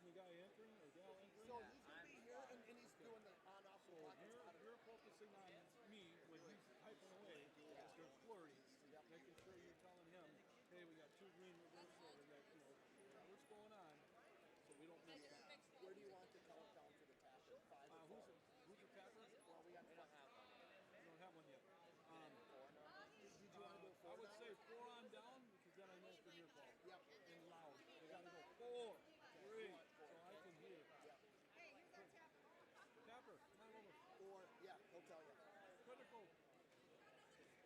the guy entering or gal entering. So he's going to be here, and he's doing the on-off. So you're focusing on me when he's typing away. There's flurries, making sure you're telling him, hey, we got 2 green reversal, we got, what's going on, so we don't miss that. Where do you want the countdown for the tapper? 5 or 4? Who's the tapper? Well, we don't have one. We don't have one yet. 4 now? Did you want to go 4? I would say 4 on down, because then I know it's your ball. Yep. And loud. They got to go 4, 3, so I can hear. Yep. Hey, here's our tapper. Tapper, come on over. 4, yeah, he'll tell you. Critical.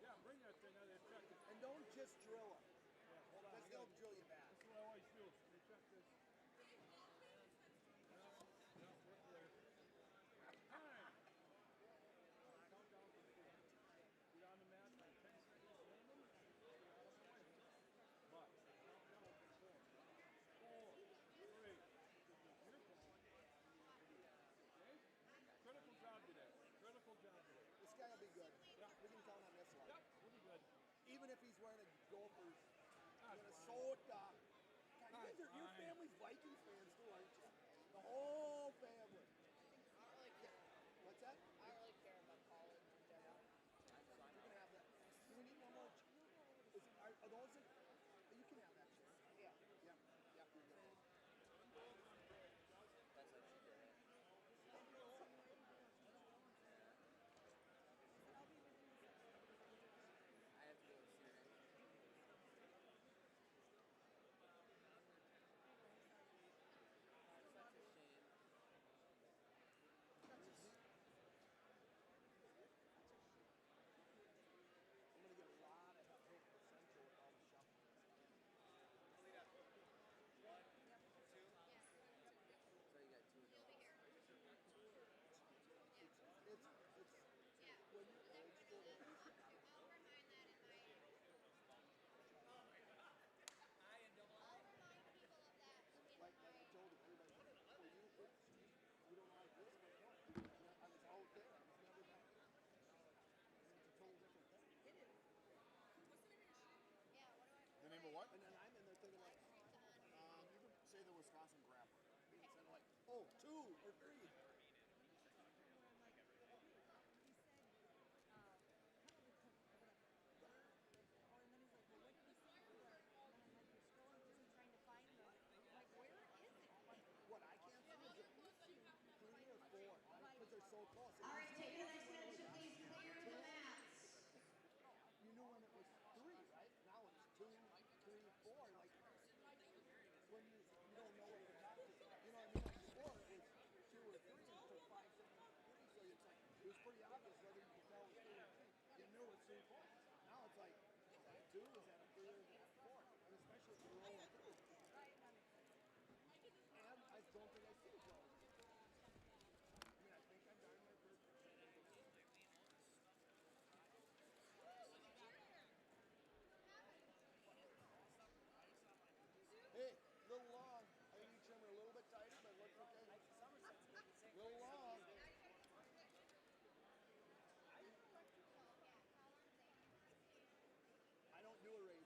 Yeah, bring that thing out there, check it. And don't just drill him. Yeah, hold on. Because they'll drill you back. That's what I always do. They check this. Yeah, we're clear. Time! Countdown for 4. Get on the mat by 10 seconds minimum. But, countdown for 4. 4, 3. Your ball. Okay? Critical job today. Critical job today. This guy will be good. Yeah, we can count on this one. Yep, we'll be good. Even if he's wearing a Gophers, Minnesota. God, you guys are, your family's Vikings fans too, aren't you? The whole family. I don't really care. What's that? I don't really care about college in general. You're going to have that. Do we need one more? Are those it? You can have that. Yeah. Yeah. Yeah, you're good. That's what she did. I have to go to see her. Such a shame. I'm going to get a lot of help for Central with all the shuffling. We got 1, 2. So you got 2 adults. It's when you're old school. I'll remind that in my. I'll remind people of that. Like I told everybody, well, you don't like this, but what? On this whole thing, it's never done. It's a total different thing. Yeah, what do I? The name of what? And then I'm in there thinking like, you can say the Wisconsin Grappler. Instead of like, oh, 2 or 3. What I can't see is 3 or 4, right? Because they're so close. All right, take your next attention, please. Clear the mats. You knew when it was 3, right? Now it's 2, 3, 4. Like when you don't know where to go. You know what I mean? Like before it was 2 or 3 and it took 5 seconds to 3. So it's like it was pretty obvious whether you could tell it was 3 or 3. You knew it's 3 or 4. Now it's like, is that a 2? Is that a 3 or is that a 4? And especially if you're rolling through. And I don't think I see it rolling. I mean, I think I'm darn near first. Hey, a little long. I think you trim her a little bit tighter, but it looks okay. A little long. I don't do a razor.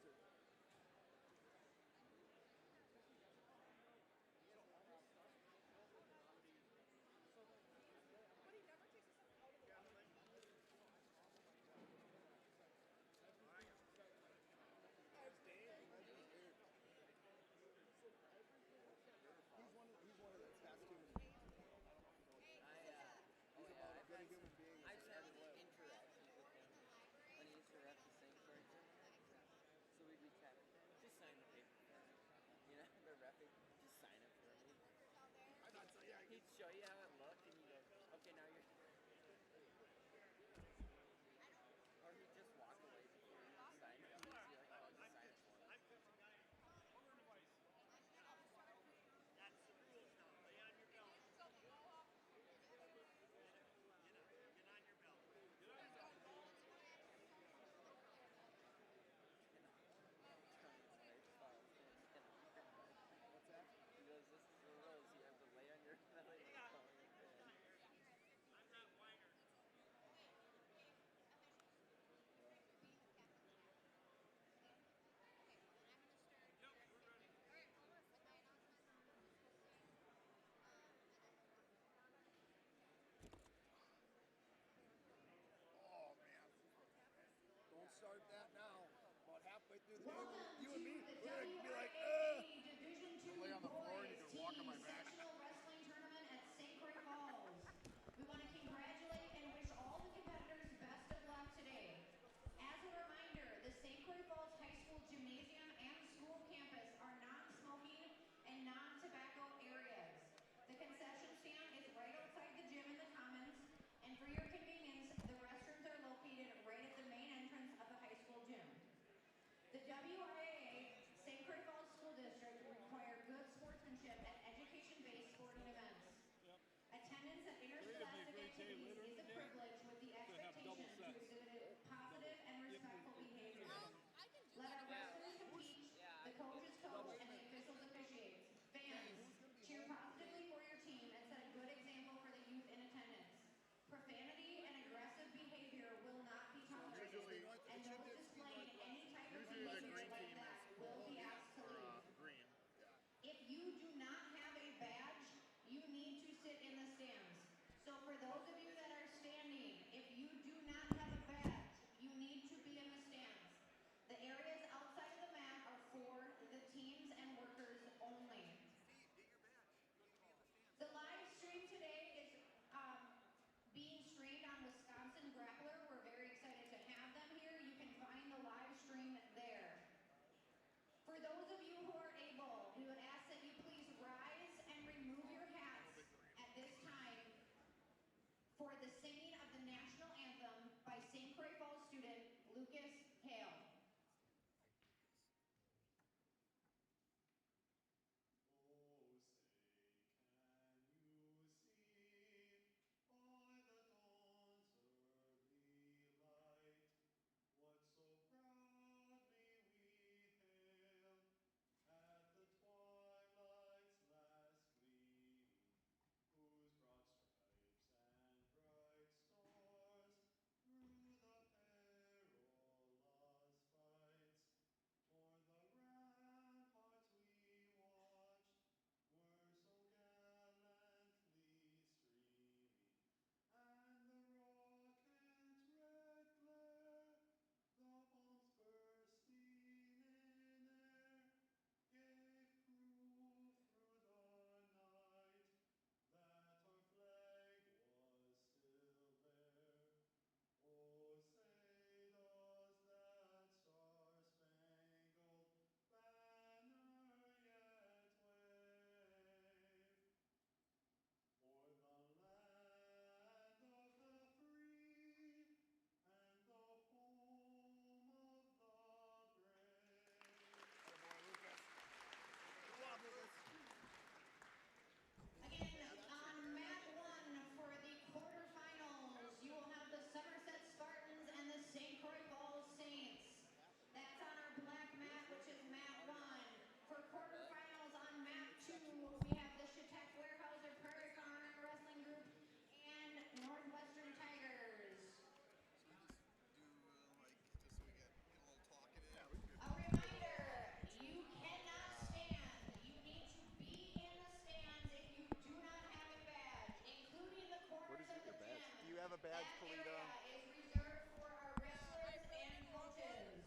badge, Polito. Is reserved for our wrestlers and coaches.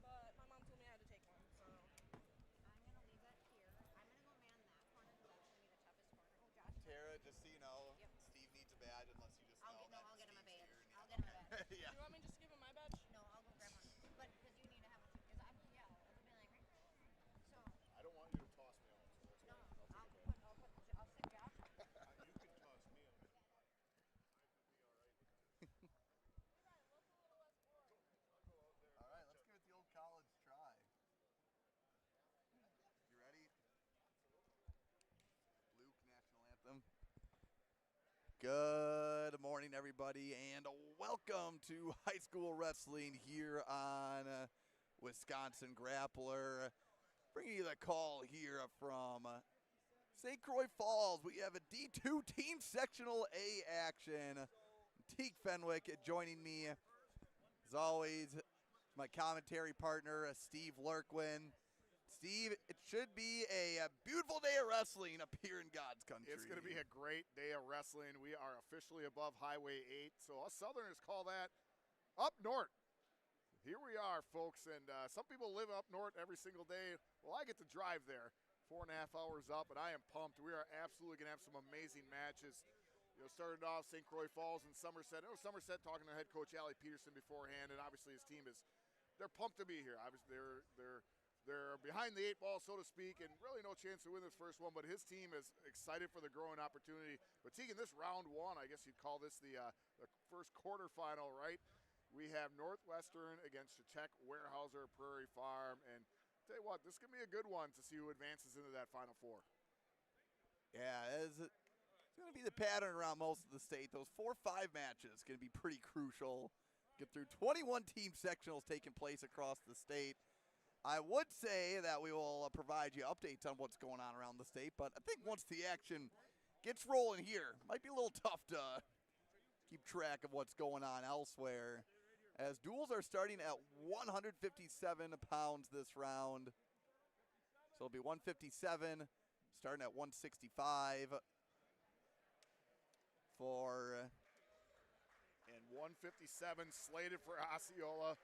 But my mom told me I had to take one, so. I'm gonna leave that here. I'm gonna go man that corner because that's gonna be the toughest corner. Oh, Josh. Tara, just so you know, Yep. Steve needs a badge unless you just know that I'll get him a Steve's badge. here and I'll yeah. get him a badge. Yeah. Do you want me to just give him my badge? No, I'll go grab one. But because you need to have one too. Because I'm it'll be like right. So I don't want you to toss me out, so that's no, why I'll take it back. I'll sit Josh. You can toss me out. I would be all right with that. All right, let's give it the old college try. You ready? Luke, national anthem. Good morning, everybody, and welcome to high school wrestling here on Wisconsin Grappler. Bringing you the call here from St. Croix Falls. We have a D2 Team Sectional A action. Teague Fenwick joining me, as always, my commentary partner, Steve Lurkwin. Steve, it should be a beautiful day of wrestling up here in God's country. It's going to be a great day of wrestling. We are officially above Highway 8, so us Southerners call that up north. Here we are, folks, and some people live up north every single day. Well, I get to drive there 4.5 hours up, and I am pumped. We are absolutely going to have some amazing matches. You know, started off St. Croix Falls and Somerset. I know Somerset talking to head coach Allie Peterson beforehand, and obviously his team they're pumped to be here. Obviously, they're behind the 8 ball, so to speak, and really no chance to win this first one, but his team is excited for the growing opportunity. But Teague, in this round one, I guess you'd call this the first quarterfinal, right? We have Northwestern against Czech Weyerhaeuser Prairie Farm, and tell you what, this can be a good one to see who advances into that Final Four. Yeah, it's going to be the pattern around most of the state. Those 4-5 matches going to be pretty crucial. Get through 21 team sectionals taking place across the state. I would say that we will provide you updates on what's going on around the state, but I think once the action gets rolling here, might be a little tough to keep track of what's going on elsewhere, as duels are starting at 157 pounds this round. So it'll be 157, starting at 165 for... And 157 slated for Osceola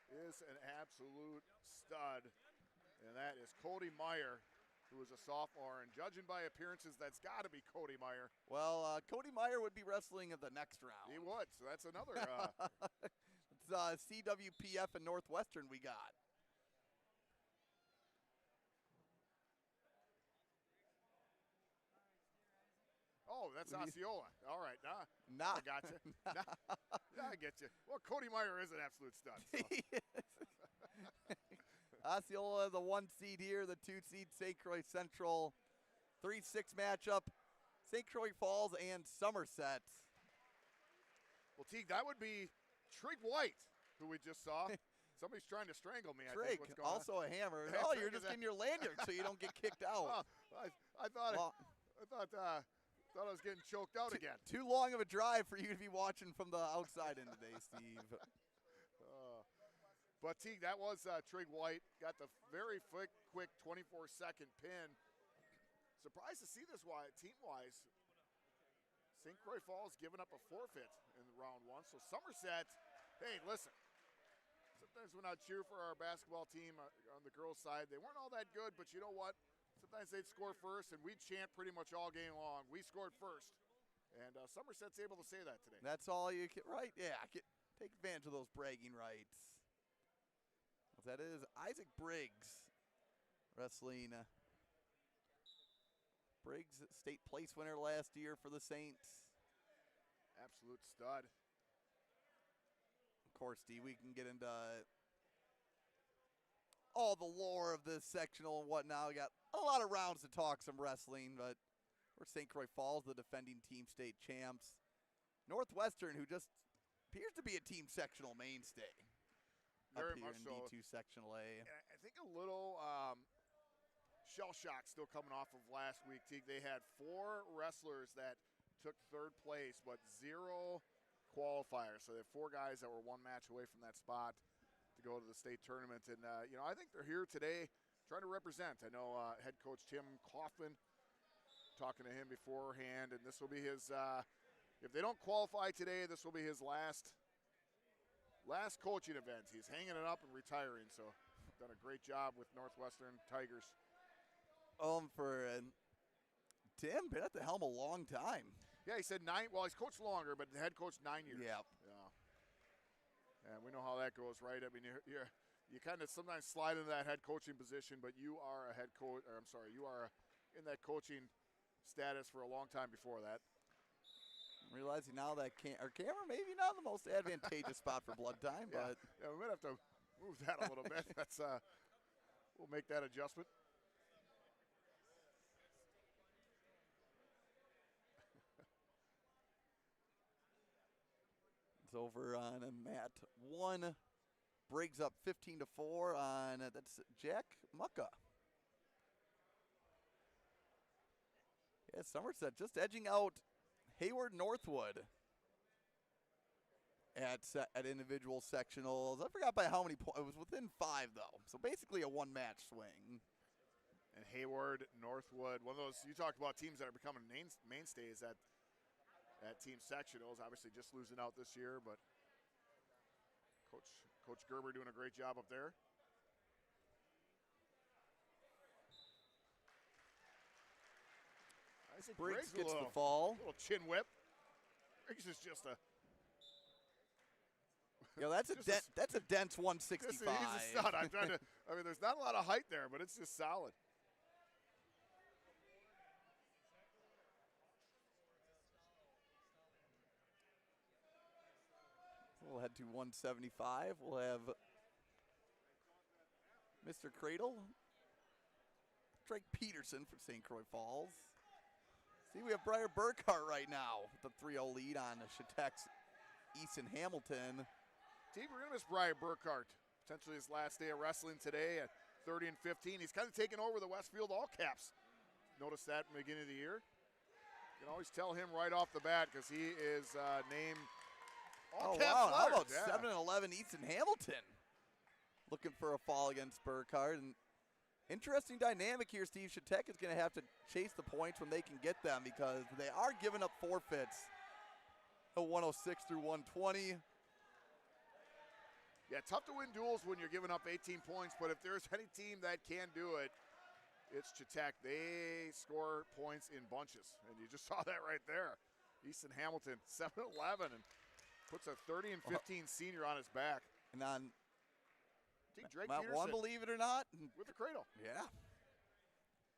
is an absolute stud, and that is Cody Meyer, who is a sophomore, and judging by appearances, that's got to be Cody Meyer. Well, Cody Meyer would be wrestling in the next round. He would, so that's another. It's CWPF and Northwestern we got. Oh, that's Osceola. All right. Nah. I got you. I get you. Well, Cody Meyer is an absolute stud. So. Osceola, the 1 seed here, the 2 seed St. Croix Central. 3-6 matchup, St. Croix Falls and Somerset. Well, Teague, that would be Trig White, who we just saw. Somebody's trying to strangle me, I think. What's going also on? a hammer. Yeah, Oh, Trig you're is just a- getting your lanyard so you don't get kicked out. I thought I was getting choked out again. Too long of a drive for you to be watching from the outside in today, Steve. But Teague, that was Trig White. Got the very quick 24-second pin. Surprised to see this team-wise. St. Croix Falls giving up a forfeit in round one. So Somerset, hey, listen. Sometimes when I cheer for our basketball team on the girls' side, they weren't all that good, but you know what? Sometimes they'd score first, and we'd chant pretty much all game long. We scored first. And Somerset's able to say that today. That's all you can, right? Yeah, take advantage of those bragging rights. That is Isaac Briggs wrestling. Briggs, state place winner last year for the Saints. Absolute stud. Of course, Steve, we can get into all the lore of this sectional and whatnot. We got a lot of rounds to talk some wrestling, but we're St. Croix Falls, the defending team state champs. Northwestern, who just appears to be a team sectional mainstay. Very up here much in so. D2 Sectional A. And I think a little shell shock still coming off of last week, Teague. They had 4 wrestlers that took 3rd place, but 0 qualifiers. So they have 4 guys that were 1 match away from that spot to go to the state tournament. And, I think they're here today trying to represent. I know head coach Tim Kaufman, talking to him beforehand, and this will be his if they don't qualify today, this will be his last coaching event. He's hanging it up and retiring, so done a great job with Northwestern Tigers. For Tim, been at the helm a long time. Yeah, he said 9. Well, he's coached longer, but the head coach 9 years. Yep. Yeah. And we know how that goes, right? I mean, you kind of sometimes slide into that head coaching position, but you are a head coach. Or I'm sorry, you are in that coaching status for a long time before that. I'm realizing now that our camera maybe not the most advantageous spot for blood time, but yeah, we might have to move that a little bit. That's we'll make that adjustment. it's over on mat 1. Briggs up 15-4 on that's Jack Mucka. Yeah, Somerset just edging out Hayward Northwood at individual sectionals. I forgot by how many points. It was within 5 though, so basically a one-match swing. And Hayward Northwood, one of those you talked about teams that are becoming mainstays at team sectionals. Obviously, just losing out this year, but Coach Gerber doing a great job up there. Briggs gets the fall. Little chin whip. Briggs is just a. That's a dense 165. He's a stud. I'm trying to. I mean, there's not a lot of height there, but it's just solid. We'll head to 175. We'll have Mr. Cradle, Drake Peterson for St. Croix Falls. See, we have Briar Burkhart right now with the 3-0 lead on Chautauqua's Easton Hamilton. Team, we're going to miss Briar Burkhart. Potentially his last day of wrestling today at 30 and 15. He's kind of taken over the Westfield All Caps. Notice that in the beginning of the year. You can always tell him right off the bat because he is named All Caps. Wow, how about yeah. 7-11 Easton Hamilton? Looking for a fall against Burkhart. And interesting dynamic here, Steve. Chautauqua is going to have to chase the points when they can get them because they are giving up forfeits. 106 through 120. Yeah, tough to win duels when you're giving up 18 points, but if there's any team that can do it, it's Chautauqua. They score points in bunches, and you just saw that right there. Easton Hamilton, 7-11, and puts a 30 and 15 senior on his back. And on Drake Mount Peterson, One, believe it or not. with the cradle. Yeah.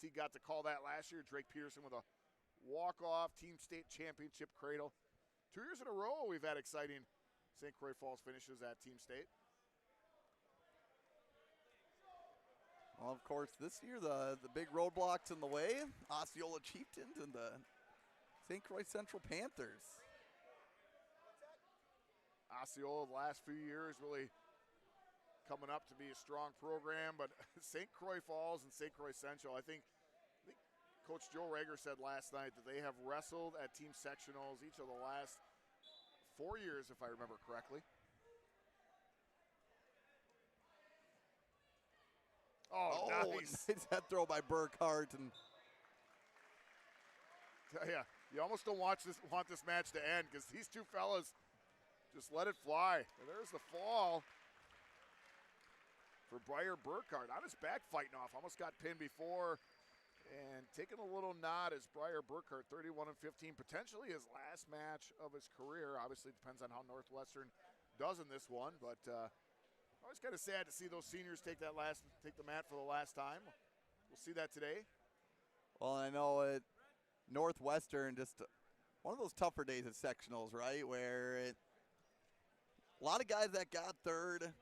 He got to call that last year. Drake Peterson with a walk-off team state championship cradle. 2 years in a row we've had exciting St. Croix Falls finishes at team state. Well, of course, this year the big roadblocks in the way, Osceola Chieftains and the St. Croix Central Panthers. Osceola the last few years really coming up to be a strong program, but St. Croix Falls and St. Croix Central, I think Coach Joe Rager said last night that they have wrestled at team sectionals each of the last 4 years, if I remember correctly. Oh, nice. Nice head throw by Burkhart. And Yeah, you almost don't want this match to end because these two fellas just let it fly. And there's the fall for Briar Burkhart. On his back fighting off. Almost got pinned before. And taking a little nod as Briar Burkhart, 31 and 15, potentially his last match of his career. Obviously, it depends on how Northwestern does in this one, but always kind of sad to see those seniors take the mat for the last time. We'll see that today. well, I know Northwestern just one of those tougher days at sectionals, right? Where a lot of guys that got third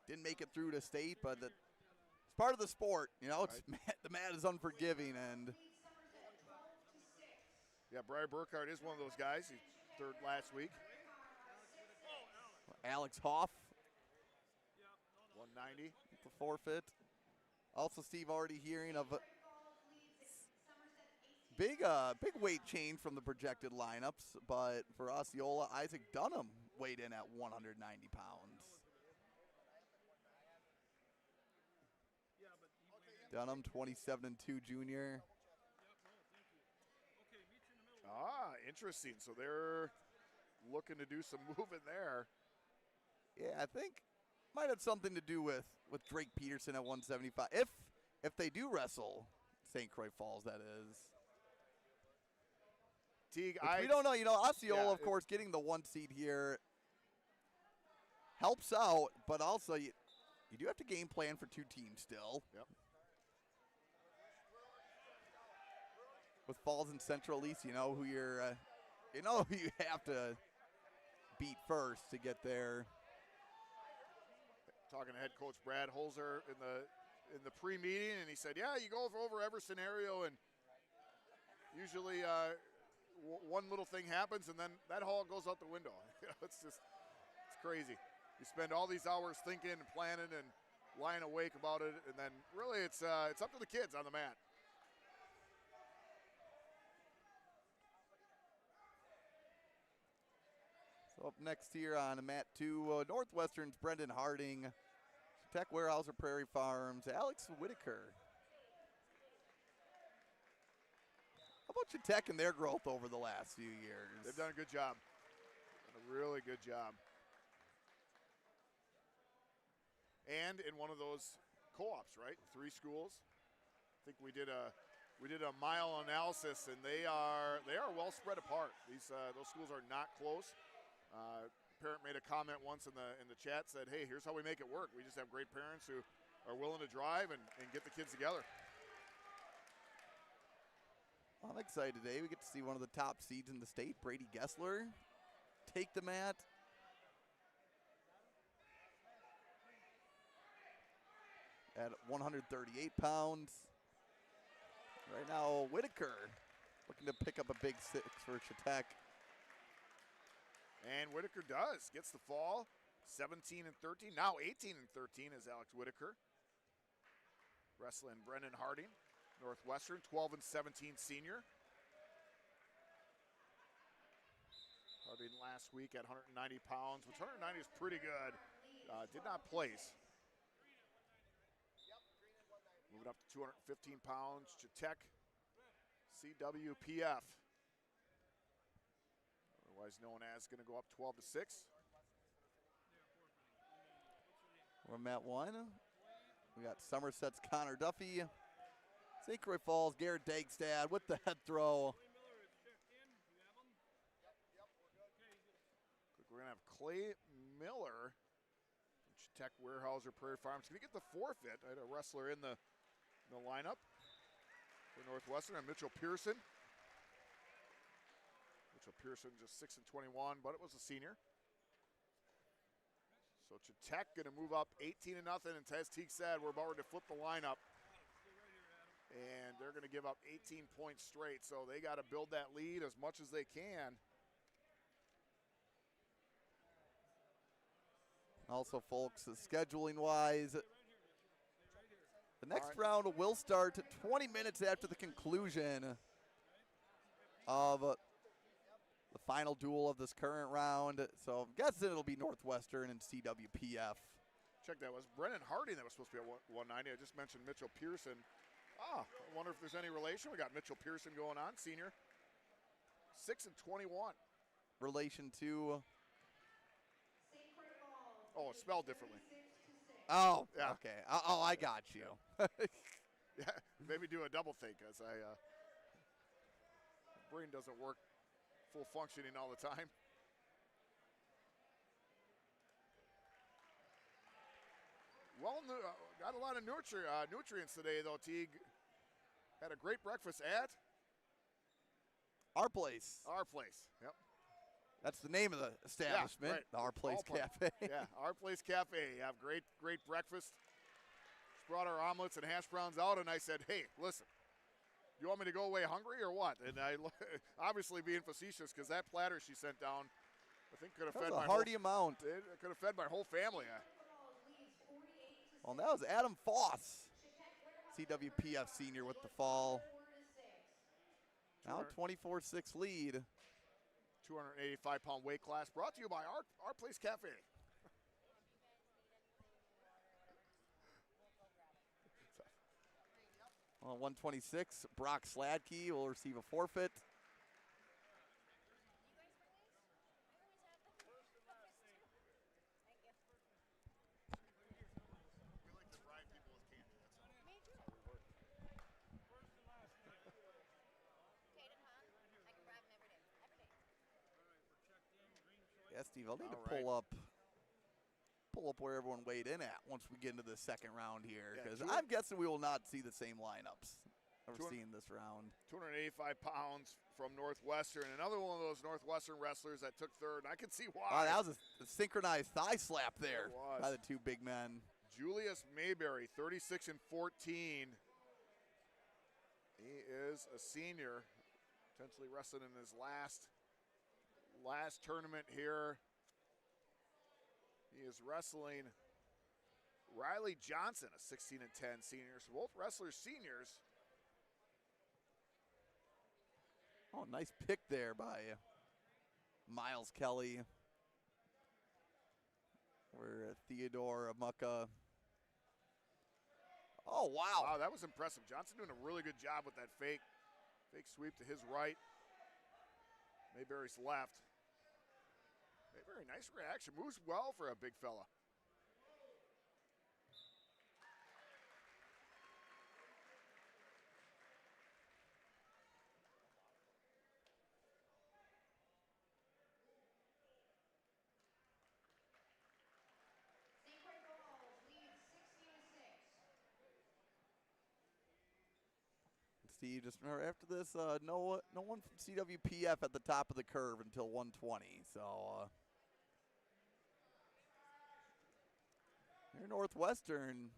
didn't make it through to state, but it's part of the sport, you know. It's the mat is unforgiving, and Yeah, Briar Burkhart is one of those guys. He third last week. Alex Hoff 190. the forfeit. Also, Steve, already hearing of a big weight change from the projected lineups, but for Osceola, Isaac Dunham weighed in at 190 pounds. Dunham, 27-2 junior. Interesting. So they're looking to do some moving there. Yeah, I think might have something to do with Drake Peterson at 175. If they do wrestle St. Croix Falls, that is. Teague, Which we don't know. You know, Osceola, Yeah, of course, getting the 1 seed here helps out, but also you do have to game plan for 2 teams still. Yep. With Falls and Central, at least you know who who you have to beat first to get there. Talking to head coach Brad Holzer in the pre-meeting, and he said, "Yeah, you go over every scenario, and usually one little thing happens, and then that all goes out the window. It's crazy. You spend all these hours thinking and planning and lying awake about it, and then really it's up to the kids on the mat." So up next here on mat 2, Northwestern's Brendan Harding, Tech Warehouser Prairie Farms, Alex Whitaker. How about Tech and their growth over the last few years? They've done a good job. Done a really good job. And in one of those co-ops, right? 3 schools. I think we did a mile analysis, and they are well spread apart. Those schools are not close. Parent made a comment once in the chat, said, "Hey, here's how we make it work. We just have great parents who are willing to drive and get the kids together." I'm excited today. We get to see one of the top seeds in the state, Brady Gessler, take the mat. At 138 pounds. Right now, Whitaker looking to pick up a big 6 for Tech. And Whitaker gets the fall. 17-13, now 18-13 is Alex Whitaker. Wrestling Brendan Harding, Northwestern, 12-17 senior. Harding last week at 190 pounds, which 190 is pretty good. Did not place. Moving up to 215 pounds, Tech, CWPF. Otherwise known as, going to go up 12-6. We're mat 1. We got Somerset's Connor Duffy. St. Croix Falls, Garrett Dagstad with the head throw. We're going to have Clay Miller from Tech Warehouser Prairie Farms. Going to get the forfeit. I had a wrestler in the lineup for Northwestern, and Mitchell Pearson. Pearson just 6-21, but it was a senior. So Tech going to move up 18-0, and as Teague said, we're about ready to flip the lineup. And they're going to give up 18 points straight, so they got to build that lead as much as they can. Also, folks, scheduling-wise, the next round will start 20 minutes after the conclusion of the final duel of this current round. So I'm guessing it'll be Northwestern and CWPF. Check that. Was Brennan Harding that was supposed to be at 190. I just mentioned Mitchell Pearson. I wonder if there's any relation. We got Mitchell Pearson going on, senior. 6-21. Relation to? Oh, it's spelled differently. Oh, yeah. Okay. I got you. Yeah, maybe do a double think, as brain doesn't work full functioning all the time. Well, got a lot of nutrients today, though. Teague had a great breakfast at Our Place. Our Place. Yep. That's the name of the establishment. Yeah, right. Our Place Cafe. Yeah, Our Place Cafe. You have great breakfast. She brought our omelets and hash browns out, and I said, "Hey, listen, you want me to go away hungry or what?" And I, obviously being facetious, because that platter she sent down, I think could have fed my hearty amount. It could have fed my whole family. Well, that was Adam Foss, CWPF senior with the fall. Now 24-6 lead. 285-pound weight class, brought to you by Our Place Cafe. On 126, Brock Sladke will receive a forfeit. Yeah, Steve, I'll need All to pull up where everyone weighed in at once we get into the second round here, Yeah, because I'm guessing we will not see the same lineups that we're 200 seeing this round. 285 pounds from Northwestern. Another one of those Northwestern wrestlers that took third, and I can see why. Oh, that was a synchronized thigh slap there It was. by the two big men. Julius Mayberry, 36 and 14. He is a senior, potentially wrestling in his last tournament here. He is wrestling Riley Johnson, a 16 and 10 senior. So both wrestlers seniors. Oh, nice pick there by Miles Kelly. Where Theodore Amuka. Oh, wow. Wow, that was impressive. Johnson doing a really good job with that fake sweep to his right. Mayberry's left. Mayberry, nice reaction. Moves well for a big fella. St. Croix Falls leads 16-6. Steve, just remember after this, no one from CWPF at the top of the curve until 120. So you're Northwestern.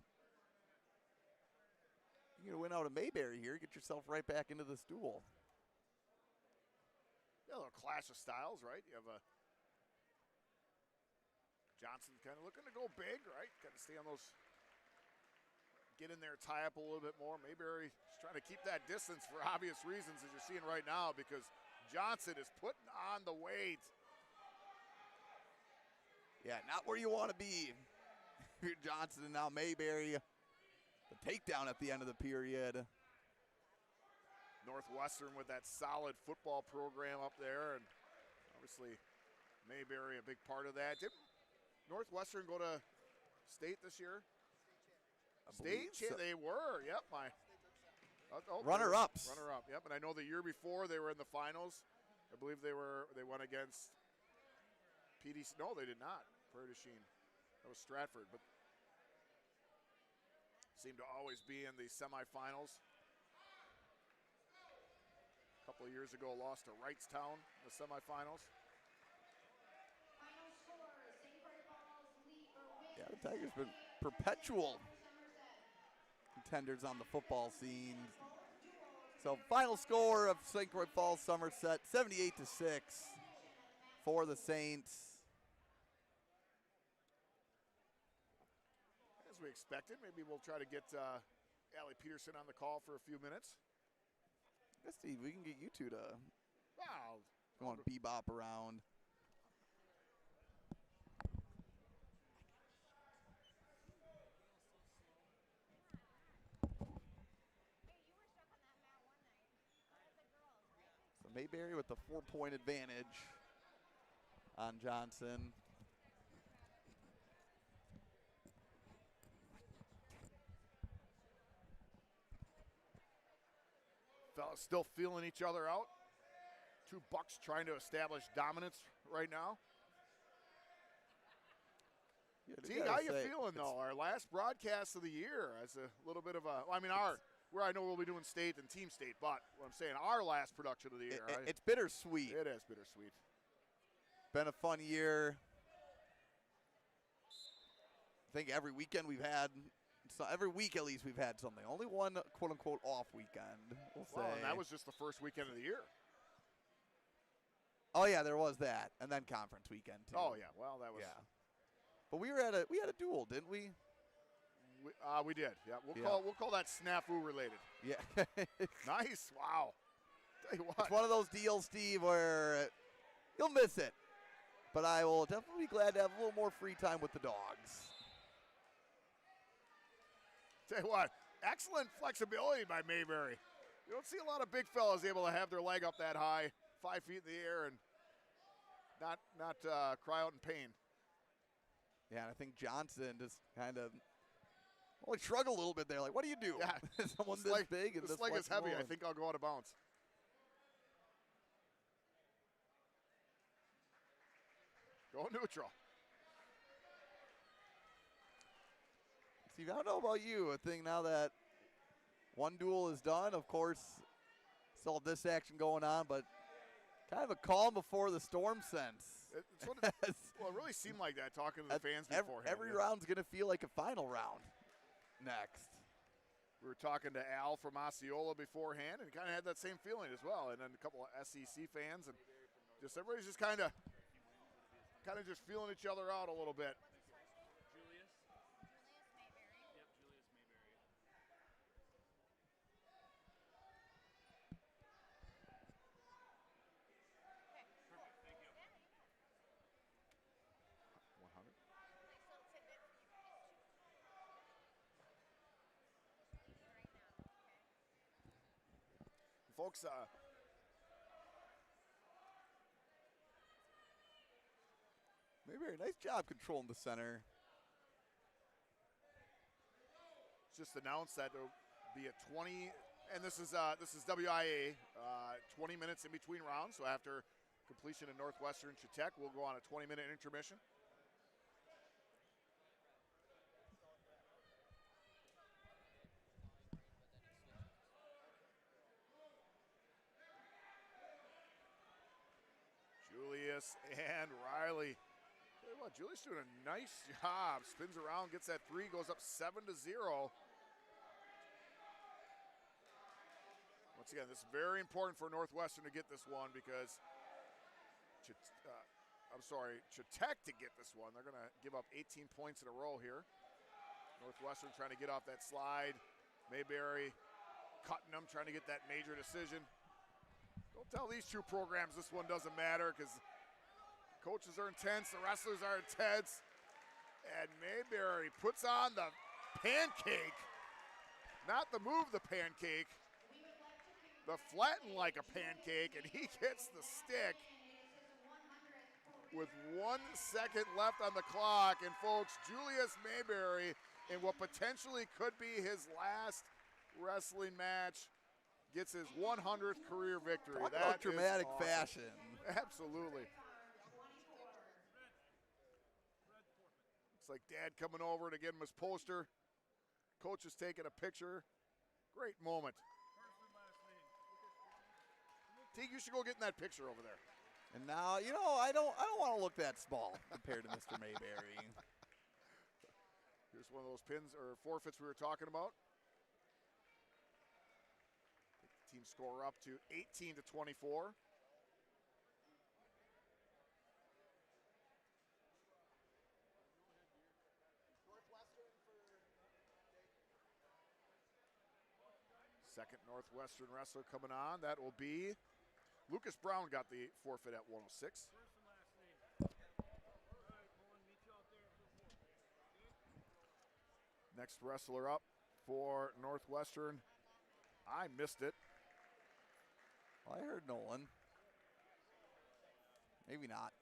You're gonna win out of Mayberry here. Get yourself right back into this duel. Yeah, a little clash of styles, right? You have a Johnson kind of looking to go big, right? Kind of stay on those, get in there, tie up a little bit more. Mayberry is trying to keep that distance for obvious reasons, as you're seeing right now, because Johnson is putting on the weight. Yeah, not where you want to be. Johnson and now Mayberry. The takedown at the end of the period. Northwestern with that solid football program up there, and obviously Mayberry a big part of that. Didn't Northwestern go to state this year? State, so. they were. Yep, Runner-ups. Runner-up. Yep, and I know the year before they were in the finals. I believe they went against PDC. No, they did not. Prairie du Chien. That was Stratford, but seemed to always be in the semifinals. A couple of years ago, lost to Wrightstown in the semifinals. Final score, St. Croix Falls lead or wins. Yeah, the Tigers been perpetual Somerset. contenders on the football scene. So final score of St. Croix Falls Somerset, 78-6 for the Saints. As we expected, maybe we'll try to get Allie Peterson on the call for a few minutes. Let's see, we can get you two to Wow. go on bebop around. So Mayberry with the 4-point advantage on Johnson. Fellas still feeling each other out. Two bucks trying to establish dominance right now. Yeah, T, how you feeling though? Our last broadcast of the year as a little bit of a, I mean, where I know we'll be doing state and team state, but what I'm saying, our last production of the year. It's bittersweet. It is bittersweet. Been a fun year. I think every weekend we've had, so every week at least we've had something. Only one quote unquote off weekend, we'll say. Well, and that was just the first weekend of the year. Oh yeah, there was that, and then conference weekend too. Oh yeah, well that was. Yeah. But we had a duel, didn't we? We did. Yeah, we'll call that snafu related. Yeah. Nice. Wow. Tell you what. It's one of those deals, Steve, where you'll miss it. But I will definitely be glad to have a little more free time with the dogs. Tell you what, excellent flexibility by Mayberry. You don't see a lot of big fellas able to have their leg up that high, 5 feet in the air, and not cry out in pain. Yeah, and I think Johnson just kind of struggled a little bit there. Like, what do you do? Yeah, Someone this this leg, big and this leg is flexible heavy. I and- think I'll go out of bounds. Go Go neutral. Steve, I don't know about you. I think now that one duel is done, of course, still have this action going on, but kind of a calm before the storm sense. It's what it, well, it really seemed like that talking to the fans beforehand. Every round's going to feel like a final round next. We were talking to Al from Osceola beforehand and kind of had that same feeling as well. And then a couple of SEC fans and just everybody's just kind of just feeling each other out a little bit. Julius Mayberry. Yep, Julius Mayberry. 100. Folks, Mayberry, nice job controlling the center. just announced that there will be a 20, and this is WIA, 20 minutes in between rounds. So after completion of Northwestern Chautauqua, we'll go on a 20-minute intermission. Julius and Riley. Tell you what, Julius doing a nice job. Spins around, gets that three, goes up 7-0. Once again, this is very important for Northwestern to get this one because, Chautauqua to get this one. They're going to give up 18 points in a row here. Northwestern trying to get off that slide. Mayberry cutting them, trying to get that major decision. Don't tell these two programs this one doesn't matter because coaches are intense, the wrestlers are intense. And Mayberry puts on the pancake. Not the move the pancake, the flatten like a pancake, and he gets the stick with 1 second left on the clock. And folks, Julius Mayberry in what potentially could be his last wrestling match gets his 100th career victory. Talk That about dramatic is awesome. fashion. Absolutely. It's like Dad coming over to get him his poster. Coach is taking a picture. Great moment. Teague, you should go get in that picture over there. And now, I don't want to look that small compared to Mr. Mayberry. Here's one of those pins or forfeits we were talking about. Team score up to 18-24. Second Northwestern wrestler coming on. That will be Lucas Brown. Got the forfeit at 106. Next wrestler up for Northwestern. I missed it. Well, I heard Nolan. Maybe not.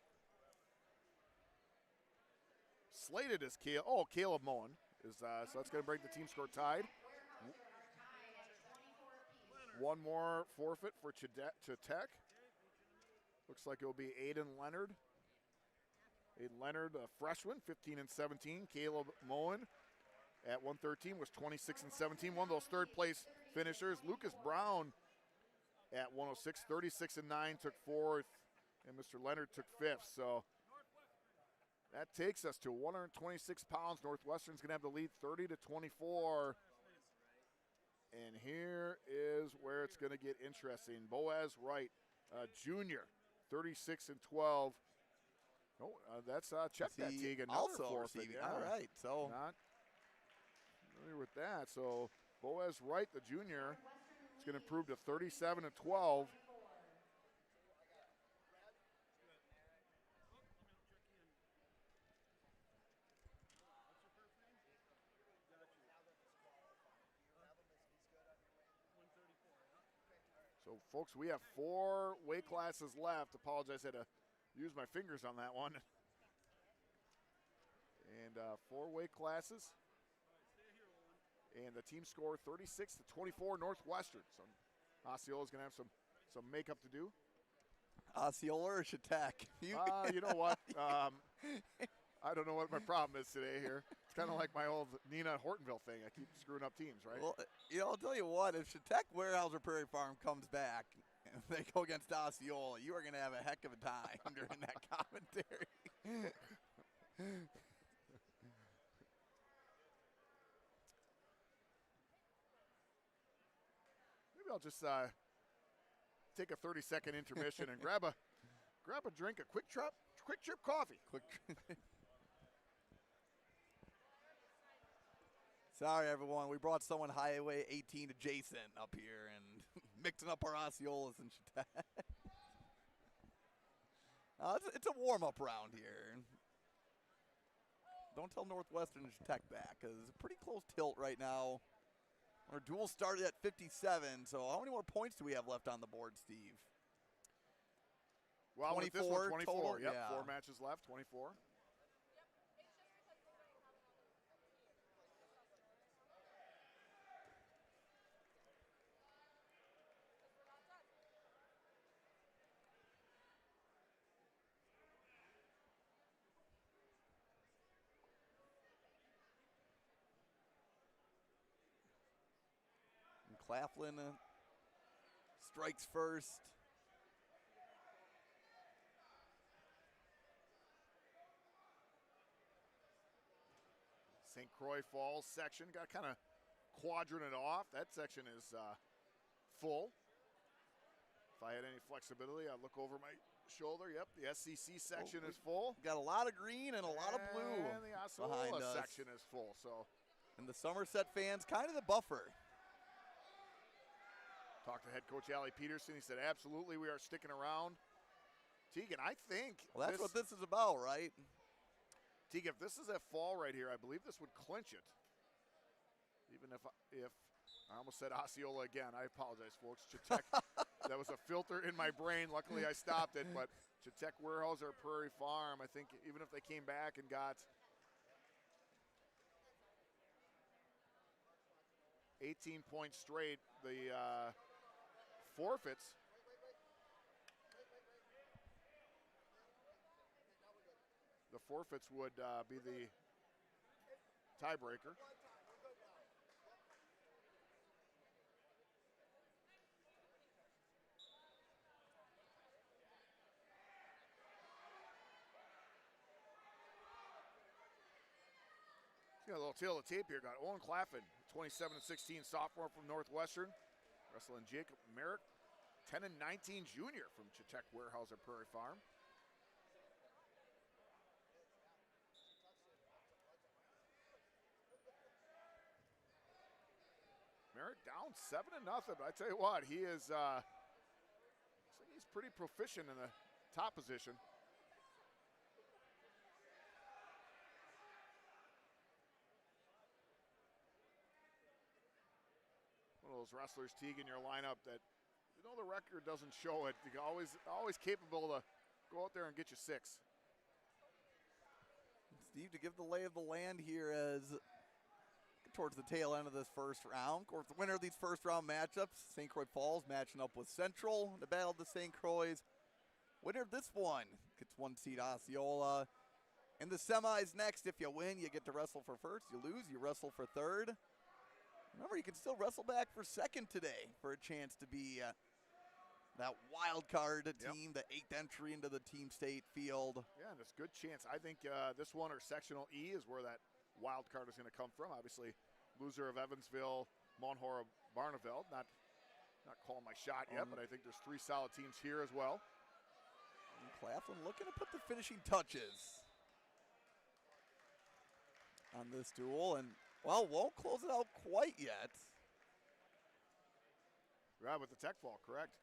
Slated as Caleb Moen is so that's going to break the team score tied. One more forfeit for Chautauqua. Looks like it will be Aiden Leonard. Aiden Leonard, a freshman, 15 and 17. Caleb Moen at 113 was 26 and 17. One of those third place finishers. Lucas Brown at 106, 36 and 9, took fourth, and Mr. Leonard took fifth. So that takes us to 126 pounds. Northwestern's going to have the lead 30-24. And here is where it's going to get interesting. Boaz Wright, junior, 36 and 12. Oh, that's check that, Teague. Another also forfeit. receiving. Yeah. All right, so Not familiar with that. So Boaz Wright, the junior, is going to improve to 37 and 12. So, folks, we have 4 weight classes left. Apologize, I had to use my fingers on that one. And 4 weight classes. And the team score 36-24 Northwestern. So Osceola's going to have some makeup to do. Osceola or Chautauqua? You know what? I don't know what my problem is today here. It's kind of like my old Nina Hortonville thing. I keep screwing up teams, right? Well, you know, I'll tell you what, if Chetek Weyerhaeuser Prairie Farm comes back and they go against Osceola, you are going to have a heck of a time during that commentary. Maybe I'll just take a 30-second intermission and grab a drink, a quick trip coffee. Sorry, everyone. We brought someone Highway 18 adjacent up here and mixing up our Osceolas and Chetek. It's a warm-up round here. Don't tell Northwestern and Chetek back, because it's a pretty close tilt right now. Our duel started at 57, so how many more points do we have left on the board, Steve? Well, 24, with this one, 24. Total? Yep, Yeah. 4 matches left, 24. And Claflin strikes first. St. Croix Falls section got kind of quadranted off. That section is full. If I had any flexibility, I'd look over my shoulder. Yep, the SCC section is full. Got a lot of green and a lot of blue. And the behind Osceola us. section is full. So, And the Somerset fans, kind of the buffer. talked to head coach Allie Peterson. He said, absolutely, we are sticking around. Tegan, I think. Well, that's what this is about, right? Teague, if this is a fall right here, I believe this would clinch it. Even if I almost said Osceola again. I apologize, folks. Chetek, that was a filter in my brain. Luckily, I stopped it. But Chetek Weyerhaeuser Prairie Farm, I think even if they came back and got 18 points straight, the forfeits. The forfeits would be the tiebreaker. Got a little tail of the tape here. Got Owen Claflin, 27-16 sophomore from Northwestern. Wrestling Jacob Merrick, 10-19 junior from Chetek Weyerhaeuser Prairie Farm. Merrick down 7-0, but I tell you what, he is looks like he's pretty proficient in the top position. One of those wrestlers, Teague, in your lineup that, you know, the record doesn't show it. You're always capable to go out there and get you 6. Steve, to give the lay of the land here as towards the tail end of this first round. Of course, the winner of these first round matchups, St. Croix Falls matching up with Central in the Battle of the St. Croix. Winner of this one gets 1 seed Osceola. In the semis next, if you win, you get to wrestle for first. You lose, you wrestle for third. Remember, you can still wrestle back for second today for a chance to be that wild card team, the 8th entry into the team state field. Yeah, and it's a good chance. I think this one or Sectional E is where that wild card is going to come from. Obviously, loser of Evansville, Monhora, Barneveld. Not calling my shot yet, but I think there's 3 solid teams here as well. And Claflin looking to put the finishing touches on this duel, and well, won't close it out quite yet. Right, with the tech fall, correct.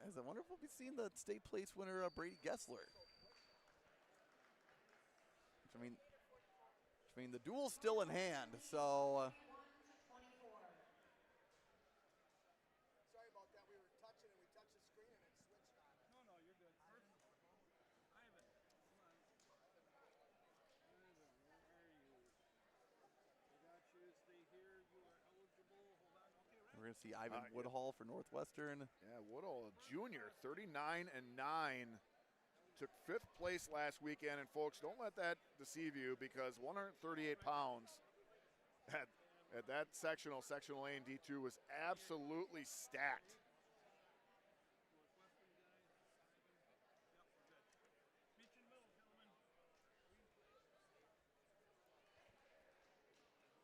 As I wonder if we'll be seeing the state place winner, Brady Gessler. I mean, the duel's still in hand, so. Sorry about that. We were touching and we touched the screen and it switched on us. No, you're good. I haven't. Come on. Where are you? I got you. Stay here. You are eligible. Hold on. Okay, ready? We're going to see Ivan Woodhall for Northwestern. Yeah, Woodall, junior, 39-9. took 5th place last weekend. And folks, don't let that deceive you, because 138 pounds at that sectional A and D2 was absolutely stacked.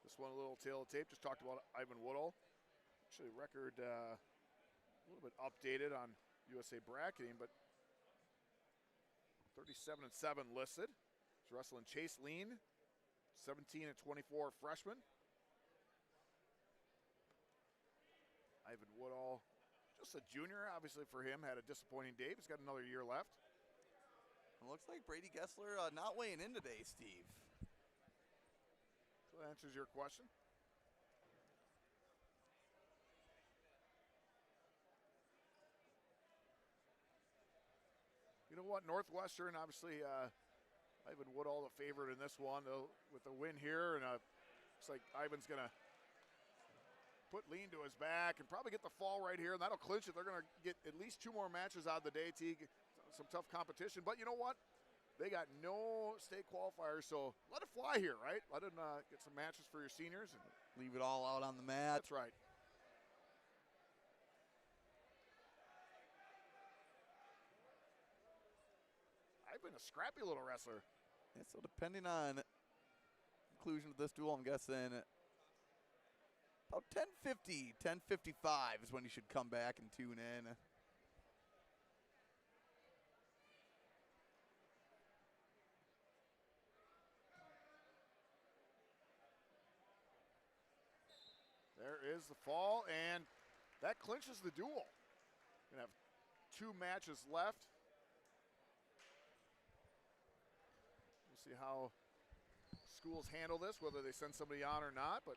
This one, a little tail of tape, just talked about Ivan Woodall. Actually, record a little bit updated on USA bracketing, but 37-7 listed. He's wrestling Chase Lean, 17-24 freshman. Ivan Woodall, just a junior, obviously for him, had a disappointing day. He's got another year left. It looks like Brady Gessler not weighing in today, Steve. So that answers your question. You know what, Northwestern, obviously, Ivan Woodall the favorite in this one, with the win here, and looks like Ivan's going to put Lean to his back and probably get the fall right here, and that'll clinch it. They're going to get at least 2 more matches out of the day, Teague. Some tough competition, but you know what? They got no state qualifiers, so let it fly here, right? Let them get some matches for your seniors. And leave it all out on the mat. That's right. I've been a scrappy little wrestler. Yeah, so depending on conclusion of this duel, I'm guessing about 10:50, 10:55 is when you should come back and tune in. There is the fall, and that clinches the duel. Gonna have 2 matches left. We'll see how schools handle this, whether they send somebody on or not, but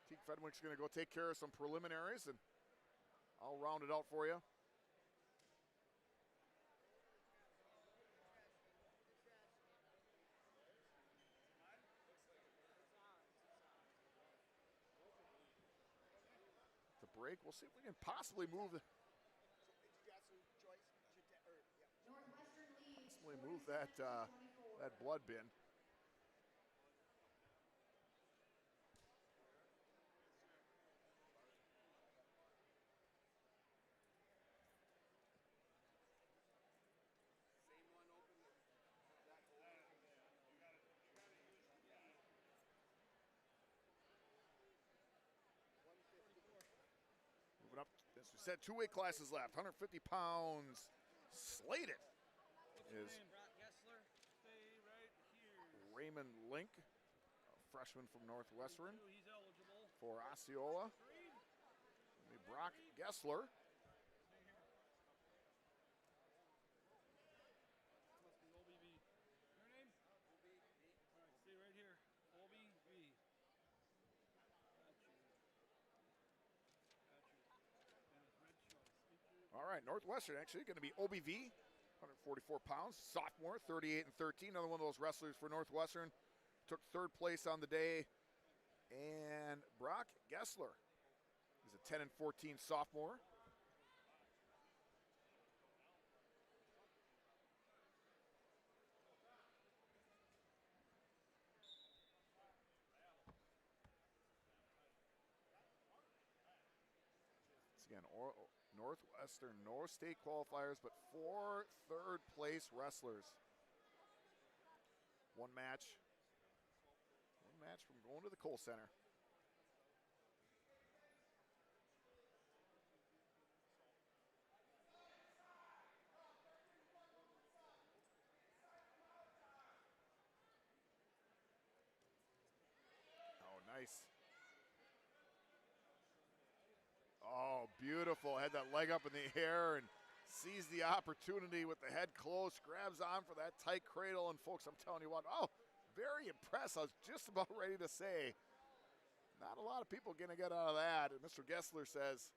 Teague Fenwick's gonna go take care of some preliminaries, and I'll round it out for you. The break, we'll see if we can possibly move the possibly move that that blood bin. Moving up, as we said, 2 weight classes left. 150 pounds, slated is Raymond Link, a freshman from Northwestern. For Osceola, Brock Gessler. All right, Northwestern actually going to be OBV, 144 pounds, sophomore, 38-13. Another one of those wrestlers for Northwestern. Took 3rd place on the day. And Brock Gessler is a 10-14 sophomore. Once again, Northwestern, no state qualifiers, but 4 third-place wrestlers. One match from going to the Kohl Center. Oh, nice. Oh, beautiful. Had that leg up in the air and sees the opportunity with the head close, grabs on for that tight cradle. And folks, I'm telling you what, oh, very impressed. I was just about ready to say, not a lot of people going to get out of that. And Mr. Gessler says,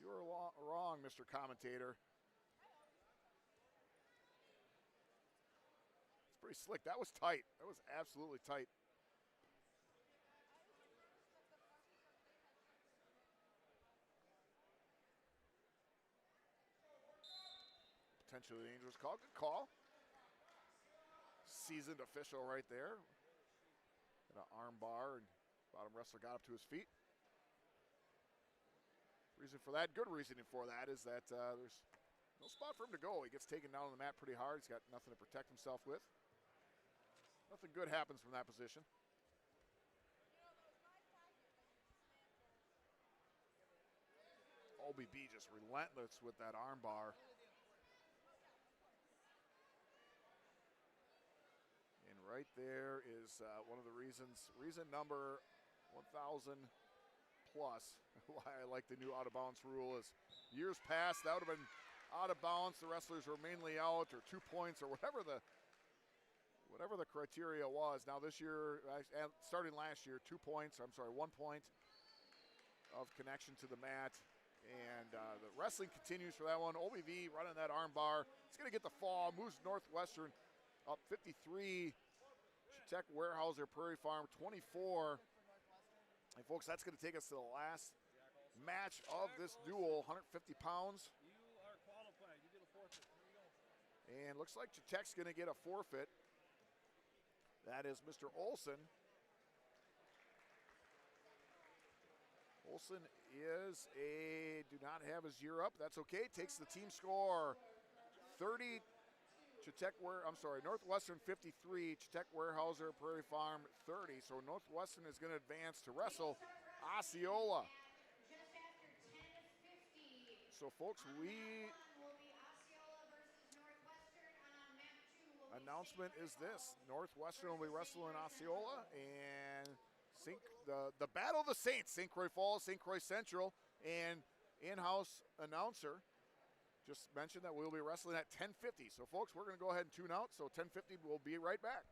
you are wrong, Mr. Commentator. It's pretty slick. That was tight. That was absolutely tight. potentially dangerous call. Good call. Seasoned official right there. And an arm bar, and bottom wrestler got up to his feet. Reason for that, good reasoning for that, is that there's no spot for him to go. He gets taken down on the mat pretty hard. He's got nothing to protect himself with. Nothing good happens from that position. OBB just relentless with that arm bar. And right there is one of the reasons, reason number 1,000 plus, why I like the new out of bounds rule. Is years past, that would have been out of bounds. The wrestlers were mainly out, or 2 points, or whatever the criteria was. Now this year, starting last year, 2 points, 1 point of connection to the mat. And the wrestling continues for that one. OBV running that arm bar. It's going to get the fall. Moves Northwestern up 53. Tech Warehouser Prairie Farm 24. And folks, that's going to take us to the last match of this duel, 150 pounds. You are qualified. You get a forfeit. Here we go. And looks like Tech's going to get a forfeit. That is Mr. Olson. Olson do not have his year up. That's okay. Takes the team score 30. Northwestern 53, Tech Warehouser Prairie Farm 30. So Northwestern is going to advance to wrestle Osceola. Just after 10:50. So folks, On map 1 will be Osceola versus Northwestern, and on map 2 will be announcement St. is Croix this: Falls Northwestern will be versus St. wrestling Croix Osceola, Central. and the Battle of the Saints, St. Croix Falls, St. Croix Central, and in-house announcer just mentioned that we'll be wrestling at 10:50. So folks, we're going to go ahead and tune out. So 10:50, we'll be right back.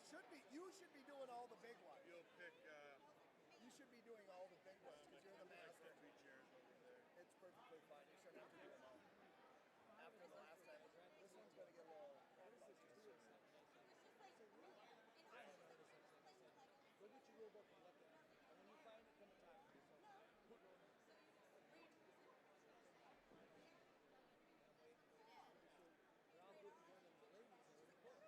You should be doing all the big ones. You'll pick. You should be doing all the big ones because you're the master. Three chairs over there. It's perfectly fine. You shouldn't have to do them all. After the last time, this one's going to get a little rambunctious. Go get your rule book and look at it. And when you find it, come and talk to me. They're all grouped together in the ladies are in the book.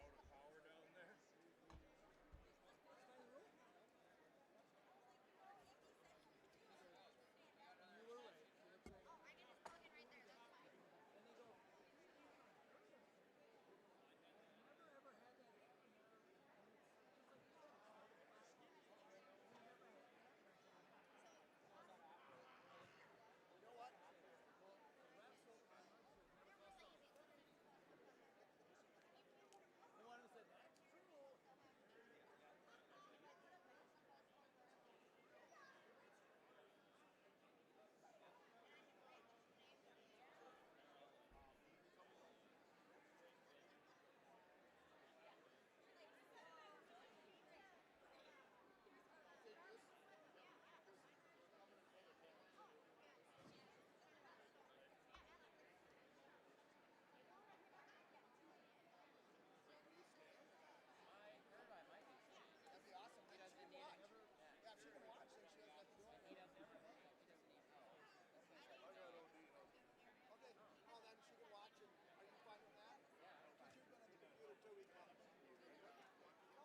Out of power down there. That's my rule. You were right. Oh, I can just plug it right there. That's fine. Then they go. I've never ever had that happen there. And it's just like you said, we never had that pressure. You know what? The refs over my months have never messed up. The one who said, that's true. That'd be awesome. She can watch. Yeah, she can watch, then she doesn't have to do anything. Okay. Oh, then she can watch, and are you fine with that? Because you've been on the computer 2 weeks. No.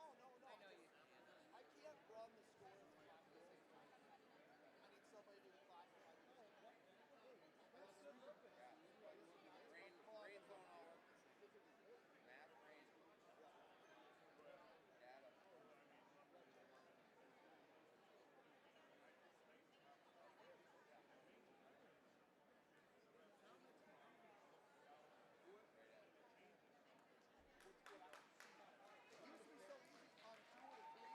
I know you can. I can't run the score from my phone. I need somebody to class my phone. That's good looking. Brain phone all work. Math, brain. Data. It used to be so easy on 2 or 3. It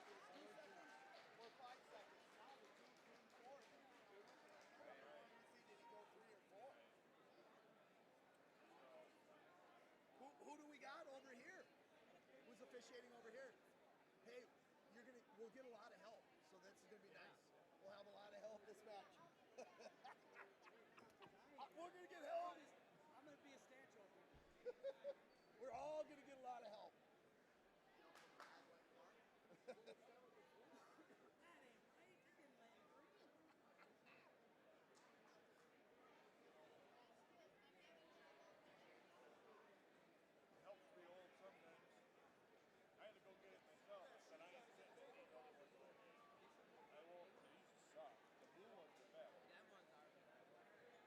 was 2 seconds or 5 seconds. Now the 2, 3, 4. I want to see, did he go 3 or 4? Who do we got over here? Who's officiating over here? Hey, we'll get a lot of help, so this is gonna be nice. We'll have a lot of help this match. We're gonna get help. I'm going to be a statue over here. We're all gonna get a lot of help. That ain't right. You didn't land green. It helps me old sometimes. I had to go get it myself, but I ain't sitting in these other ones all day. I won't. These suck. The blue ones are better. Them ones are better.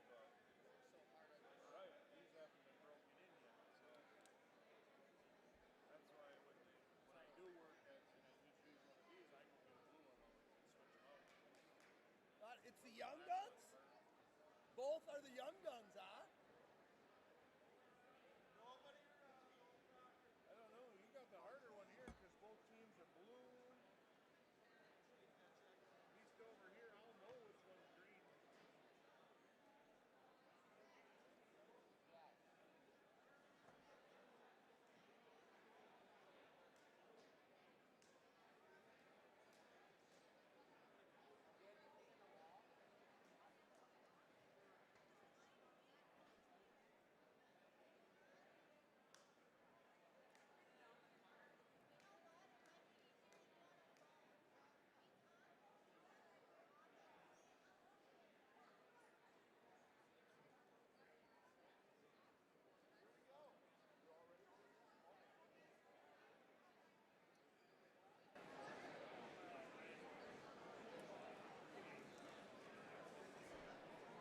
But So hard on the right, these haven't been broken in yet, so that's why when I do work at and I need to use one of these, I go get a blue one always and switch them out. It's the young guns? Both are the young guns, huh? I don't know. You got the harder one here because both teams are blue. At least over here, I'll know which one's green.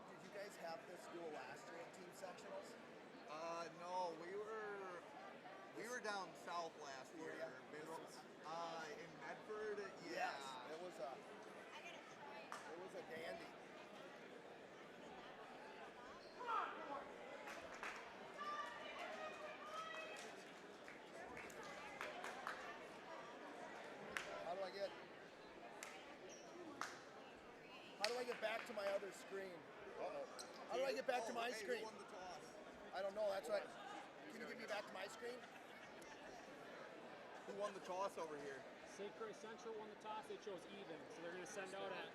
Did you guys have this duel last year at team sectionals? No, we were down south last Were year. ya? In Medford, yeah. Yes, it was a dandy. How do I get back to my other screen? Uh-oh. How do I get back to my Hey, screen? who won the toss? I don't know. That's right. Can Can you give me back to my screen? Who won the toss over here? St. Croix Central won the toss. They chose even, so they're going to send out at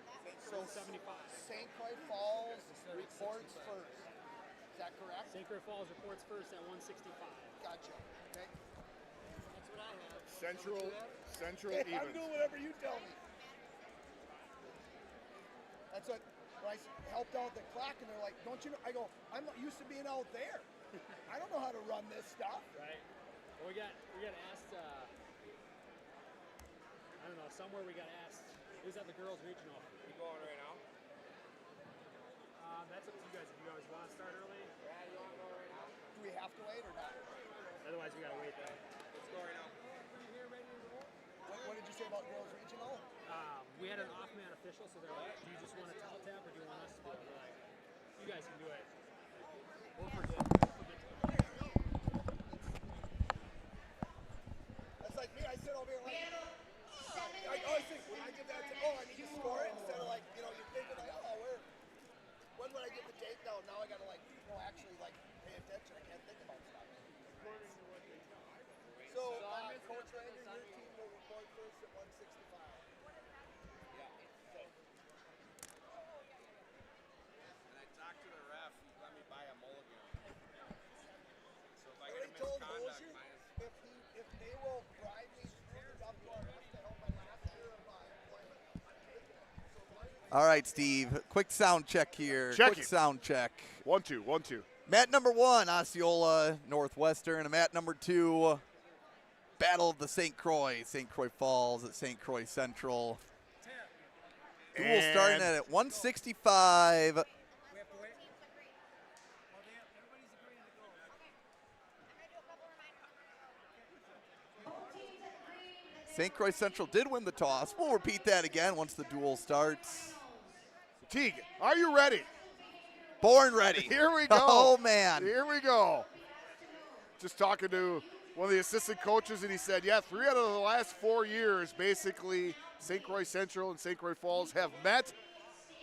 So 175. St. Croix Falls reports first. Is that correct? St. Croix Falls reports first at 165. Gotcha. Okay. That's what I have. Central Hey, even. I'm doing whatever you tell me. That's what when I helped out the clock, and they're like, "Don't you know?" I go, "I'm not used to being out there. I don't know how to run this stuff." Right. Well, we got asked. I don't know. Somewhere we got asked. It was at the girls' regional. You going right now? That's up to you guys. If you guys want to start early, Yeah, you want to go right now? Do we have to wait or not? otherwise we gotta wait though. Let's go right now. What did you say about girls regional? We had an off-man official, so they're like, "Do you just want to tell tap, or do you want us to do it?" We're like, "You guys can do it. We'll forget." That's like me. I sit over here like, I always think when I give that to, I need to score it instead of like, you're thinking like, when would I give the date? No, now I gotta like, actually like pay attention. I can't think about stuff. So, Coach Rander, your team will report first at 165. Yeah. And I talked to the ref. He let me buy a mulligan. So if I get a already told misconduct, Mosher minus. if they will bribe me up to our ref to help my last year of my employment, I'm taking it. So All right, Steve. Quick sound check here. Checking. Quick sound check. 1-2, 1-2. Mat number 1, Osceola Northwestern. And mat number 2, Battle of the St. Croix Falls at St. Croix Central. Duel starting at 165. We have to wait? Everybody's agreeing to go. I'm going to do a couple reminders. Both teams agree that St. Croix Central did win the toss. We'll repeat that again once the duel starts. Teague, are you ready? Born ready. Here we go. Oh, man. Here we go. Just talking to one of the assistant coaches, and he said, yeah, 3 out of the last 4 years, basically, St. Croix Central and St. Croix Falls have met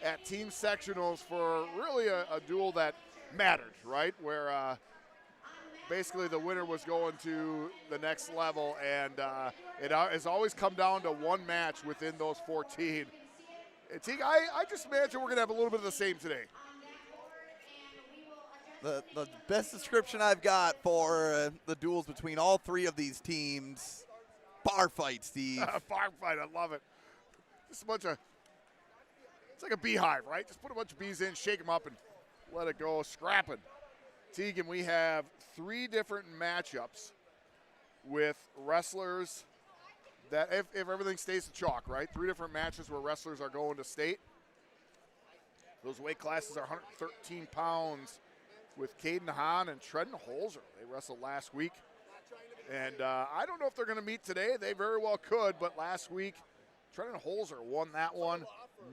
at team sectionals for really a duel that mattered, right? Where basically the winner was going to the next level, and it has always come down to one match within those 14. And Teague, I just imagine we're going to have a little bit of the same today. The best description I've got for the duels between all 3 of these teams, bar fight, Steve. Bar fight, I love it. Just a bunch of, it's like a beehive, right? Just put a bunch of bees in, shake them up, and let it go scrapping. Teagan, we have 3 different matchups with wrestlers that, if everything stays the chalk, right? 3 different matches where wrestlers are going to state. Those weight classes are 113 pounds with Caden Hahn and Trenton Holzer. They wrestled last week. And I don't know if they're going to meet today. They very well could, but last week, Trenton Holzer won that one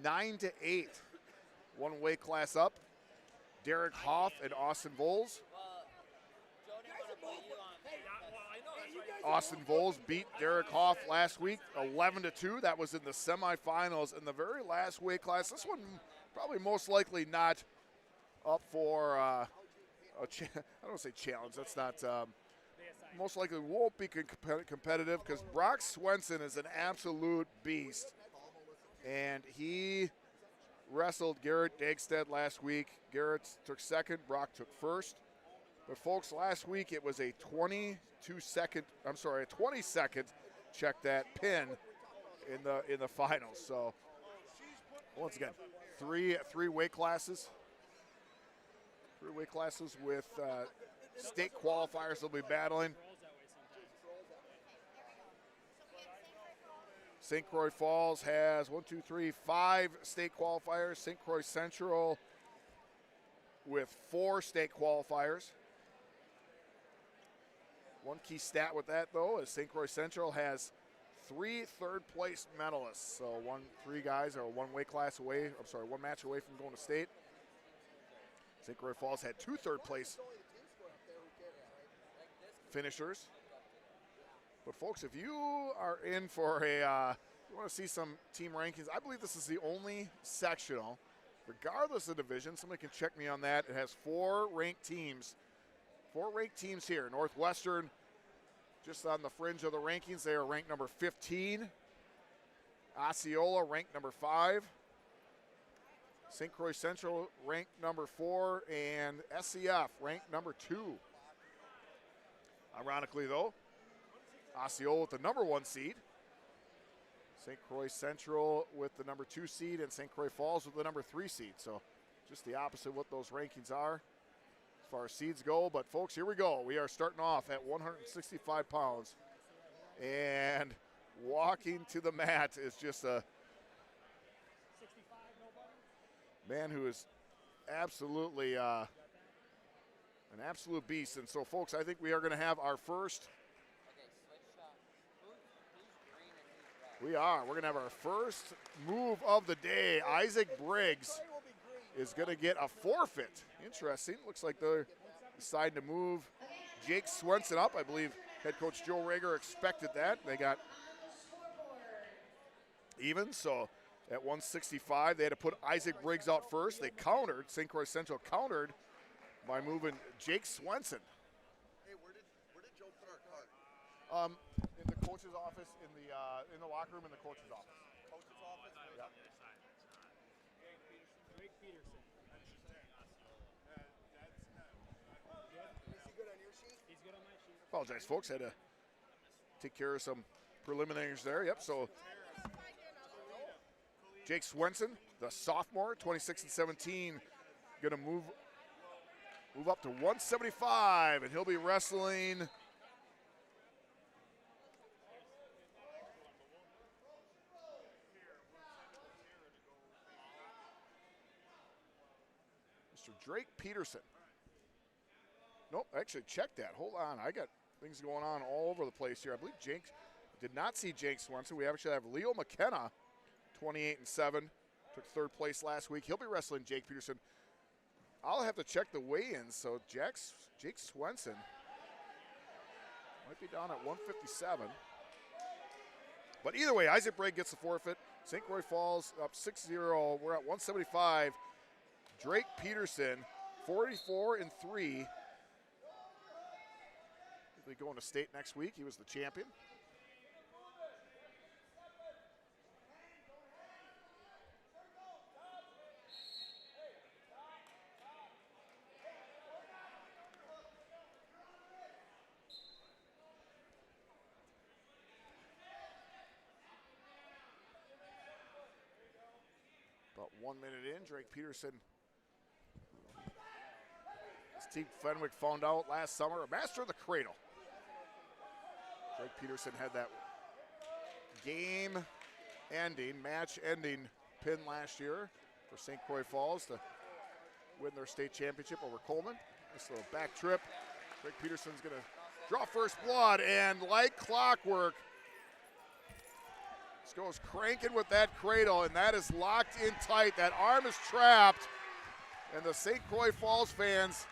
9-8. One weight class up. Derek Hoff and Austin Voles. Austin Voles beat Derek Hoff last week 11-2. That was in the semifinals in the very last weight class. This one probably most likely not up for I don't want to say challenge. That's not most likely won't be competitive because Brock Swenson is an absolute beast, and he wrestled Garrett Dagstead last week. Garrett took second, Brock took first. But folks, last week it was a 20-second check that pin in the finals. So once again, three weight classes. 3 weight classes with state qualifiers they'll be battling. St. Croix Falls has 5 state qualifiers. St. Croix Central with 4 state qualifiers. One key stat with that, though, is St. Croix Central has 3 third-place medalists. So 3 guys are one match away from going to state. St. Croix Falls had 2 third-place finishers. But folks, if you are in for you want to see some team rankings, I believe this is the only sectional, regardless of division. Somebody can check me on that. It has 4 ranked teams 4 ranked teams here. Northwestern, just on the fringe of the rankings, they are ranked number 15. Osceola ranked number 5. St. Croix Central ranked number 4, and SCF ranked number 2. Ironically, though, Osceola with the number 1 seed, St. Croix Central with the number 2 seed, and St. Croix Falls with the number 3 seed. So just the opposite of what those rankings are as far as seeds go. But folks, here we go. We are starting off at 165 pounds, and walking to the mat is just a man who is absolutely an absolute beast. And so, folks, I think we are going to have our first. We're going to have our first move of the day. Isaac Briggs is going to get a forfeit. Interesting. Looks like they're deciding to move Jake Swenson up. I believe head coach Joe Rager expected that. They got even, so at 165, they had to put Isaac Briggs out first. They countered, St. Croix Central countered by moving Jake Swenson. Hey, where did Joe put our cart? In the coach's office, in the locker room, in the coach's office. Coach's office? Yeah. Drake Peterson. Is he good on your sheet? He's good on my sheet. Apologize, folks. Had to take care of some preliminaries there. Yep, so Jake Swenson, the sophomore, 26 and 17, going to move up to 175, and he'll be wrestling Mr. Drake Peterson. Nope, actually check that. Hold on, I got things going on all over the place here. I believe Jake did not see Jake Swenson. We actually have Leo McKenna, 28 and 7, took 3rd place last week. He'll be wrestling Jake Peterson. I'll have to check the weigh-ins. So Jake Swenson might be down at 157. But either way, Isaac Briggs gets the forfeit. St. Croix Falls up 6-0. We're at 175. Drake Peterson, 44 and 3. He'll be going to state next week. He was the champion. About 1 minute in, Drake Peterson, as Teague Fenwick found out last summer, a master of the cradle. Drake Peterson had that match-ending pin last year for St. Croix Falls to win their state championship over Coleman. This little back trip. Drake Peterson's going to draw first blood, and like clockwork, just goes cranking with that cradle, and that is locked in tight. That arm is trapped, and the St. Croix Falls fans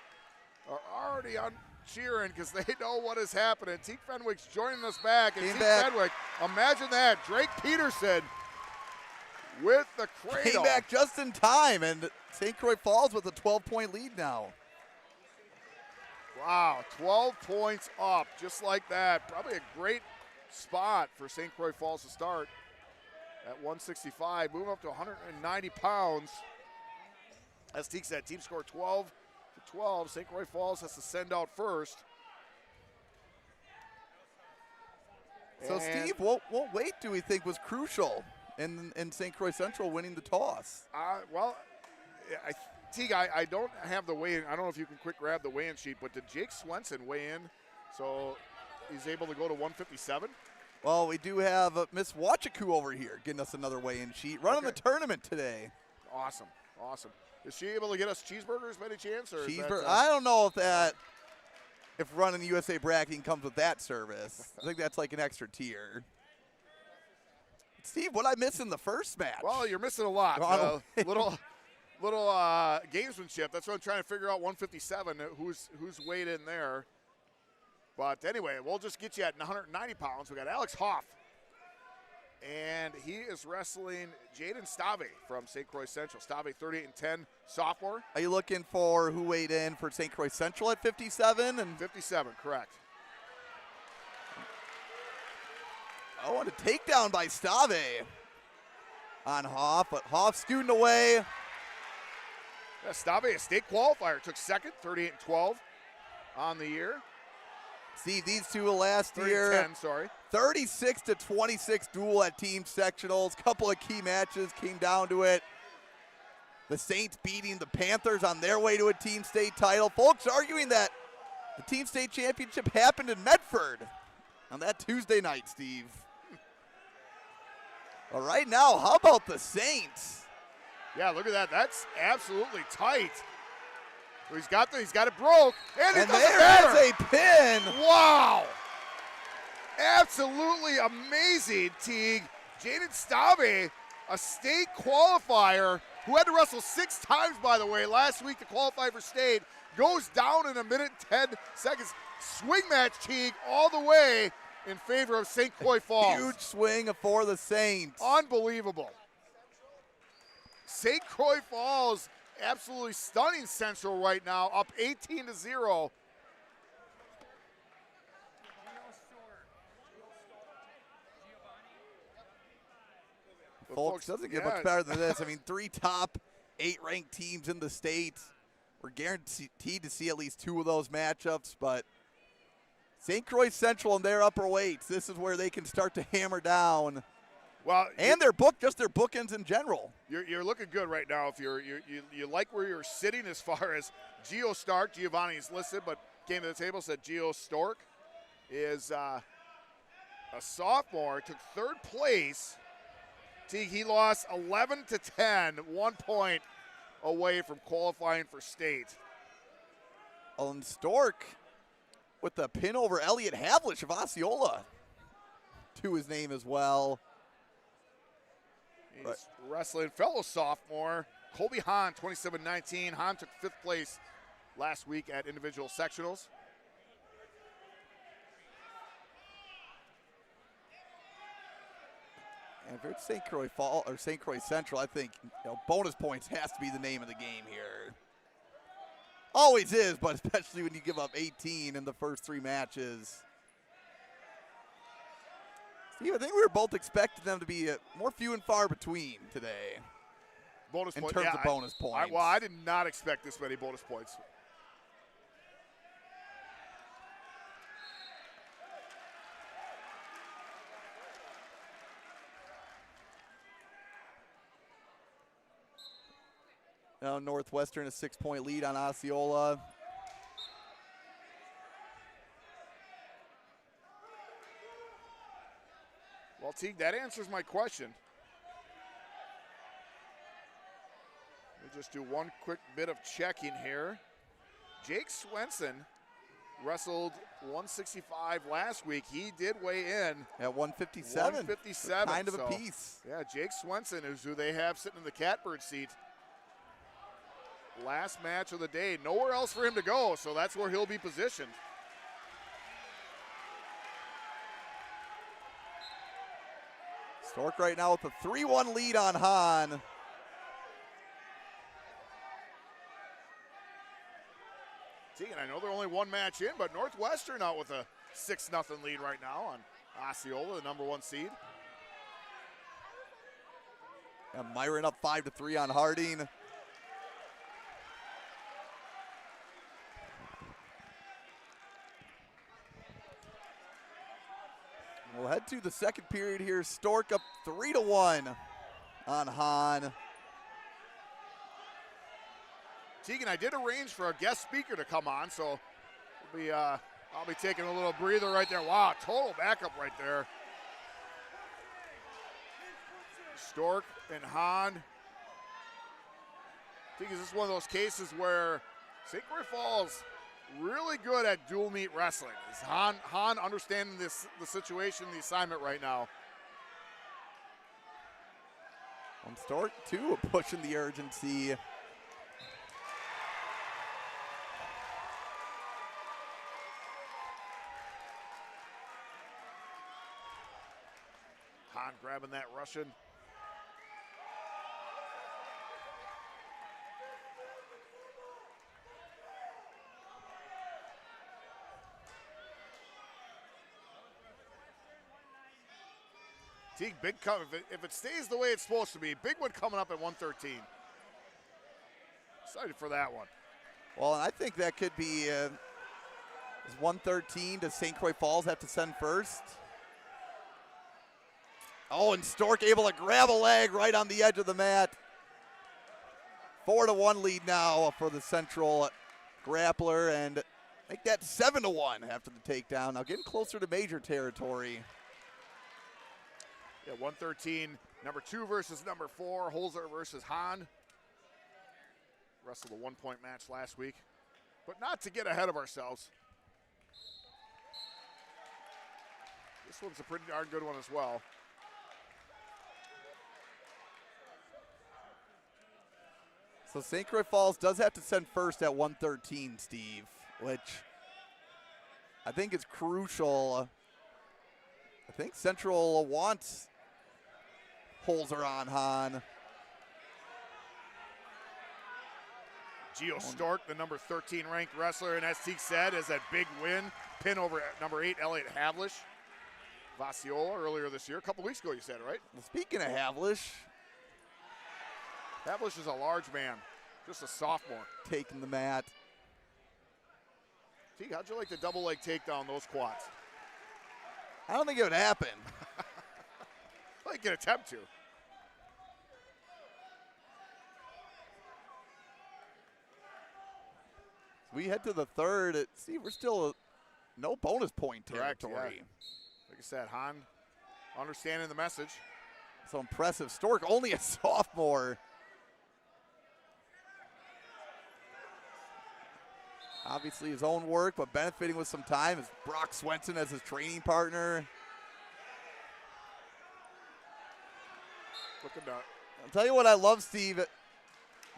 are already on cheering because they know what is happening. Teague Fenwick's joining us back, and Teague Fenwick, imagine that, Drake Peterson with the cradle. Came back just in time, and St. Croix Falls with a 12-point lead now. Wow, 12 points up, just like that. Probably a great spot for St. Croix Falls to start at 165, move up to 190 pounds. As Teague said, team score 12 to 12. St. Croix Falls has to send out first. So, Steve, what weight do we think was crucial in St. Croix Central winning the toss? Teague, I don't have the weigh-in. I don't know if you can quick grab the weigh-in sheet, but did Jake Swenson weigh in? So he's able to go to 157? Well, we do have Miss Wachiku over here getting us another weigh-in sheet. Running the tournament today. Awesome, awesome. Is she able to get us cheeseburgers by any chance? Or Cheeseburger? I don't know if running USA bracketing comes with that service. I think that's like an extra tier. Steve, what I missed in the first match? Well, you're missing a lot. Little gamesmanship. That's what I'm trying to figure out. 157. Who's weighed in there? But anyway, we'll just get you at 190 pounds. We got Alex Hoff And he is wrestling Jaden Stave from St. Croix Central. Stave 38-10, sophomore. Are you looking for who weighed in for St. Croix Central at 57? And 57, correct. oh, and a takedown by Stave on Hoff, but Hoff scooting away. Yeah, Stave, a state qualifier, took second, 38-12 on the year. See, these two last year, 36-26 duel at team sectionals. Couple of key matches came down to it. The Saints beating the Panthers on their way to a team state title. Folks arguing that the team state championship happened in Medford on that Tuesday night, Steve. All right, now, how about the Saints? Yeah, look at that. That's absolutely tight. He's got it broke, and it doesn't matter. There is a pin. Wow. Absolutely amazing, Teague. Jaden Stave, a state qualifier who had to wrestle 6 times, by the way, last week to qualify for state, goes down in a minute 10 seconds. Swing match, Teague, all the way in favor of St. Croix Falls. Huge swing for the Saints. Unbelievable. St. Croix Falls absolutely stunning Central right now, up 18-0. Folks, doesn't get much better than this. I mean, 3 top 8 ranked teams in the state. We're guaranteed to see at least 2 of those matchups, but St. Croix Central and their upper weights, this is where they can start to hammer down. Well, and their bookends in general. You're looking good right now. If you like where you're sitting as far as Gio Stark, Giovanni's listed, but came to the table, said Gio Stork is a sophomore, took 3rd place. He lost 11-10, 1 point away from qualifying for state. And Stork with the pin over Elliot Havlish of Osceola to his name as well. He's wrestling fellow sophomore Colby Hahn, 27-19. Hahn took 5th place last week at individual sectionals. And if it's St. Croix Fall or St. Croix Central, I think bonus points has to be the name of the game here. Always is, but especially when you give up 18 in the first 3 matches. Steve, I think we were both expecting them to be more few and far between today. Bonus in point, terms of bonus points. I did not expect this many bonus points. Now Northwestern a 6-point lead on Osceola. Well, Teague, that answers my question. Let me just do one quick bit of checking here. Jake Swenson wrestled 165 last week. He did weigh in at 157. 157. Kind of a piece. Yeah, Jake Swenson is who they have sitting in the catbird seat. Last match of the day. Nowhere else for him to go, so that's where he'll be positioned. Stork right now with a 3-1 lead on Hahn. See, and I know they're only 1 match in, but Northwestern out with a 6-0 lead right now on Osceola, the #1 seed. And Myron up 5-3 on Harding. We'll head to the second period here. Stork up 3-1 on Hahn. Teagan, I did arrange for a guest speaker to come on, so I'll be taking a little breather right there. Wow, total backup right there. Stork and Hahn. I think this is one of those cases where St. Croix Falls really good at dual meet wrestling. Is Hahn understanding the situation, the assignment right now. And Stork too pushing the urgency. Hahn grabbing that Russian. Teague, big come. If it stays the way it's supposed to be, big one coming up at 113. Excited for that one. Well, I think that could be is 113. Does St. Croix Falls have to send first? Oh, and Stork able to grab a leg right on the edge of the mat. 4-1 lead now for the Central Grappler, and make that 7-1 after the takedown. Now getting closer to major territory. Yeah, 113, number 2 versus number 4, Holzer versus Hahn. Wrestled a 1-point match last week, but not to get ahead of ourselves. This one's a pretty darn good one as well. So St. Croix Falls does have to send first at 113, Steve, which I think is crucial. I think Central wants Holzer on Hahn. Gio Stork, the number 13 ranked wrestler, and as Teague said, has that big win, pin over at number 8, Elliot Havlish. Vassiola earlier this year, a couple weeks ago you said, right? Well, speaking of Havlish. Havlish is a large man, just a sophomore. Taking the mat. Teague, how'd you like the double leg takedown those quads? I don't think it would happen. Well, you can attempt to. We head to the third. See, we're still no bonus point territory. Correct, yeah. Like I said, Hahn understanding the message. So impressive. Stork only a sophomore. Obviously his own work, but benefiting with some time is Brock Swenson as his training partner. Looking to. I'll tell you what I love, Steve.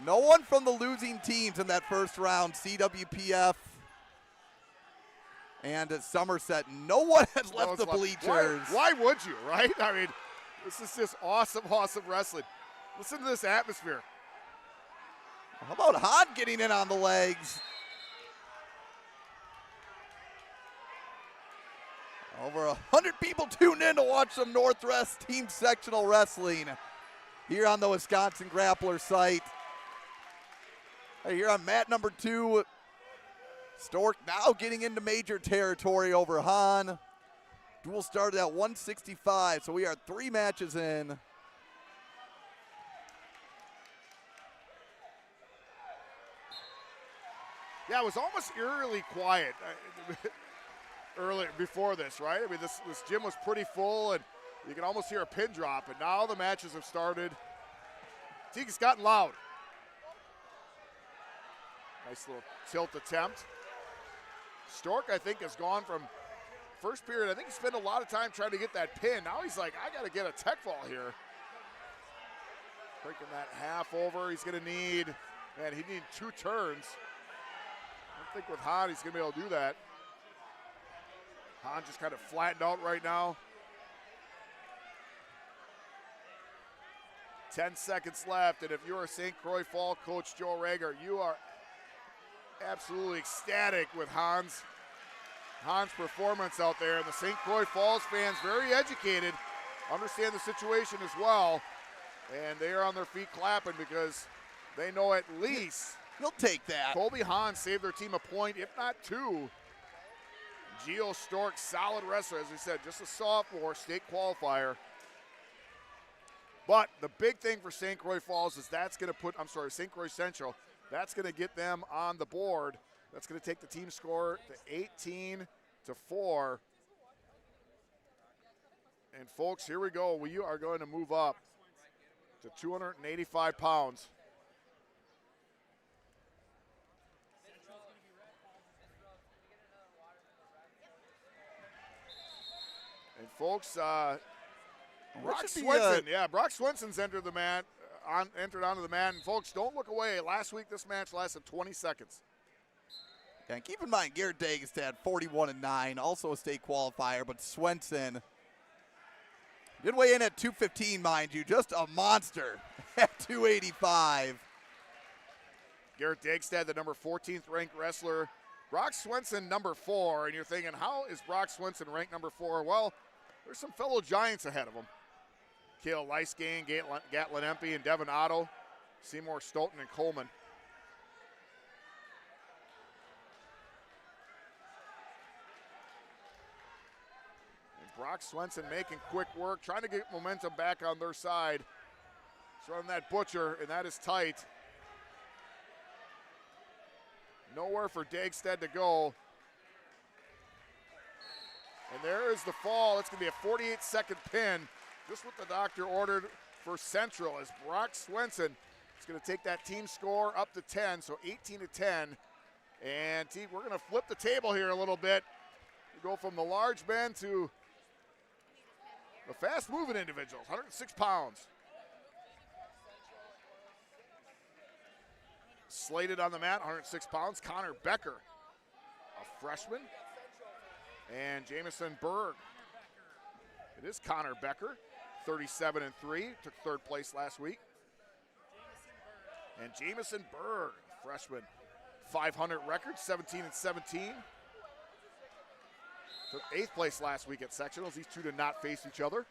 No one from the losing teams in that first round, CWPF and at Somerset, no one has left the bleachers. Why would you, right? I mean, this is just awesome, awesome wrestling. Listen to this atmosphere. How about Hahn getting in on the legs? Over 100 people tuned in to watch some Northwest Team Sectional Wrestling here on the Wisconsin Grappler site. Here on mat number 2, Stork now getting into major territory over Hahn. Duel started at 165, so we are 3 matches in. Yeah, it was almost eerily quiet earlier before this, right? I mean, this gym was pretty full, and you can almost hear a pin drop, and now the matches have started. Teague's gotten loud. Nice little tilt attempt. Stork, I think, has gone from first period. I think he spent a lot of time trying to get that pin. Now he's like, I got to get a tech fall here. Breaking that half over. He's going to need, man, he needs 2 turns. I don't think with Hahn he's going to be able to do that. Hahn just kind of flattened out right now. 10 seconds left, and if you're a St. Croix Fall coach, Joe Rager, you are absolutely ecstatic with Hahn's performance out there. And the St. Croix Falls fans, very educated, understand the situation as well. And they are on their feet clapping because they know at least he'll take that. Colby Hahn saved their team a point, if not 2. Gio Stork, solid wrestler, as we said, just a sophomore, state qualifier. But the big thing for St. Croix Falls is St. Croix Central, that's going to get them on the board. That's going to take the team score to 18-4. And folks, here we go. We are going to move up to 285 pounds. And folks, Brock Swenson, Brock Swenson's entered the mat. Entered onto the mat, and folks, don't look away. Last week, this match lasted 20 seconds. And keep in mind, Garrett Dagestad, 41-9, also a state qualifier, but Swenson Good way in at 215, mind you. Just a monster at 285. Garrett Dagstad, the number 14th ranked wrestler. Brock Swenson, number 4. And you're thinking, how is Brock Swenson ranked number 4? Well, there's some fellow giants ahead of him. Cale Leisgang, Gatlin Empey, and Devin Otto, Seymour Stoughton, and Coleman. And Brock Swenson making quick work, trying to get momentum back on their side. He's running that butcher, and that is tight. Nowhere for Dagstad to go. And there is the fall. It's going to be a 48-second pin, just what the doctor ordered for Central, as Brock Swenson is going to take that team score up to 10, so 18-10. And we're going to flip the table here a little bit. We go from the large men to the fast-moving individuals, 106 pounds. Slated on the mat, 106 pounds, Connor Becker, a freshman, and Jamison Berg. It is Connor Becker, 37-3, took third place last week. And Jamison Berg, freshman, 500 record, 17-17. Took 8th place last week at sectionals. These two did not face each other.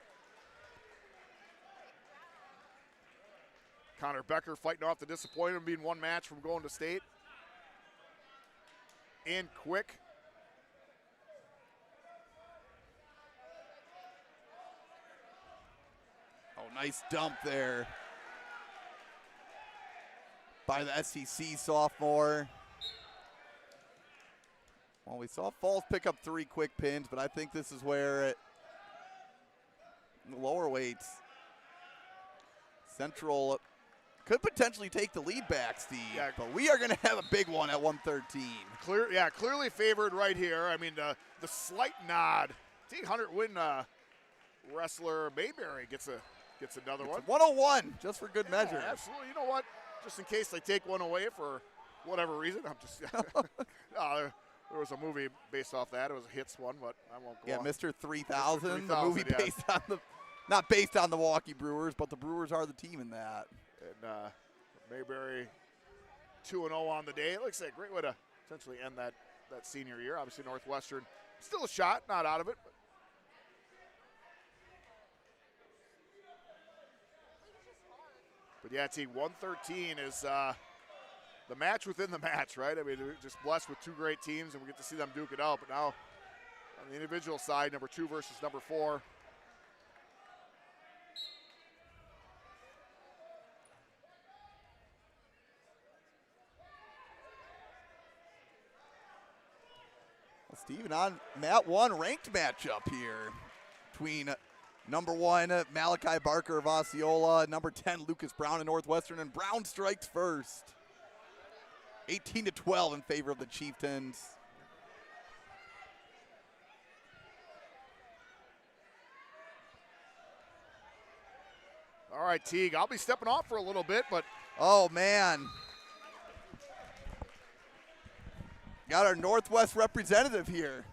Connor Becker fighting off the disappointment of being one match from going to state. In quick. Oh, nice dump there by the SEC sophomore. Well, we saw Falls pick up 3 quick pins, but I think this is where the lower weights, Central could potentially take the lead back, Steve. Yeah. But we are going to have a big one at 113. Clearly favored right here. I mean, the slight nod. 100 win wrestler Mayberry gets another one. 101, just for good measure. Absolutely. You know what? Just in case they take one away for whatever reason, I'm just. There was a movie based off that. It was a hits one, but I won't go on. Mr. 3000, the movie yeah. based on the, not based on the Milwaukee Brewers, but the Brewers are the team in that. And Mayberry 2-0 on the day. It looks like a great way to essentially end that senior year. Obviously Northwestern still a shot, not out of it. But yeah, T, 113 is the match within the match, right? I mean, we're just blessed with 2 great teams, and we get to see them duke it out. But now on the individual side, number 2 versus number 4. Steven, on mat 1, ranked matchup here between number 1, Malachi Barker of Osceola, number 10, Lucas Brown of Northwestern, and Brown strikes first. 18-12 in favor of the Chieftains. All right, Teague, I'll be stepping off for a little bit, but. Oh, man. Got our Northwest representative here.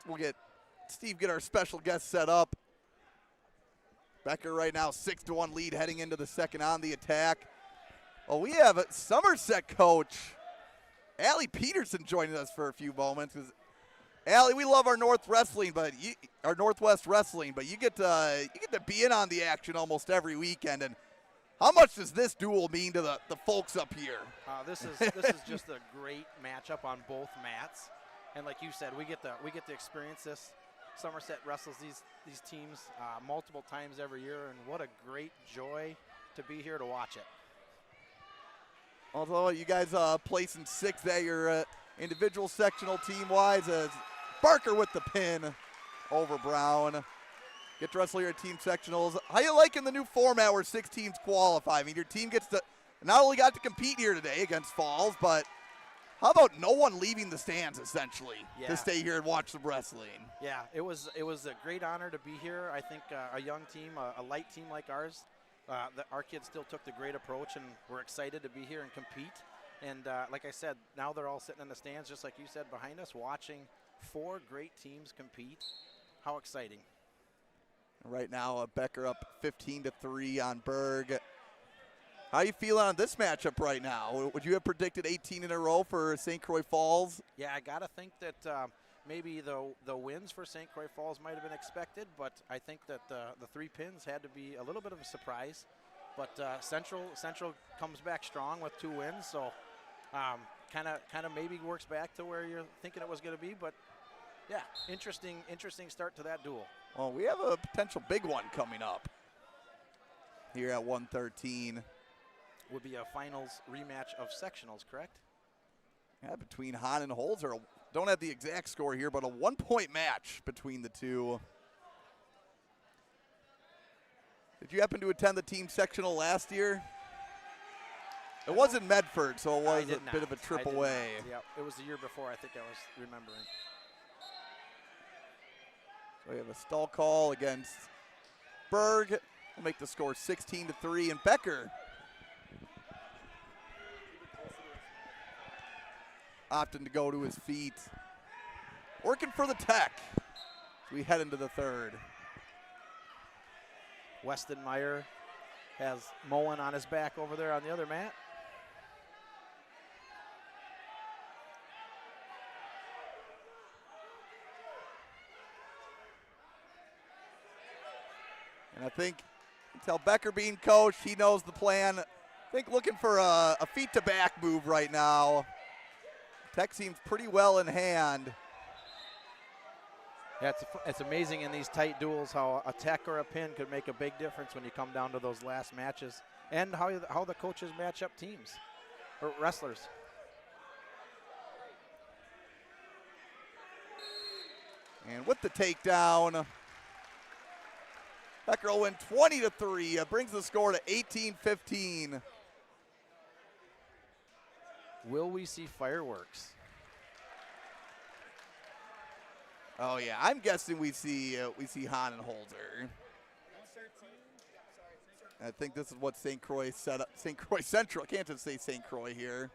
We'll get our special guest set up. Becker right now 6-1 lead heading into the second on the attack. Well, we have a Somerset coach, Allie Peterson, joining us for a few moments. Allie, we love our Northwest wrestling, but you get to be in on the action almost every weekend. And how much does this duel mean to the folks up here? This is just a great matchup on both mats, and like you said, we get to experience this. Somerset wrestles these teams multiple times every year, and what a great joy to be here to watch it. Although you guys placing 6th at your individual sectional team-wise, as Barker with the pin over Brown. Get to wrestle your team sectionals. How you liking the new format where 6 teams qualify? I mean, your team gets to not only got to compete here today against Falls, but how about no one leaving the stands essentially to stay here and watch some wrestling? Yeah, it was a great honor to be here. I think a young team, a light team like ours, our kids still took the great approach, and we're excited to be here and compete. And like I said, now they're all sitting in the stands, just like you said, behind us, watching 4 great teams compete. How exciting. Right now, Becker up 15-3 on Berg. How you feeling on this matchup right now? Would you have predicted 18 in a row for St. Croix Falls? Yeah, I got to think that maybe the wins for St. Croix Falls might have been expected, but I think that the 3 pins had to be a little bit of a surprise. But Central comes back strong with 2 wins, so kind of maybe works back to where you're thinking it was going to be. But yeah, interesting start to that duel. Well, we have a potential big one coming up here at 113. Would be a finals rematch of sectionals, correct? Yeah, between Hahn and Holzer. Don't have the exact score here, but a 1-point match between the two. Did you happen to attend the team sectional last year? It was in Medford, so it was a bit of a trip away. Yeah, it was the year before, I think I was remembering. So we have a stall call against Berg. We'll make the score 16-3, and Becker opting to go to his feet. Working for the Tech as we head into the third. Weston Meyer has Mullen on his back over there on the other mat. And I think, until Becker being coached, he knows the plan. I think looking for a feet-to-back move right now. Tech seems pretty well in hand. Yeah, it's amazing in these tight duels how a tech or a pin could make a big difference when you come down to those last matches, and how the coaches match up teams or wrestlers. And with the takedown, Becker will win 20-3. Brings the score to 18-15. Will we see fireworks? Oh yeah, I'm guessing we see Hahn and Holzer. I think this is what St. Croix set up. St. Croix Central. I can't just say St. Croix here.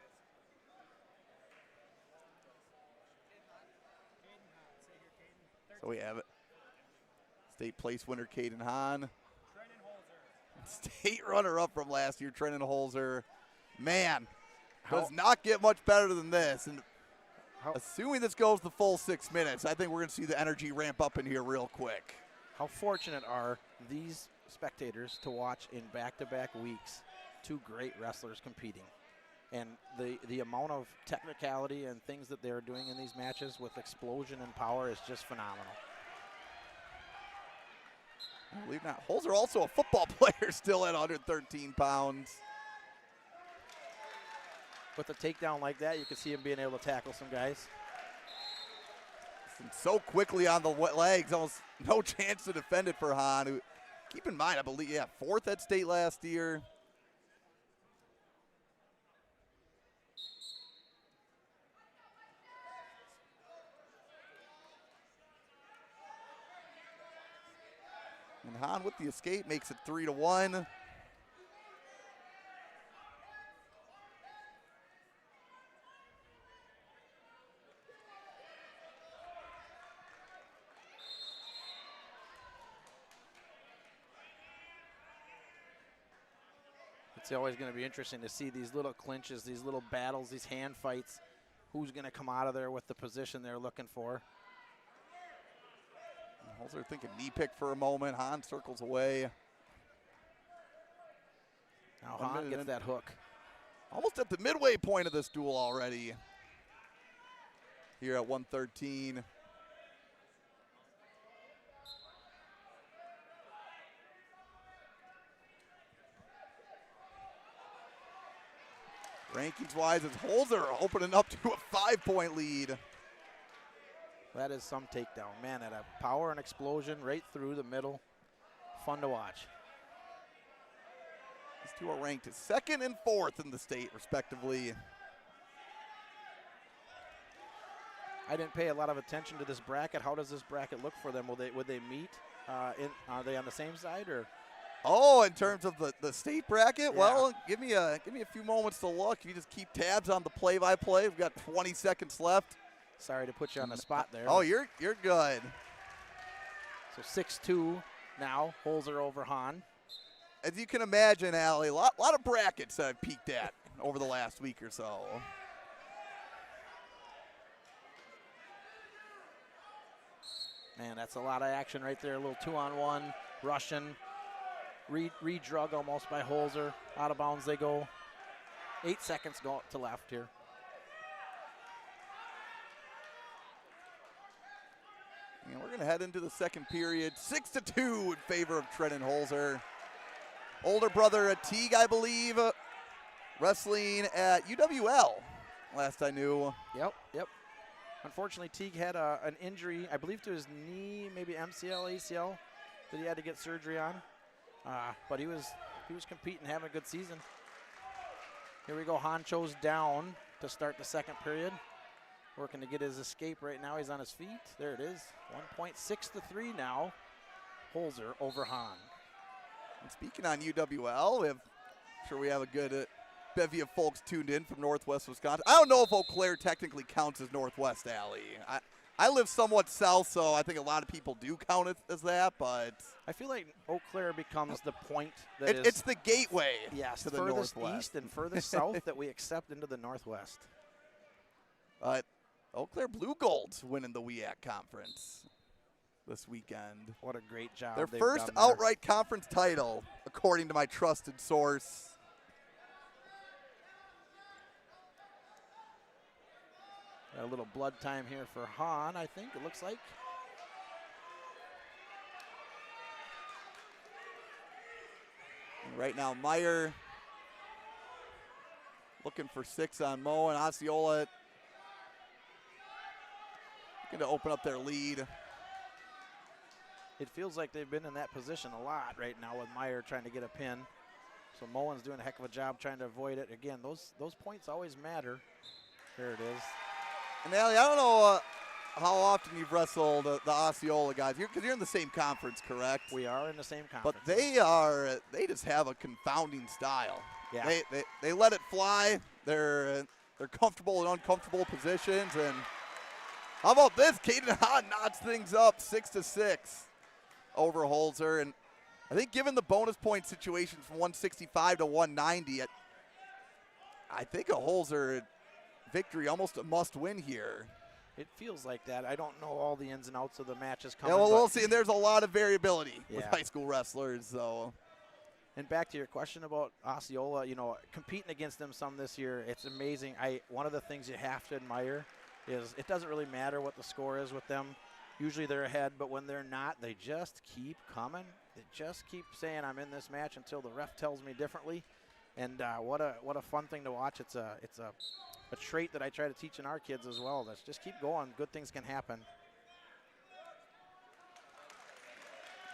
So we have it. State place winner Caden Hahn. State runner-up from last year, Trenton Holzer. Man, does not get much better than this. And assuming this goes the full 6 minutes, I think we're going to see the energy ramp up in here real quick. How fortunate are these spectators to watch in back-to-back weeks 2 great wrestlers competing? And the amount of technicality and things that they're doing in these matches with explosion and power is just phenomenal. I believe not. Holzer also a football player still at 113 pounds. With a takedown like that, you can see him being able to tackle some guys. And so quickly on the legs, almost no chance to defend it for Hahn. Who, keep in mind, I believe, 4th at state last year. And Hahn with the escape makes it 3-1. It's always going to be interesting to see these little clinches, these little battles, these hand fights. Who's going to come out of there with the position they're looking for? Holzer thinking knee pick for a moment. Hahn circles away. Now Hahn gets that hook. Almost at the midway point of this duel already. Here at 113. Rankings-wise, it's Holzer opening up to a 5-point lead. That is some takedown. Man, at a power and explosion right through the middle. Fun to watch. These two are ranked 2nd and 4th in the state, respectively. I didn't pay a lot of attention to this bracket. How does this bracket look for them? Would they meet? Are they on the same side or? Oh, in terms of the state bracket, Yeah. well, give me a few moments to look. If you just keep tabs on the play-by-play, we've got 20 seconds left. Sorry to put you on the spot there. Oh, you're good. So 6-2 now. Holzer over Hahn. As you can imagine, Allie, a lot of brackets that I've peeked at over the last week or so. Man, that's a lot of action right there. A little 2-on-1. Russian. Re-drug almost by Holzer. Out of bounds they go. 8 seconds go to left here. And we're going to head into the second period. 6-2 in favor of Trenton Holzer. Older brother at Teague, I believe, wrestling at UWL, last I knew. Yep. Unfortunately, Teague had an injury, I believe, to his knee, maybe MCL, ACL, that he had to get surgery on. But he was competing, having a good season. Here we go. Honcho's down to start the second period. Working to get his escape right now. He's on his feet. There it is. 1.6-3 now. Holzer over Hahn. And speaking on UWL, we have a good bevy of folks tuned in from Northwest Wisconsin. I don't know if Eau Claire technically counts as Northwest, Alley. I live somewhat south, so I think a lot of people do count it as that, but I feel like Eau Claire becomes the point that it's the gateway to the furthest Northwest. east and furthest south that we accept into the Northwest. But Eau Claire Blue Gold's winning the WEAC conference this weekend. What a great job. Their they've first done there. outright conference title, according to my trusted source. Got a little blood time here for Hahn, I think, it looks like. And right now, Meyer looking for 6 on Mo, and Osceola looking to open up their lead. It feels like they've been in that position a lot right now with Meyer trying to get a pin. So Moen's doing a heck of a job trying to avoid it. Again, those points always matter. There it is. And Allie, I don't know how often you've wrestled the Osceola guys, because you're in the same conference, correct? We are in the same But conference. they just have a confounding style. Yeah. They let it fly. They're comfortable in uncomfortable positions. And how about this? Caden Hahn knocks things up 6-6 over Holzer. And I think given the bonus point situation from 165 to 190, I think a Holzer victory almost a must win here. It feels like that. I don't know all the ins and outs of the matches Yeah, coming. well, but- we'll see. And there's a lot of variability with Yeah. high school wrestlers. So. And back to your question about Osceola, competing against them some this year, it's amazing. One of the things you have to admire is it doesn't really matter what the score is with them. Usually they're ahead, but when they're not, they just keep coming. They just keep saying, I'm in this match until the ref tells me differently. And what a fun thing to watch. It's a trait that I try to teach in our kids as well. That's just keep going. Good things can happen.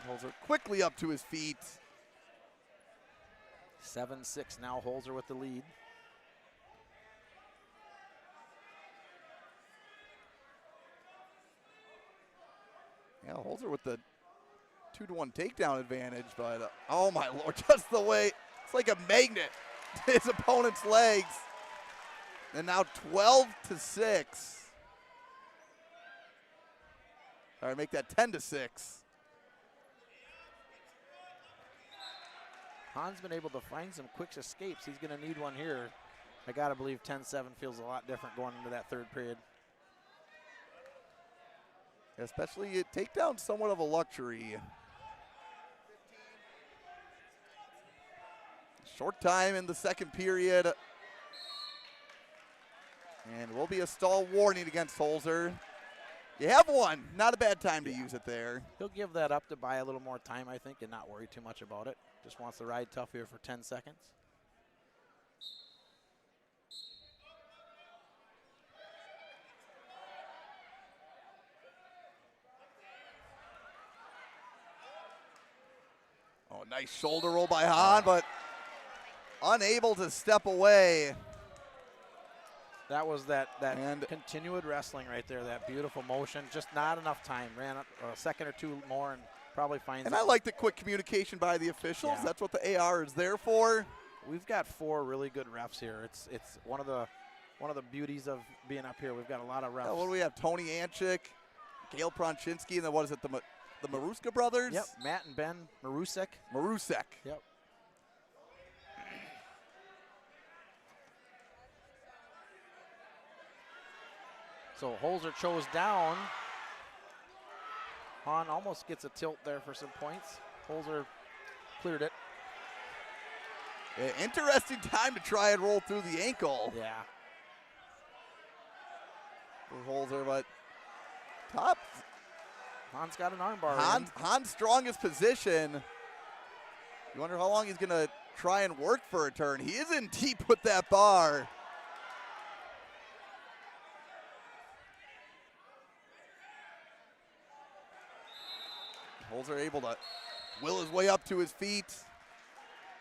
Holzer quickly up to his feet. 7-6 now, Holzer with the lead. Yeah, Holzer with the 2-1 takedown advantage, but oh my lord, just the way, it's like a magnet to his opponent's legs. And now 12-6. All right, make that 10-6. Hahn's been able to find some quick escapes. He's going to need one here. I got to believe 10-7 feels a lot different going into that third period. Especially takedown, somewhat of a luxury. Short time in the second period. And will be a stall warning against Holzer. You have one. Not a bad time to use it there. He'll give that up to buy a little more time, I think, and not worry too much about it. Just wants to ride tough here for 10 seconds. Oh, nice shoulder roll by Hahn, but unable to step away. That was that And- continued wrestling right there, that beautiful motion. Just not enough time. Ran up a second or two more and probably finds. And I like the quick communication by the officials. Yeah. That's what the AR is there for. We've got 4 really good refs here. It's one of the beauties of being up here. We've got a lot of refs. Yeah, what do we have? Tony Anchik, Gail Pronchinsky, and then what is it? The Maruska brothers. Yep, Matt and Ben Marusek. Marusek. Yep. So Holzer chose down. Hahn almost gets a tilt there for some points. Holzer cleared it. Interesting time to try and roll through the ankle. Yeah. For Holzer, but top. Hahn's got an armbar. Hahn's strongest position. You wonder how long he's going to try and work for a turn. He is in deep with that bar. Holzer able to will his way up to his feet.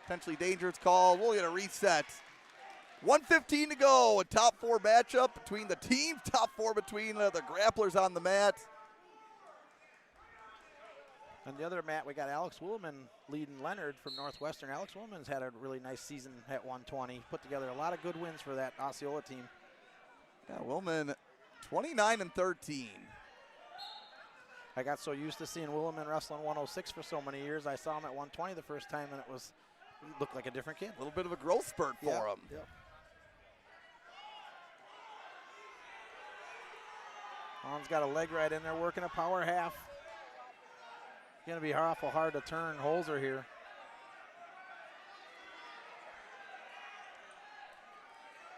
Potentially dangerous call. We'll get a reset. 1:15 to go. A top 4 matchup between the teams. Top 4 between the grapplers on the mat. On the other mat, we got Alex Woolman leading Leonard from Northwestern. Alex Woolman's had a really nice season at 120. Put together a lot of good wins for that Osceola team. Yeah, Woolman 29-13. I got so used to seeing Woolman wrestling 106 for so many years. I saw him at 120 the first time, and he looked like a different kid. A little bit of a growth spurt for him. Yep. Hahn's got a leg right in there, working a power half. Going to be awful hard to turn Holzer here.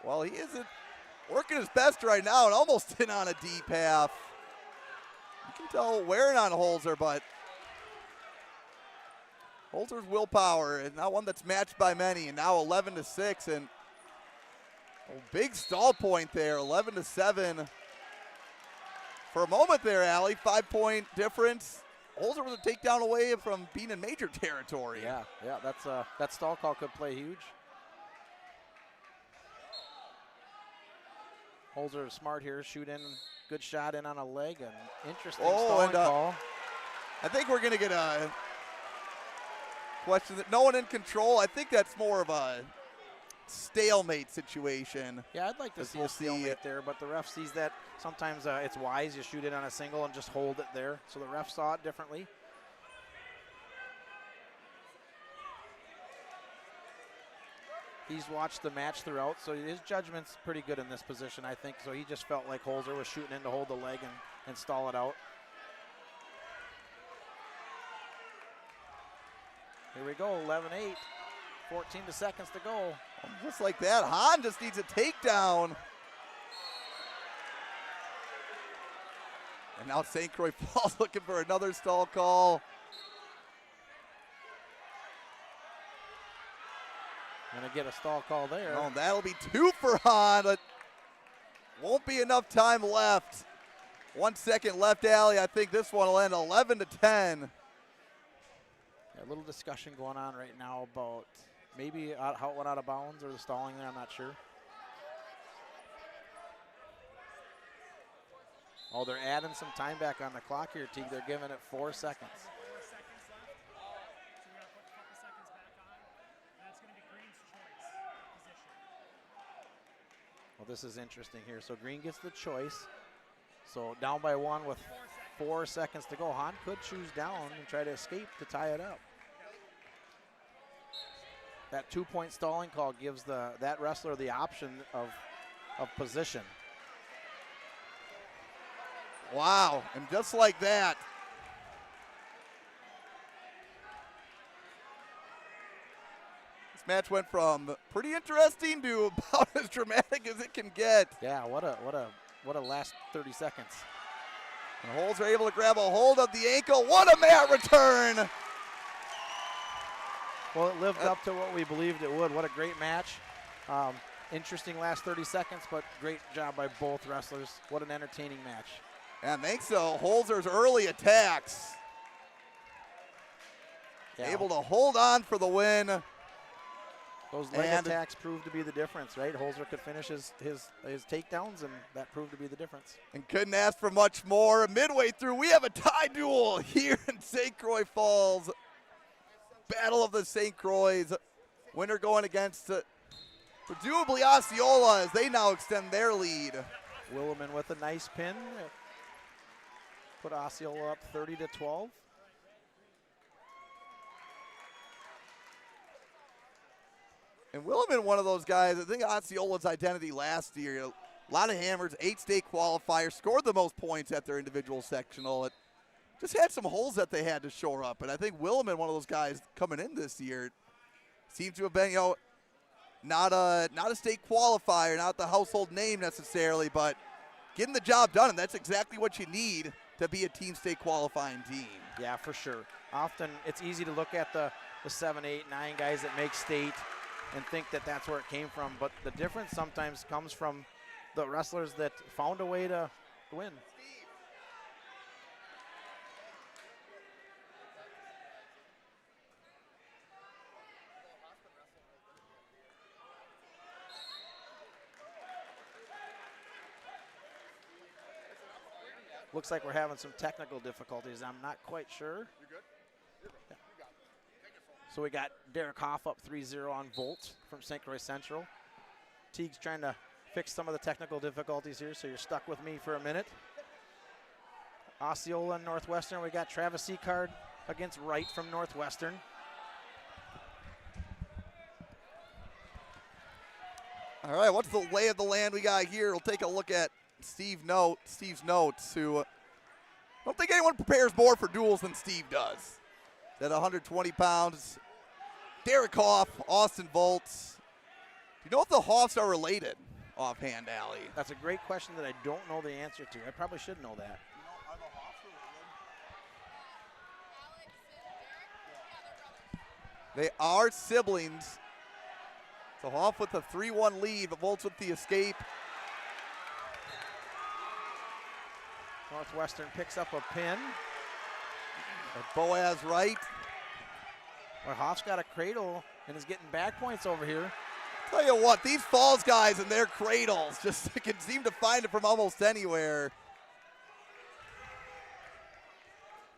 Well, he isn't working his best right now and almost in on a deep half. You can tell wearing on Holzer, but Holzer's willpower is not one that's matched by many, and now 11-6, and a big stall point there, 11-7. For a moment there, Allie, 5-point difference. Holzer was a takedown away from being in major territory. Yeah, that stall call could play huge. Holzer is smart here, shoot in, good shot in on a leg, and interesting stalling call. I think we're going to get a question that no one in control. I think that's more of a stalemate situation. Yeah, I'd like to see a stalemate there, but the ref sees that. Sometimes it's wise you shoot it on a single and just hold it there. So the ref saw it differently. He's watched the match throughout, so his judgment's pretty good in this position, I think. So he just felt like Holzer was shooting in to hold the leg and stall it out. Here we go, 11-8, 14 seconds to go. Just like that, Hahn just needs a takedown. And now St. Croix Falls looking for another stall call. Gonna get a stall call there. Oh, that'll be 2 for Hahn, but won't be enough time left. 1 second left, Allie. I think this one will end 11-10. Yeah, a little discussion going on right now about maybe how it went out of bounds or the stalling there, I'm not sure. Oh, they're adding some time back on the clock here, Teague. They're giving it 4 seconds. 4 seconds left. So we're going to put a couple seconds back on. That's going to be Green's choice position. Well, this is interesting here. So Green gets the choice. So down by 1 with 4 seconds to go. Hahn could choose down and try to escape to tie it up. That 2-point stalling call gives that wrestler the option of position. Wow, and just like that. This match went from pretty interesting to about as dramatic as it can get. Yeah, what a last 30 seconds. And Holzer are able to grab a hold of the ankle. What a mat return! Well, it lived up to what we believed it would. What a great match. Interesting last 30 seconds, but great job by both wrestlers. What an entertaining match. And thanks to Holzer's early attacks. Yeah. Able to hold on for the win. Those leg And- attacks proved to be the difference, right? Holzer could finish his takedowns, and that proved to be the difference. And couldn't ask for much more. Midway through, we have a tie duel here in St. Croix Falls. Battle of the St. Croix. Winner going against presumably Osceola as they now extend their lead. Williman with a nice pin. Put Osceola up 30-12. And Williman, one of those guys, I think Osceola's identity last year, a lot of hammers, 8 state qualifiers, scored the most points at their individual sectional. It just had some holes that they had to shore up. And I think Williman, one of those guys coming in this year, seems to have been, not a state qualifier, not the household name necessarily, but getting the job done. And that's exactly what you need to be a team state qualifying team. Yeah, for sure. Often it's easy to look at the 7, 8, 9 guys that make state and think that that's where it came from. But the difference sometimes comes from the wrestlers that found a way to win. Looks like we're having some technical difficulties. I'm not quite sure. You good? Yeah. So we got Derek Hoff up 3-0 on Volt from St. Croix Central. Teague's trying to fix some of the technical difficulties here, so you're stuck with me for a minute. Osceola and Northwestern, we got Travis Seacard against Wright from Northwestern. All right, what's the lay of the land we got here? We'll take a look at Steve's notes, who I don't think anyone prepares more for duels than Steve does. At 120 pounds, Derek Hoff, Austin Volts. Do you know if the Hoffs are related offhand, Allie? That's a great question that I don't know the answer to. I probably should know that. Are the Hawks related? They are siblings. So Hoff with a 3-1 lead, but Volts with the escape. Northwestern picks up a pin. Boaz Wright. Well, Hoff's got a cradle and is getting back points over here. Tell you what, these Falls guys and their cradles just can seem to find it from almost anywhere.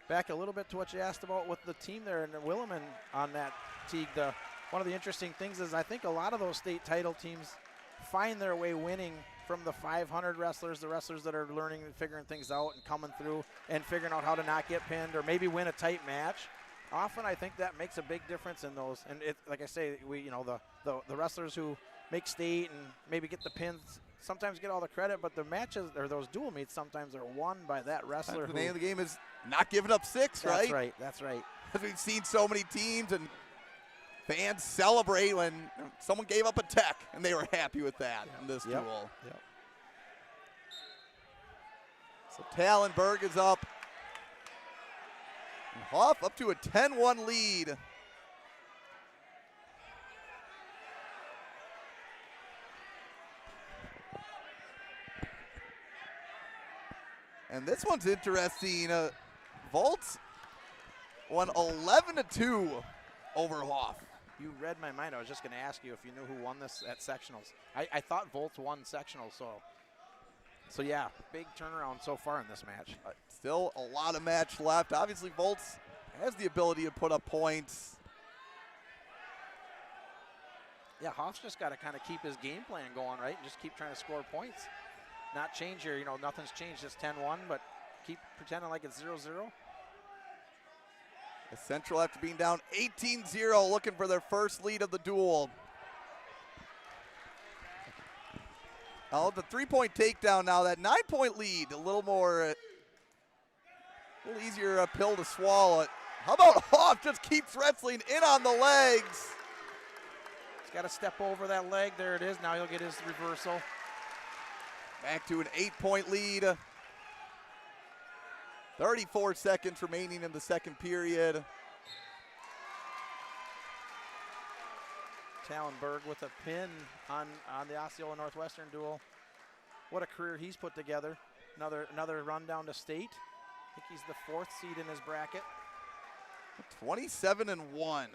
Back a little bit to what you asked about with the team there and Williman on that, Teague. One of the interesting things is I think a lot of those state title teams find their way winning from the 500 wrestlers, the wrestlers that are learning and figuring things out and coming through and figuring out how to not get pinned or maybe win a tight match. Often I think that makes a big difference in those. And it, like I say, the wrestlers who make state and maybe get the pins sometimes get all the credit, but the matches or those dual meets sometimes are won by that wrestler. The name of the game is not giving up 6, right? That's right, that's right. Because we've seen so many teams and fans celebrate when someone gave up a tech and they were happy with that in this duel. Yep. So Tallenberg is up. And Hoff up to a 10-1 lead. And this one's interesting. Volts won 11-2 over Hoff. You read my mind. I was just going to ask you if you knew who won this at sectionals. I thought Volts won sectionals, so yeah, big turnaround so far in this match. Still a lot of match left. Obviously, Volts has the ability to put up points. Yeah, Hoff's just got to kind of keep his game plan going, right? And just keep trying to score points. Not change here, nothing's changed, just 10-1, but keep pretending like it's 0-0. The Central, after being down 18-0, looking for their first lead of the duel. Oh, the 3-point takedown now. That 9-point lead, a little easier pill to swallow. How about Hoff just keeps wrestling in on the legs? He's got to step over that leg. There it is. Now he'll get his reversal. Back to an 8-point lead. 34 seconds remaining in the second period. Tallenberg with a pin on the Osceola Northwestern duel. What a career he's put together. Another run down to state. I think he's the 4th seed in his bracket. 27-1.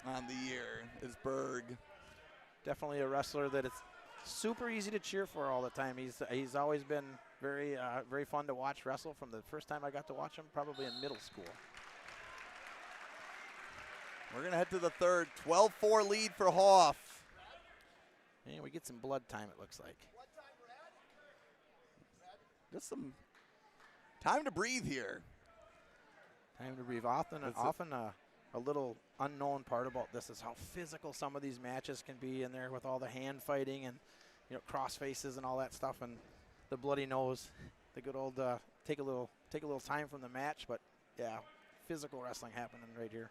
on the year is Berg. Definitely a wrestler that it's super easy to cheer for all the time. He's always been very very fun to watch wrestle from the first time I got to watch him, probably in middle school. We're going to head to the third. 12-4 lead for Hoff. And we get some blood time, it looks like. Just some time to breathe here. Time to breathe. Often a little unknown part about this is how physical some of these matches can be in there with all the hand fighting and cross faces and all that stuff and the bloody nose. The good old take a little time from the match, but yeah, physical wrestling happening right here.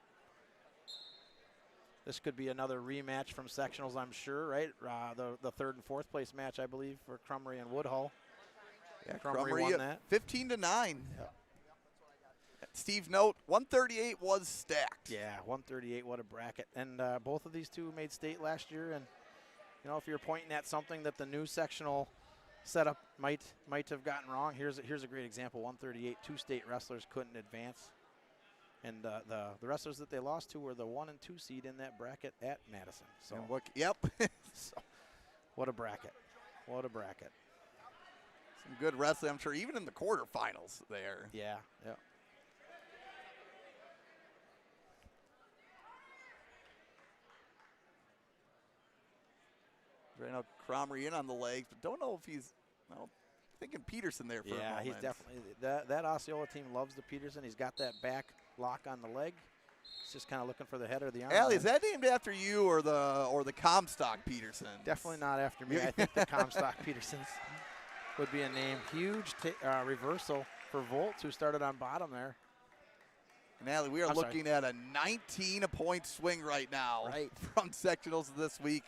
This could be another rematch from sectionals, I'm sure, right? The third and fourth place match, I believe, for Crumry and Woodhull. Yeah, Crumry won that. 15-9. Yep. Steve, note, 138 was stacked. Yeah, 138, what a bracket. And both of these two made state last year. And, if you're pointing at something that the new sectional setup might have gotten wrong, here's a great example. 138, two state wrestlers couldn't advance. And the wrestlers that they lost to were the 1 and 2 seed in that bracket at Madison. So, yep. So, what a bracket. What a bracket. Some good wrestling, I'm sure, even in the quarterfinals there. Yeah, yeah. Right now, Cromrie in on the legs, but don't know if he's thinking Peterson there for a moment. Yeah, he's definitely that Osceola team loves the Peterson. He's got that back lock on the leg. He's just kind of looking for the head or the arm. Allie, is that named after you or the Comstock Peterson? Definitely not after me. I think the Comstock Petersons would be a name. Huge reversal for Volts, who started on bottom there. And Allie, we are looking at a 19-point swing right now from sectionals this week.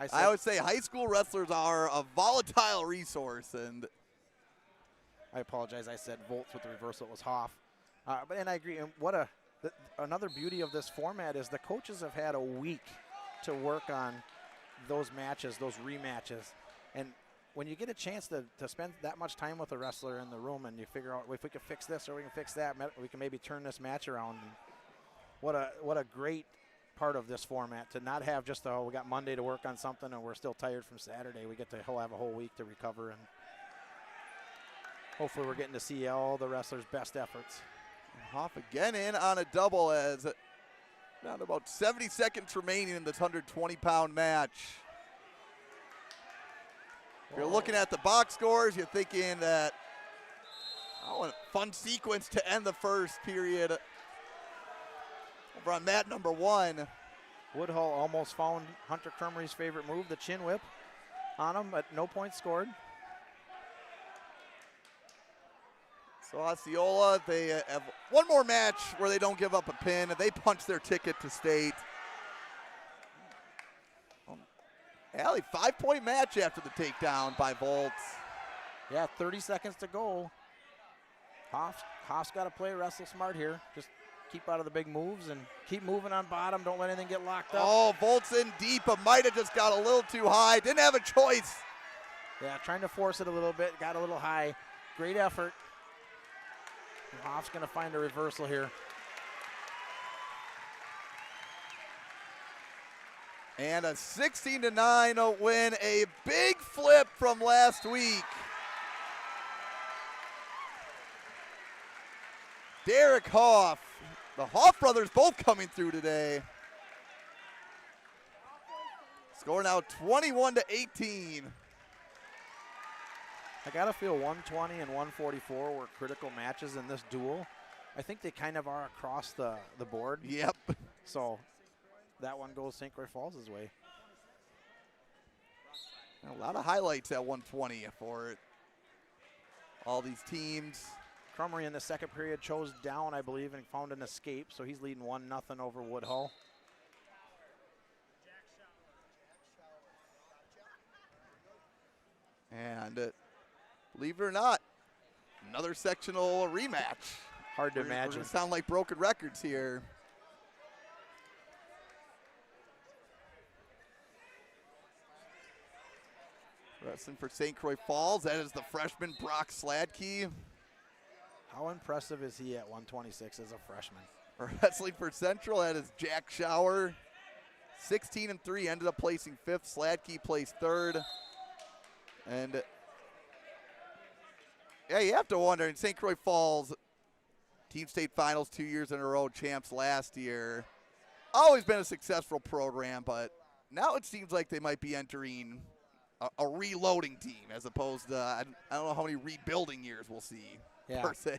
I always say high school wrestlers are a volatile resource, and I apologize. I said Volts with the reversal. It was Hoff. And I agree. And another beauty of this format is the coaches have had a week to work on those matches, those rematches. And when you get a chance to spend that much time with a wrestler in the room and you figure out if we can fix this or we can fix that, we can maybe turn this match around. And what a great part of this format to not have just we got Monday to work on something and we're still tired from Saturday. We get to have a whole week to recover, and hopefully we're getting to see all the wrestlers' best efforts. Hoff again in on a double as down about 70 seconds remaining in this 120-pound match. If you're looking at the box scores, you're thinking that a fun sequence to end the first period. Over on mat number 1. Woodhull almost found Hunter Crumry's favorite move, the chin whip, on him, but no points scored. So Osceola, they have one more match where they don't give up a pin. They punch their ticket to state. Allie, 5-point match after the takedown by Volts. Yeah, 30 seconds to go. Hoff's got to play wrestle smart here. Just keep out of the big moves and keep moving on bottom. Don't let anything get locked up. Oh, Volts in deep, but might have just got a little too high. Didn't have a choice. Yeah, trying to force it a little bit. Got a little high. Great effort. And Hoff's going to find a reversal here. And a 16-9 win. A big flip from last week. Derek Hoff. The Hoff brothers both coming through today. Score now 21-18. I got to feel 120 and 144 were critical matches in this duel. I think they kind of are across the board. Yep. So that one goes St. Croix Falls' way. A lot of highlights at 120 for all these teams. Crumry in the second period chose down, I believe, and found an escape, so he's leading 1-0 over Woodhull. And believe it or not, another sectional rematch. Hard to imagine. We're gonna sound like broken records here. Wrestling for St. Croix Falls, that is the freshman Brock Sladkey. How impressive is he at 126 as a freshman? Wrestling for Central, that is Jack Schauer. 16-3, ended up placing 5th. Sladkey placed 3rd. And yeah, you have to wonder, in St. Croix Falls, Team State Finals 2 years in a row, champs last year. Always been a successful program, but now it seems like they might be entering a reloading team as opposed to, I don't know how many rebuilding years we'll see, per se.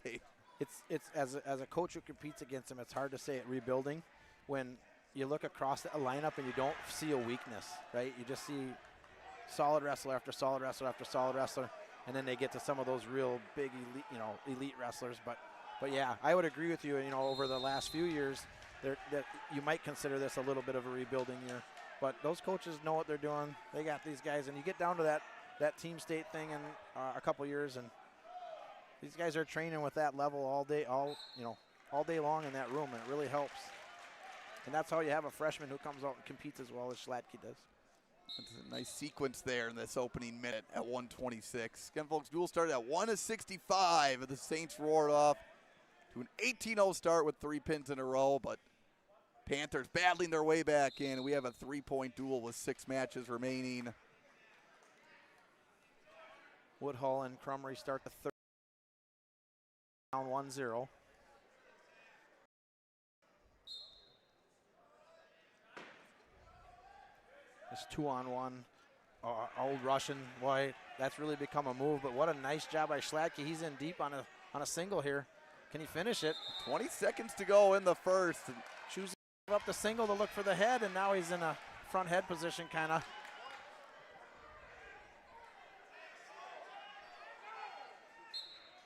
It's as a coach who competes against them, it's hard to say it rebuilding when you look across the lineup and you don't see a weakness, right? You just see solid wrestler after solid wrestler after solid wrestler, and then they get to some of those real big elite, elite wrestlers. But yeah, I would agree with you. Over the last few years, that you might consider this a little bit of a rebuilding year. But those coaches know what they're doing. They got these guys, and you get down to that team state thing in a couple years, and these guys are training with that level all day long in that room, and it really helps. And that's how you have a freshman who comes out and competes as well as Schlatke does. That's a nice sequence there in this opening minute at 1:26. Again, folks, duel started at 1:65, and the Saints roared off to an 18-0 start with 3 pins in a row, but Panthers battling their way back in. We have a 3-point duel with 6 matches remaining. Woodhull and Crumry start the third, down 1-0. This 2-on-1. Old Russian, boy, that's really become a move, but what a nice job by Schlatke. He's in deep on a single here. Can he finish it? 20 seconds to go in the first. Choosing to give up the single to look for the head, and now he's in a front head position, kind of.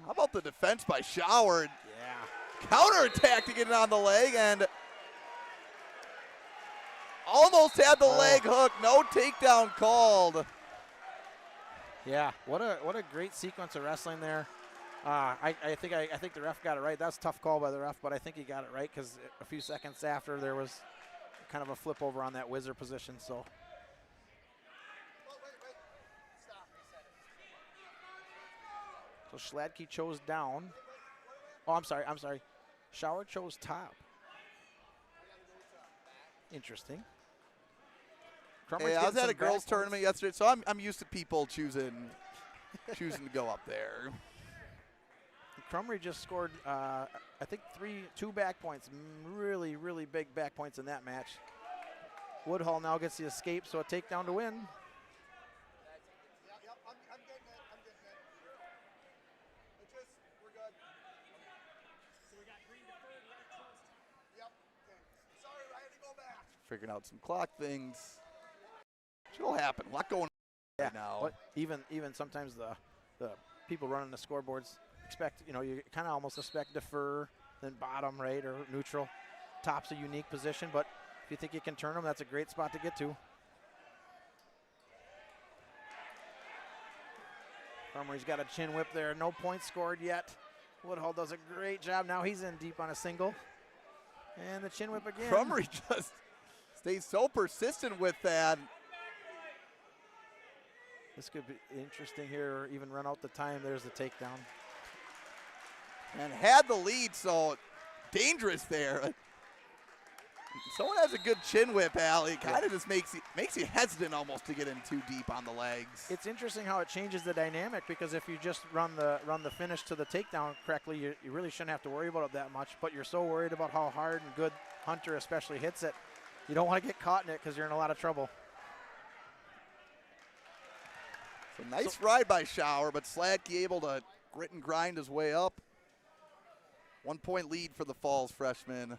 How about the defense by Shower? Yeah. Counterattack to get it on the leg, and almost had the leg hook. No takedown called. Yeah, what a great sequence of wrestling there. I think the ref got it right. That's a tough call by the ref, but I think he got it right because a few seconds after there was kind of a flip over on that whizzer position. So. So Schlatke chose down. Oh, I'm sorry. Shower chose top. Interesting. Hey, I was at a girls' tournament yesterday, so I'm used to people choosing to go up there. Crumry just scored, I think, 2 back points. Really, really big back points in that match. Woodhull now gets the escape, so a takedown to win. Figuring out some clock things. It'll happen. A lot going on right now. But even sometimes the people running the scoreboards expect, you kind of almost expect defer, then bottom, right, or neutral. Top's a unique position, but if you think you can turn them, that's a great spot to get to. Crumry's got a chin whip there. No points scored yet. Woodhull does a great job. Now he's in deep on a single. And the chin whip again. Crumry just stays so persistent with that. This could be interesting here, or even run out the time. There's the takedown. And had the lead, so dangerous there. Someone has a good chin whip, Al. It kind of just makes you hesitant almost to get in too deep on the legs. It's interesting how it changes the dynamic, because if you just run the finish to the takedown correctly, you really shouldn't have to worry about it that much. But you're so worried about how hard and good Hunter especially hits it. You don't want to get caught in it because you're in a lot of trouble. So nice ride by Shower, but Sladke able to grit and grind his way up. 1 point lead for the Falls freshman.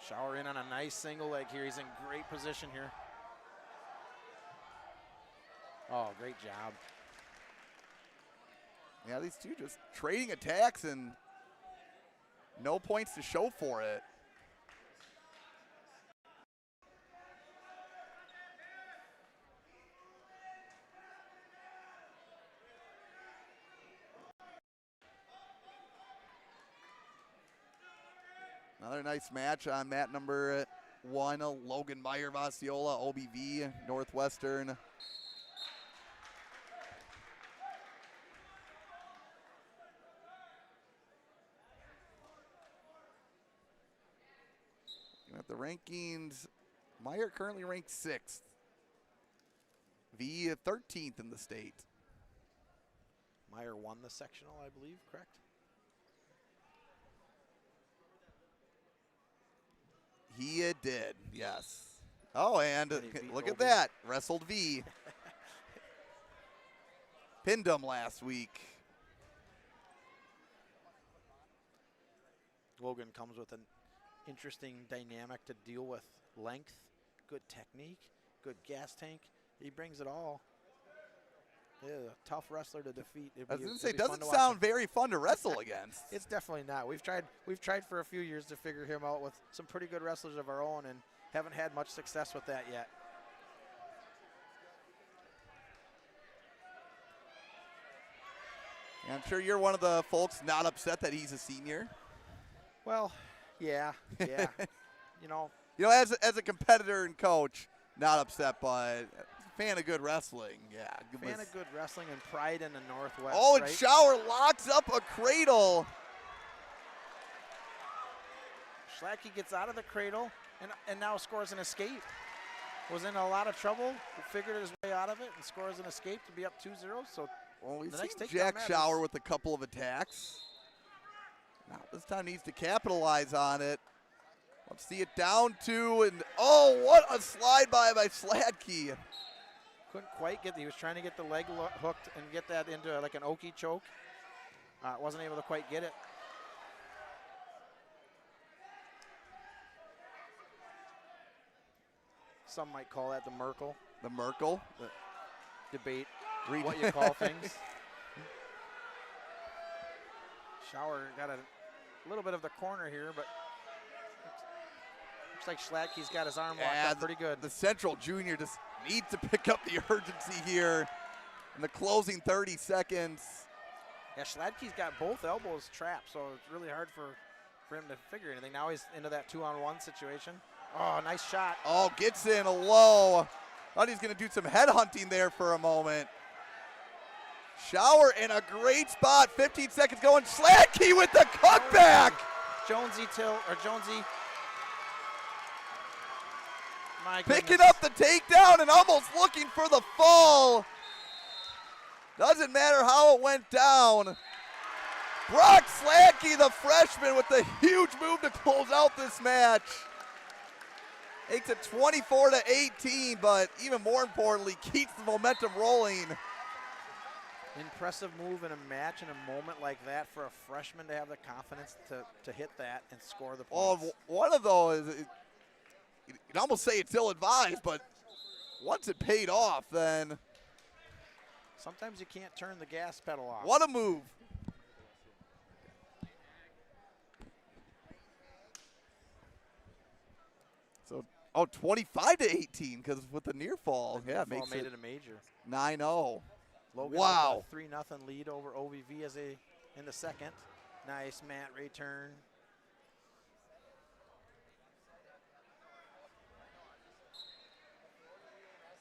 Shower in on a nice single leg here. He's in great position here. Oh, great job. Yeah, these two just trading attacks and no points to show for it. Another nice match on mat number 1, Logan Meyer Vassiola, OBV, Northwestern. the rankings, Meyer currently ranked 6th. V 13th in the state. Meyer won the sectional, I believe, correct? He did, yes. Oh, and And he beat look at Obi. that. Wrestled V. Pinned him last week. Logan comes with an interesting dynamic to deal with. Length, good technique, good gas tank. He brings it all. Yeah, a tough wrestler to defeat. I was going to say, doesn't sound very fun to wrestle against. It's definitely not. We've tried for a few years to figure him out with some pretty good wrestlers of our own and haven't had much success with that yet. And I'm sure you're one of the folks not upset that he's a senior. Well, yeah. You know, as a competitor and coach, not upset, but fan of good wrestling. Yeah. fan of good wrestling and pride in the Northwest. Oh, and right? Shower locks up a cradle. Schlattke gets out of the cradle and now scores an escape. Was in a lot of trouble, figured his way out of it, and scores an escape to be up 2-0. So well, we've the seen next takedown Jack matters. Shower with a couple of attacks. Now this time needs to capitalize on it. Let's see it down 2, and oh, what a slide by Schlattke. Couldn't quite get. He was trying to get the leg hooked and get that into like an okie choke. Wasn't able to quite get it. Some might call that the Merkel. The Merkel. The debate what you call things. Shower got a little bit of the corner here, but looks like Schlattke's got his arm locked up pretty good. The Central Junior just needs to pick up the urgency here in the closing 30 seconds. Yeah, Schlattke's got both elbows trapped, so it's really hard for him to figure anything. Now he's into that 2-on-1 situation. Oh, nice shot. Oh, gets in a low. Thought he's going to do some head hunting there for a moment. Shower in a great spot. 15 seconds going. Schlattke with the cutback. Jonesy. My Picking goodness. up the takedown and almost looking for the fall. Doesn't matter how it went down. Brock Schlattke, the freshman, with the huge move to close out this match. Takes it 24-18, but even more importantly, keeps the momentum rolling. Impressive move in a match in a moment like that for a freshman to have the confidence to hit that and score the points. Oh, one of those, you can almost say it's ill-advised, but once it paid off, then sometimes you can't turn the gas pedal off. what a move. So, 25-18 because with the near fall, The yeah, near fall makes made it it a major. 9-0. Logan Wow. with a 3-0 lead over OVV in the second. Nice mat return.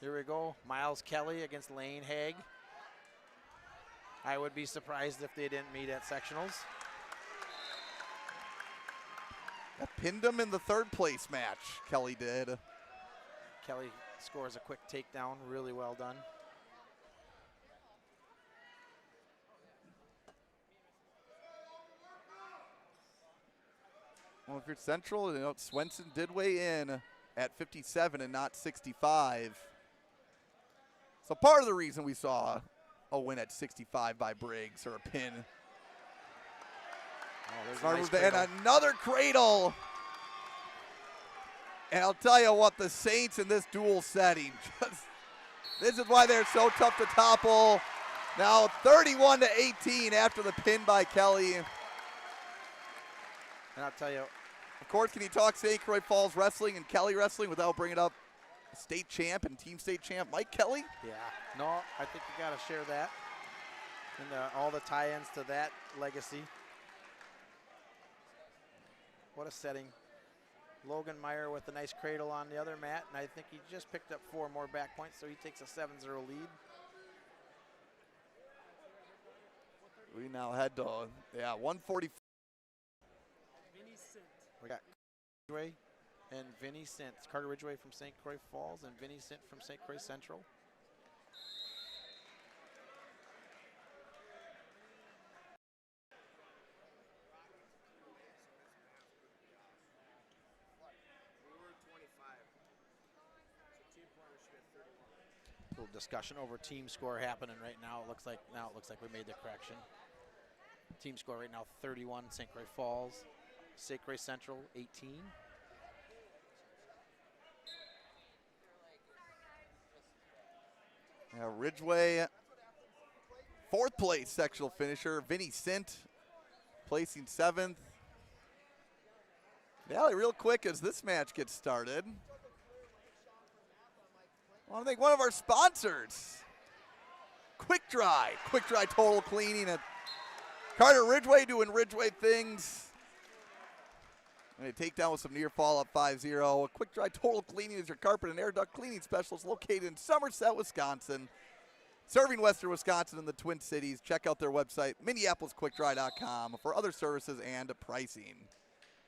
Here we go. Miles Kelly against Lane Haig. I would be surprised if they didn't meet at sectionals. I pinned him in the third place match, Kelly did. Kelly scores a quick takedown. Really well done. Well, if you're Central, Swenson did weigh in at 57 and not 65. So part of the reason we saw a win at 65 by Briggs or a pin. Oh, And another cradle. And I'll tell you what, the Saints in this dual setting, this is why they're so tough to topple. Now 31-18 after the pin by Kelly. And I'll tell you, Of course, can you talk St. Croix Falls wrestling and Kelly wrestling without bringing up state champ and team state champ Mike Kelly? yeah. No, I think you got to share that. And all the tie-ins to that legacy. What a setting. Logan Meyer with a nice cradle on the other mat, and I think he just picked up 4 more back points, so he takes a 7-0 lead. We now head to, 140. We got Croix and Vinny Sint. Carter Ridgway from St. Croix Falls and Vinny Sint from St. Croix Central. Little discussion over team score happening right now. It looks like we made the correction. Team score right now 31 St. Croix Falls, St. Croix Central 18. Yeah, Ridgway, 4th place sectional finisher. Vinny Sint placing 7th. Yeah, real quick as this match gets started, I want to thank one of our sponsors, Quick Dry Total Cleaning at Carter Ridgway, doing Ridgway things. And a takedown with some near fall up 5-0. Quick Dry Total Cleaning is your carpet and air duct cleaning specialist located in Somerset, Wisconsin. Serving Western Wisconsin and the Twin Cities. Check out their website, minneapolisquickdry.com, for other services and pricing.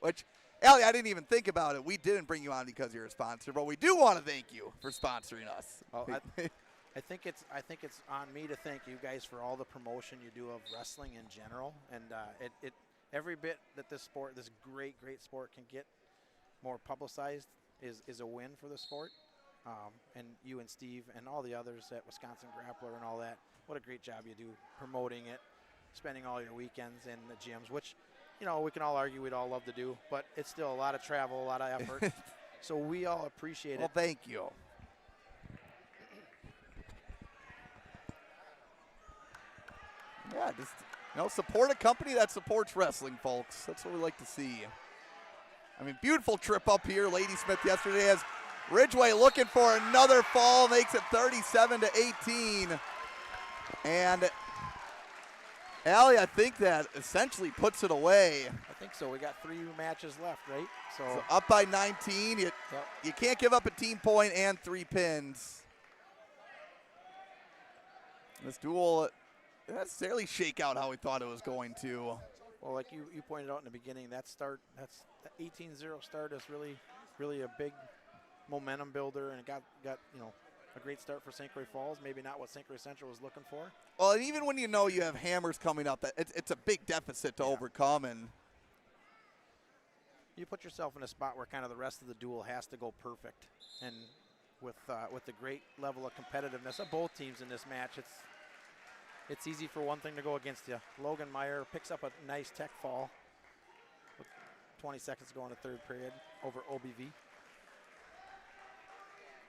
Which, Allie, I didn't even think about it. We didn't bring you on because you're a sponsor, but we do want to thank you for sponsoring us. Well, I think it's on me to thank you guys for all the promotion you do of wrestling in general, and every bit that this great sport can get more publicized is a win for the sport. And you and Steve and all the others at Wisconsin Grappler and all that, what a great job you do promoting it, spending all your weekends in the gyms, which, you know, we can all argue we'd all love to do, but it's still a lot of travel, a lot of effort. So we all appreciate it. Well, thank you. Yeah, just, support a company that supports wrestling, folks. That's what we like to see. I mean, beautiful trip up here. Ladysmith yesterday as Ridgway looking for another fall, makes it 37-18. And Allie, I think that essentially puts it away. I think so. We got 3 matches left, right? So up by 19. You can't give up a team point and 3 pins. This duel didn't necessarily shake out how we thought it was going to. Well, like you pointed out in the beginning, that 18-0 start is really a big momentum builder, and it got a great start for St. Croix Falls. Maybe not what St. Croix Central was looking for. Well, and even when you know you have hammers coming up, it's a big deficit to overcome, and you put yourself in a spot where kind of the rest of the duel has to go perfect. And with the great level of competitiveness of both teams in this match, it's easy for one thing to go against you. Logan Meyer picks up a nice tech fall with 20 seconds to go in the 3rd period over OBV.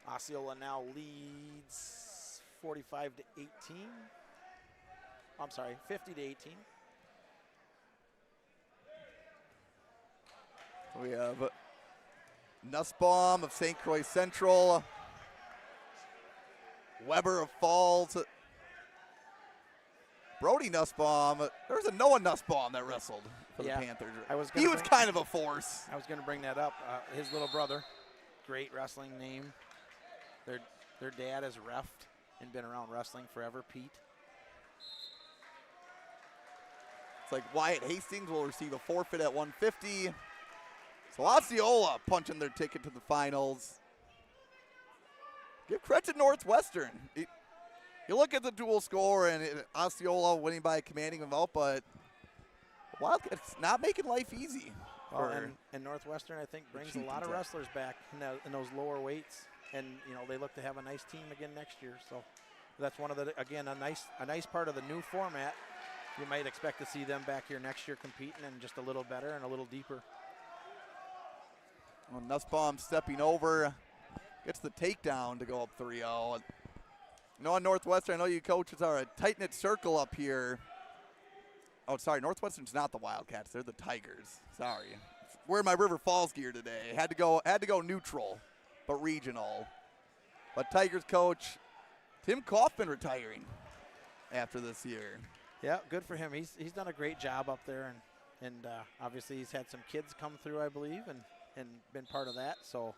Osceola now leads 45-18. I'm sorry, 50-18. We have Nussbaum of St. Croix Central, Weber of Falls, Brody Nussbaum. There was a Noah Nussbaum that wrestled for the Panthers. He was kind of a force. I was going to bring that up. His little brother, great wrestling name. Their dad is reffed and been around wrestling forever, Pete. It's like Wyatt Hastings will receive a forfeit at 150. So Osceola punching their ticket to the finals. Give credit to Northwestern. You look at the dual score and Osceola winning by a commanding amount, but Wildcats not making life easy. Well, and Northwestern, I think, brings a lot of wrestlers back in those lower weights. And, they look to have a nice team again next year. So that's one of a nice part of the new format. You might expect to see them back here next year competing and just a little better and a little deeper. Well, Nussbaum stepping over, gets the takedown to go up 3-0. On Northwestern, I know you coaches are a tight-knit circle up here. Oh, sorry, Northwestern's not the Wildcats. They're the Tigers. Sorry. Wearing my River Falls gear today. Had to go neutral, but regional. But Tigers coach Tim Kaufman retiring after this year. Yeah, good for him. He's done a great job up there, and obviously he's had some kids come through, I believe, and been part of that. So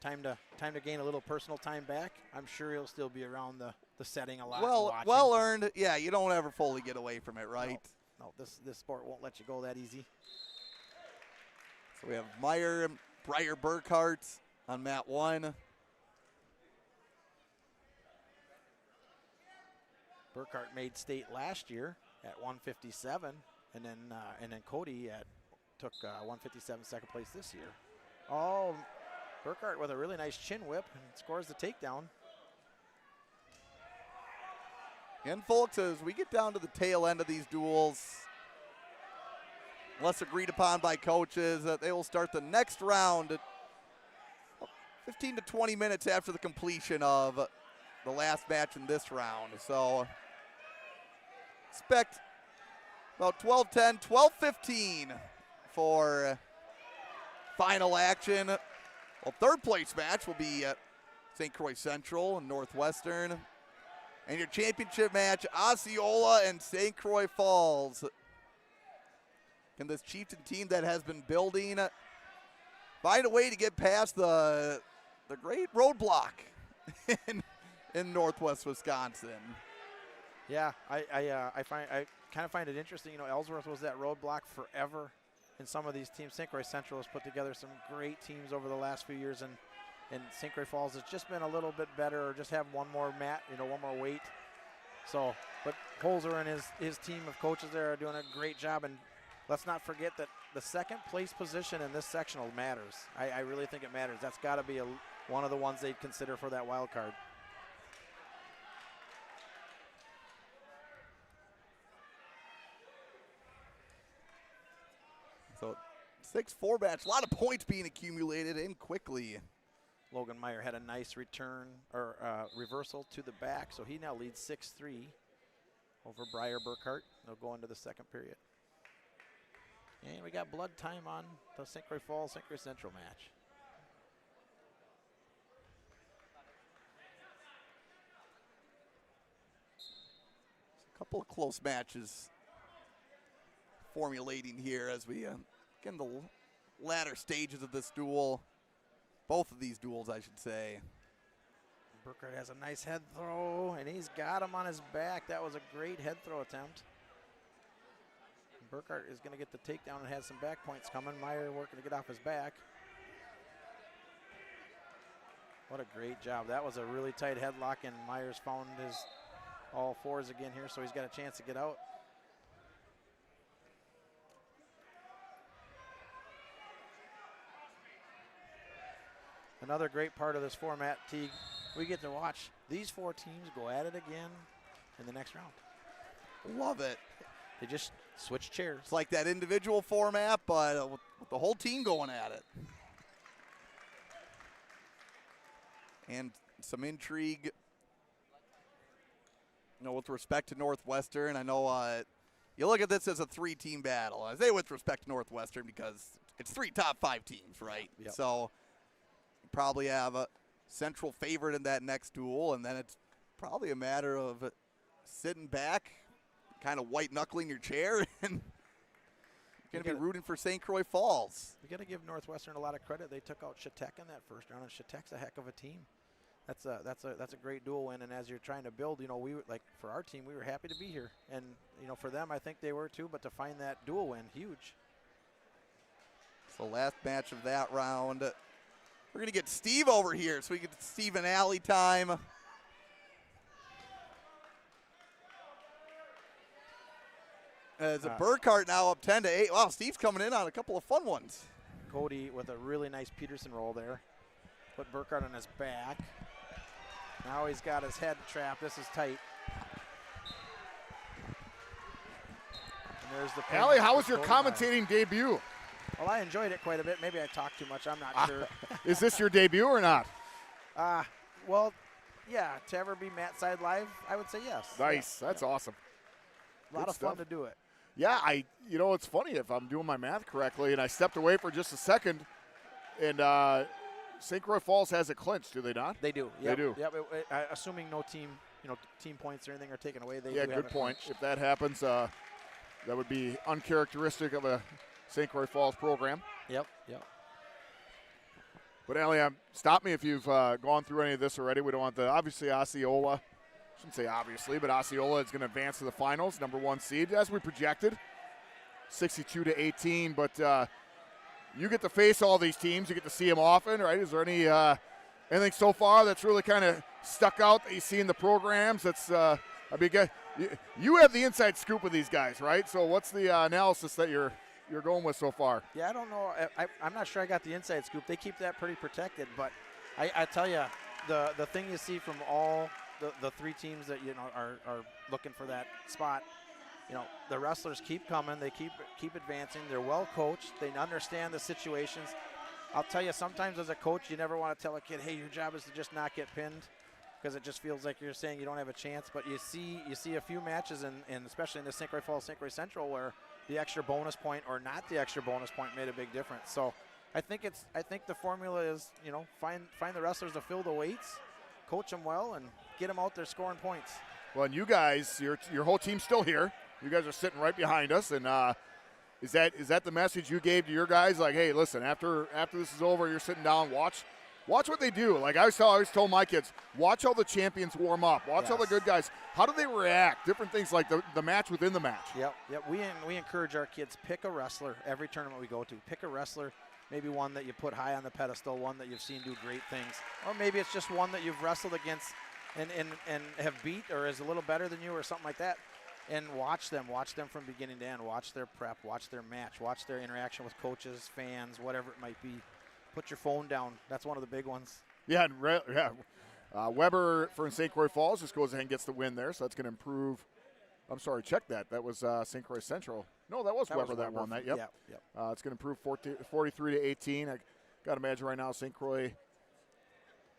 time to gain a little personal time back. I'm sure he'll still be around the setting a lot. Well earned. Yeah, you don't ever fully get away from it, right? No, this sport won't let you go that easy. So we have Meyer Breyer Burkhart on mat 1. Burkhart made state last year at 157, and then Cody took 157 second place this year. Oh, Burkhart with a really nice chin whip and scores the takedown. And folks, as we get down to the tail end of these duels, unless agreed upon by coaches, that they will start the next round at 15 to 20 minutes after the completion of the last match in this round. So expect about 12:10, 12:15 for final action. Well, third place match will be at St. Croix Central and Northwestern. And your championship match, Osceola and St. Croix Falls. Can this Chieftain team that has been building find a way to get past the great roadblock in Northwest Wisconsin? Yeah, I kind of find it interesting. You know, Ellsworth was that roadblock forever in some of these teams. St. Croix Central has put together some great teams over the last few years, and St. Croix Falls has just been a little bit better, or just have one more one more weight. So, but Holzer and his team of coaches there are doing a great job, and let's not forget that the second place position in this sectional matters. I really think it matters. That's got to be one of the ones they'd consider for that wild card. So 6-4 match, a lot of points being accumulated in quickly. Logan Meyer had a nice return or reversal to the back, so he now leads 6-3 over Breyer Burkhart. They'll go into the second period. And we got blood time on the St. Croix Falls, St. Croix Central match. A couple of close matches formulating here as we get in the latter stages of this duel. Both of these duels, I should say. Burkhart has a nice head throw, and he's got him on his back. That was a great head throw attempt. Burkhart is going to get the takedown and has some back points coming. Meyer working to get off his back. What a great job. That was a really tight headlock, and Meyer's found his all fours again here, so he's got a chance to get out. Another great part of this format, Teague, we get to watch these four teams go at it again in the next round. Love it. They just switch chairs. It's like that individual format, but with the whole team going at it. And some intrigue, with respect to Northwestern. I know you look at this as a three-team battle. I say with respect to Northwestern because it's three top 5 teams, right? Yep. So you probably have a central favorite in that next duel, and then it's probably a matter of sitting back, kind of white-knuckling your chair, and going to be rooting for St. Croix Falls. We got to give Northwestern a lot of credit. They took out Chautauqua in that first round, and Chautauqua's a heck of a team. That's a great dual win, and as you're trying to build, we were, like, for our team, we were happy to be here, and for them, I think they were too. But to find that dual win, huge. So last match of that round, we're gonna get Steve over here, so we get Steve and Allie time. As a Burkhart now up 10-8. Wow, Steve's coming in on a couple of fun ones. Cody with a really nice Peterson roll there. Put Burkhart on his back. Now he's got his head trapped. This is tight. And there's the Allie, how was your commentating debut? Well, I enjoyed it quite a bit. Maybe I talked too much. I'm not sure. Is this your debut or not? Well, yeah. To ever be Matt Side Live, I would say yes. Nice. Yeah. That's awesome. A lot of fun to do it. Yeah, it's funny if I'm doing my math correctly, and I stepped away for just a second, and St. Croix Falls has it clinched, do they not? They do. They do. Yep. Assuming no team, team points or anything are taken away, they yeah, do good point. If that happens, that would be uncharacteristic of a St. Croix Falls program. Yep. But Allie, stop me if you've gone through any of this already. We don't want obviously Osceola. I shouldn't say obviously, but Osceola is going to advance to the finals, number 1 seed, as we projected, 62-18. But you get to face all these teams. You get to see them often, right? Is there any anything so far that's really kind of stuck out that you see in the programs? That's I mean, you have the inside scoop of these guys, right? So what's the analysis that you're going with so far? Yeah, I don't know. I'm not sure I got the inside scoop. They keep that pretty protected, but I tell you, the thing you see from all the three teams that are looking for that spot, the wrestlers keep coming. They keep advancing. They're well coached. They understand the situations. I'll tell you, sometimes as a coach, you never want to tell a kid, hey, your job is to just not get pinned, because it just feels like you're saying you don't have a chance. But you see a few matches, and especially in the St. Croix Falls, St. Croix Central, where the extra bonus point or not the extra bonus point made a big difference. So I think the formula is, find the wrestlers to fill the weights, coach them well, and get them out there scoring points. Well, and you guys, your whole team's still here. You guys are sitting right behind us, and is that the message you gave to your guys? Like, hey, listen, after this is over, you're sitting down, watch what they do. Like I always told my kids, watch how the champions warm up. Watch how the good guys, how do they react? Different things like the match within the match. Yep. We encourage our kids, pick a wrestler every tournament we go to. Pick a wrestler, maybe one that you put high on the pedestal, one that you've seen do great things, or maybe it's just one that you've wrestled against and have beat or is a little better than you or something like that. And watch them from beginning to end. Watch their prep, watch their match, watch their interaction with coaches, fans, whatever it might be. Put your phone down. That's one of the big ones. Yeah, Weber for St. Croix Falls just goes ahead and gets the win there, so that's going to improve. I'm sorry, check that. That was St. Croix Central. No, that was Weber that won that. Yep. It's going to improve 43 to 18. I got to imagine right now St. Croix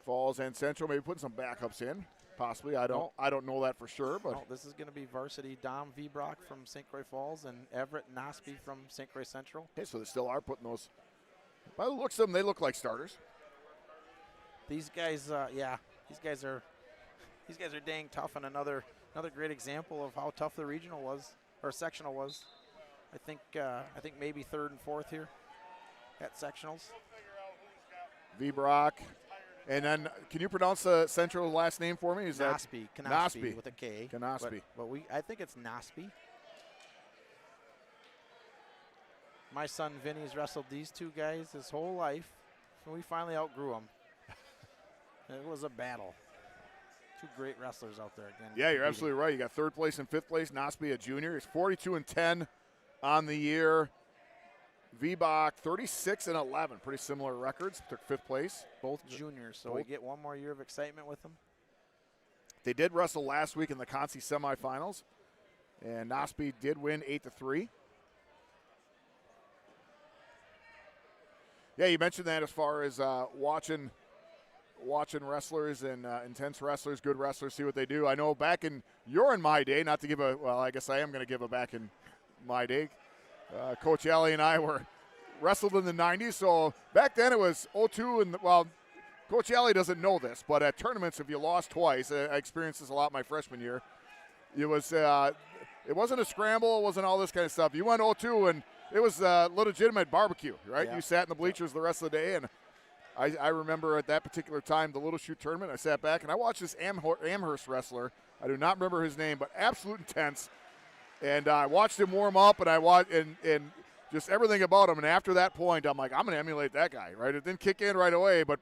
Falls and Central maybe putting some backups in. Possibly. I don't know that for sure. But this is going to be varsity Dom Vbrock from St. Croix Falls and Everett Nosby from St. Croix Central. Okay, so they still are putting those. By the looks of them, they look like starters. These guys, these guys are dang tough, and another great example of how tough the regional was or sectional was. I think maybe third and fourth here at sectionals. Vbrock. And then, can you pronounce the Central last name for me? Is Nosby, Knosby with a K. Knosby. But I think it's Nosby. My son Vinny's wrestled these two guys his whole life, and we finally outgrew them. It was a battle. Two great wrestlers out there again. Yeah, you're absolutely right. You got third place and fifth place. Nosby, a junior, is 42-10 on the year. Vbach 36-11, pretty similar records. Took fifth place. Both juniors, so we get one more year of excitement with them. They did wrestle last week in the Concy semifinals, and Nosby did win 8-3. Yeah, you mentioned that as far as watching wrestlers and intense wrestlers, good wrestlers, see what they do. I know back in my day, not to give I guess I am going to give a back in my day. Coach Alley and I wrestled in the 90s, so back then it was 0-2, and Coach Alley doesn't know this, but at tournaments, if you lost twice, I experienced this a lot my freshman year, it wasn't a scramble, it wasn't all this kind of stuff. You went 0-2, and it was a legitimate barbecue, right? Yeah. You sat in the bleachers the rest of the day, and I remember at that particular time, the Little Shoot tournament, I sat back, and I watched this Amherst wrestler. I do not remember his name, but absolute intense. And I watched him warm up, and I watched and just everything about him. And after that point, I'm like, I'm going to emulate that guy, right? It didn't kick in right away, but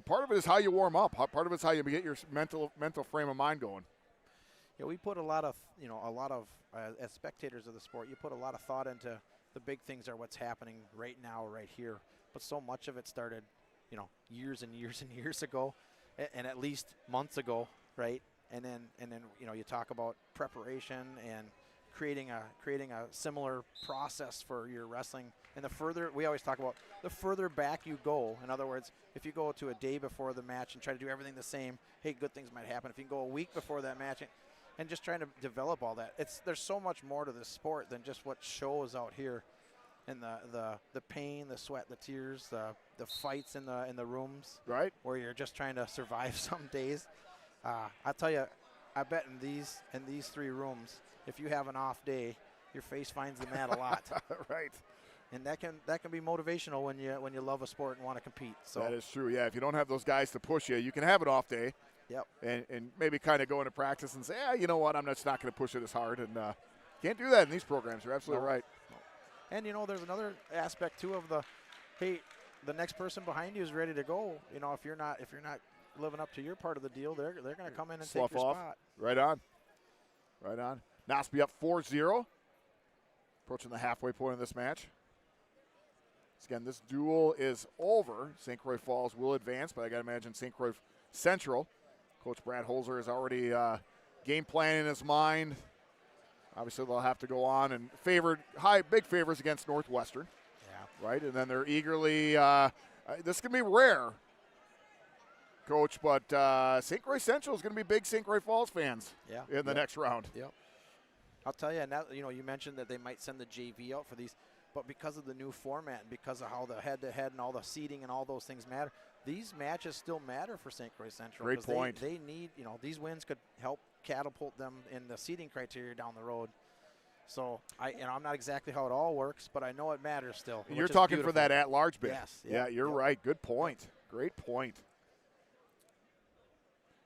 part of it is how you warm up. Part of it is how you get your mental frame of mind going. Yeah, we put a lot of as spectators of the sport, you put a lot of thought into the big things are what's happening right now, right here. But so much of it started, years and years and years ago, and at least months ago, right? And then you talk about preparation and creating a similar process for your wrestling. And we always talk about the further back you go. In other words, if you go to a day before the match and try to do everything the same, hey, good things might happen. If you go a week before that match and just trying to develop all that, there's so much more to this sport than just what shows out here. And the pain, the sweat, the tears, the fights in the rooms, right, where you're just trying to survive some days. I tell you, I bet in these three rooms, if you have an off day, your face finds the mat a lot. Right. And that can be motivational when you love a sport and want to compete. So that is true. Yeah, if you don't have those guys to push you, you can have an off day. Yep. And maybe kind of go into practice and say, you know what, I'm just not going to push it as hard. And can't do that in these programs. You're absolutely right. And there's another aspect too of hey, the next person behind you is ready to go. You know, if you're not living up to your part of the deal, they're going to come in and Slough take your off. spot. Right on. Right on. Nosby up 4-0. Approaching the halfway point of this match. Again, this duel is over. St. Croix Falls will advance, but I got to imagine St. Croix Central. Coach Brad Holzer is already game plan in his mind. Obviously, they'll have to go on and big favors against Northwestern. Yeah. Right, and then they're eagerly. This can be rare, Coach, but St. Croix Central is going to be big St. Croix Falls fans. In the next round. Yep. I'll tell you, and that, you know, you mentioned that they might send the JV out for these, but because of the new format and because of how the head-to-head and all the seeding and all those things matter, these matches still matter for St. Croix Central. Great point. They need, you know, these wins could help catapult them in the seeding criteria down the road. So I'm not exactly how it all works, but I know it matters still. You're talking beautiful. for that at-large bid. Yes. Yeah, you're right. Good point. Great point.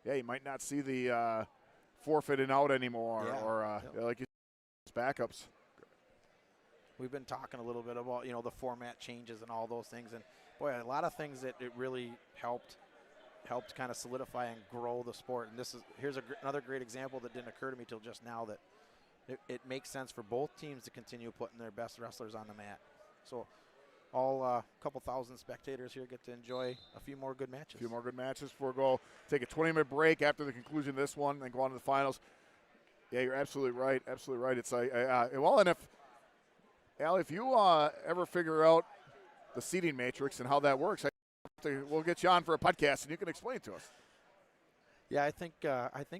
Yeah, you might not see the forfeiting out anymore, or like you said, backups. We've been talking a little bit about, you know, the format changes and all those things, and boy, a lot of things that it really helped kind of solidify and grow the sport. And here's another great example that didn't occur to me till just now, that it makes sense for both teams to continue putting their best wrestlers on the mat. So all couple thousand spectators here get to enjoy a few more good matches. A few more good matches before we go take a 20-minute break after the conclusion of this one, then go on to the finals. Yeah, you're absolutely right. Absolutely right. It's well, and if you ever figure out the seating matrix and how that works, we'll get you on for a podcast and you can explain it to us. Yeah, I think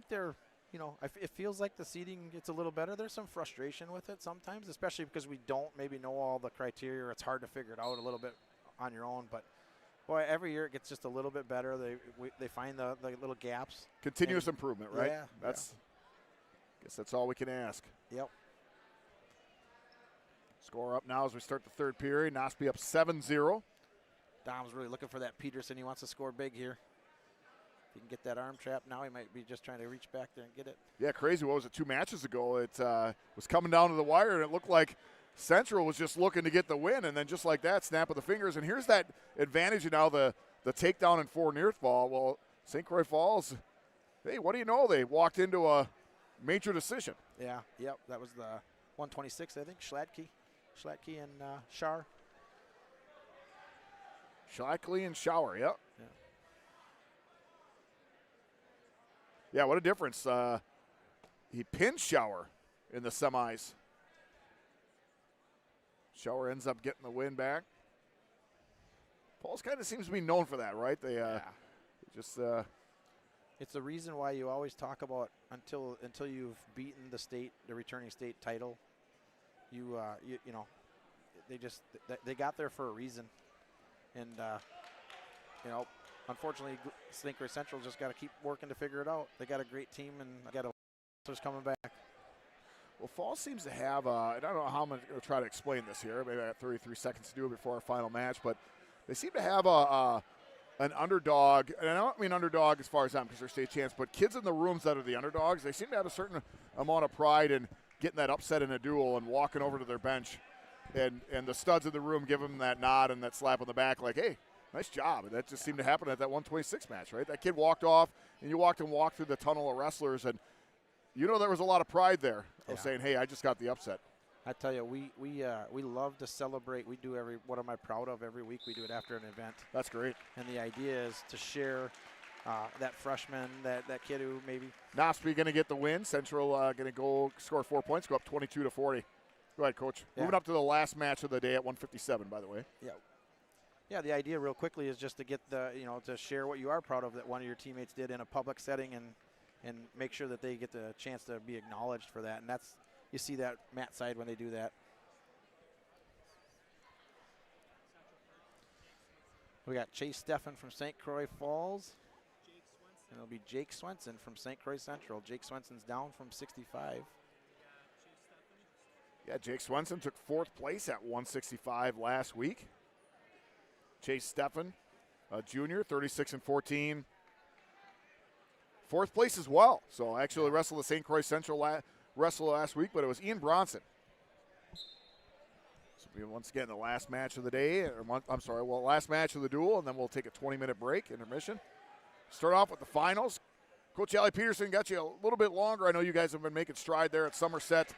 they're, you know, it feels like the seating gets a little better. There's some frustration with it sometimes, especially because we don't maybe know all the criteria. It's hard to figure it out a little bit on your own. But, boy, every year it gets just a little bit better. They find the little gaps. Continuous improvement, right? Yeah. I guess that's all we can ask. Yep. Score up now as we start the third period. Nosby up 7-0. Dom's really looking for that Peterson. He wants to score big here. If he can get that arm trap now, he might be just trying to reach back there and get it. Yeah, crazy. What was it, 2 matches ago? It was coming down to the wire, and it looked like Central was just looking to get the win, and then just like that, snap of the fingers. And here's that advantage now, the takedown and 4 near fall. Well, St. Croix Falls, hey, what do you know? They walked into a major decision. Yeah, yep. That was the 126, I think, Schlatke and Schar. Schlackley and Schauer, yep. Yeah. Yeah, what a difference. He pinned Schauer in the semis. Schauer ends up getting the win back. Paul's kind of seems to be known for that, right? They just. It's the reason why you always talk about until you've beaten the returning state title. You know, they got there for a reason, and you know, unfortunately, St. Croix Central just got to keep working to figure it out. They got a great team and got a coming back. Well, Falls seems to have, and I don't know how I'm going to try to explain this here. Maybe I got 33 seconds to do it before our final match, but they seem to have an underdog, and I don't mean underdog as far as them because they're state champs, but kids in the rooms that are the underdogs, they seem to have a certain amount of pride in getting that upset in a duel and walking over to their bench, and the studs of the room give them that nod and that slap on the back like, hey, nice job. And that just seemed to happen at that 126 match, right? That kid walked off, and you walked through the tunnel of wrestlers, and you know there was a lot of pride there of saying, hey, I just got the upset. I tell you, we love to celebrate. We do what am I proud of every week? We do it after an event. That's great. And the idea is to share that freshman, that kid who maybe. Nosby going to get the win. Central going to go score 4 points, go up 22-40. Go ahead, Coach. Yeah. Moving up to the last match of the day at 157, by the way. Yeah. Yeah, the idea real quickly is just to get to share what you are proud of that one of your teammates did in a public setting and make sure that they get the chance to be acknowledged for that. And that's, you see that mat side when they do that. We got Chase Steffen from St. Croix Falls. And it'll be Jake Swenson from St. Croix Central. Jake Swenson's down from 65. Yeah, Jake Swenson took 4th place at 165 last week. Chase Steffen, a junior, 36-14. 4th place as well. So actually wrestled the St. Croix Central wrestle last week, but it was Ian Bronson. So Once again, the last match of the day. Last match of the duel, and then we'll take a 20-minute break, intermission. Start off with the finals. Coach Allie Peterson got you a little bit longer. I know you guys have been making stride there at Somerset.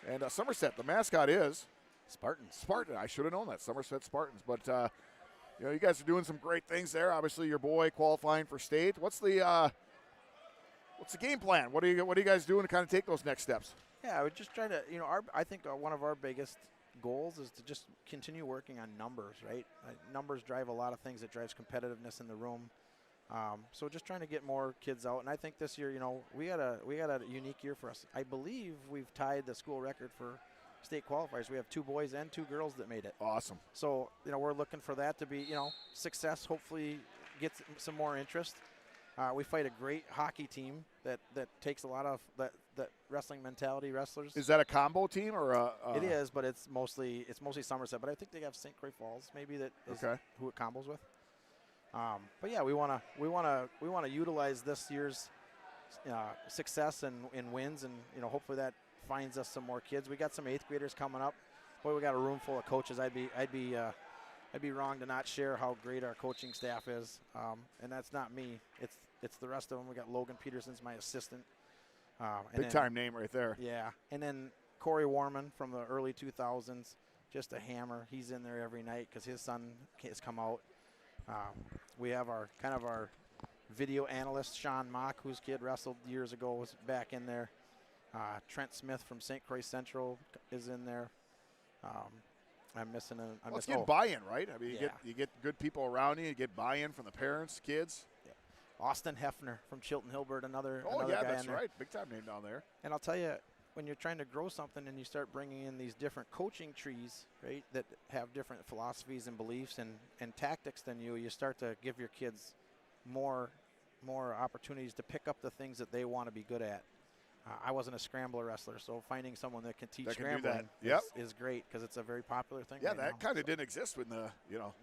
And Somerset, the mascot is Spartans. Spartan. I should have known that, Somerset Spartans. But you guys are doing some great things there. Obviously, your boy qualifying for state. What's the game plan? What are you guys doing to kind of take those next steps? Yeah, we're just trying to, I think one of our biggest goals is to just continue working on numbers, right? Numbers drive a lot of things. It drives competitiveness in the room. So just trying to get more kids out. And I think this year, we got a unique year for us. I believe we've tied the school record for state qualifiers. We have 2 boys and 2 girls that made it. Awesome. So, we're looking for that to be, success, hopefully get some more interest. We fight a great hockey team that takes a lot of that wrestling mentality wrestlers. Is that a combo team or It is, but it's mostly Somerset. But I think they have St. Croix Falls maybe that is who it combos with. But yeah, we want to utilize this year's success and wins, and hopefully that finds us some more kids. We got some 8th graders coming up. Boy, we got a room full of coaches. I'd be wrong to not share how great our coaching staff is, and that's not me. It's the rest of them. We got Logan Peterson's my assistant. Big time name right there. Yeah, and then Corey Warman from the early 2000s, just a hammer. He's in there every night because his son has come out. We have our video analyst, Sean Mock, whose kid wrestled years ago, was back in there. Trent Smith from St. Croix Central is in there. I'm missing a. Let's get buy-in, right? I mean, you get good people around you. You get buy-in from the parents, kids. Yeah. Austin Hefner from Chilton Hilbert, another guy that's in there. right. Big time name down there. And I'll tell you, when you're trying to grow something and you start bringing in these different coaching trees, right, that have different philosophies and beliefs and tactics than you start to give your kids more opportunities to pick up the things that they want to be good at. I wasn't a scrambler wrestler, so finding someone that can teach scrambling is great because it's a very popular thing. Yeah, right that kind of didn't exist when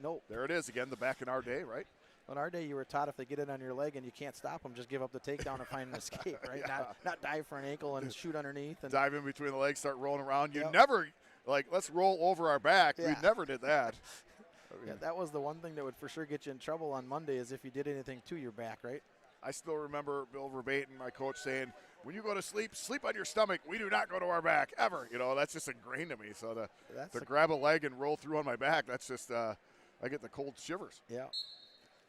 Nope. There it is again, the back in our day, right? In our day, you were taught if they get it on your leg and you can't stop them, just give up the takedown and find an escape, right? Yeah. Not dive for an ankle and shoot underneath. And dive in between the legs, start rolling around. You never, let's roll over our back. Yeah. We never did that. Yeah, that was the one thing that would for sure get you in trouble on Monday is if you did anything to your back, right? I still remember Bill Verbatim, my coach, saying, when you go to sleep, sleep on your stomach. We do not go to our back, ever. That's just ingrained to me. So to grab a leg and roll through on my back, that's just, I get the cold shivers. Yeah.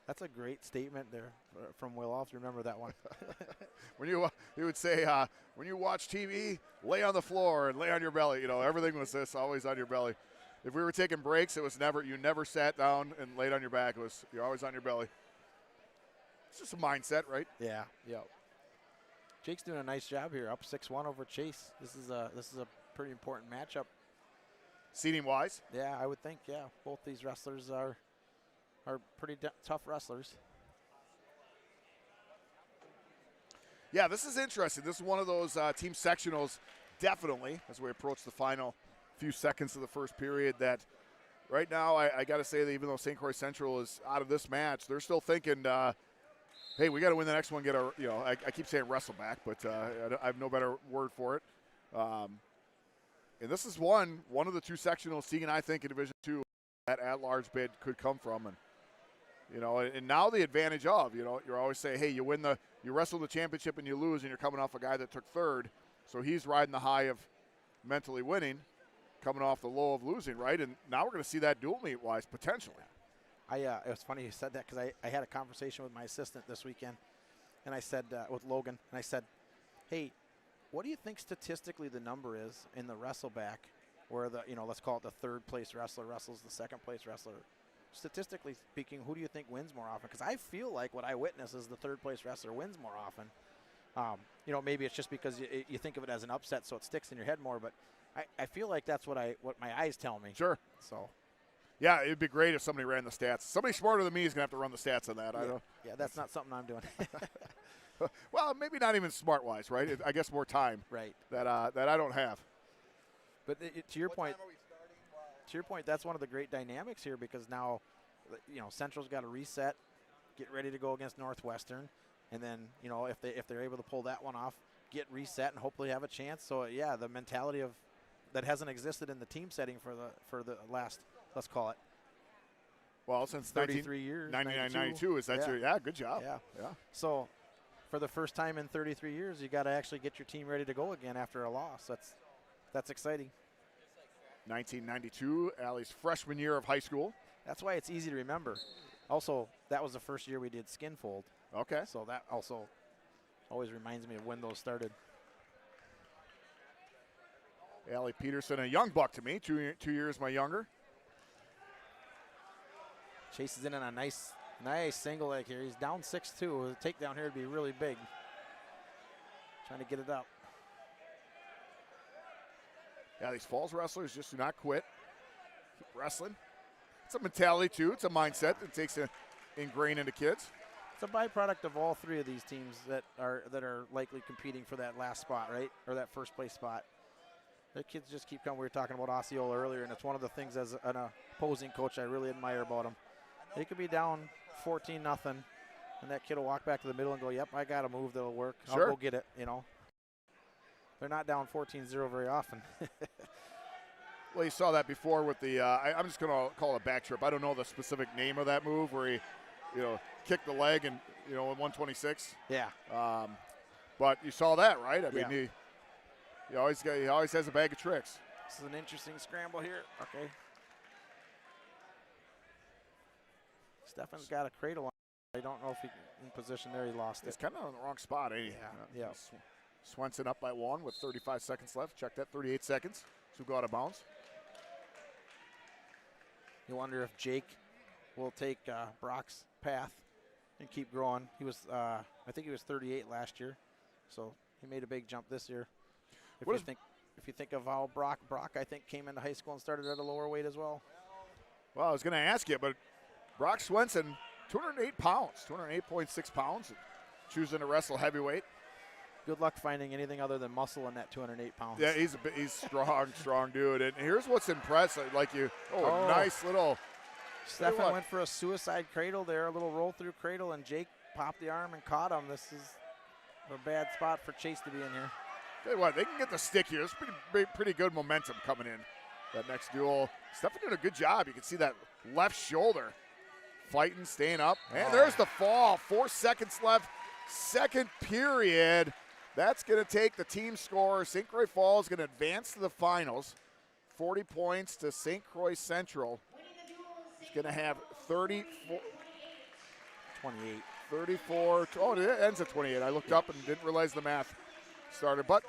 That's a great statement there from Will. I'll have to remember that one. He would say, when you watch TV, lay on the floor and lay on your belly. Everything was this, always on your belly. If we were taking breaks, it was you never sat down and laid on your back. You're always on your belly. It's just a mindset, right? Yeah. Jake's doing a nice job here, up 6-1 over Chase. This is a pretty important matchup. Seating wise? Yeah, I would think. Yeah, both these wrestlers are pretty tough wrestlers. Yeah, this is interesting. This is one of those team sectionals, definitely, as we approach the final few seconds of the first period, that right now I got to say that even though St. Croix Central is out of this match, they're still thinking, hey, we got to win the next one, get our, I keep saying wrestle back, but I have no better word for it. And this is one of the 2 sectionals Sieg and I think in Division II that at-large bid could come from. And now the advantage of, you're always saying, hey, you wrestle the championship and you lose, and you're coming off a guy that took 3rd. So he's riding the high of mentally winning, coming off the low of losing, right? And now we're going to see that dual meet-wise, potentially. It was funny you said that because I had a conversation with my assistant this weekend, and I said, with Logan, and I said, hey, what do you think statistically the number is in the wrestleback where let's call it the 3rd place wrestler wrestles the 2nd place wrestler? Statistically speaking, who do you think wins more often? Because I feel like what I witness is the 3rd place wrestler wins more often. Maybe it's just because you think of it as an upset, so it sticks in your head more, but I feel like that's what my eyes tell me. Sure. So. Yeah, it'd be great if somebody ran the stats. Somebody smarter than me is going to have to run the stats on that. Yeah, that's not something I'm doing. Well, maybe not even smart-wise, right? I guess more time. Right. That I don't have. But to your point, that's one of the great dynamics here because now, Central's got to reset, get ready to go against Northwestern, and then if they're able to pull that one off, get reset and hopefully have a chance. So yeah, the mentality of that hasn't existed in the team setting for the last, let's call it, Well, since 33 years. 99, 92. Is that yeah. your? Yeah, good job. Yeah. Yeah. So, for the first time in 33 years, you got to actually get your team ready to go again after a loss. That's exciting. 1992, Allie's freshman year of high school. That's why it's easy to remember. Also, that was the first year we did skin fold. Okay. So that also always reminds me of when those started. Allie Peterson, a young buck to me, 2 years my younger. Chases in on a nice single leg here. He's down 6-2. The takedown here would be really big. Trying to get it up. Yeah, these falls wrestlers just do not quit. Keep wrestling. It's a mentality too. It's a mindset that takes to ingrain into kids. It's a byproduct of all three of these teams that are likely competing for that last spot, right? Or that first place spot. The kids just keep coming. We were talking about Osceola earlier, and it's one of the things as an opposing coach I really admire about him. They could be down 14-0, and that kid will walk back to the middle and go, yep, I got a move that'll work. Sure. I'll go get it, you know. They're not down 14-0 very often. Well, you saw that before with the, I'm just going to call it a back trip. I don't know the specific name of that move where he, kicked the leg and, in 126. Yeah. But you saw that, right? I mean, Yeah. he always has a bag of tricks. This is an interesting scramble here. Okay. Stefan's got a cradle on. I don't know if he's in position there. He lost It's it. kind of in the wrong spot, ain't he? Yeah. Swenson up by 1 with 35 seconds left. Check that, 38 seconds to go out of bounds. You wonder if Jake will take Brock's path and keep growing. He was, I think he was 38 last year, so he made a big jump this year. If you think of how Brock, I think, came into high school and started at a lower weight as well. Well, I was going to ask you, but Brock Swenson, 208 pounds, 208.6 pounds, choosing to wrestle heavyweight. Good luck finding anything other than muscle in that 208 pounds. Yeah, he's strong dude. And here's what's impressive, nice little. Stefan went for a suicide cradle there, a little roll through cradle, and Jake popped the arm and caught him. This is a bad spot for Chase to be in here. Tell you what, they can get the stick here. There's pretty good momentum coming in. That next duel, Stefan doing a good job. You can see that left shoulder fighting, staying up. And there's the fall. 4 seconds left, second period. That's going to take the team score. St. Croix Falls going to advance to the finals. 40 points to St. Croix Central. It's going to have 34. 28. 34. Oh, it ends at 28. I looked up and didn't realize the math started. But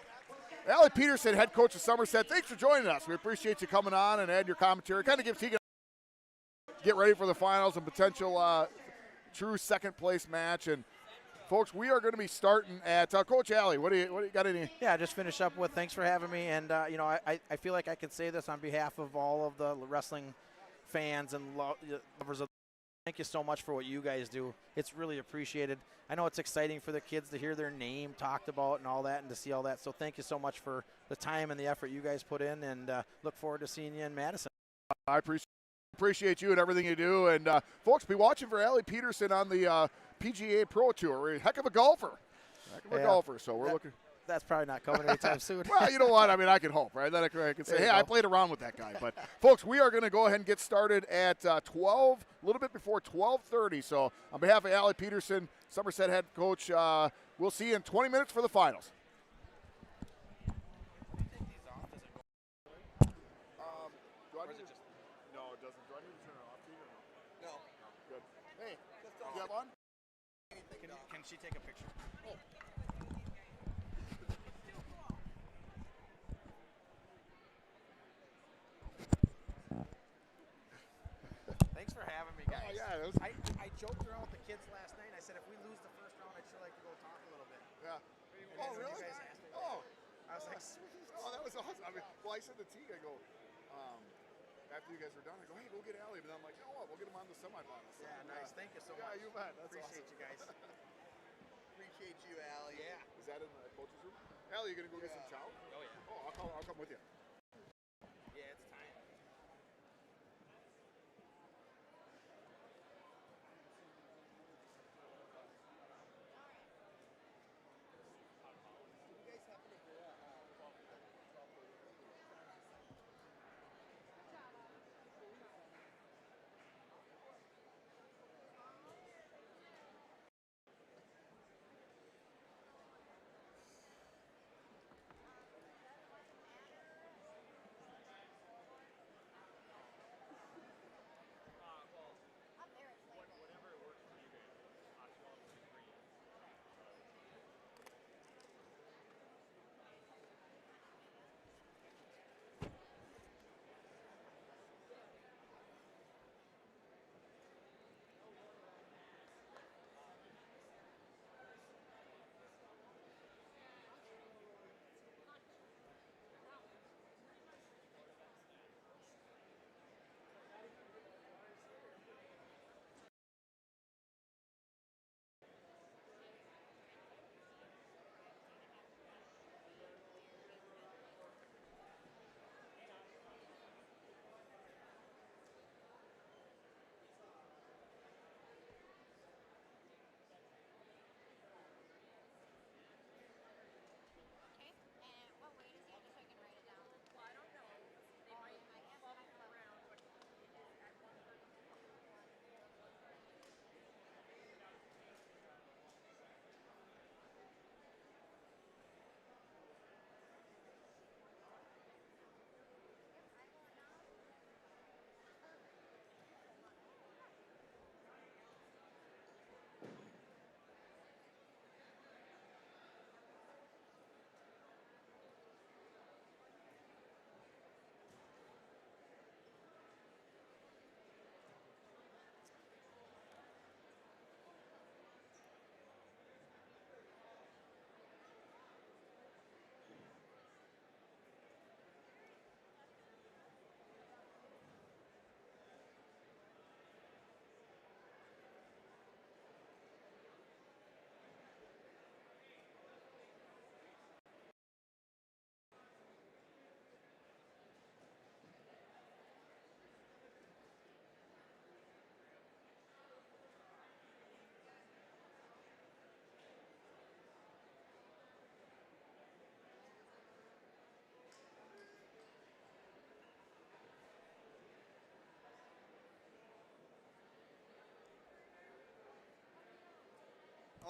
Allie Peterson, head coach of Somerset, thanks for joining us. We appreciate you coming on and adding your commentary. Kind of gives Tegan get ready for the finals and potential true second place match. And folks, we are going to be starting at Coach Allie. What do you got? Yeah, just finish up with thanks for having me. And I feel like I can say this on behalf of all of the wrestling fans and lovers of. Thank you so much for what you guys do. It's really appreciated. I know it's exciting for the kids to hear their name talked about and all that and to see all that. So thank you so much for the time and the effort you guys put in, and look forward to seeing you in Madison. I appreciate you and everything you do. And folks, be watching for Allie Peterson on the PGA Pro Tour. Heck of a golfer. So we're looking. That's probably not coming anytime soon. Well, you know what? I mean, I can hope, right? Then I can say, hey, I played around with that guy. But, folks, we are going to go ahead and get started at 12, a little bit before 12:30. So, on behalf of Allie Peterson, Somerset head coach, we'll see you in 20 minutes for the finals. No, it doesn't. Do I need to turn it off to you or no? No. Good. Hey, you have fun? Can she take a picture? Oh. Thanks for having me, guys. Oh, yeah, I joked around with the kids last night. I said if we lose the first round, I'd sure like to go talk a little bit. Yeah. And then when you guys asked me I was like, sweet. Oh, that was awesome. I mean, well, I said to Teague, I go, after you guys were done, I go, hey, go get Allie. But then I'm like, you know what? We'll get him on the semifinals. Yeah, nice. Thank you so much. Yeah, you bet. That's Appreciate awesome. you guys. Appreciate you, Allie. Yeah. Is that in the coach's room? Allie, you gonna go get some chow? Oh, yeah. Oh, I'll come with you. Yeah, it's time.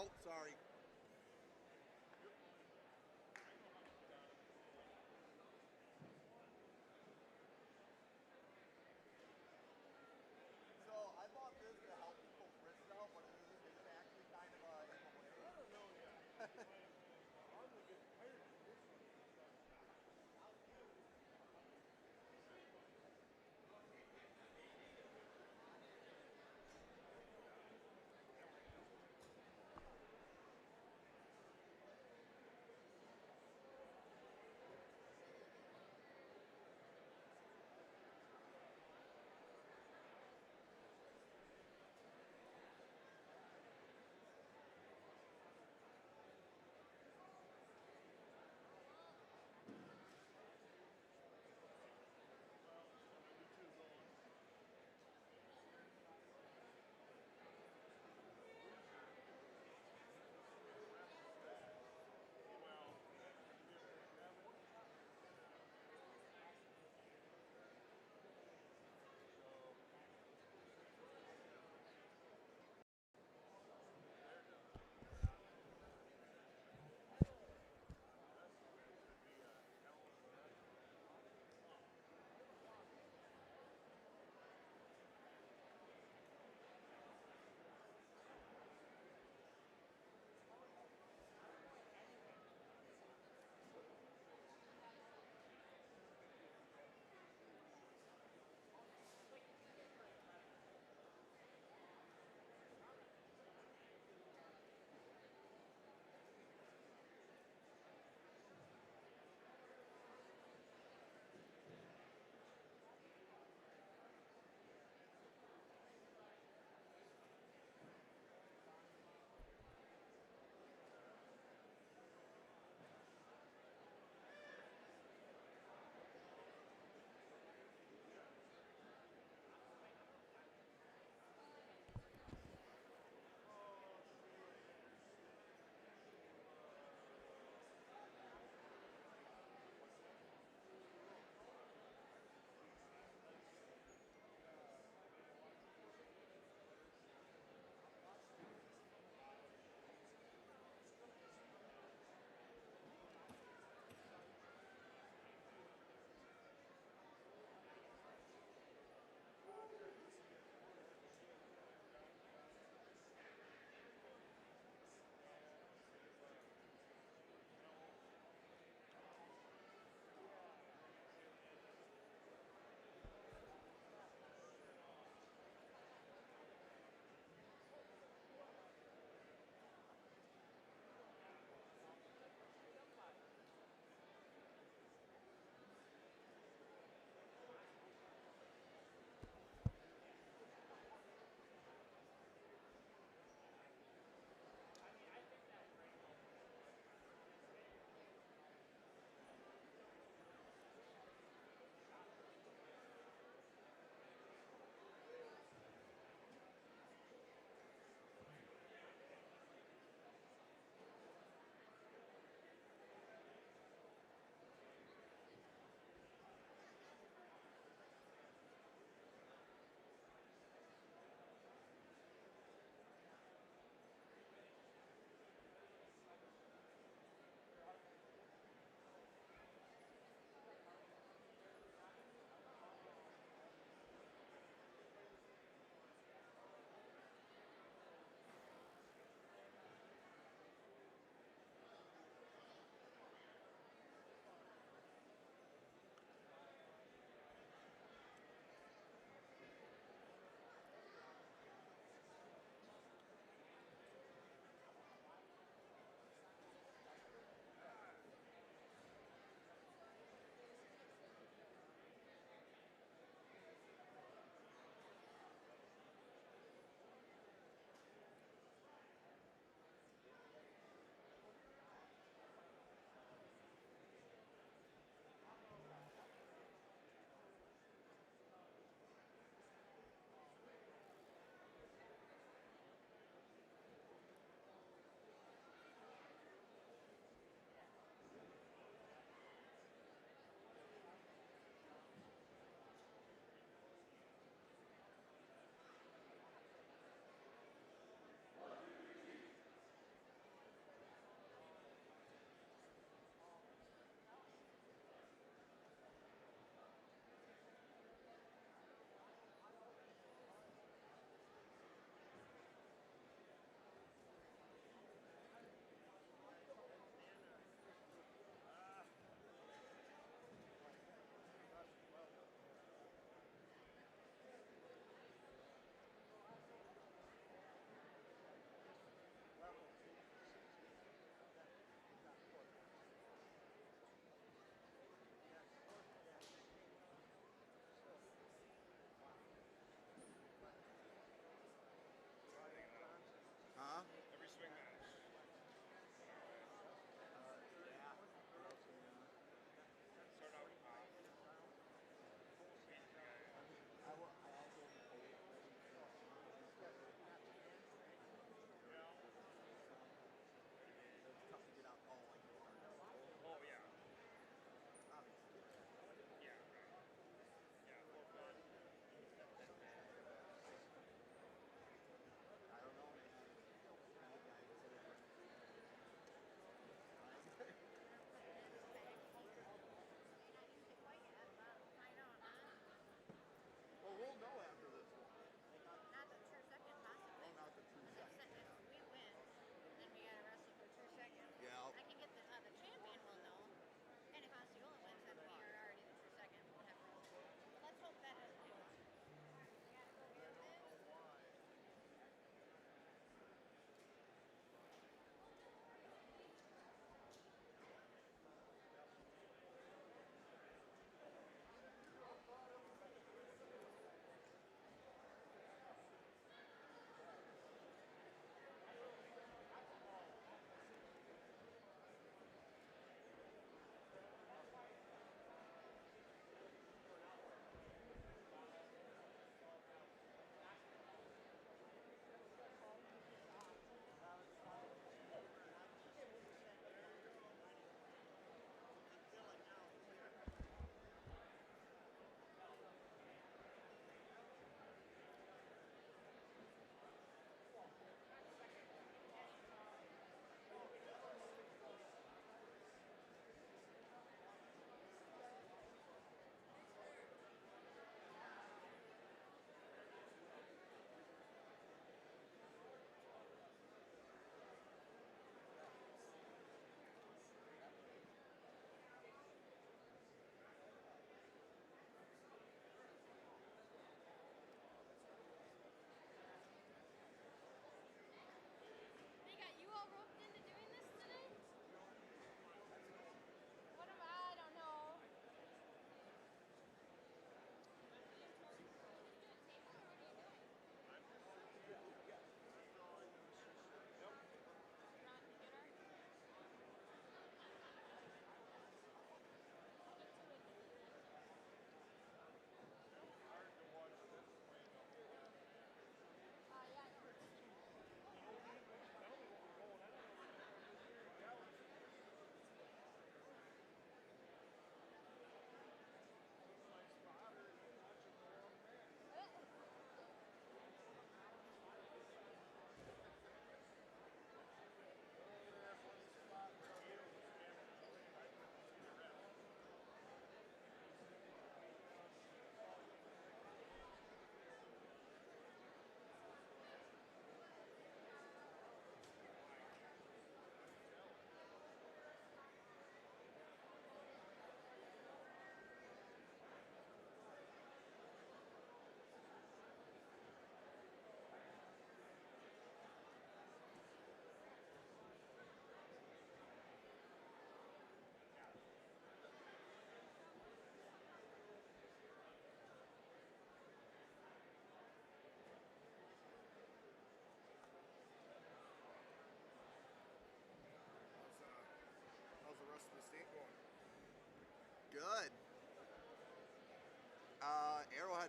Oh, sorry. So I bought this to help people's wrists out, but is it actually kind of in the way? I don't know yet.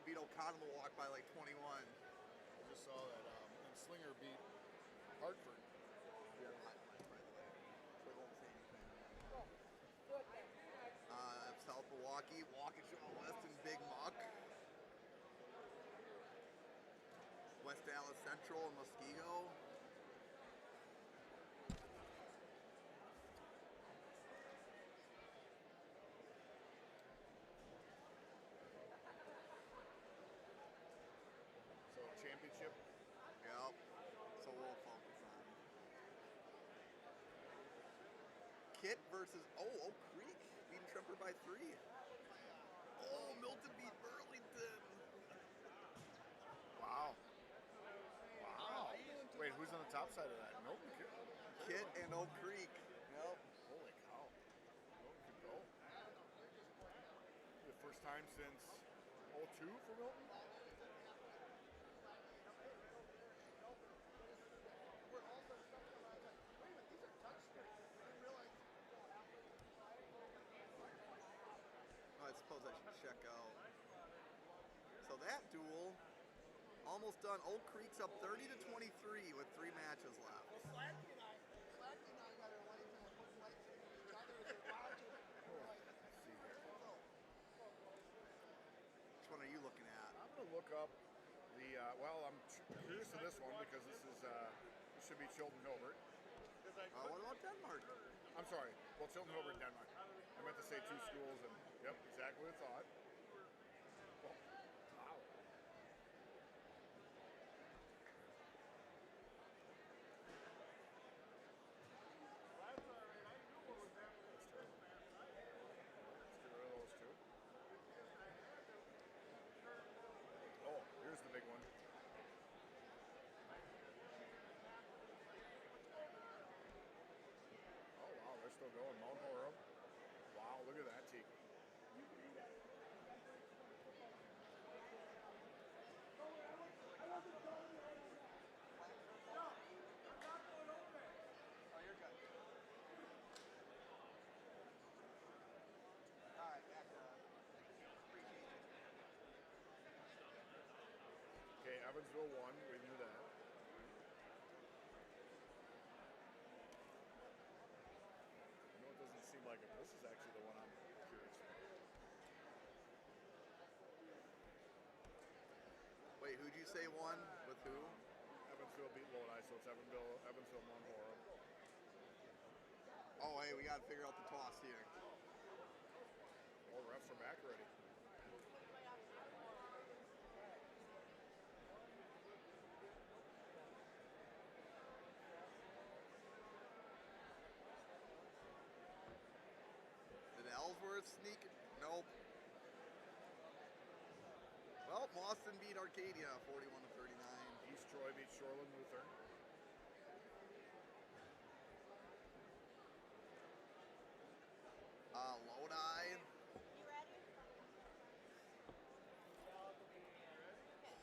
beat Oconomowoc by like 21. I just saw that. And Slinger beat Hartford. South Milwaukee, Waukesha West and Big Muck. West Dallas Central and Muskego. So championship. Yep. So we'll focus on Kit versus Oak Creek beating Tremper by 3. Oh, Milton beat Burlington. Wow. Wow. Wait, who's on the top side of that? Milton. Kit and Oak Creek. Yep. Holy cow. Milton could go. The first time since 02 for Milton? I suppose I should check out. So that duel, almost done. Oak Creek's up 30 to 23 with 3 matches left. Slacky and I got our lights and we're putting lights in each other as we're watching. Let's see here. Which one are you looking at? I'm going to look up the, I'm curious to this one because this this should be Chilton Hilbert. What about Denmark? I'm sorry. Well, Chilton Hilbert, Denmark. I meant to say 2 schools, and yep, exactly what I thought. Well, wow. Let's get rid of those 2. Oh, here's the big one. Oh, wow, they're still going. Mount Horeb. Wow, look at that, Teak. Okay, Evansville won. We knew that. No, it doesn't seem like it. This is actually the one I'm curious about. Wait, who'd you say won? With who? Evansville beat Lodi, so it's Evansville Mount Horeb. Oh, hey, we got to figure out the toss here. Oh, refs are back already. Did Ellsworth sneak it? Nope. Well, Boston beat Arcadia 41 to 39. East Troy beat Shoreland Lutheran. Lodi. You ready?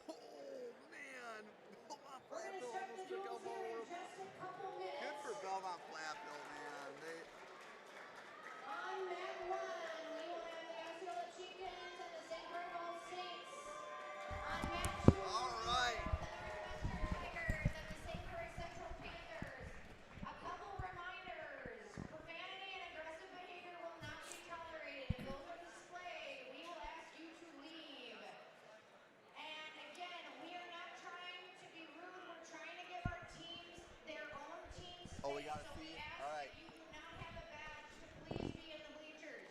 Oh, man. Belmont We're going to Platteville start the almost took duels out here in Moore. just a couple minutes. Good for Belmont Platteville, man. On mat 1, we will have the Osceola Chickens and the St. Bernard Saints. On mat 2, All right. the Tigers and the St. Croix Central Panthers. A couple reminders. Profanity and aggressive behavior will not be tolerated. If those are displayed, we will ask you to leave. And again, we are not trying to be rude. We're trying to give our teams their own team space. Oh, we got a So we seat? ask All right. that you do not have a badge to please be in the bleachers.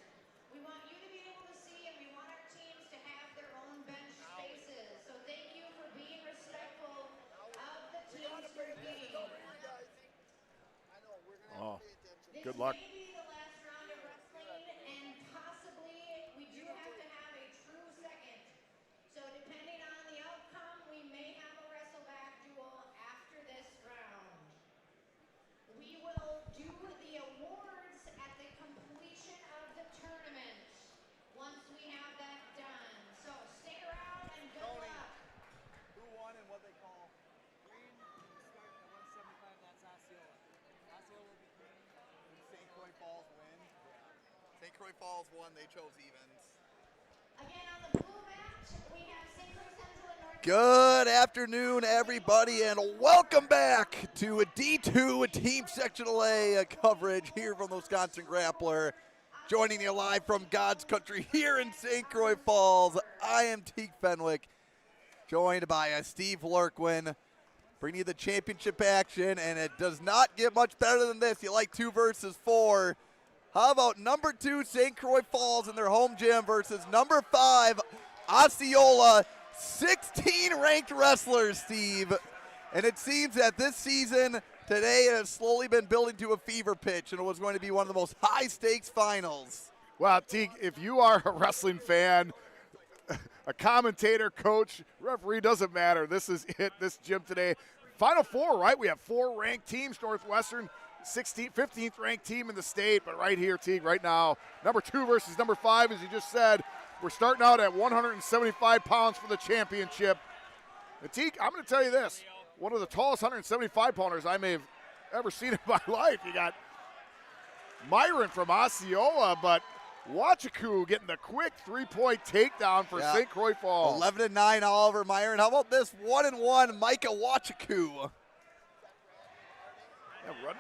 We want you to be able to see, and we want our teams to have their own bench spaces. So thank you for being respectful of the teams competing. Oh, This good luck. may be the last round of wrestling, and possibly we do have to have a true second. So depending on the outcome, we may have a wrestle back duel after this round. We will do the awards at the completion of the tournament once we have that done. So stick around and good Tony. luck. Who won and what they call? Green, start at 175, that's Osceola. Osceola will be green. St. Croix Falls win? St. Croix Falls won. They chose evens. Again, on the blue mat, we have Central Central and North. Good afternoon, everybody, and welcome back to a D2 Team Sectional A coverage here from the Wisconsin Grappler. Joining you live from God's country here in St. Croix Falls, I am Teague Fenwick, joined by Steve Lurkwin, bringing you the championship action, and it does not get much better than this. You like 2 versus 4. How about number 2 St. Croix Falls in their home gym versus number 5 Osceola, 16 ranked wrestlers, Steve. And it seems that this season today has slowly been building to a fever pitch, and it was going to be one of the most high stakes finals. Well, Teague, if you are a wrestling fan, a commentator, coach, referee, doesn't matter. This is it, this gym today. Final 4, right? We have 4 ranked teams, Northwestern, 15th ranked team in the state, but right here, Teague, right now, number 2 versus number 5, as you just said. We're starting out at 175 pounds for the championship. And Teague, I'm going to tell you this, one of the tallest 175-pounders I may have ever seen in my life. You got Myron from Osceola, but Wachaku getting the quick 3-point takedown for St. Croix Falls. 11-9 Oliver Myron. How about this 1-1 Micah Wachaku?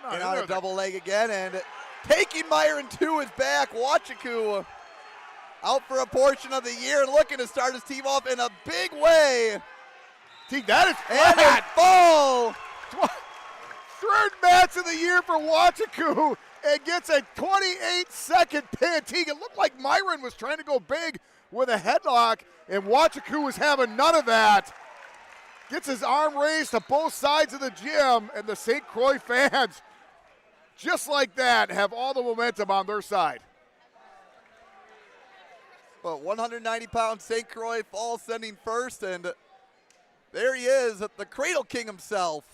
And on a double leg again, and taking Myron to his back. Wachaku out for a portion of the year and looking to start his team off in a big way. Teague, that is and a fall. 3rd match of the year for Wachaku, and gets a 28-second pin. Teague, it looked like Myron was trying to go big with a headlock, and Wachaku was having none of that. Gets his arm raised to both sides of the gym, and the St. Croix fans, just like that, have all the momentum on their side. Well, 190-pound St. Croix Falls sending first, and there he is, the Cradle King himself.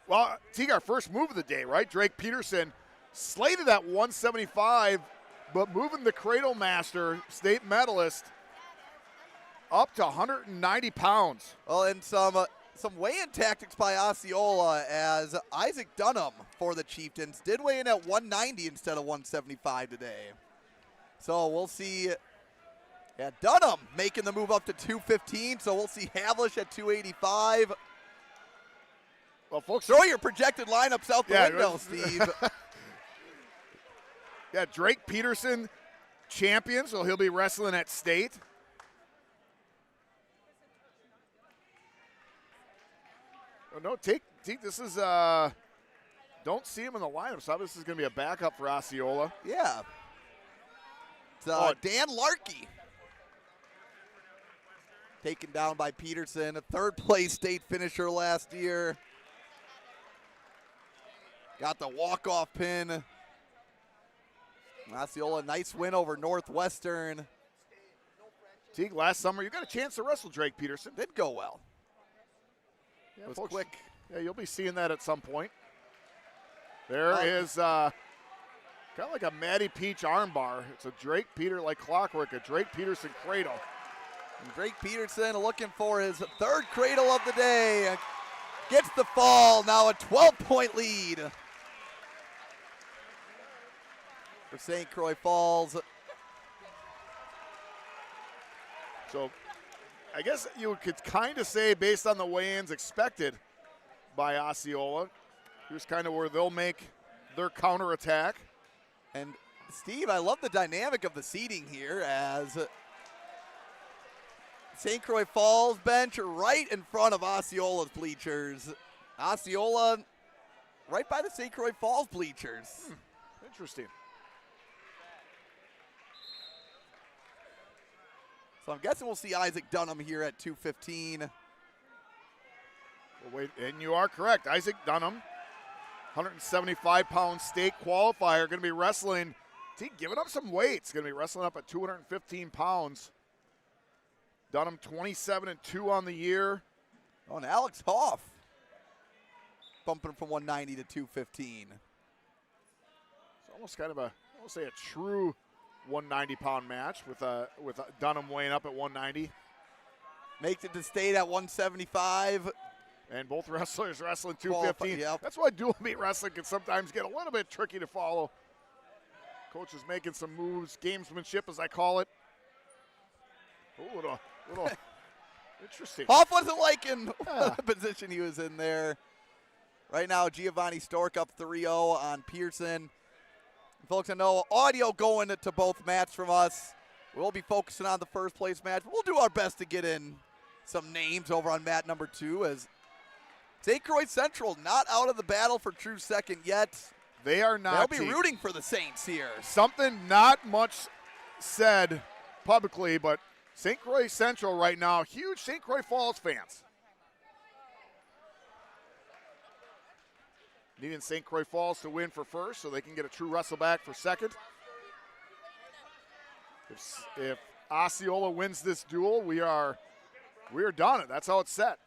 Well, Teague, our first move of the day, right? Drake Peterson slated at 175, but moving the Cradle Master, state medalist, up to 190 pounds. Well, and some weigh-in tactics by Osceola, as Isaac Dunham for the Chieftains did weigh in at 190 instead of 175 today. So we'll see Dunham making the move up to 215, so we'll see Havlish at 285. Well, folks, throw your projected lineups out the window, Steve. Yeah, Drake Peterson, champion, so he'll be wrestling at state. Oh, no, take this is, don't see him in the lineup, so this is going to be a backup for Osceola. Yeah. It's Dan Larkey. Taken down by Peterson, a 3rd place state finisher last year. Got the walk-off pin. Osceola, nice win over Northwestern. Teague, last summer you got a chance to wrestle Drake Peterson. Did go well. Yeah, it was folks, quick. Yeah, you'll be seeing that at some point. There is kind of like a Matty Peach armbar. It's a Drake Peter, like clockwork, a Drake Peterson cradle. And Drake Peterson looking for his 3rd cradle of the day. Gets the fall, now a 12-point lead for St. Croix Falls. So I guess you could kind of say, based on the weigh-ins expected by Osceola, here's kind of where they'll make their counterattack. And Steve, I love the dynamic of the seating here, as St. Croix Falls bench right in front of Osceola's bleachers. Osceola right by the St. Croix Falls bleachers. Interesting. So I'm guessing we'll see Isaac Dunham here at 215. Well, wait, and you are correct. Isaac Dunham, 175-pound state qualifier, going to be wrestling. Giving up some weights. Going to be wrestling up at 215 pounds. Dunham 27-2 on the year. Oh, and Alex Hoff bumping from 190 to 215. It's almost kind of a, I'll say, a true 190-pound match with Dunham weighing up at 190. Makes it to state at 175. And both wrestlers wrestling 215. Yep. That's why dual meet wrestling can sometimes get a little bit tricky to follow. Coach is making some moves, gamesmanship as I call it. Ooh, Little interesting. Hoff wasn't liking Yeah. the position he was in there. Right now, Giovanni Stork up 3-0 on Pearson. Folks, I know audio going to both mats from us. We'll be focusing on the first place match. We'll do our best to get in some names over on mat number 2 as St. Croix Central not out of the battle for true second yet. They are not. They'll be rooting for the Saints here. Something not much said publicly, but St. Croix Central right now, huge St. Croix Falls fans. Needing St. Croix Falls to win for first so they can get a true wrestle back for second. If Osceola wins this duel, we are done. That's how it's set.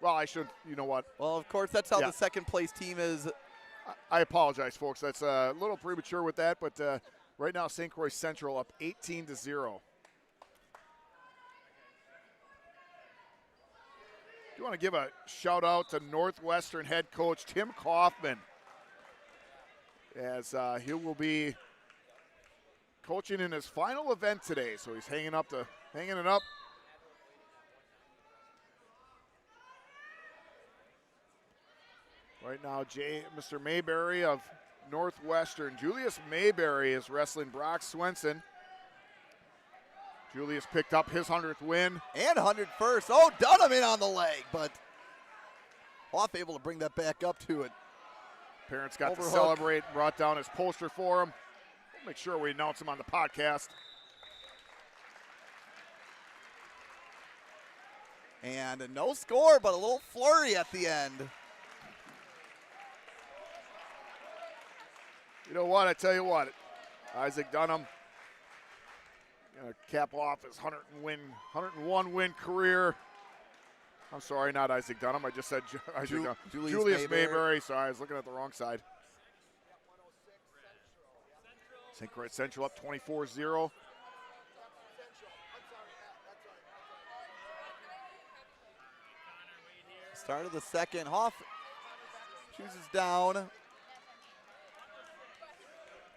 Well, I should, you know what? Well, of course, that's how the second place team is. I apologize, folks. That's a little premature with that, but right now St. Croix Central up 18-0. Do you want to give a shout out to Northwestern head coach Tim Kaufman, as he will be coaching in his final event today, so he's hanging it up. Right now, Mr. Mayberry of Northwestern. Julius Mayberry is wrestling Brock Swenson. Julius picked up his 100th win. And 101st. Oh, Dunham in on the leg, but Hoff able to bring that back up to it. Parents got Overhook. to celebrate, brought down his poster for him. We'll make sure we announce him on the podcast. And no score, but a little flurry at the end. You know what? I tell you what, Isaac Dunham gonna cap off his 101 win career. I'm sorry, not Isaac Dunham. I just said Isaac Dunham. Julius Mayberry. Sorry, I was looking at the wrong side. St. Croix Central up 24-0. Start of the second. Hoff chooses down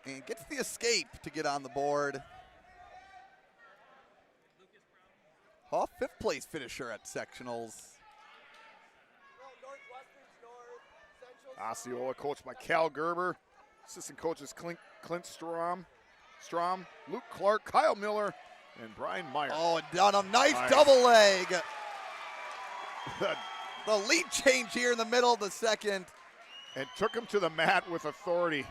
and gets the escape to get on the board. Hoff, 5th place finisher at sectionals. Osceola coached by Cal Gerber. Assistant coaches Clint Strom, Luke Clark, Kyle Miller, and Brian Meyer. Oh, and Dunham, nice double leg. The lead change here in the middle of the second. And took him to the mat with authority.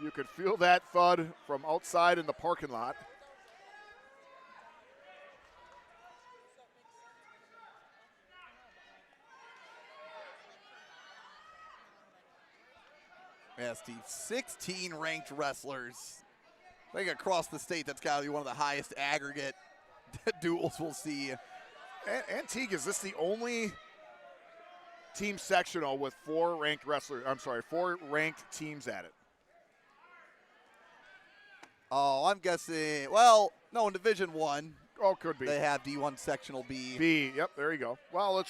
You could feel that thud from outside in the parking lot. Yeah, Steve, 16 ranked wrestlers. I think across the state, that's got to be one of the highest aggregate duels we'll see. Antique, is this the only team sectional with 4 ranked teams at it? Oh, I'm guessing, well, no, in Division One. Oh, could be. They have D1 Sectional B. B, yep, there you go. Well,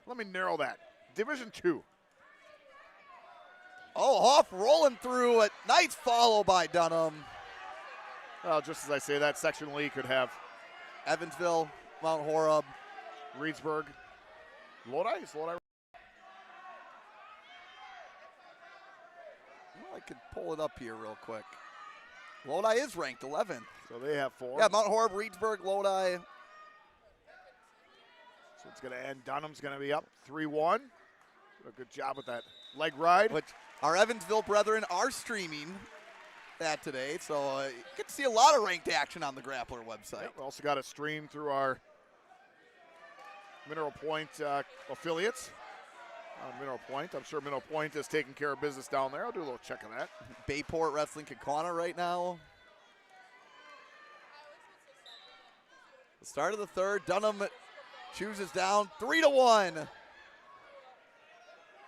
let me narrow that. Division 2. Oh, Hoff rolling through it. Nice follow by Dunham. Well, just as I say that, Sectional E could have Evansville, Mount Horeb, Reedsburg, Lodi. Is Lodi? Well, I could pull it up here real quick. Lodi is ranked 11th. So they have 4. Yeah, Mount Horeb, Reedsburg, Lodi. So it's going to end. Dunham's going to be up 3-1. A good job with that leg ride. Which our Evansville brethren are streaming that today. So you get to see a lot of ranked action on the Grappler website. Yep, we also got a stream through our Mineral Point affiliates. Mineral Point. I'm sure Mineral Point is taking care of business down there. I'll do a little check on that. Bayport wrestling Kakana right now. The start of the third. Dunham chooses down 3-1.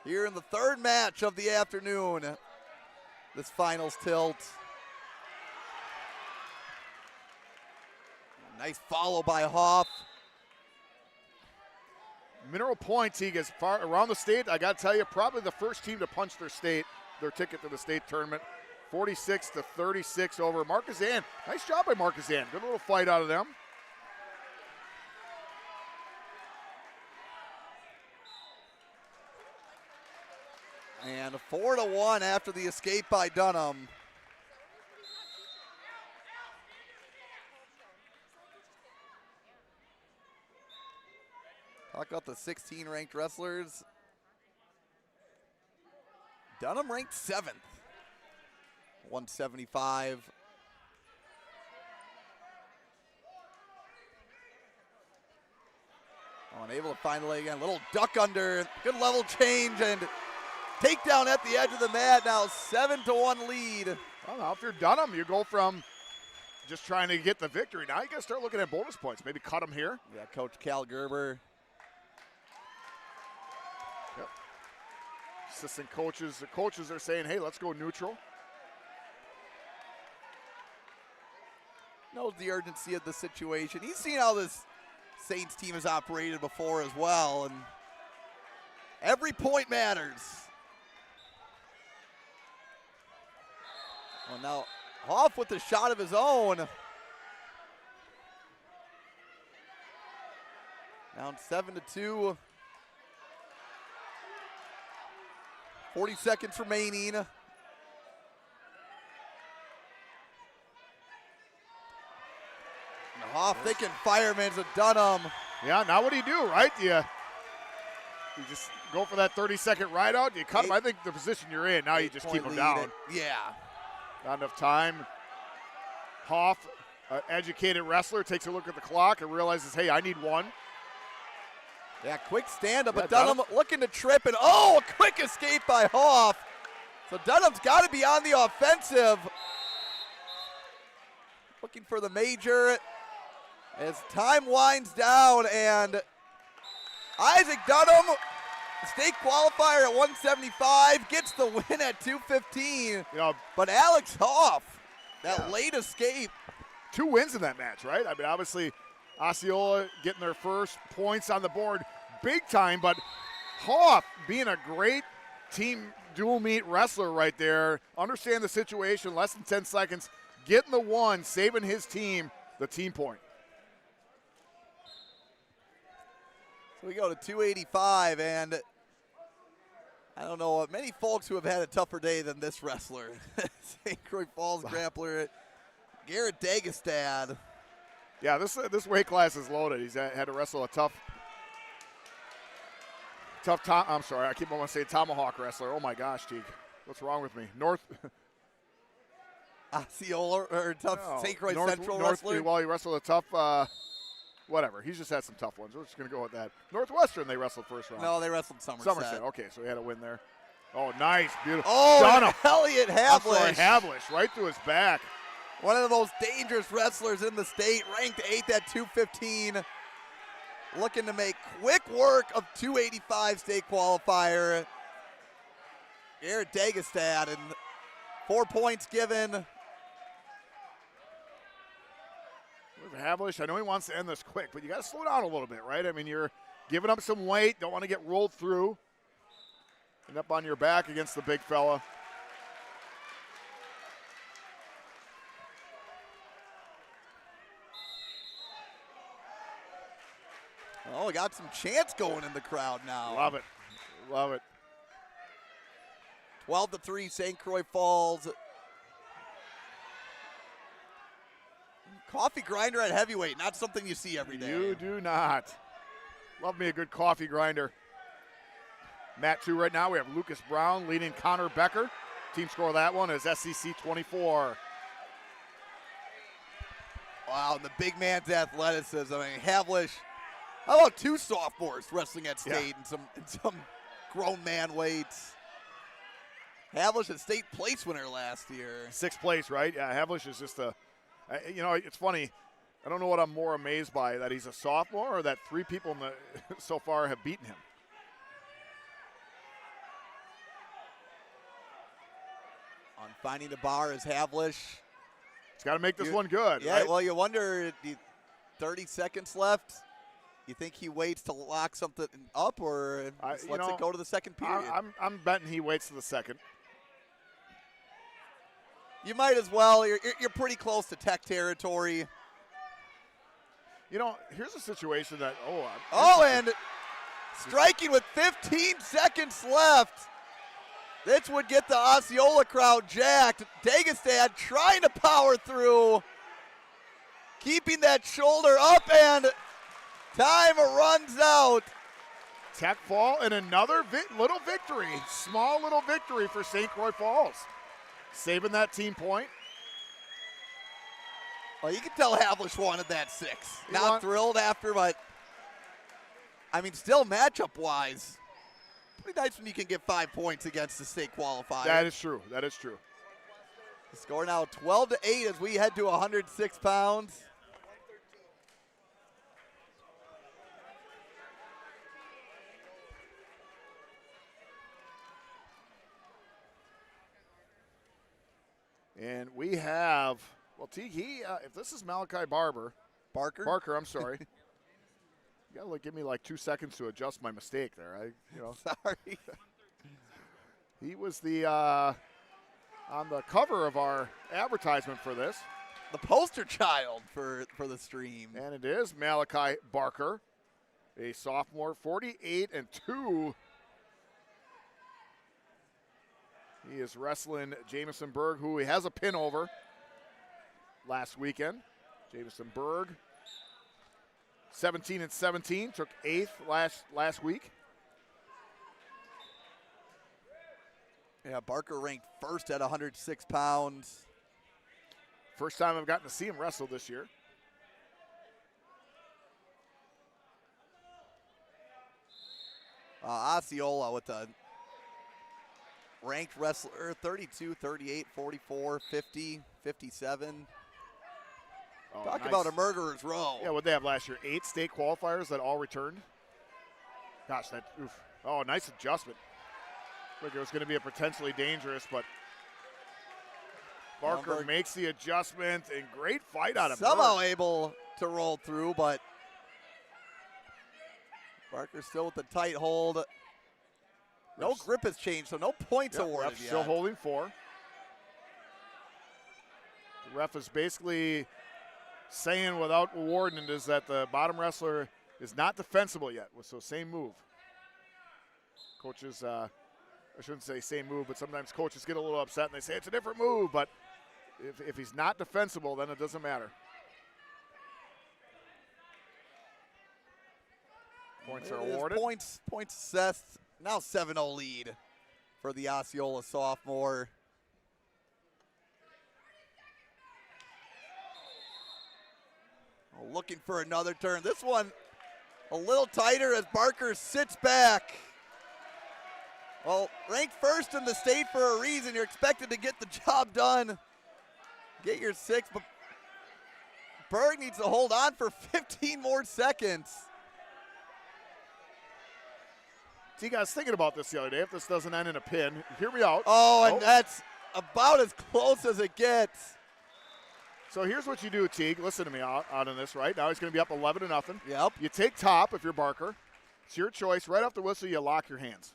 Here in the third match of the afternoon. This finals tilt. Nice follow by Hoff. Mineral Point, Teague, is far around the state. I got to tell you, probably the first team to punch their ticket to the state tournament. 46-36 over Marquezan. Nice job by Marquezan. Good little fight out of them. And 4-1 after the escape by Dunham. Talk about the 16 ranked wrestlers. Dunham ranked 7th. 175. Unable to find the leg again. Little duck under. Good level change and takedown at the edge of the mat. Now 7-1 lead. Well, now if you're Dunham, you go from just trying to get the victory. Now you got to start looking at bonus points. Maybe cut them here. Yeah, Coach Cal Gerber. Yep. Assistant coaches, the coaches are saying, hey, let's go neutral. Knows the urgency of the situation. He's seen how this Saints team has operated before as well, and every point matters. Well, now Hoff with a shot of his own. Down 7-2. 40 seconds remaining. Hoff thinking fireman's a Dunham. Yeah, now what do you do, right? You just go for that 30-second ride out? Do you cut him? I think the position you're in, now you just keep him down. Yeah. Not enough time. Hoff, educated wrestler, takes a look at the clock and realizes, hey, I need one. Yeah, quick stand-up, Yeah, but Dunham looking to trip, and a quick escape by Hoff. So Dunham's got to be on the offensive. Looking for the major as time winds down, and Isaac Dunham, state qualifier at 175, gets the win at 215. But Alex Hoff, that late escape. 2 wins in that match, right? I mean, obviously, Osceola getting their first points on the board big time, but Hoff being a great team dual meet wrestler right there, understand the situation, less than 10 seconds, getting the one, saving his team the team point. So we go to 285, and I don't know, many folks who have had a tougher day than this wrestler. St. Croix Falls grappler, Garrett Dagestad. Yeah, this weight class is loaded. He's had to wrestle a tough I'm sorry, I keep on saying tomahawk wrestler. Oh my gosh, Teague. What's wrong with me? Osceola, or tough St. Croix Central wrestler? Well, he wrestled a tough, whatever. He's just had some tough ones. We're just going to go with that. Northwestern, they wrestled first round. No, they wrestled Somerset. Okay, so he had a win there. Oh, nice. Beautiful. Oh, Dunham. Elliot Havlish. Havlish, right through his back. One of the most dangerous wrestlers in the state, ranked 8th at 215. Looking to make quick work of 285 state qualifier. Garrett Dagestad, and 4 points given. Havlish, I know he wants to end this quick, but you got to slow down a little bit, right? I mean, you're giving up some weight, don't want to get rolled through. End up on your back against the big fella. Oh, we got some chants going in the crowd now. Love it. Love it. 12-3, St. Croix Falls. Coffee grinder at heavyweight, not something you see every day. You do not. Love me a good coffee grinder. Mat 2 right now, we have Lucas Brown leading Connor Becker. Team score of that one is SEC 24. Wow, the big man's athleticism. I mean, Havlish, how about 2 sophomores wrestling at state and some grown man weights? Havlish a state place winner last year. 6th place, right? Yeah, Havlish is just it's funny. I don't know what I'm more amazed by, that he's a sophomore or that 3 people so far have beaten him. On finding the bar is Havlish. He's got to make this one good, Yeah, right? well, you wonder, 30 seconds left. You think he waits to lock something up, or lets it go to the second period? I'm betting he waits to the second. You might as well. You're pretty close to Tech territory. You know, here's a situation that, And striking with 15 seconds left. This would get the Osceola crowd jacked. Dagestad trying to power through, keeping that shoulder up, and time runs out. Tech fall and another little victory, small little victory for St. Croix Falls. Saving that team point. Well, you can tell Havlish wanted that 6. Not thrilled after, but I mean, still matchup-wise, pretty nice when you can get 5 points against the state qualifier. That is true. That is true. The score now 12-8 as we head to 106 pounds. And we have, well, if this is Malachi Barker, I'm sorry. You gotta give me like 2 seconds to adjust my mistake there. Sorry. He was the on the cover of our advertisement for this. The poster child for the stream. And it is Malachi Barker, a sophomore, 48-2. He is wrestling Jamison Berg, who he has a pin over last weekend. Jamison Berg, 17-17, took 8th last week. Yeah, Barker ranked first at 106 pounds. First time I've gotten to see him wrestle this year. Osceola with a ranked wrestler, 32, 38, 44, 50, 57. Talk nice. about a murderer's row. Yeah, what they have last year, 8 state qualifiers that all returned. Gosh, nice adjustment. Like it was going to be a potentially dangerous, but Barker makes the adjustment, and great fight out of somehow Berg. Able to roll through, but Barker still with the tight hold. No grip has changed, so no points awarded yet. Still holding 4. The ref is basically saying without awarding it is that the bottom wrestler is not defensible yet. So same move. Coaches, I shouldn't say same move, but sometimes coaches get a little upset and they say it's a different move, but if he's not defensible, then it doesn't matter. Points are awarded. Points assessed. Now 7-0 lead for the Osceola sophomore. Looking for another turn. This one a little tighter as Barker sits back. Well, ranked first in the state for a reason. You're expected to get the job done. Get your 6, but Berg needs to hold on for 15 more seconds. See, guys, thinking about this the other day. If this doesn't end in a pin, hear me out. That's about as close as it gets. So here's what you do, Teague. Listen to me out on this, right? Now he's going to be up 11-0. Yep. You take top if you're Barker. It's your choice. Right off the whistle, you lock your hands.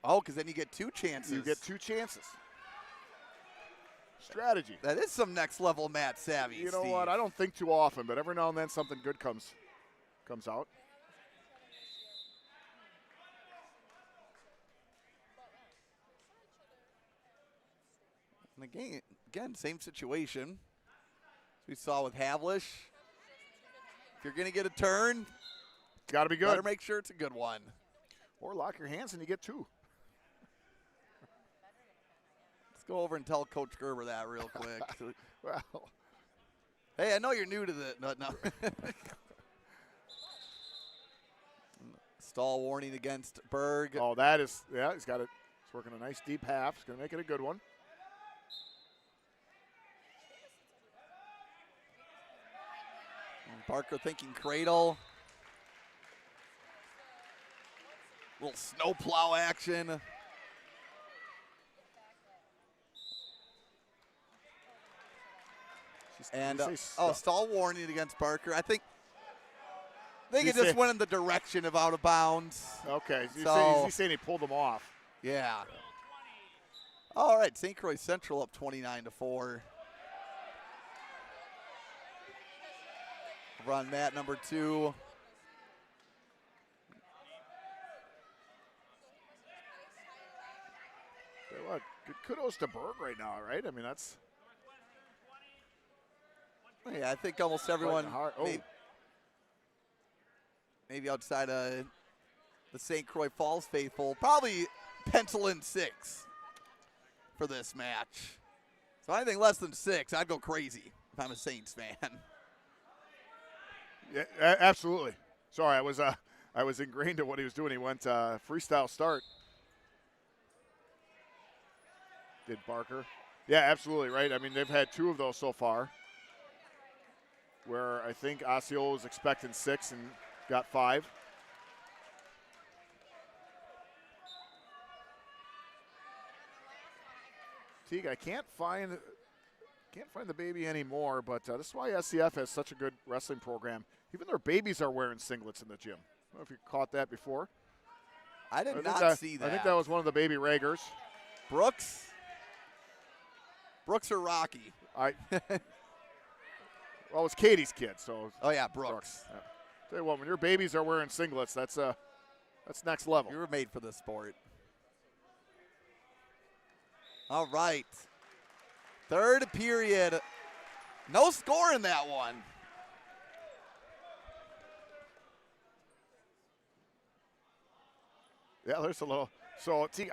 Oh, because then you get 2 chances. You get 2 chances. Strategy. That is some next level mat savvy. You know what? I don't think too often, but every now and then something good comes out. And again, same situation as we saw with Havlish. If you're going to get a turn, got to be good. Better make sure it's a good one. Or lock your hands and you get 2. Let's go over and tell Coach Gerber that real quick. Well, hey, I know you're new to the no. Stall warning against Berg. Oh, that is, yeah, he's got it. He's working a nice deep half. He's going to make it a good one. Barker thinking cradle. Little snowplow action. And stall warning against Barker. I think it just went in the direction of out of bounds. Okay, so he's saying he pulled him off. Yeah. All right, St. Croix Central up 29-4. Over on mat number 2. Tell you what, good kudos to Berg right now, right? I mean, that's Yeah, I think almost everyone, hard. Oh. maybe outside of the St. Croix Falls faithful, probably pencil in 6 for this match. So anything less than 6, I'd go crazy if I'm a Saints fan. Yeah, absolutely. Sorry, I was ingrained in what he was doing. He went freestyle start. Did Barker. Yeah, absolutely, right? I mean, they've had 2 of those so far, where I think Osceola was expecting 6 and got 5. Teague, I can't find the baby anymore, but this is why SCF has such a good wrestling program. Even their babies are wearing singlets in the gym. I don't know if you caught that before. I did not see that. I think that was one of the baby Raegers. Brooks or Rocky? Well, it was Katie's kid, so. Oh yeah, Brooks. Yeah. Tell you what, when your babies are wearing singlets, that's next level. You were made for this sport. All right. Third period. No score in that one. Yeah, there's a little. So, did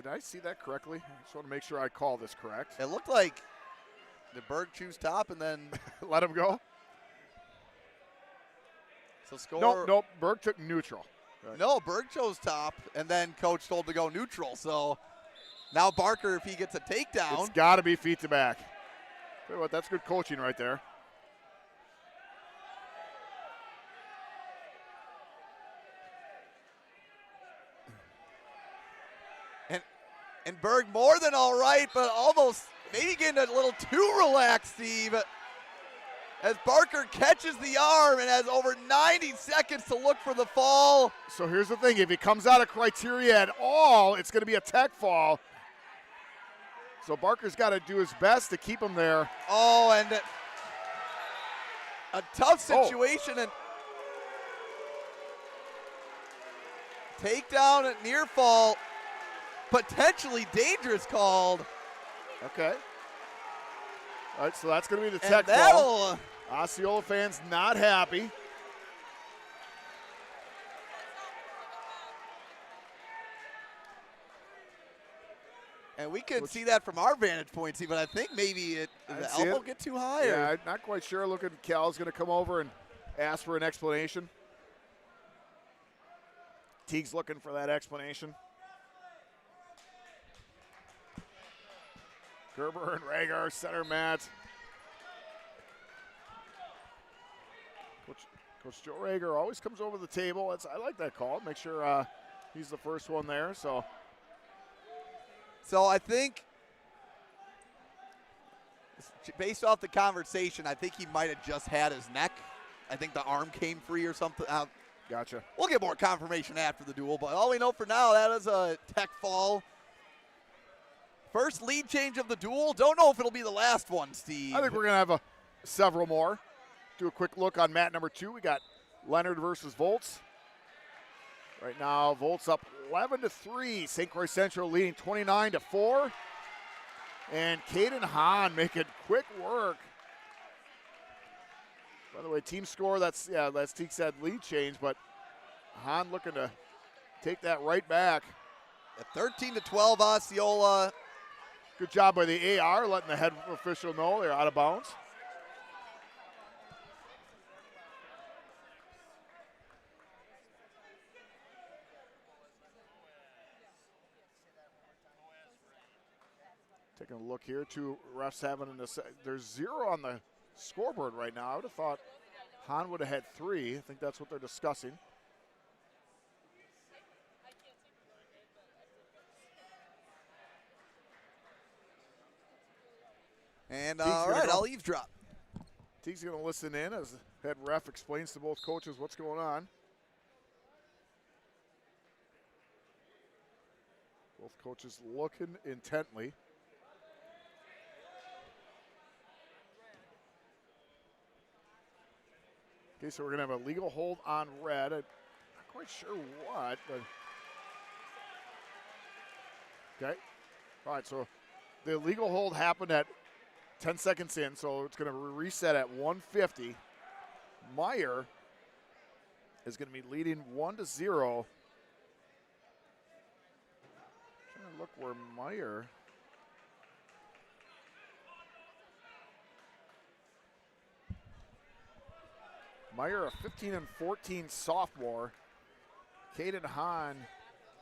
I see that correctly? I just want to make sure I call this correct. It looked like did Berg choose top and then let him go? So score. Nope. Berg took neutral. Right. No, Berg chose top and then coach told to go neutral. So now Barker, if he gets a takedown. It's got to be feet to back. Tell you what, that's good coaching right there. And Berg more than all right, but almost maybe getting a little too relaxed, Steve. As Barker catches the arm and has over 90 seconds to look for the fall. So here's the thing. If he comes out of criteria at all, it's going to be a tech fall. So Barker's got to do his best to keep him there. Oh, and a tough situation. And takedown at near fall. Potentially dangerous called. Okay. All right, so that's going to be the tech ball. Osceola fans not happy. And we can see that from our vantage point, see, but I think maybe did the elbow get too high? Yeah, I'm not quite sure. Looking, Cal's going to come over and ask for an explanation. Teague's looking for that explanation. Gerber and Rager, center mat. Coach Joe Rager always comes over the table. I like that call. Make sure he's the first one there. So I think, based off the conversation, I think he might have just had his neck. I think the arm came free or something. Gotcha. We'll get more confirmation after the duel, but all we know for now, that is a tech fall. First lead change of the duel. Don't know if it'll be the last one, Steve. I think we're going to have several more. Do a quick look on mat number 2. We got Leonard versus Volts. Right now, Volts up 11-3. St. Croix Central leading 29-4. And Caden Hahn making quick work. By the way, team score, that's Teague said lead change, but Hahn looking to take that right back. At 13-12, Osceola. Good job by the AR, letting the head official know they're out of bounds. Taking a look here, 2 refs having there's 0 on the scoreboard right now. I would have thought Hahn would have had 3. I think that's what they're discussing. And all right, I'll eavesdrop. Teague's going to listen in as the head ref explains to both coaches what's going on. Both coaches looking intently. Okay, so we're going to have a legal hold on red. I'm not quite sure what, but. Okay. All right, so the legal hold happened at 10 seconds in, so it's going to reset at 150. Meyer is going to be leading 1-0. Trying to look where Meyer. Meyer, a 15-14 sophomore. Caden Hahn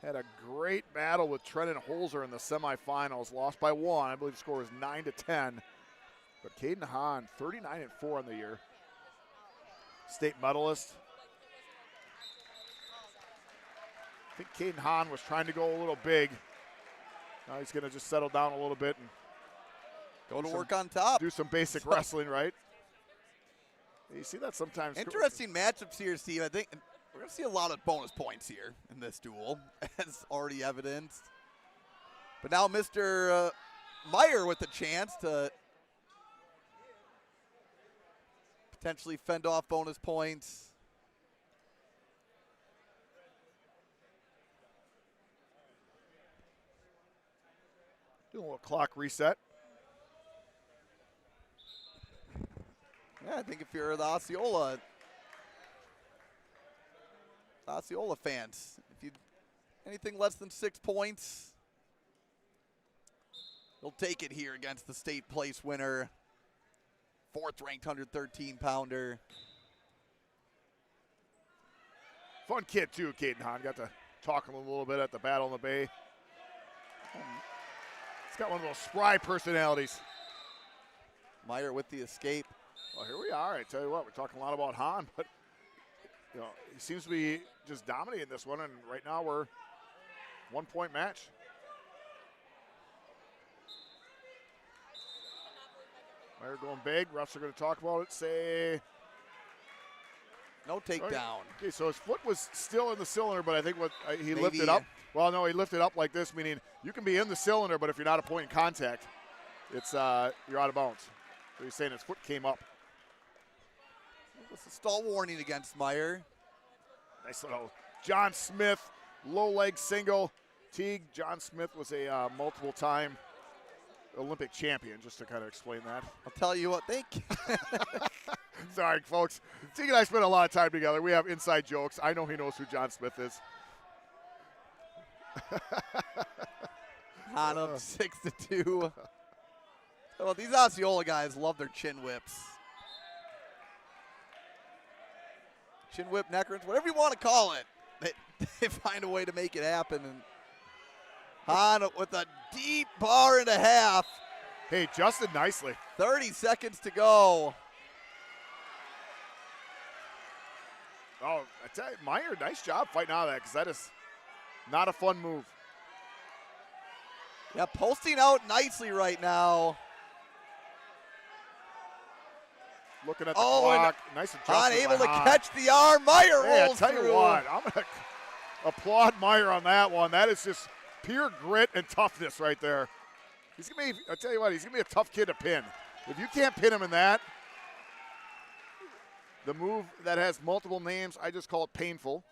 had a great battle with Trenton Holzer in the semifinals. Lost by 1. I believe the score was 9-10. But Caden Hahn, 39-4 on the year. State medalist. I think Caden Hahn was trying to go a little big. Now he's going to just settle down a little bit and go to work on top. Do some basic wrestling, right? You see that sometimes. Interesting matchups here, Steve. I think we're going to see a lot of bonus points here in this duel, as already evidenced. But now Mr. Meyer with a chance to potentially fend off bonus points. Do a little clock reset. Yeah, I think if you're the Osceola fans, if you anything less than 6 points, you'll take it here against the state place winner, 4th ranked 113-pounder. Fun kid too, Caden Hahn. Got to talk to him a little bit at the Battle in the Bay. He's got one of those spry personalities. Meyer with the escape. Well, here we are. I tell you what, we're talking a lot about Hahn, but you know, he seems to be just dominating this one, and right now we're 1 point match. Meyer going big. Refs are going to talk about it. Say no takedown. Okay, so his foot was still in the cylinder, but I think he lifted up. Well, no, he lifted up like this, meaning you can be in the cylinder, but if you're not a point in contact, it's you're out of bounds. So he's saying his foot came up. It's a stall warning against Meyer. Nice little John Smith low leg single. Teague, John Smith was a multiple-time Olympic champion, just to kind of explain that. I'll tell you what, thank you. Sorry, folks. Teague and I spent a lot of time together. We have inside jokes. I know he knows who John Smith is. Hahn up 6-2. Well, these Osceola guys love their chin whips. Chin whip, neck wrench, whatever you want to call it. They find a way to make it happen. And Hahn with a deep bar and a half. Hey, Justin, nicely. 30 seconds to go. Oh, I tell you, Meyer, nice job fighting out of that, because that is not a fun move. Yeah, posting out nicely right now. Looking at the clock. Nice adjustment. Hahn able to Hahn. catch the arm. Meyer rolls I tell through. you what, I'm going to applaud Meyer on that one. That is just pure grit and toughness right there. He's going to be, I tell you what, he's going to be a tough kid to pin. If you can't pin him in that, the move that has multiple names, I just call it painful.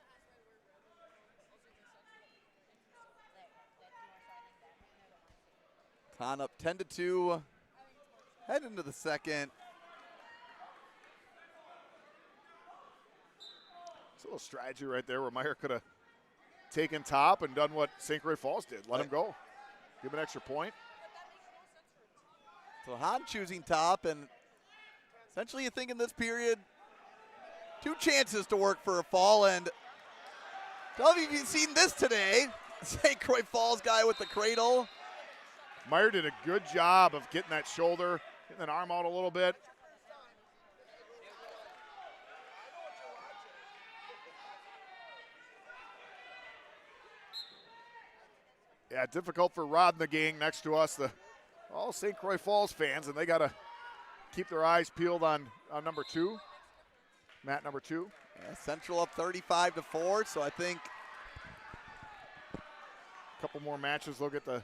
Hahn up 10-2. Head into the second. It's a little strategy right there where Meyer could have taken top and done what St. Croix Falls did. Let him go. Give him an extra point. So Hahn choosing top, and essentially you think in this period, 2 chances to work for a fall, and tell me if you've seen this today. St. Croix Falls guy with the cradle. Meyer did a good job of getting that shoulder, getting that arm out a little bit. Yeah, difficult for Rod and the gang next to us, all St. Croix Falls fans, and they got to keep their eyes peeled on number 2, mat number 2. Yeah, Central up 35-4, so I think couple more matches they'll get to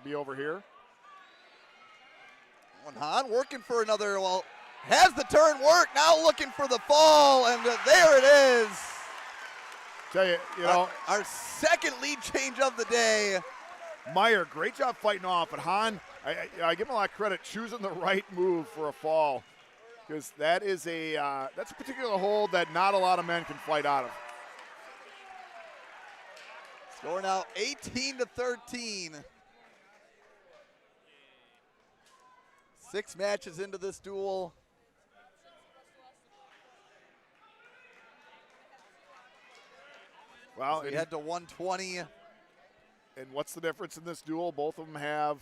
be over here. Hahn working for another, well, has the turn work, now looking for the fall, and there it is. Tell you, our second lead change of the day. Meyer, great job fighting off, but Hahn, I give him a lot of credit choosing the right move for a fall, because that is that's a particular hold that not a lot of men can fight out of. Score now 18-13. 6 matches into this duel. Well, we head to 120. And what's the difference in this duel? Both of them have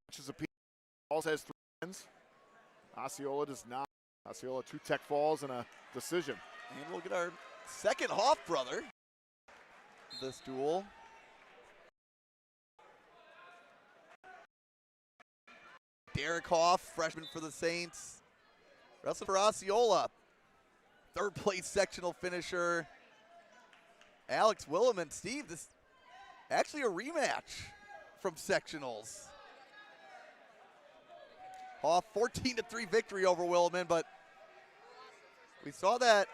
matches apiece. Falls has 3 wins. Osceola does not. Osceola 2 tech falls and a decision. And we'll get our second Hoff brother this duel. Derek Hoff, freshman for the Saints. Wrestling for Osceola. 3rd place sectional finisher. Alex Williman. Steve, this actually a rematch from sectionals. Hoff 14-3 victory over Williman, but we saw that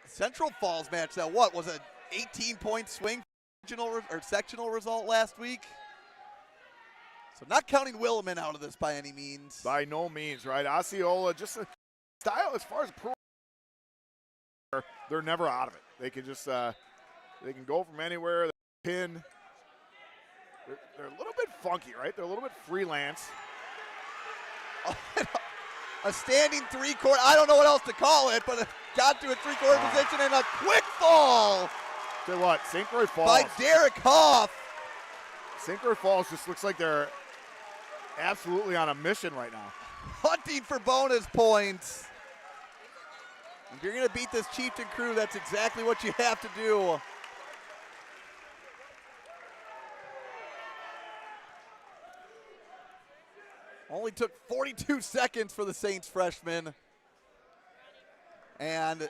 Central Falls match that was an 18-point swing sectional result last week. So not counting Williman out of this by any means. By no means, right? Osceola, just a style as far as pro, they're never out of it. They can just they can go from anywhere. They pin. They're a little bit funky, right? They're a little bit freelance. A standing 3-quarter, I don't know what else to call it, but it got to a 3-quarter position and a quick fall. Tell you what, St. Croix Falls. By Derek Hoff. St. Croix Falls just looks like they're absolutely on a mission right now. Hunting for bonus points. If you're going to beat this Chieftain crew, that's exactly what you have to do. Only took 42 seconds for the Saints freshman. And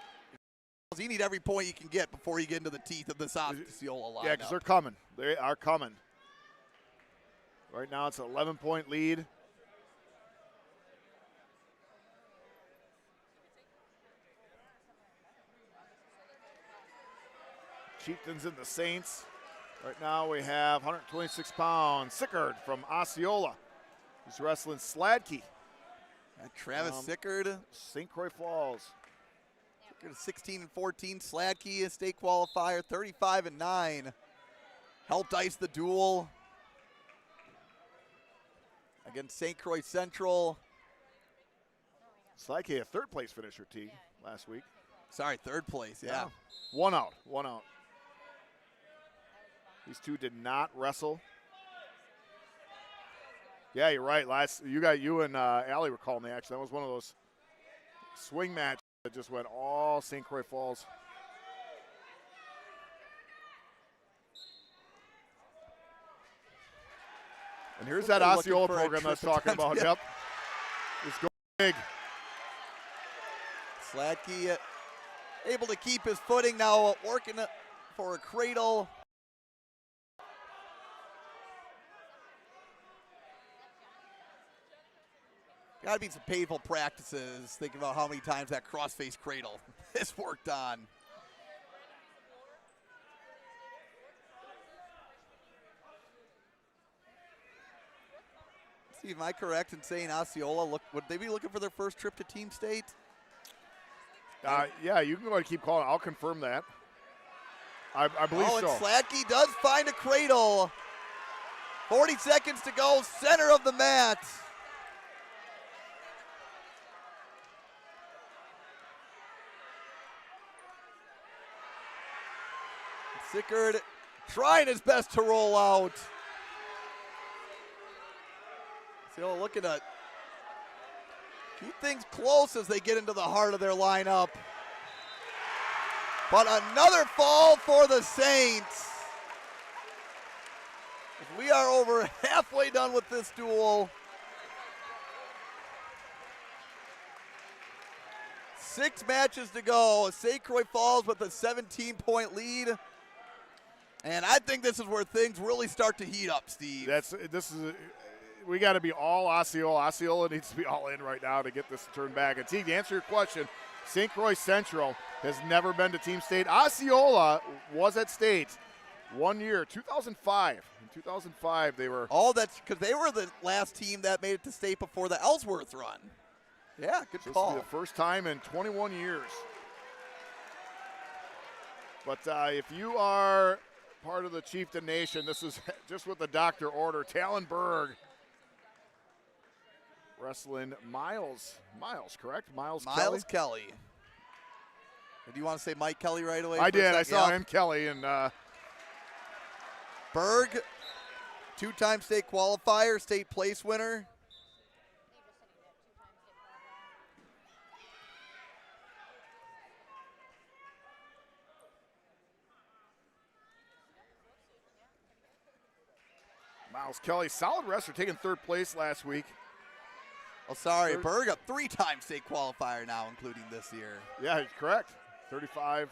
you need every point you can get before you get into the teeth of this Osceola lineup. Yeah, because they're coming. They are coming. Right now it's an 11-point lead. Chieftains and the Saints. Right now we have 126 pounds. Sickard from Osceola. He's wrestling Sladkey. Travis Sickard. St. Croix Falls. 16-14. Sladkey, a state qualifier, 35-9. Helped ice the duel against St. Croix Central. Sladkey, a 3rd place finisher, T, last week. Sorry, 3rd place, yeah. 1 out. These two did not wrestle. Yeah, you're right. You and Allie were calling the action. That was one of those swing matches that just went all St. Croix Falls. And here's that Osceola program I was talking about. Yep. It's going big. Sladkey able to keep his footing now, working for a cradle. Got to be some painful practices, thinking about how many times that cross-face cradle is worked on. Steve, am I correct in saying Osceola, would they be looking for their first trip to Team State? Yeah, you can go ahead and keep calling. I'll confirm that. I believe so. And Sladkey does find a cradle. 40 seconds to go, center of the mat. Sickard trying his best to roll out. Still looking to keep things close as they get into the heart of their lineup. But another fall for the Saints. We are over halfway done with this duel. 6 matches to go. St. Croix Falls with a 17-point lead. And I think this is where things really start to heat up, Steve. We got to be all Osceola. Osceola needs to be all in right now to get this turned back. And Teague, to answer your question, St. Croix Central has never been to Team State. Osceola was at State 1 year, 2005. In 2005, they were. Oh, that's because they were the last team that made it to State before the Ellsworth run. Yeah, good call. This will be the first time in 21 years. But if you are part of the Chieftain Nation, this is just what the doctor ordered. Talonberg wrestling Miles, correct? Miles Kelly. Do you want to say Mike Kelly right away? I did. I saw him, Kelly. And Berg, two-time state qualifier, state place winner. Miles Kelly, solid wrestler, taking third place last week. Oh, sorry, Berg, a three-time state qualifier now, including this year. Yeah, correct. 35.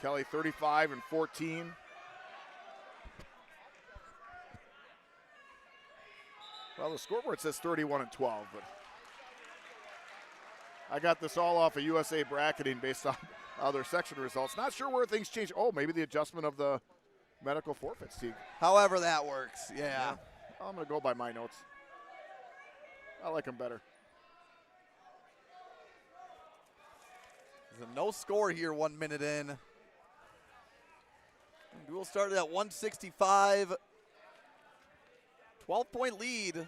Kelly, 35 and 14. Well, the scoreboard says 31 and 12, but I got this all off of USA bracketing based on other section results. Not sure where things change. Oh, maybe the adjustment of the medical forfeits, Teague. However that works, yeah. I'm going to go by my notes. I like them better. There's a no score here 1 minute in. Duel started at 165. 12-point lead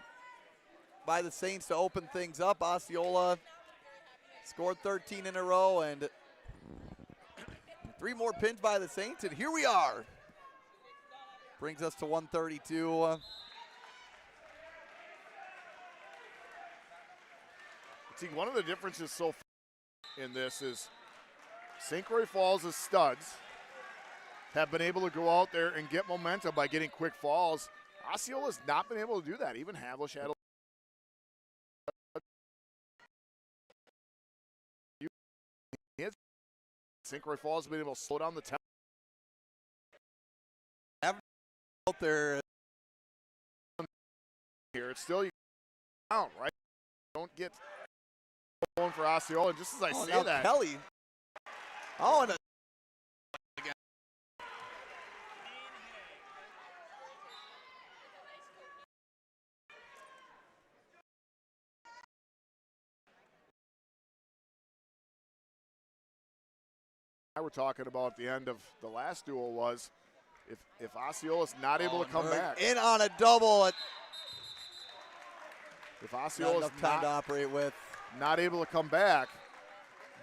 by the Saints to open things up. Osceola scored 13 in a row, and 3 more pins by the Saints, and here we are. Brings us to 132. See, one of the differences so far in this is St. Croix Falls' studs have been able to go out there and get momentum by getting quick falls. Osceola's not been able to do that. Even Havlish had St. Croix Falls has been able to slow down the tempo. Out there here, it's still down, right? Don't get going for Osceola. And just as I say that, Kelly. Oh, and we're talking about at the end of the last duel was if Osceola's not able to come back. In on a double. If Osceola's time to operate with. Not able to come back,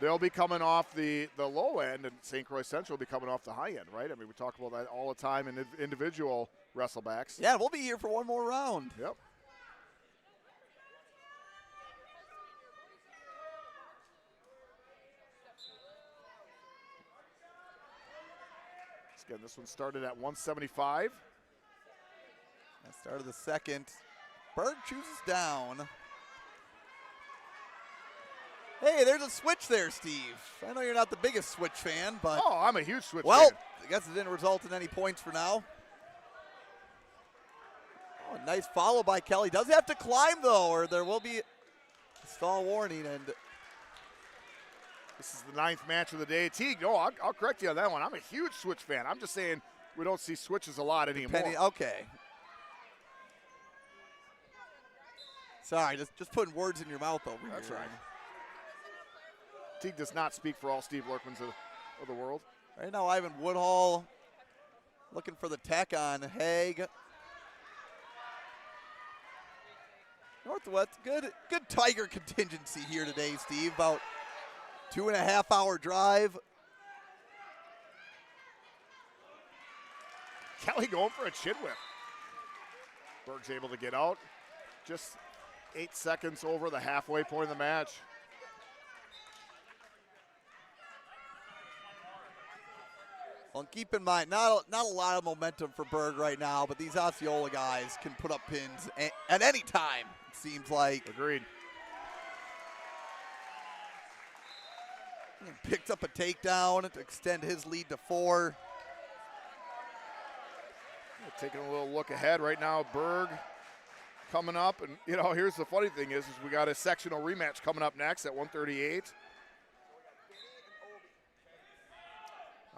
they'll be coming off the low end, and St. Croix Central will be coming off the high end, right? I mean, we talk about that all the time in individual wrestlebacks. Yeah, we'll be here for one more round. Yep. Again, this one started at 175. That started the second. Berg chooses down. Hey, there's a switch there, Steve. I know you're not the biggest Switch fan, but... Oh, I'm a huge Switch fan. Well, I guess it didn't result in any points for now. Oh, nice follow by Kelly. Does have to climb, though, or there will be a stall warning. And this is the 9th match of the day. Teague, no, I'll correct you on that one. I'm a huge Switch fan. I'm just saying we don't see switches a lot anymore. Okay. Sorry, just putting words in your mouth over here. That's right. Teague does not speak for all Steve Lurkmans of the world. Right now, Ivan Woodhall looking for the tech on Haig. Northwest, good Tiger contingency here today, Steve. About 2.5 hour drive. Kelly going for a chin whip. Berg's able to get out. Just 8 seconds over the halfway point of the match. Well, keep in mind, not a lot of momentum for Berg right now, but these Osceola guys can put up pins at any time, it seems like. Agreed. Picked up a takedown to extend his lead to 4. Taking a little look ahead right now, Berg coming up. And, you know, here's the funny thing is we got a sectional rematch coming up next at 138.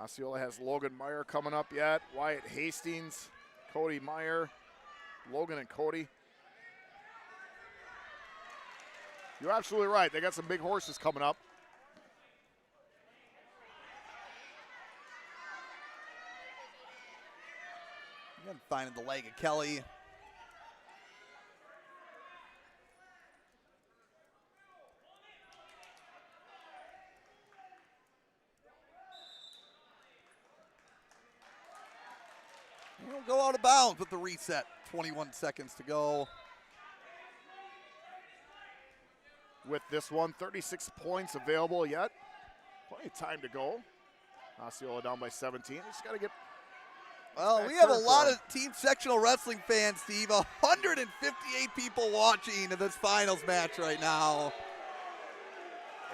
Osceola has Logan Meyer coming up yet. Wyatt Hastings, Cody Meyer, Logan and Cody. You're absolutely right. They got some big horses coming up. Again, finding the leg of Kelly. He'll go out of bounds with the reset. 21 seconds to go. With this one, 36 points available yet. Plenty of time to go. Osceola down by 17. Just got to get. Well, we have a lot of team sectional wrestling fans, Steve. 158 people watching this finals match right now.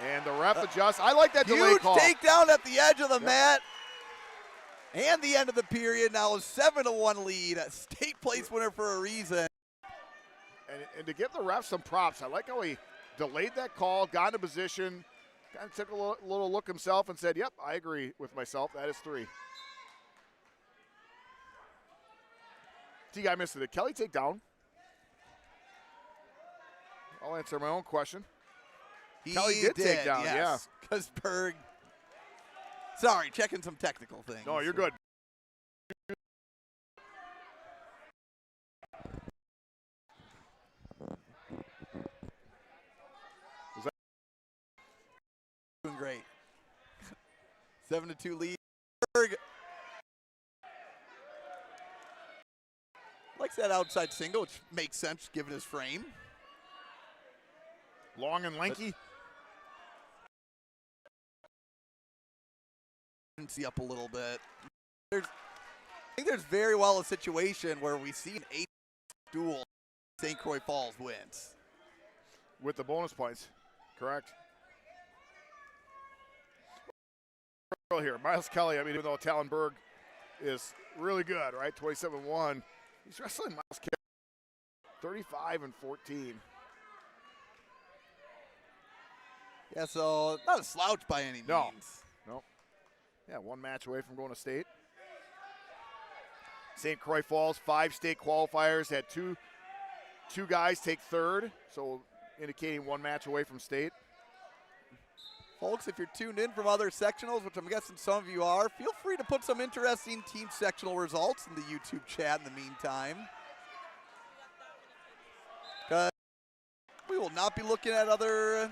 And the ref adjusts. I like that delay call. Huge takedown at the edge of the mat. And the end of the period. Now a 7-1 lead. A state place winner for a reason. And to give the ref some props, I like how he delayed that call, got into position, kind of took a little look himself and said, yep, I agree with myself. That is 3. T-Guy missed it. Did Kelly take down? I'll answer my own question. Kelly did take down, yes, yeah. Because Berg. Sorry, checking some technical things. No, you're good. Doing great. 7-2 lead. Berg likes that outside single, which makes sense given his frame. Long and lanky. See up a little bit. I think there's very well a situation where we see an 8 duel. St. Croix Falls wins. With the bonus points, correct. Here, Miles Kelly, I mean, even though Talonberg is really good, right? 27-1. He's wrestling Miles Kelly 35-14. Yeah, so not a slouch by any means. No. Yeah, one match away from going to state. St. Croix Falls, 5 state qualifiers, had two guys take third, so indicating one match away from state. Folks, if you're tuned in from other sectionals, which I'm guessing some of you are, feel free to put some interesting team sectional results in the YouTube chat in the meantime. Because we will not be looking at other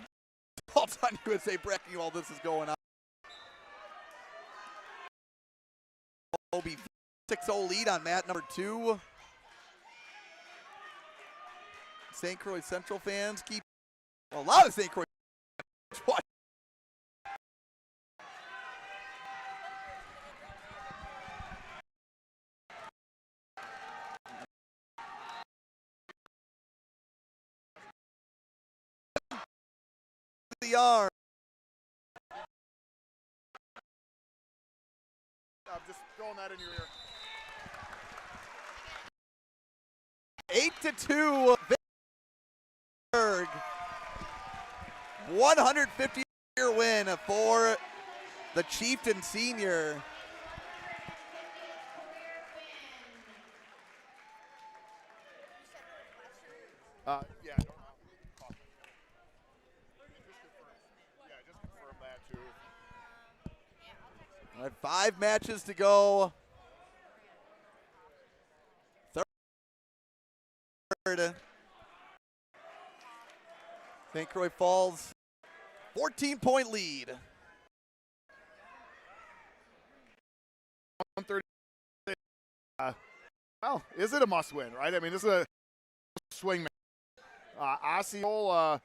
results on USA Breaking while this is going on. Obi 6-0 lead on mat number 2. St. Croix Central fans keep a lot of St. Croix fans. The arm. I'm just throwing that in your ear. 8-2 Berg. 150-year win for the Chieftain Senior. Yeah, just confirm that too. All right, 5 matches to go. Third. St. Croix Falls, 14-point lead. 130. Well, is it a must-win, right? I mean, this is a swing match. Osceola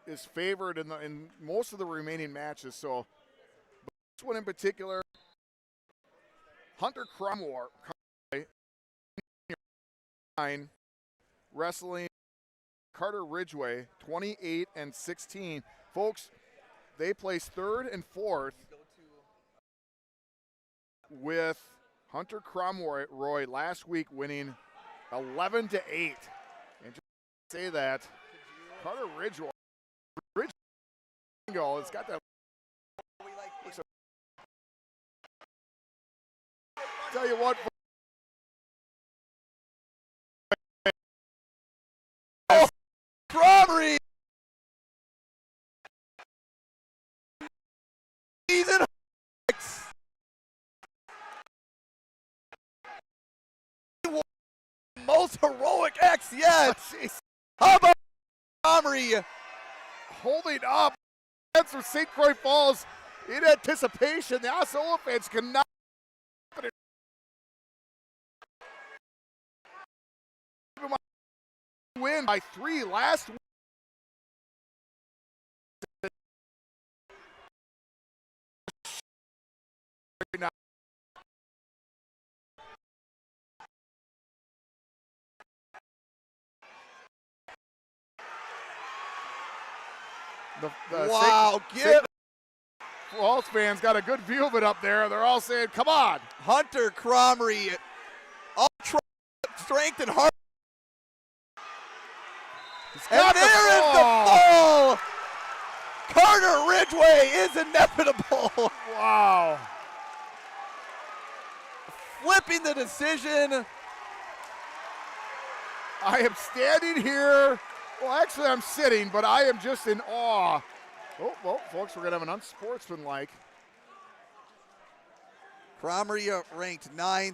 is favored in most of the remaining matches, so this one in particular, Hunter Cromwell, wrestling Carter Ridgeway, 28-16. Folks, they placed 3rd and 4th with Hunter Croix last week winning 11-8. And just to say that, Carter Ridgeway, it's got that. Tell you what. Robbery. He's in. Most heroic X yet. How about Montgomery holding up for St. Croix Falls in anticipation? The Osceola fans cannot win by 3 last week. Wow, Falls fans got a good view of it up there. They're all saying, come on. Hunter Cromery, ultra strength and heart. And there is the fall. Carter Ridgeway is inevitable. Wow. Flipping the decision. I am standing here. Well, actually, I'm sitting, but I am just in awe. Oh, well, folks, we're going to have an unsportsmanlike. Cromery ranked 9th.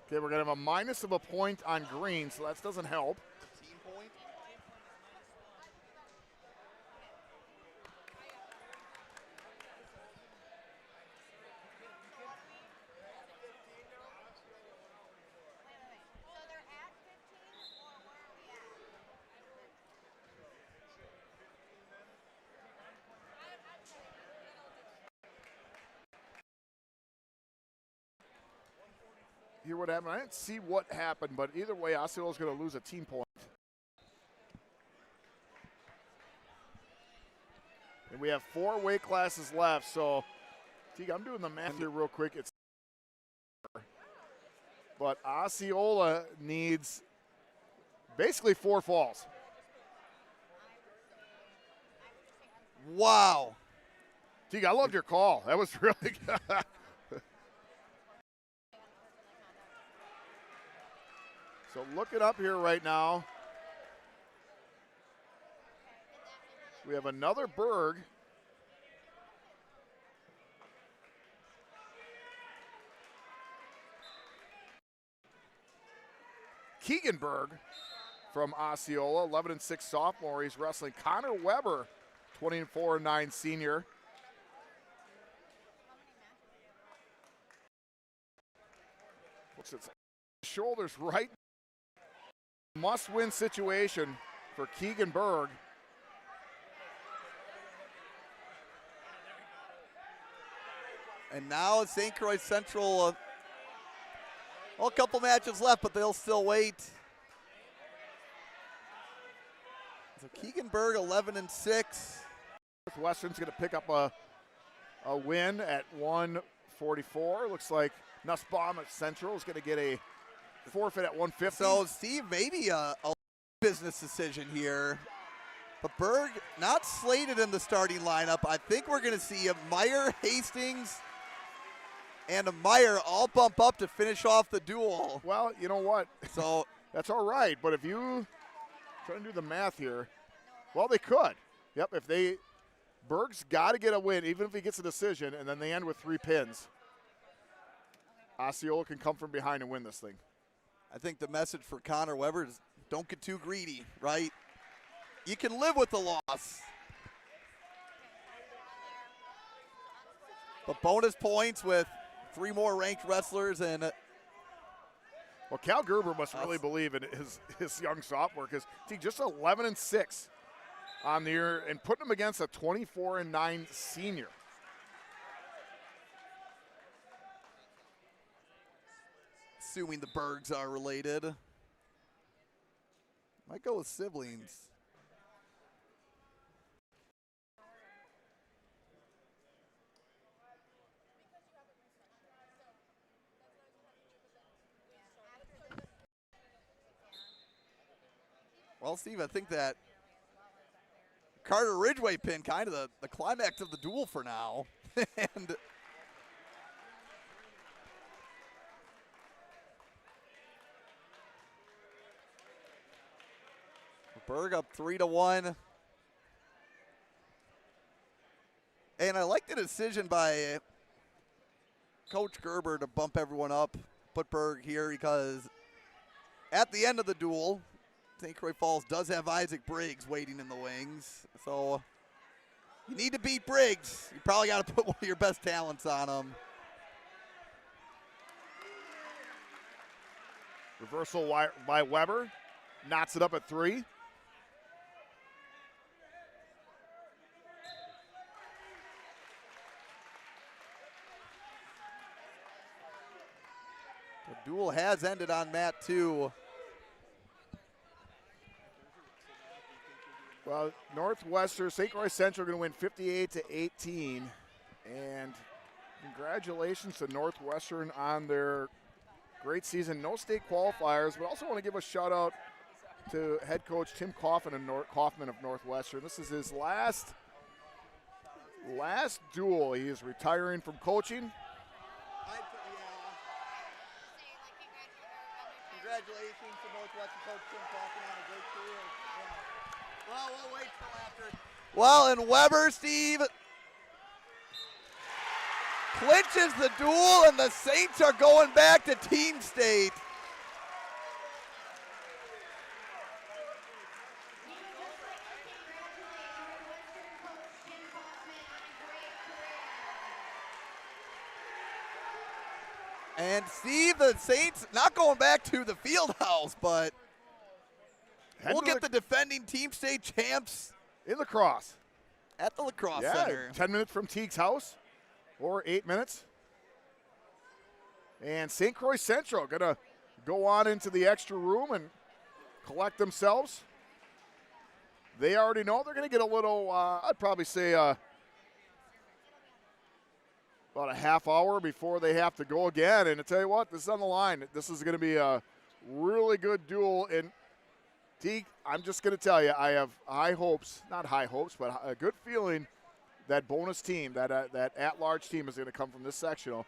Okay, we're going to have a minus of a point on green, so that doesn't help. Team point. Hear what happened? I didn't see what happened, but either way, Osceola's going to lose a team point. And we have 4 weight classes left, so Teague, I'm doing the math here real quick. It's but Osceola needs basically 4 falls. Wow. Teague, I loved your call. That was really good. So look it up here right now. We have another Berg. Keegan Berg from Osceola, 11-6 sophomore. He's wrestling Connor Weber, 24-9 senior. Looks at shoulders right. Must-win situation for Keegan Berg. And now St. Croix Central, a couple matches left, but they'll still wait. So Keegan Berg, 11-6. Northwestern's going to pick up a win at 144. Looks like Nussbaum at Central is going to get a forfeit at 150. So, Steve, maybe a business decision here. But Berg not slated in the starting lineup. I think we're going to see a Meyer, Hastings, and a Meyer all bump up to finish off the duel. Well, you know what? So that's all right. But if you try to do the math here, well, they could. Yep, if they Berg's got to get a win, even if he gets a decision, and then they end with 3 pins. Osceola can come from behind and win this thing. I think the message for Connor Weber is don't get too greedy, right? You can live with the loss. But bonus points with 3 more ranked wrestlers and well, Cal Gerber must really believe in his young sophomore because he's just 11-6 on the year and putting him against a 24-9 senior. Assuming the Bergs are related. Might go with siblings. Well, Steve, I think that Carter Ridgway pin kind of the climax of the duel for now. And Berg up 3-1. And I like the decision by Coach Gerber to bump everyone up, put Berg here, because at the end of the duel, St. Croix Falls does have Isaac Briggs waiting in the wings. So you need to beat Briggs. You probably got to put one of your best talents on him. Reversal by Weber. Knots it up at 3. The duel has ended on mat 2. Well, Northwestern, St. Croix Central going to win 58-18. And congratulations to Northwestern on their great season. No state qualifiers, but also want to give a shout out to head coach Tim Kaufman of Northwestern. This is his last duel. He is retiring from coaching. Congratulations to Northwestern coach Tim Kaufman on a great career. Yeah. Well, we'll wait till after. Well, and Weber, Steve, clinches the duel, and the Saints are going back to team state. And Steve, the Saints not going back to the field house, but we'll get the defending team state champs in lacrosse. At the lacrosse center. 10 minutes from Teague's house, or 8 minutes. And St. Croix Central going to go on into the extra room and collect themselves. They already know they're going to get a little, I'd probably say about a half hour before they have to go again. And to tell you what, this is on the line. This is going to be a really good duel. And Teague, I'm just going to tell you, I have high hopes, not high hopes, but a good feeling that bonus team, that at-large team is going to come from this sectional.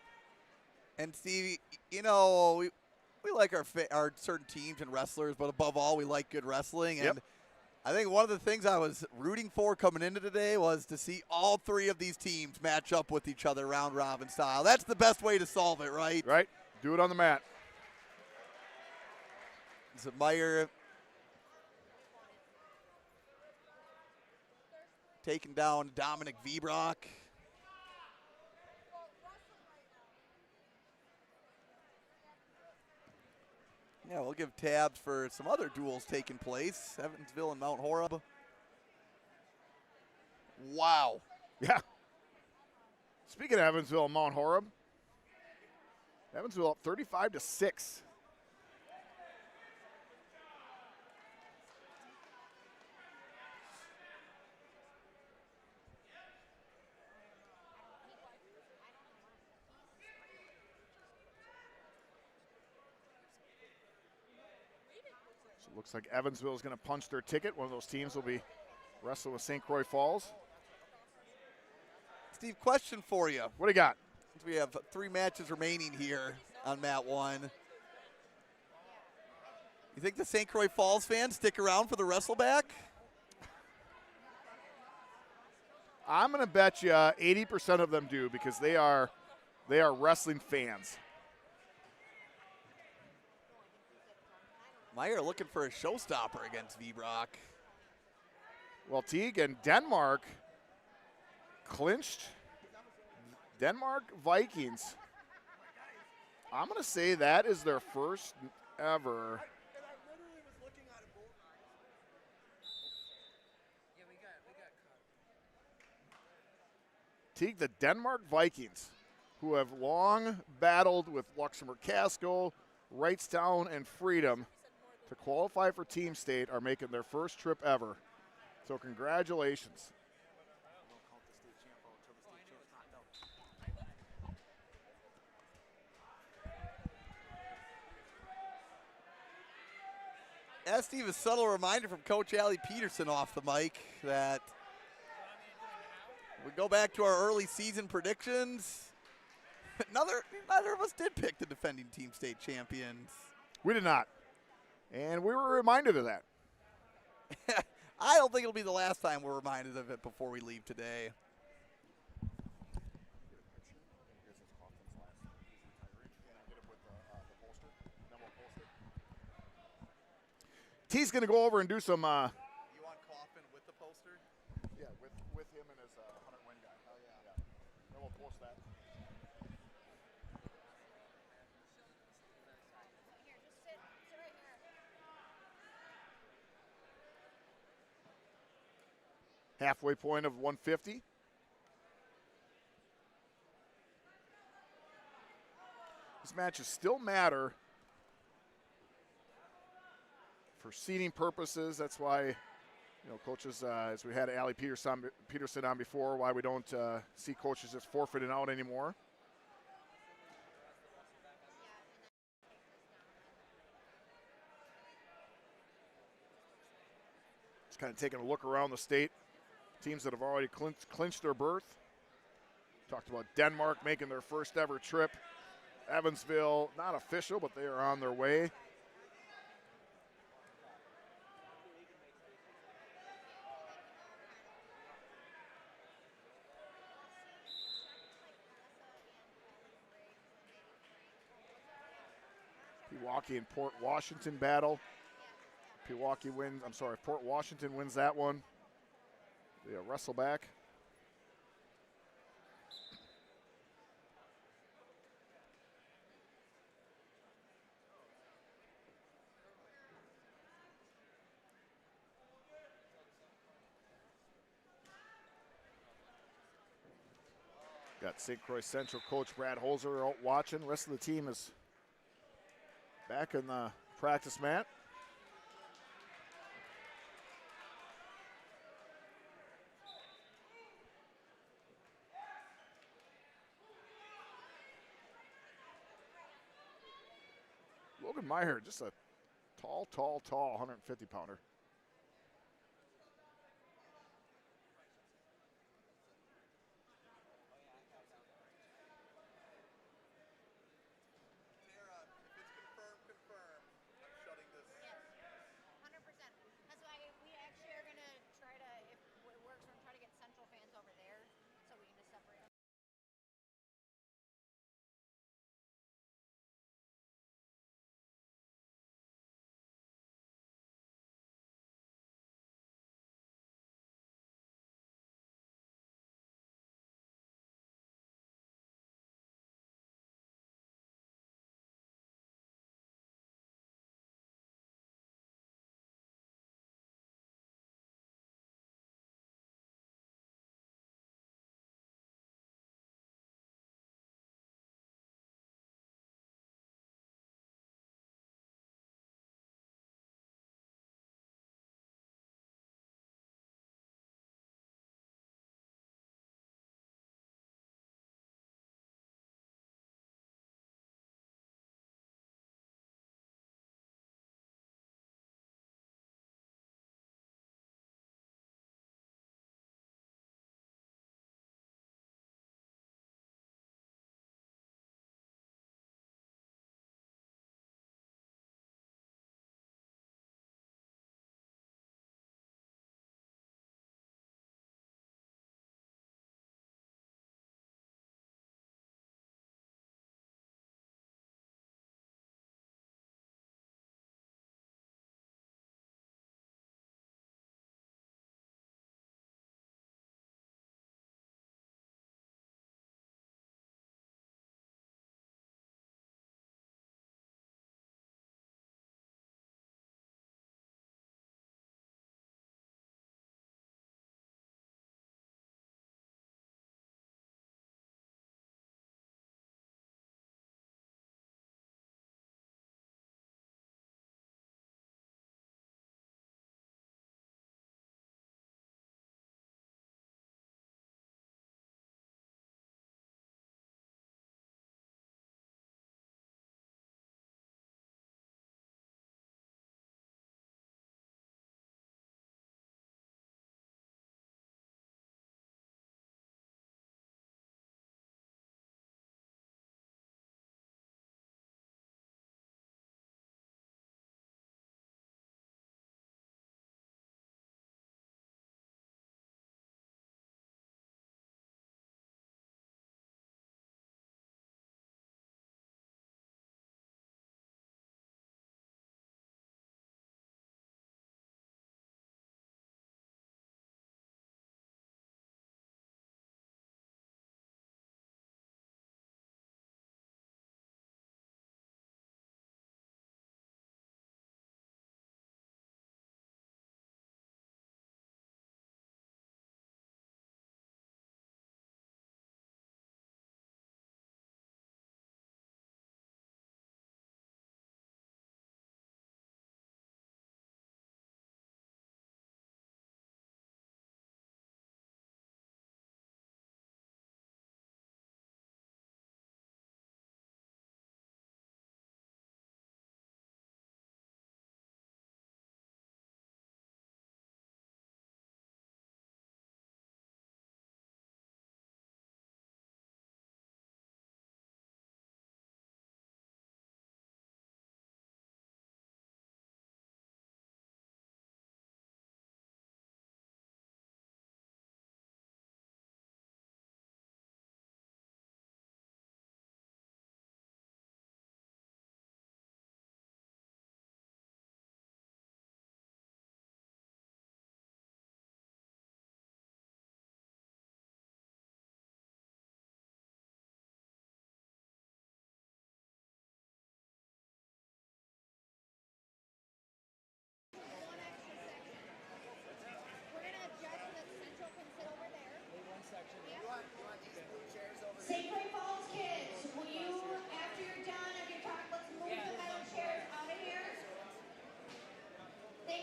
And Steve, you know, we like our certain teams and wrestlers, but above all, we like good wrestling. And I think one of the things I was rooting for coming into today was to see all 3 of these teams match up with each other round robin style. That's the best way to solve it, right? Right. Do it on the mat. Is it Meyer taking down Dominic Vibrock? Yeah, we'll give tabs for some other duels taking place. Evansville and Mount Horeb. Wow. Yeah. Speaking of Evansville and Mount Horeb, Evansville up 35-6. Looks like Evansville is going to punch their ticket. One of those teams will be wrestling with St. Croix Falls. Steve, question for you. What do you got? Since we have 3 matches remaining here on mat 1. You think the St. Croix Falls fans stick around for the wrestleback? I'm going to bet you 80% of them do, because they are wrestling fans. Meyer looking for a showstopper against Vibrock. Well, Teague and Denmark clinched. Denmark Vikings. I'm going to say that is their first ever. Teague, the Denmark Vikings, who have long battled with Luxembourg Casco, Wrightstown, and Freedom to qualify for Team State, are making their first trip ever. So congratulations. As Steve, a subtle reminder from Coach Allie Peterson off the mic that we go back to our early season predictions. Neither of us did pick the defending team state champions. We did not. And we were reminded of that. I don't think it'll be the last time we're reminded of it before we leave today. T's going to go over and do some. You want Kaufman with the poster? Yeah, with him and his 100-win guy. Oh, yeah. Then we'll post that. Here, just sit right here. Halfway point of 150. These matches still matter for seeding purposes. That's why, coaches, as we had Allie Peterson on before, why we don't see coaches just forfeiting out anymore. Just kind of taking a look around the state. Teams that have already clinched their berth. Talked about Denmark making their first ever trip. Evansville, not official, but they are on their way. Pewaukee and Port Washington battle. Port Washington wins that one. They wrestle back. Got St. Croix Central coach Brad Holzer out watching. The rest of the team is back in the practice mat. Logan Meyer, just a tall 150-pounder.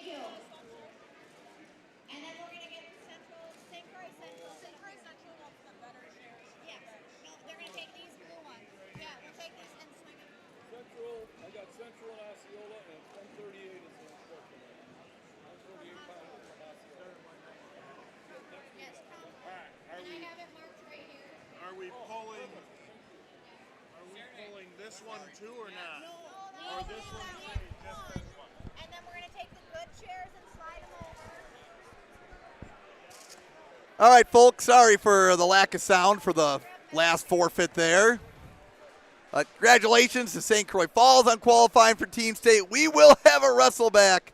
Thank you. And then we're gonna get Central, St. Croix Central. St. Croix Central wants the better shares. Yeah. No, they're gonna take these blue ones. Yeah, we'll take this and swing it. Central, I got Central and Osceola, and 138 is the instruction. 138 pounds from Osceola. Yes, come. All right, And I have it marked right here. are we pulling this one too or not? No, Or this one? just this one. And then we're gonna take the good chairs and slide them over. All right, folks, sorry for the lack of sound for the last forfeit there. Congratulations to St. Croix Falls on qualifying for Team State. We will have a wrestle back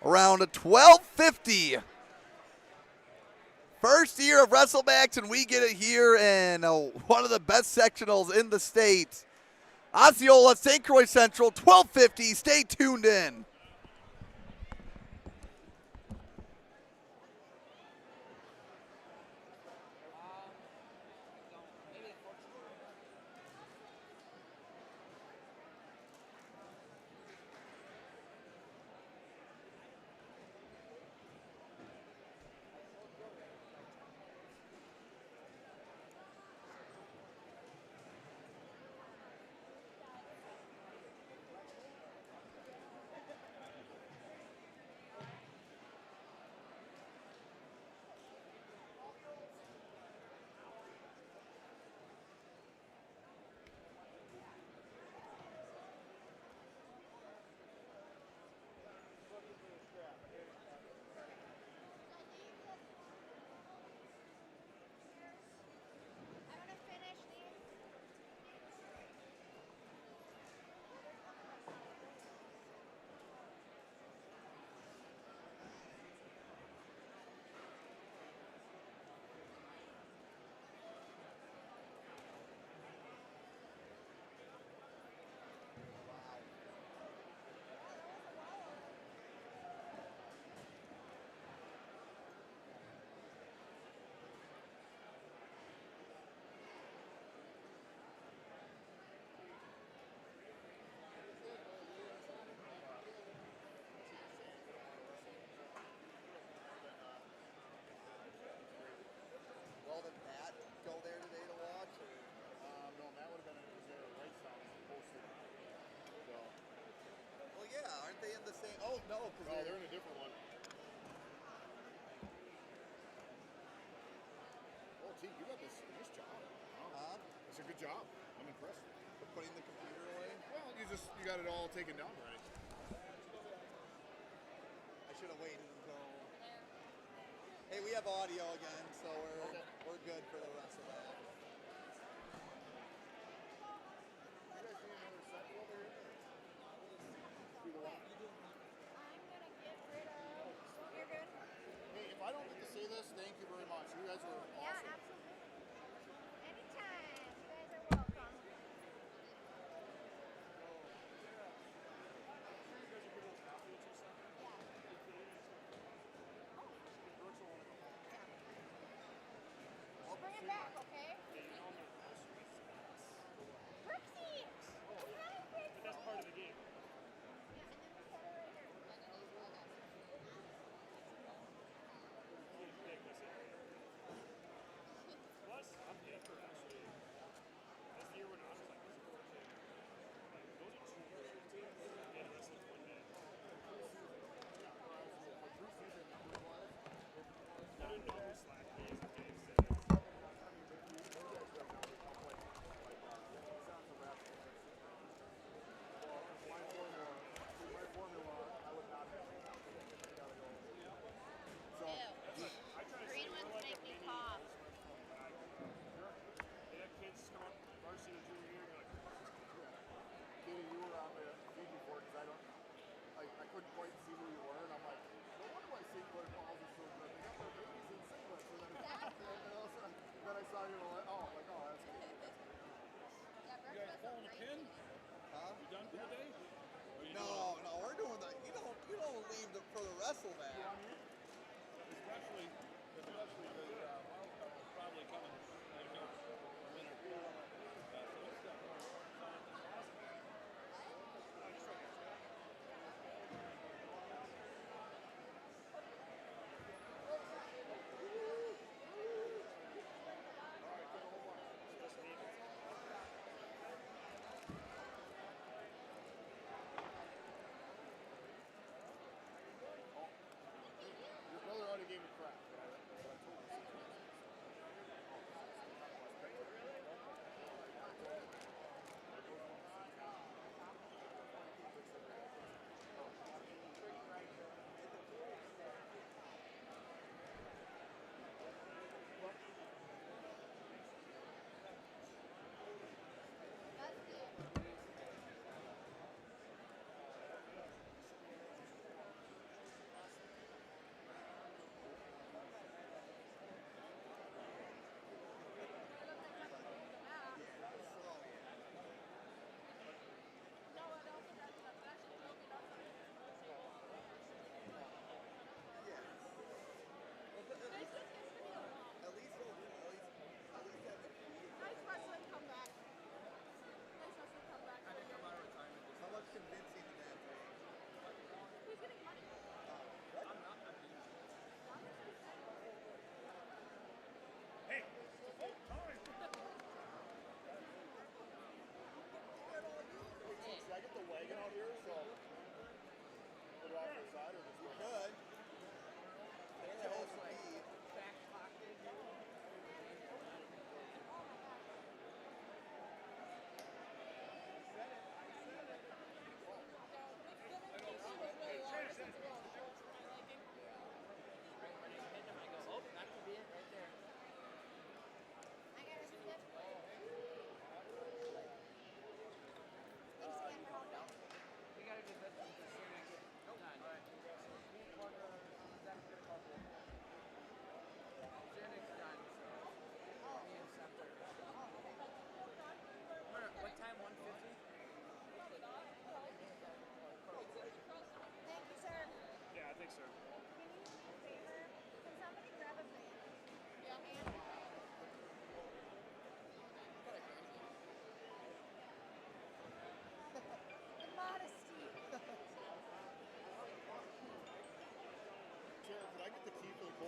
around 12:50. First year of wrestlebacks, and we get it here in one of the best sectionals in the state. Osceola, St. Croix Central, 12:50. Stay tuned in. I'm gonna finish these. Well, did Matt go there today to watch? No, Matt would have been in there right sound posted. So, Well, yeah, aren't they in the same? Oh, no, because no, they're in a different one. Oh, T, you got this nice job. Wow. It's a good job. I'm impressed. For putting the computer away? Well, you got it all taken down already. I should have waited until. Hey, we have audio again, so we're good for the rest of that. You guys need another set over here? Do the one? I'm gonna get rid of. You're good? Hey, if I don't get to say this, thank you very much. You guys were awesome. Yeah, absolutely. Anytime. You guys are welcome. We'll bring it back, okay? Brooksy! That's part of the game. Yeah, and then we set it right here. Plus, I'm after actually. That's the year when I was like, this is cool too. Like, those are 2 years. Yeah, the rest of it's 1 day. I didn't know who Slack is or Dave said. Green ones make me cough. They have kids come up varsity or junior year, and you're like, Katie, you were on the feed before because I couldn't quite see who you were, and I'm like, no wonder why St. Clair Falls is so good. They got their babies in singlets, and then I saw you like, oh, that's cool. You guys pulling a pin? Huh? You done for the day? No, we're doing the. You don't leave for the wrestle back. Especially the wild card is probably coming right here for the winner. So it's got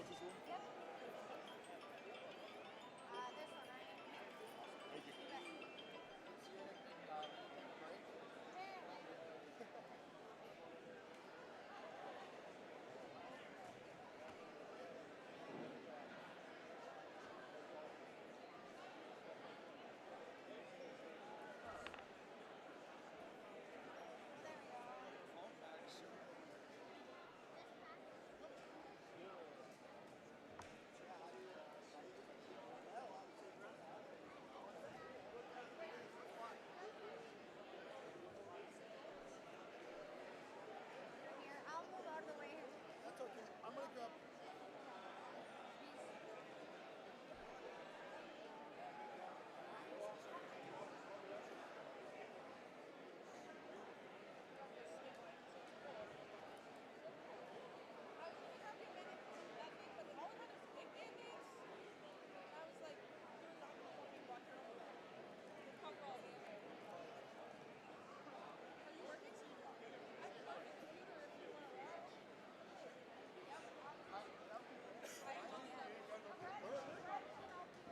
use this room? Yep. This one, right? Thank you. You bet. Here, I'll move out of the way here. That's okay. I'm gonna grab.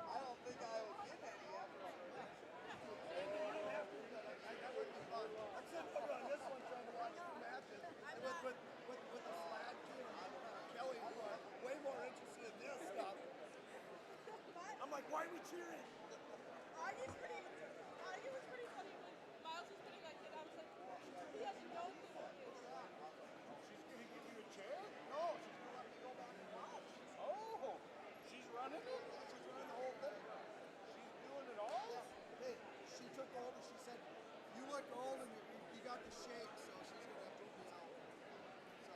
I don't think I was getting any after I left. That would be fun. I'm sitting over on this one trying to watch two matches. And with the flag too. Kelly was way more interested in this stuff. I'm like, why are we cheering? Argie's pretty funny when Miles was putting that kid out. I was like, he has no clue what it is. She's going to give you a chair? No, she's gonna let me go back and watch. Oh, she's running it? She's running the whole thing. She's doing it all? Yeah. Hey, she took over. She said, "You look old and you got the shake, so she's gonna boot me out." So,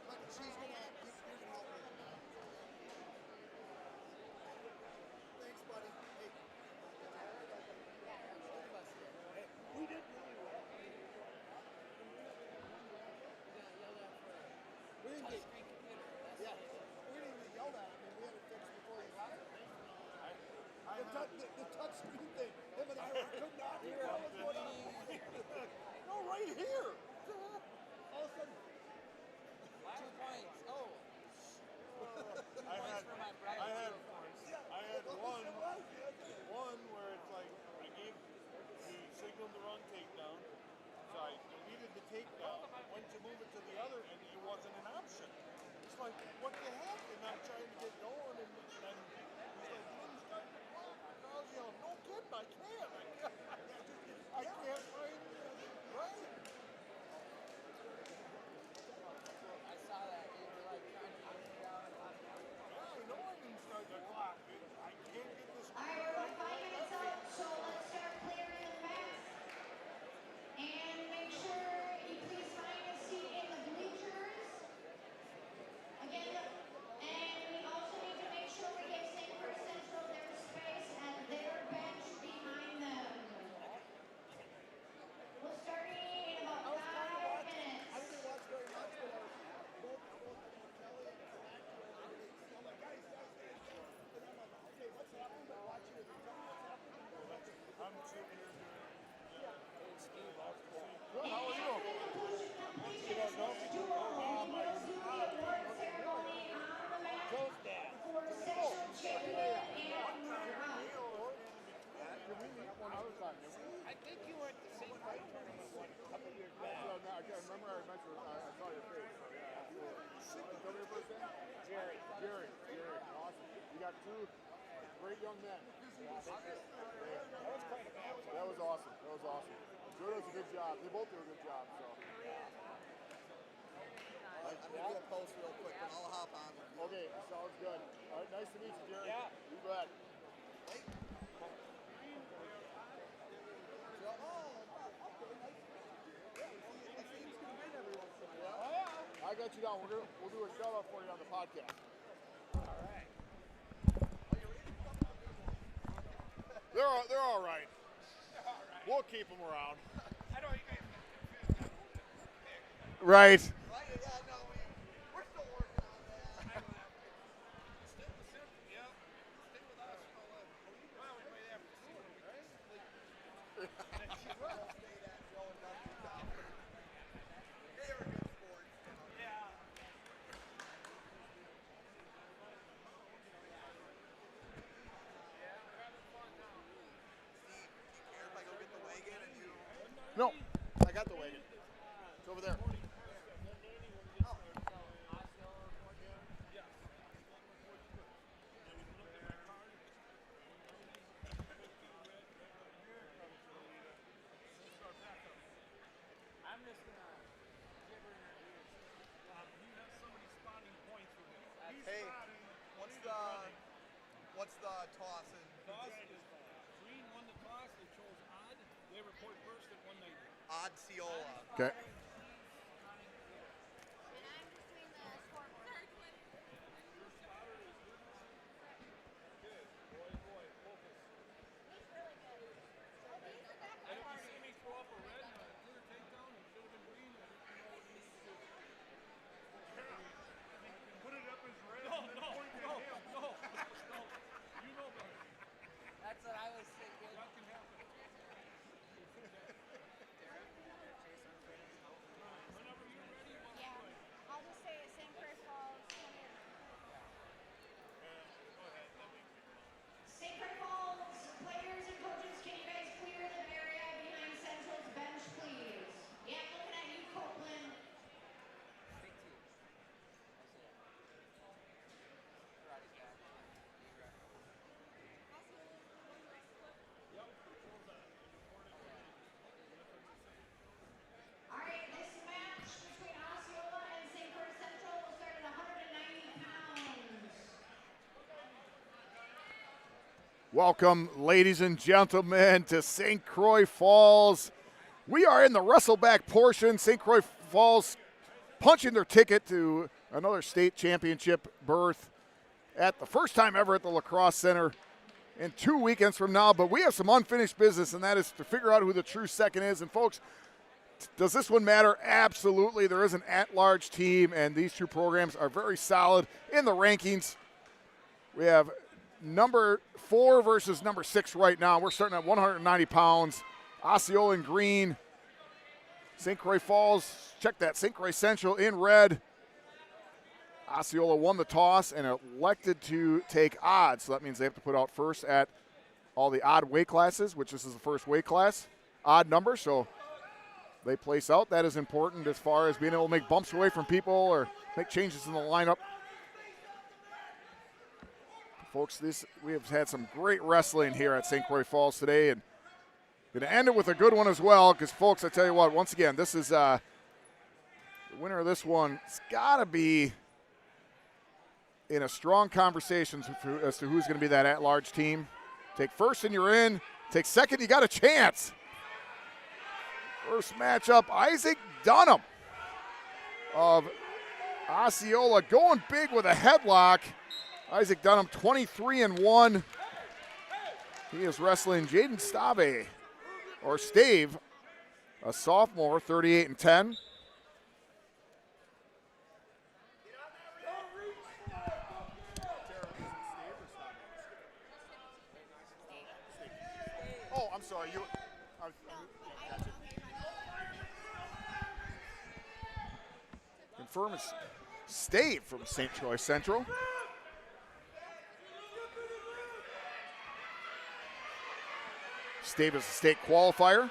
but she's gonna you're gonna help her. Thanks, buddy. Hey. We did really well. We didn't get yeah. We didn't even yell at him. I mean, we had it fixed before he left. The touch screen thing. Him and I could not hear what was going on. No, right here. All of a sudden. 2 points. Oh. I had one where it's like I gave he signaled the wrong takedown, so I deleted the takedown, went to move it to the other, and it wasn't an option. It's like, what the heck? And I'm trying to get going, and he's like, you didn't start the clock. And I was yelling, no kidding, I can't. I can't find right. I saw that. You were like trying to put it down. Yeah, I know I didn't start the clock. I can't get this. All right, we're 5 minutes out, so let's start clearing the mat. And make sure you please find a seat in the bleachers. Again, and we also need to make sure we give St. Croix Central their space at their bench behind them. We'll start in about 5 minutes. I didn't watch very much, but both Kelly and Frankie I'm like, guys. And I'm like, okay, what's happening? But watching it, tell me what's happening. I'm sitting here doing. And after the completion of this duel, we will do the award ceremony on the mat for sectional champion and runner-up. I think you were at the same fight tournament one a couple years back. I can't remember. I mentioned I saw your face. So yeah, absolutely. Tell me your first name. Jerry. Jerry. Awesome. You got two great young men. That was quite a match. That was awesome. Joe does a good job. They both do a good job. So. I'm gonna get a post real quick, and I'll hop on. Okay, sounds good. All right, nice to meet you, Jerry. Yeah. You bet. I got you down. We'll do a shout out for you on the podcast. All right. They're all right. We'll keep them around. I know you guys. Right. We're still working on that. what's the toss in? Toss is Green won the toss. They chose odd. They report first at 190. Osceola. Okay. And I'm between the scoreboard. Your spotter is good. Good. Boy, focus. He's really good. Oh, these are that And if you party. see me throw up a red and a clear takedown, it should have been green. I think you know what you need to do. Put it up as red No, and then no, point at no, him. no. You know better. That's what I was thinking. That can happen. Whenever you're ready, we'll Yeah. play. I'll just say St. Croix Falls 20. St. Croix Falls players and coaches, can you guys clear the area behind Central's bench, please? Yeah, looking at you, Copeland. All right, this match between Osceola and St. Croix Central will start at 190 pounds. Welcome, ladies and gentlemen, to St. Croix Falls. We are in the wrestleback portion. St. Croix Falls punching their ticket to another state championship berth at the first time ever at the Lacrosse Center in 2 weekends from now. But we have some unfinished business, and that is to figure out who the true second is. And folks, does this one matter? Absolutely. There is an at-large team, and these two programs are very solid in the rankings. We have number 4 versus number 6 right now. We're starting at 190 pounds. Osceola in green. St. Croix Falls, check that, St. Croix Central in red. Osceola won the toss and elected to take odd, so that means they have to put out first at all the odd weight classes, which this is the first weight class, odd number, so they place out. That is important as far as being able to make bumps away from people or make changes in the lineup. Folks, we have had some great wrestling here at St. Croix Falls today, and going to end it with a good one as well, because, folks, I tell you what, once again, this is the winner of this one. It's got to be in a strong conversation as to who's going to be that at-large team. Take first and you're in. Take second, you got a chance. First matchup, Isaac Dunham of Osceola going big with a headlock. Isaac Dunham, 23-1. He is wrestling Jaden Stave, or Stave, a sophomore, 38-10. Oh, I'm sorry. Confirm it's Stave from St. Croix Central. Stave is a state qualifier.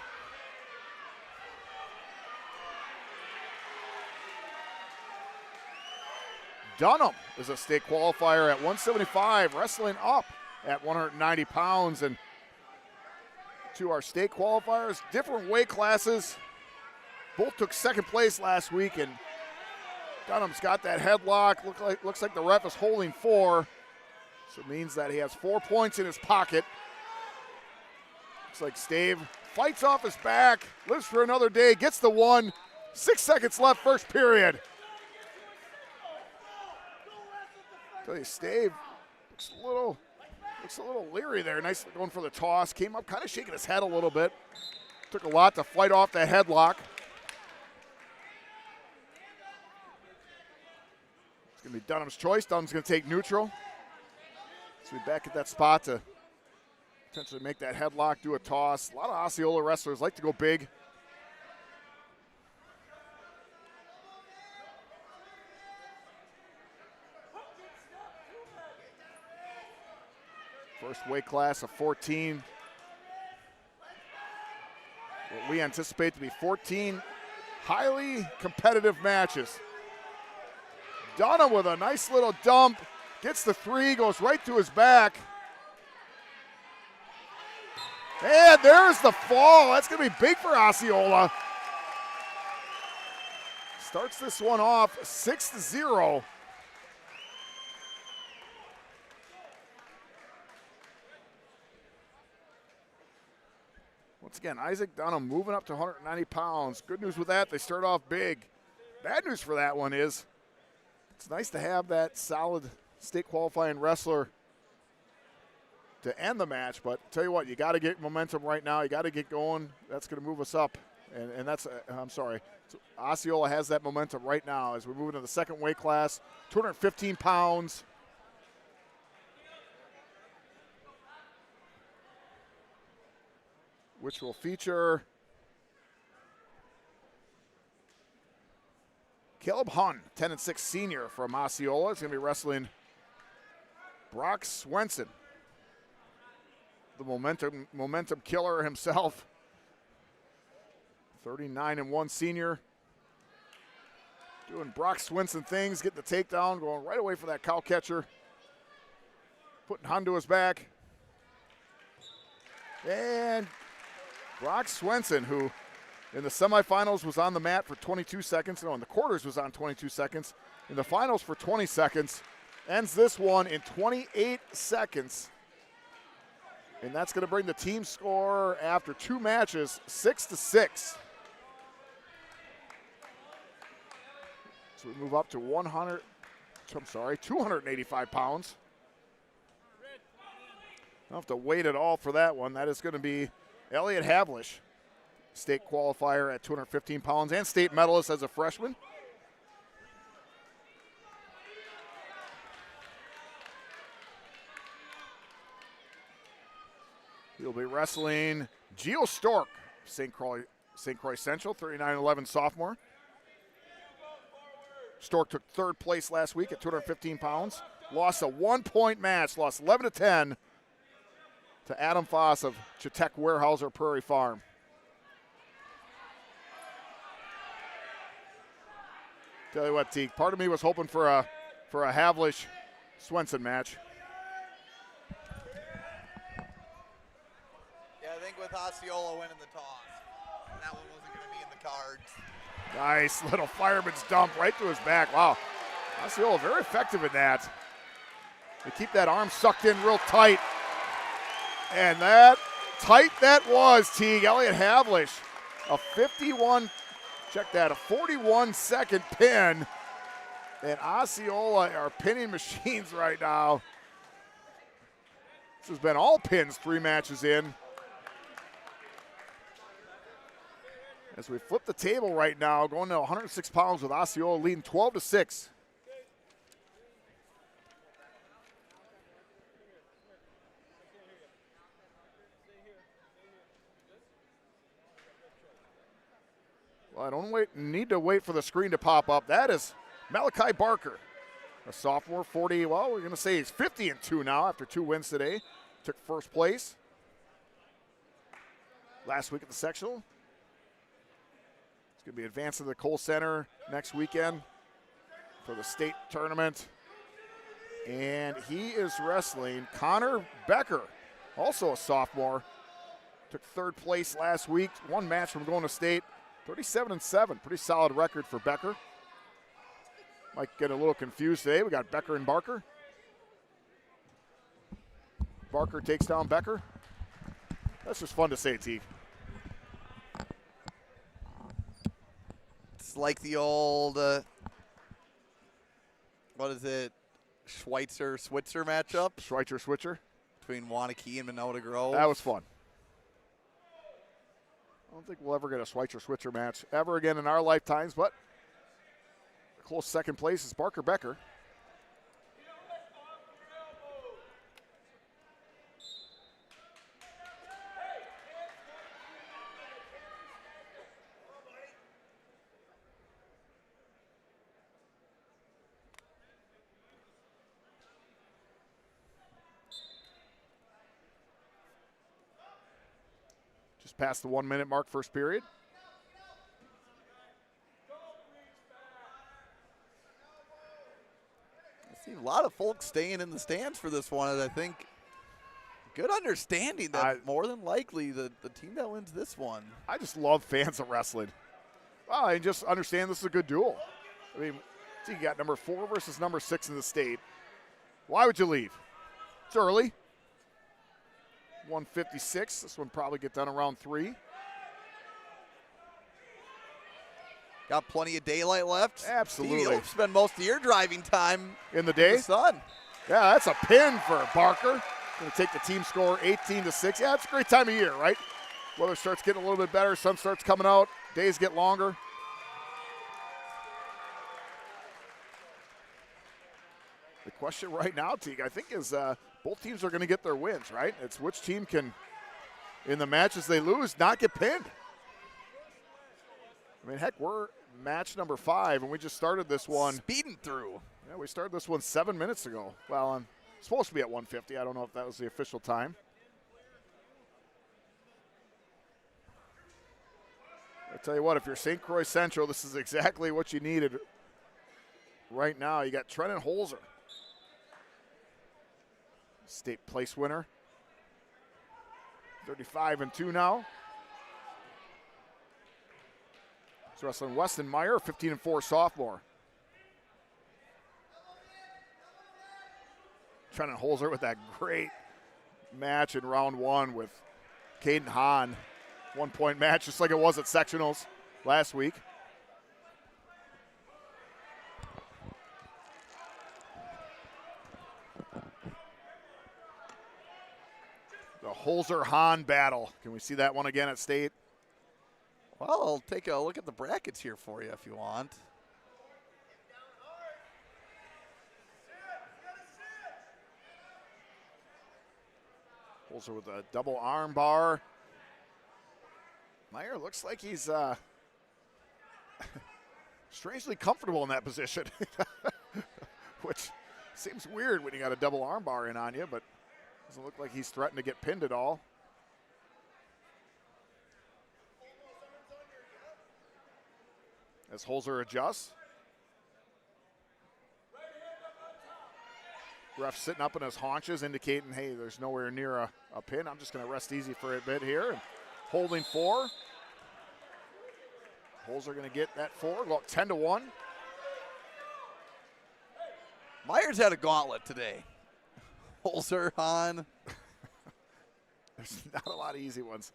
Dunham is a state qualifier at 175, wrestling up at 190 pounds. And to our state qualifiers, different weight classes. Both took second place last week, and Dunham's got that headlock. Looks like the ref is holding 4, so it means that he has 4 points in his pocket. Looks like Stave fights off his back, lives for another day, gets the 1. 6 seconds left, first period. Tell you, Stave looks a little leery there. Nice going for the toss. Came up kind of shaking his head a little bit. Took a lot to fight off that headlock. It's going to be Dunham's choice. Dunham's going to take neutral. So we're back at that spot to potentially make that headlock, do a toss. A lot of Osceola wrestlers like to go big. First weight class of 14. What we anticipate to be 14 highly competitive matches. Dunham with a nice little dump. Gets the 3, goes right to his back. And there's the fall. That's going to be big for Osceola. Starts this one off 6-0. Once again, Isaac Dunham moving up to 190 pounds. Good news with that, they start off big. Bad news for that one is it's nice to have that solid state qualifying wrestler to end the match, but tell you what, you got to get momentum right now. You got to get going. That's going to move us up. And that's, I'm sorry, so Osceola has that momentum right now as we move into the second weight class, 215 pounds. Which will feature Caleb Hunn, 10-6 senior from Osceola. He's going to be wrestling Brock Swenson, the momentum killer himself. 39-1 senior. Doing Brock Swenson things, getting the takedown, going right away for that cow catcher. Putting Hunn to his back. And Brock Swenson, who in the semifinals was on the mat for 22 seconds. No, in the quarters was on 22 seconds. In the finals for 20 seconds. Ends this one in 28 seconds. And that's going to bring the team score after 2 matches 6-6. So we move up to 285 pounds. Don't have to wait at all for that one. That is going to be Elliot Havlish, state qualifier at 215 pounds and state medalist as a freshman. He'll be wrestling Gio Stork, St. Croix Central, 39-11 sophomore. Stork took 3rd place last week at 215 pounds. Lost a 1-point match, lost 11-10 to Adam Foss of Chautauqua Weyerhaeuser Prairie Farm. Tell you what, Teague, part of me was hoping for a Havlish Swenson match. Yeah, I think with Osceola winning the toss, that one wasn't going to be in the cards. Nice little fireman's dump right to his back. Wow, Osceola very effective in that. They keep that arm sucked in real tight. And that tight that was, Teague. Elliot Havlish, a 41-second pin. And Osceola are pinning machines right now. This has been all pins 3 matches in. As we flip the table right now, going to 106 pounds with Osceola leading 12-6. Well, I don't need to wait for the screen to pop up. That is Malachi Barker, a sophomore, 40. Well, we're going to say he's 50-2 now after 2 wins today. Took 1st place last week at the sectional. He's going to be advancing to the Cole Center next weekend for the state tournament. And he is wrestling Connor Becker, also a sophomore. Took 3rd place last week. 1 match from going to state. 37-7, pretty solid record for Becker. Might get a little confused today. We got Becker and Barker. Barker takes down Becker. That's just fun to say, T. It's like the old, what is it, Schweitzer-Switzer matchup? Schweitzer-Switzer. Between Wanakee and Minota Grove. That was fun. I don't think we'll ever get a Schweitzer-Switzer match ever again in our lifetimes, but a close 2nd place is Barker Becker. Past the 1-minute mark, 1st period. I see a lot of folks staying in the stands for this one, and I think good understanding that more than likely the team that wins this one. I just love fans of wrestling. Well, I just understand this is a good duel. I mean, so you got number 4 versus number 6 in the state. Why would you leave? It's early. 156. This one probably get done around 3. Got plenty of daylight left. Absolutely. You'll spend most of your driving time in the day. In the sun. Yeah, that's a pin for Barker. Going to take the team score 18-6. Yeah, it's a great time of year, right? Weather starts getting a little bit better. Sun starts coming out. Days get longer. The question right now, Teague, I think is both teams are going to get their wins, right? It's which team can, in the matches they lose, not get pinned. I mean, heck, we're match number 5, and we just started this one. Speeding through. Yeah, we started this one 7 minutes ago. Well, I'm supposed to be at 150. I don't know if that was the official time. I tell you what, if you're St. Croix Central, this is exactly what you needed right now. You got Trenton Holzer, state place winner. 35-2 now. He's wrestling Weston Meyer, 15-4 sophomore. Trenton Holzer with that great match in round 1 with Caden Hahn. 1-point match, just like it was at sectionals last week. The Holzer-Hahn battle. Can we see that one again at state? Well, I'll take a look at the brackets here for you if you want. Holzer with a double arm bar. Meyer looks like he's strangely comfortable in that position, which seems weird when you got a double arm bar in on you, but doesn't look like he's threatened to get pinned at all. As Holzer adjusts. Ref sitting up in his haunches, indicating, hey, there's nowhere near a pin. I'm just going to rest easy for a bit here. And holding 4. Holzer going to get that 4, go up 10-1. Myers had a gauntlet today. Holzer, Hahn. There's not a lot of easy ones.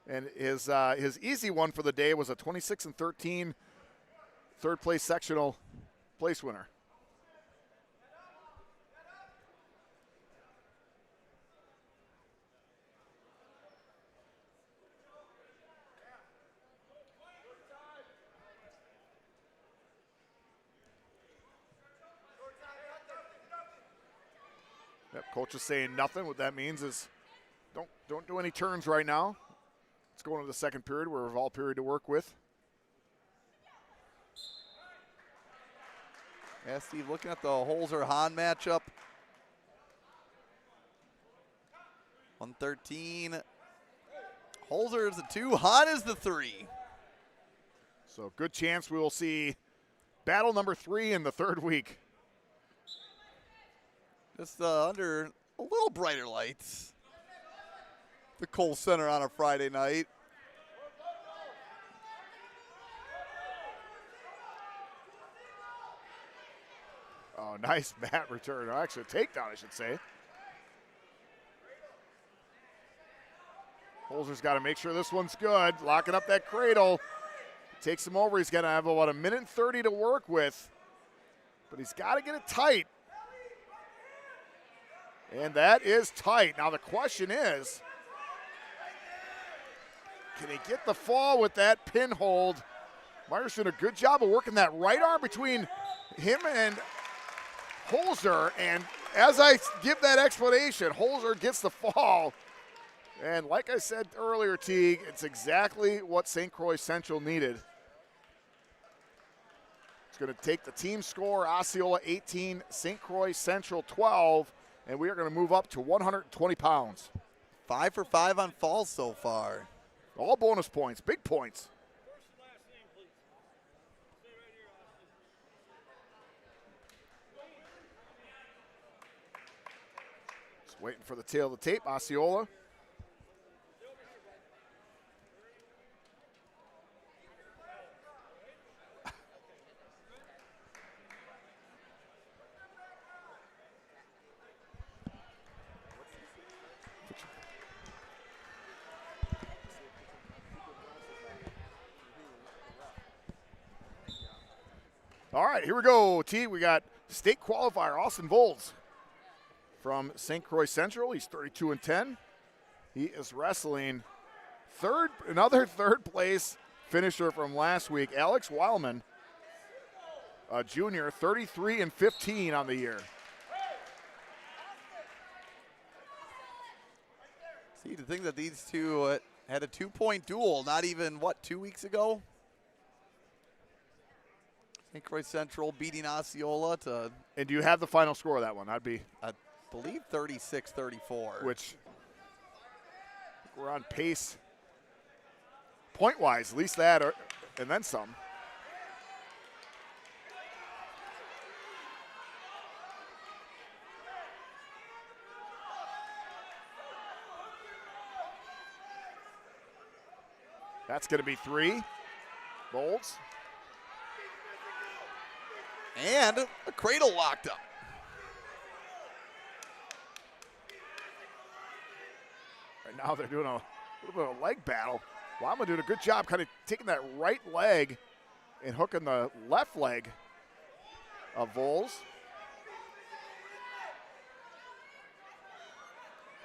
And his easy one for the day was a 26-13 third place sectional place winner. Yep, coach is saying nothing. What that means is don't do any turns right now. Let's go into the second period. We're a all period to work with. Yeah, Steve, looking at the Holzer-Hahn matchup. 113. Holzer is the 2, Hahn is the 3. So good chance we will see battle number 3 in the third week. Just under a little brighter lights. The Cole Center on a Friday night. Oh, nice mat return. Or actually, a takedown, I should say. Holzer's got to make sure this one's good. Locking up that cradle. Takes him over. He's going to have about 1:30 to work with. But he's got to get it tight. And that is tight. Now the question is, can he get the fall with that pin hold? Meyer's doing a good job of working that right arm between him and Holzer. And as I give that explanation, Holzer gets the fall. And like I said earlier, Teague, it's exactly what St. Croix Central needed. It's going to take the team score, Osceola 18, St. Croix Central 12. And we are going to move up to 120 pounds. 5 for 5 on falls so far. All bonus points, big points. Just waiting for the tail of the tape, Osceola. All right, here we go, T. We got state qualifier Austin Volz from St. Croix Central. He's 32-10. He is wrestling another third place finisher from last week, Alex Weilman, a junior, 33-15 on the year. See, to think that these two had a 2-point duel not even, 2 weeks ago? St. Croix Central beating Osceola to... And do you have the final score of that one? I'd be... I believe 36-34. Which we're on pace point-wise, at least that, and then some. That's going to be 3. Bolts. And a cradle locked up. Right now they're doing a little bit of a leg battle. Lama doing a good job kind of taking that right leg and hooking the left leg of Vols.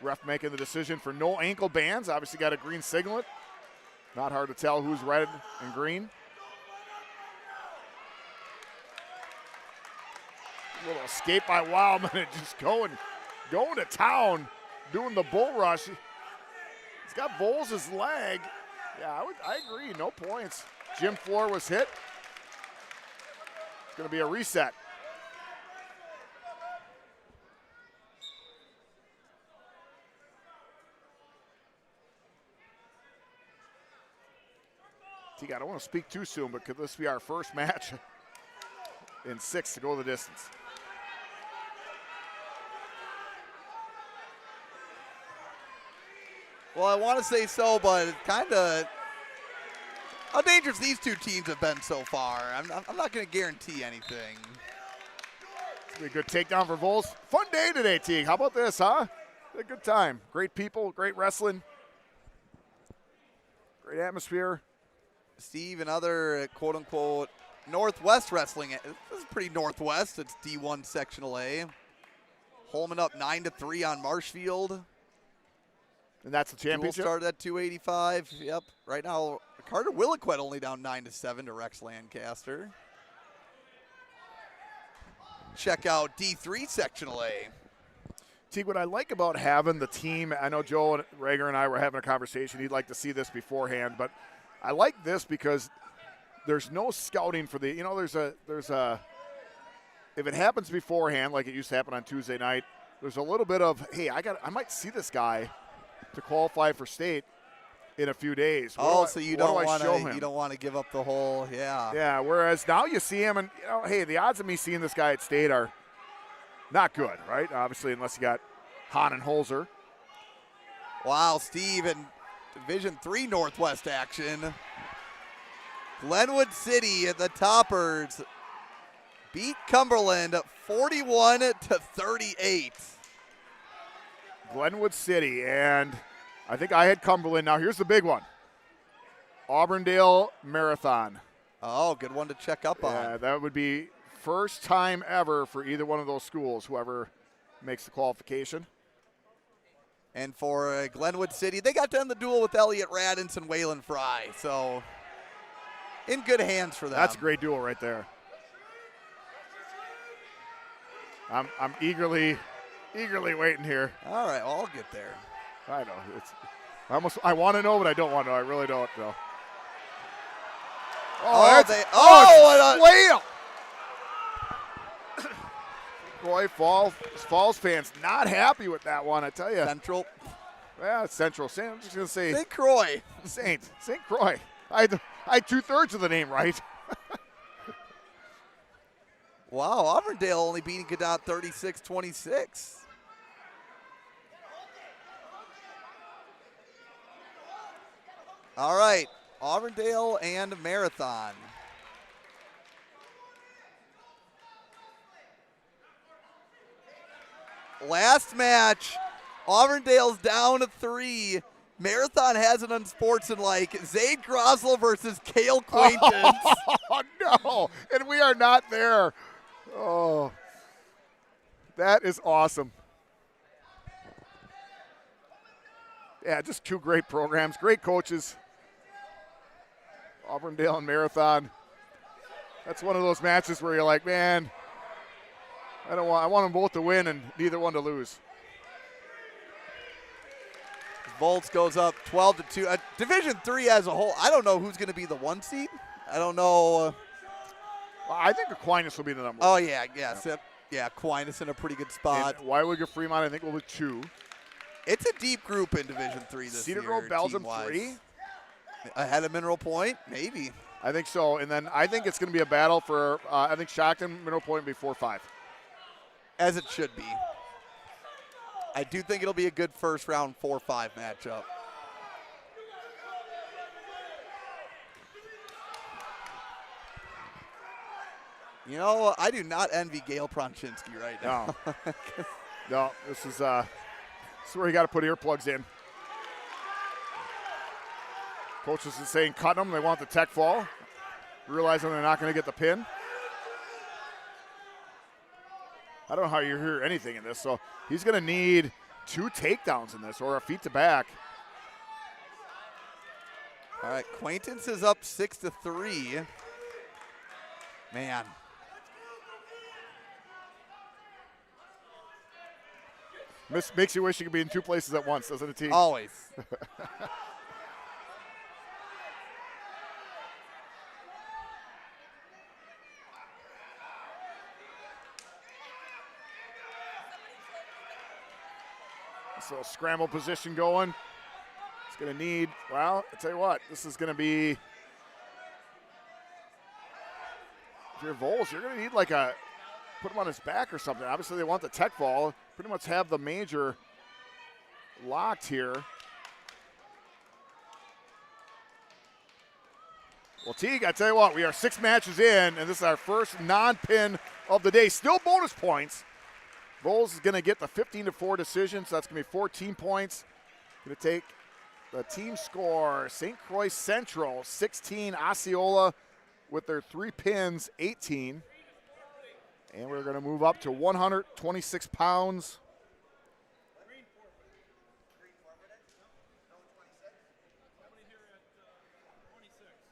Ref making the decision for no ankle bands. Obviously got a green singlet. Not hard to tell who's red and green. A little escape by Wildman and just going to town, doing the bull rush. He's got Vols' leg. Yeah, I agree, no points. Gym floor was hit. It's going to be a reset. T, I don't want to speak too soon, but could this be our first match in 6 to go the distance? Well, I want to say so, but it's kind of how dangerous these two teams have been so far. I'm not going to guarantee anything. It's going to be a good takedown for Vols. Fun day today, Teague. How about this, huh? A good time. Great people, great wrestling, great atmosphere. Steve and other quote-unquote Northwest wrestling. This is pretty Northwest. It's D1 Sectional A. Holman up 9-3 on Marshfield. And that's the championship? Duel started at 285. Yep. Right now, Carter Williquette only down 9-7 to Rex Lancaster. Check out D3 Sectional A. Teague, what I like about having the team, I know Joe Rager and I were having a conversation. He'd like to see this beforehand, but I like this because there's no scouting for the, there's a, if it happens beforehand, like it used to happen on Tuesday night, there's a little bit of, hey, I might see this guy to qualify for state in a few days. So you don't want to give up the whole, yeah. Yeah, whereas now you see him and, hey, the odds of me seeing this guy at state are not good, right? Obviously, unless you got Hahn and Holzer. Wow, Steve, and Division III Northwest action. Glenwood City at the Toppers beat Cumberland 41-38. Glenwood City, and I think I had Cumberland. Now here's the big one. Auburndale Marathon. Oh, good one to check up on. Yeah, that would be first time ever for either one of those schools, whoever makes the qualification. And for Glenwood City, they got to end the duel with Elliott Radins and Waylon Fry. So, in good hands for them. That's a great duel right there. I'm eagerly waiting here. All right, well, I'll get there. I know. I want to know, but I don't want to know. I really don't know. Whale! Boy, Falls fans not happy with that one, I tell you. Central. Yeah, it's Central. I'm just going to say. St. Croix. St. Croix. I had 2/3 of the name right. Wow, Auburndale only beating Cadott 36-26. All right, Auburndale and Marathon. Last match, Auburndale's down to 3. Marathon has it unsportsmanlike. Zade Groslow versus Cale Quaintance. Oh, No, and we are not there. Oh, that is awesome. Yeah, just two great programs, great coaches. Auburndale and Marathon. That's one of those matches where you're like, man, I want them both to win and neither one to lose. Volts goes up 12-2. Division III as a whole, I don't know who's going to be the 1 seed. I don't know. Well, I think Aquinas will be the number Oh, one. yeah, yes. Yeah, Aquinas in a pretty good spot. And Wywiger Fremont, I think, will be 2. It's a deep group in Division III this Cedar year. Grove, Belgium, team-wise. 3. Ahead of Mineral Point, maybe. I think so. And then I think it's going to be a battle for, I think Stockton, Mineral Point will be 4-5. As it should be. I do think it'll be a good first round 4-5 matchup. You know, I do not envy Gail Pronchinski right now. No, this is where you got to put earplugs in. Coaches is saying cut them. They want the tech fall, realizing they're not going to get the pin. I don't know how you hear anything in this, so he's going to need 2 takedowns in this or a feet to back. All right, Quaintance is up 6-3. Man. Makes you wish you could be in 2 places at once, doesn't it, T? Always. So scramble position going. It's going to need, well, I tell you what, this is going to be, if you're Vols, you're going to need like put him on his back or something. Obviously they want the tech ball. Pretty much have the major locked here. Well, Teague, I tell you what, we are 6 matches in, and this is our first non-pin of the day. Still bonus points. Vols is going to get the 15-4 decision, so that's going to be 14 points. Going to take the team score. St. Croix Central, 16. Osceola with their 3 pins, 18. And we're going to move up to 126 pounds.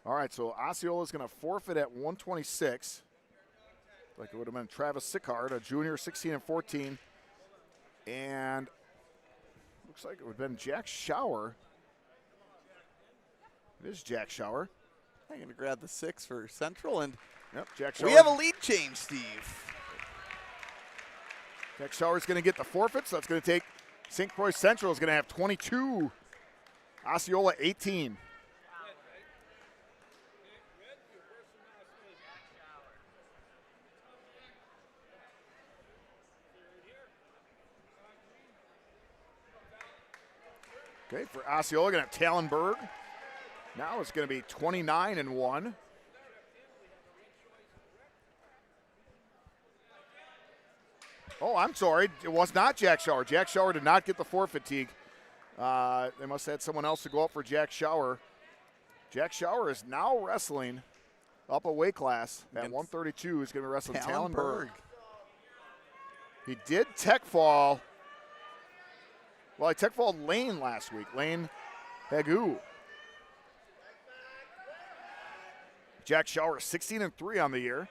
All right, so Osceola is going to forfeit at 126. Like it would have been Travis Sickard, a junior, 16 and 14. And looks like it would have been Jack Schauer. It is Jack Schauer. I'm going to grab the 6 for Central. And yep, Jack Schauer. We have a lead change, Steve. Jack Schauer is going to get the forfeit, so that's going to take St. Croix Central is going to have 22. Osceola, 18. Okay, for Osceola, going to have Tallenberg. Now it's going to be 29 and 1. Oh, I'm sorry. It was not Jack Schauer. Jack Schauer did not get the forfeit, Teague. They must have had someone else to go up for Jack Schauer. Jack Schauer is now wrestling up a weight class at 132. He's going to be wrestling Tallenberg. He did tech fall. Well, he tech falled Lane last week. Lane Hagu. Jack Schauer, 16 and 3 on the year.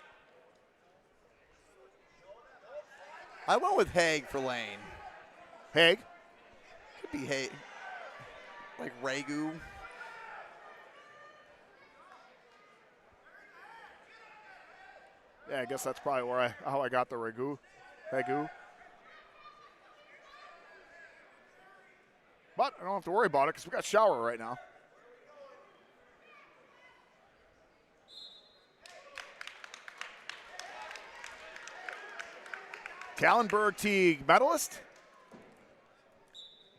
I went with Haig for Lane. Haig? Could be Haig. Like Ragu. Yeah, I guess that's probably how I got the Hagu. But I don't have to worry about it because we got Schauer right now. Tallenberg Teague, medalist?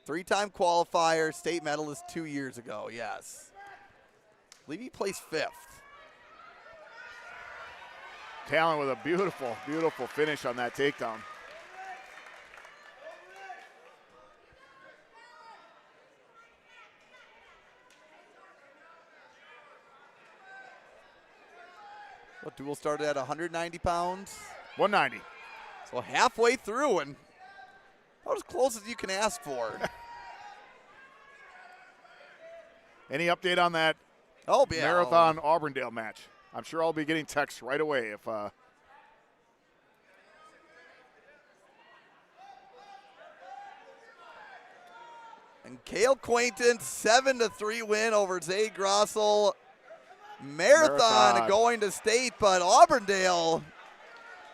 3-time qualifier, state medalist 2 years ago, yes. I believe he placed 5th. Talon with a beautiful, beautiful finish on that takedown. Well, That duel started at 190 pounds. 190. So halfway through, and about as close as you can ask for. Any update on that Marathon Auburndale match? I'm sure I'll be getting texts right away if And Cale Quainton, 7-3 win over Zay Grossel. Marathon going to state, but Auburndale.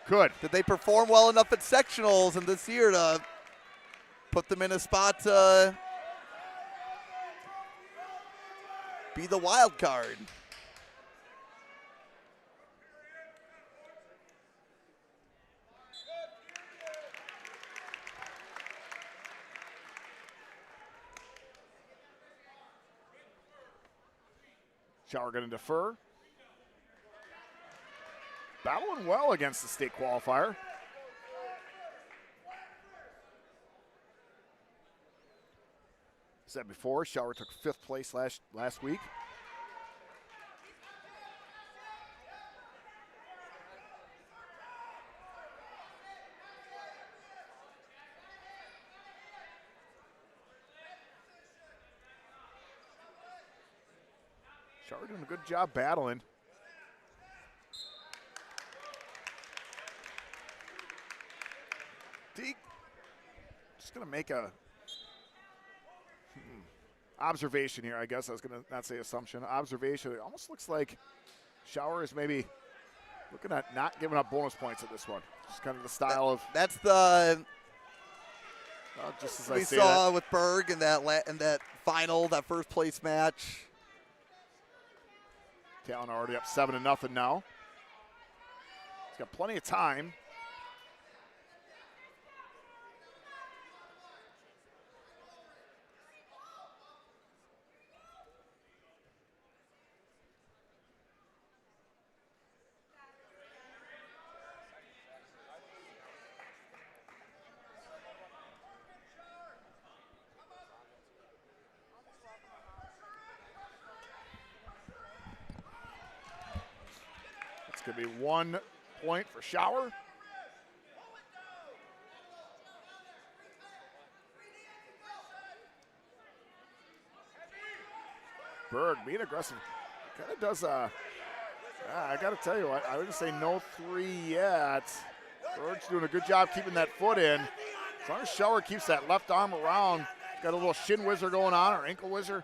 Good. Did they perform well enough at sectionals and this year to put them in a spot to be the wild card? Shower going to defer. Battling well against the state qualifier. Said before, Shower took 5th place last week. Shower doing a good job battling. Deke just going to make a observation here, I guess. I was going to not say assumption. Observation. It almost looks like Shower is maybe looking at not giving up bonus points at this one. Just kind of the style of. That's the. Just as we saw with Berg in that final, that first place match. Talon already up 7-0 now. He's got plenty of time. It's going to be 1 point for Shower. Berg being aggressive. Kind of does I got to tell you, I would just say no 3 yet. Berg's doing a good job keeping that foot in. As long as Shower keeps that left arm around, got a little shin whizzer going on, or ankle whizzer.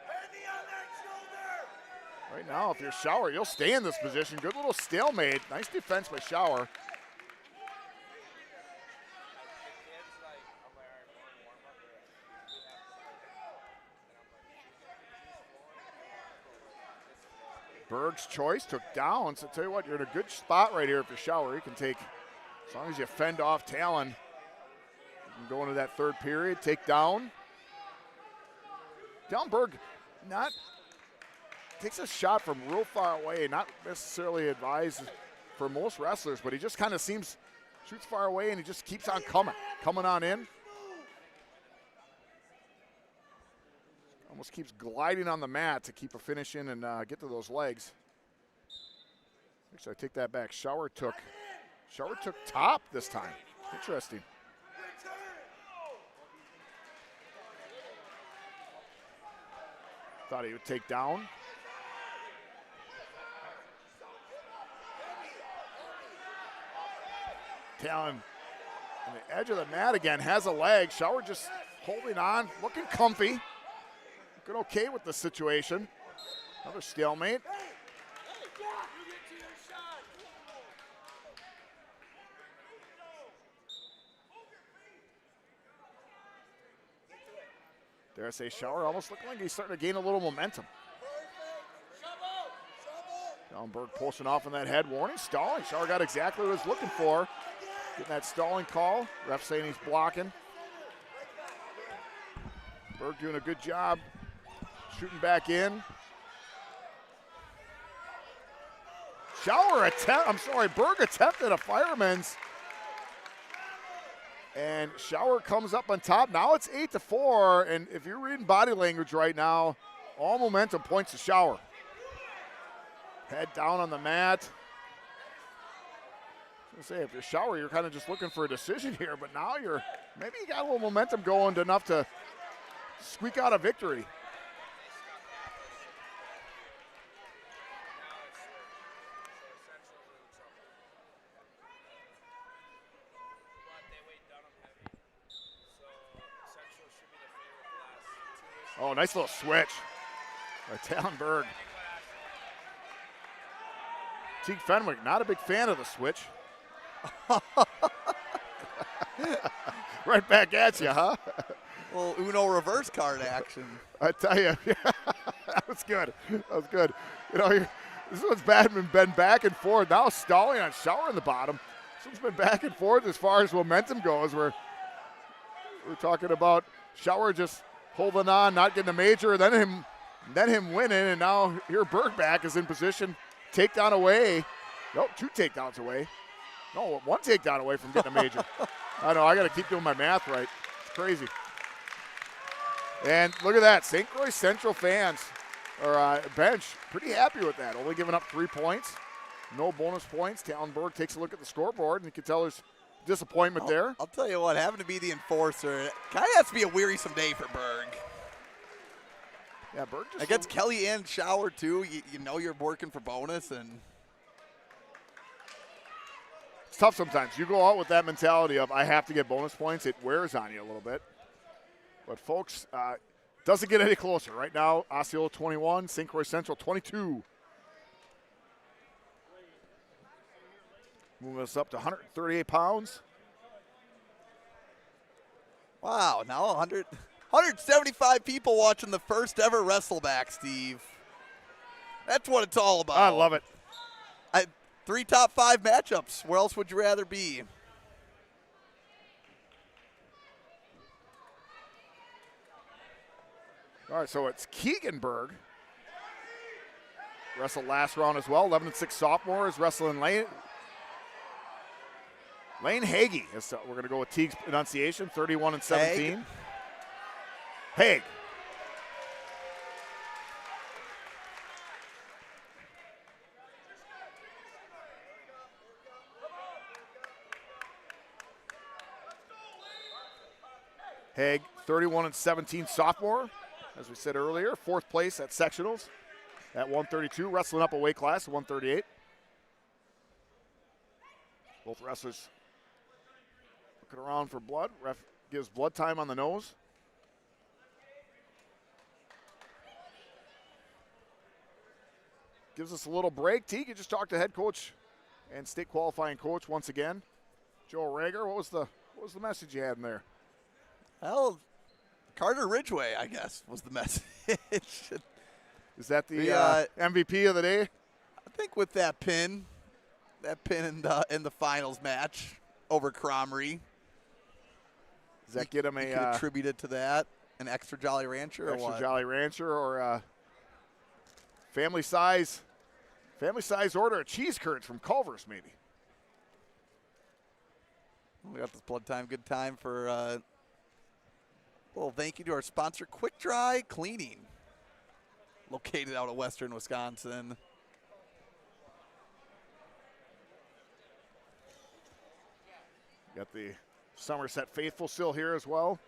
Right now, if you're Shower, you'll stay in this position. Good little stalemate. Nice defense by Shower. Berg's choice took down. So tell you what, you're in a good spot right here if you're Shower. You can take, as long as you fend off Talon, you can go into that 3rd period, take down. Berg not takes a shot from real far away, not necessarily advised for most wrestlers, but he just kind of shoots far away and he just keeps on coming on in. Almost keeps gliding on the mat to keep a finish in and get to those legs. Actually, I take that back. Shower took top this time. Interesting. Thought he would take down. Talon on the edge of the mat again, has a leg. Shower just holding on, looking comfy. Looking okay with the situation. Another stalemate. Dare I say, Shower almost looking like he's starting to gain a little momentum. Berg posting off on that head warning, stalling. Shower got exactly what he was looking for. Getting that stalling call. Ref saying he's blocking. Berg doing a good job shooting back in. Berg attempted a fireman's. And Shower comes up on top. Now it's 8-4, and if you're reading body language right now, all momentum points to Shower. Head down on the mat. Say, if you're Shower, you're kind of just looking for a decision here, but now maybe you got a little momentum going enough to squeak out a victory. Oh, nice little switch by Talonberg. Teague Fenwick, not a big fan of the switch. Right back at you, huh? Well, Uno reverse card action. I tell you, that was good. That was good. You know, this one's been back and forth. Now stalling on Shower in the bottom. This one's been back and forth as far as momentum goes. We're talking about Shower just holding on, not getting a major, then him winning, and now here Bergback is in position. Takedown away. No, 2 takedowns away. No, 1 takedown away from getting a major. I know, I got to keep doing my math right. It's crazy. And look at that. St. Croix Central fans, or bench, pretty happy with that. Only giving up 3 points. No bonus points. Talonberg takes a look at the scoreboard, and you can tell there's disappointment there. I'll tell you what, having to be the enforcer, it kind of has to be a wearisome day for Berg. Yeah, Berg just against Kelly and Shower too. You know you're working for bonus, and it's tough sometimes. You go out with that mentality of I have to get bonus points. It wears on you a little bit. But folks, doesn't get any closer right now. Osceola 21, St. Croix Central 22. Moving us up to 138 pounds. Wow, now 175 people watching the first ever Wrestleback, Steve. That's what it's all about. I love it. 3 top 5 matchups. Where else would you rather be? All right, so it's Keeganberg. Wrestled last round as well. 11-6 sophomore is wrestling Lane Hagee. We're going to go with Teague's pronunciation, 31-17. Haig. Haig, 31-17 sophomore, as we said earlier. 4th place at sectionals at 132, wrestling up a weight class, 138. Both wrestlers looking around for blood. Ref gives blood time on the nose. Gives us a little break. Teague, you just talked to head coach and state qualifying coach once again, Joe Rager. What was the message you had in there? Well, Carter Ridgway, I guess, was the message. Is that the MVP of the day? I think with that pin in the finals match over Cromrie. Does that get him you could attribute it to that? An extra Jolly Rancher or what? Extra Jolly Rancher or family size order of cheese curds from Culver's maybe. We got this blood time, good time for a little thank you to our sponsor, Quick Dry Cleaning, located out of western Wisconsin. Got the Somerset faithful still here as well.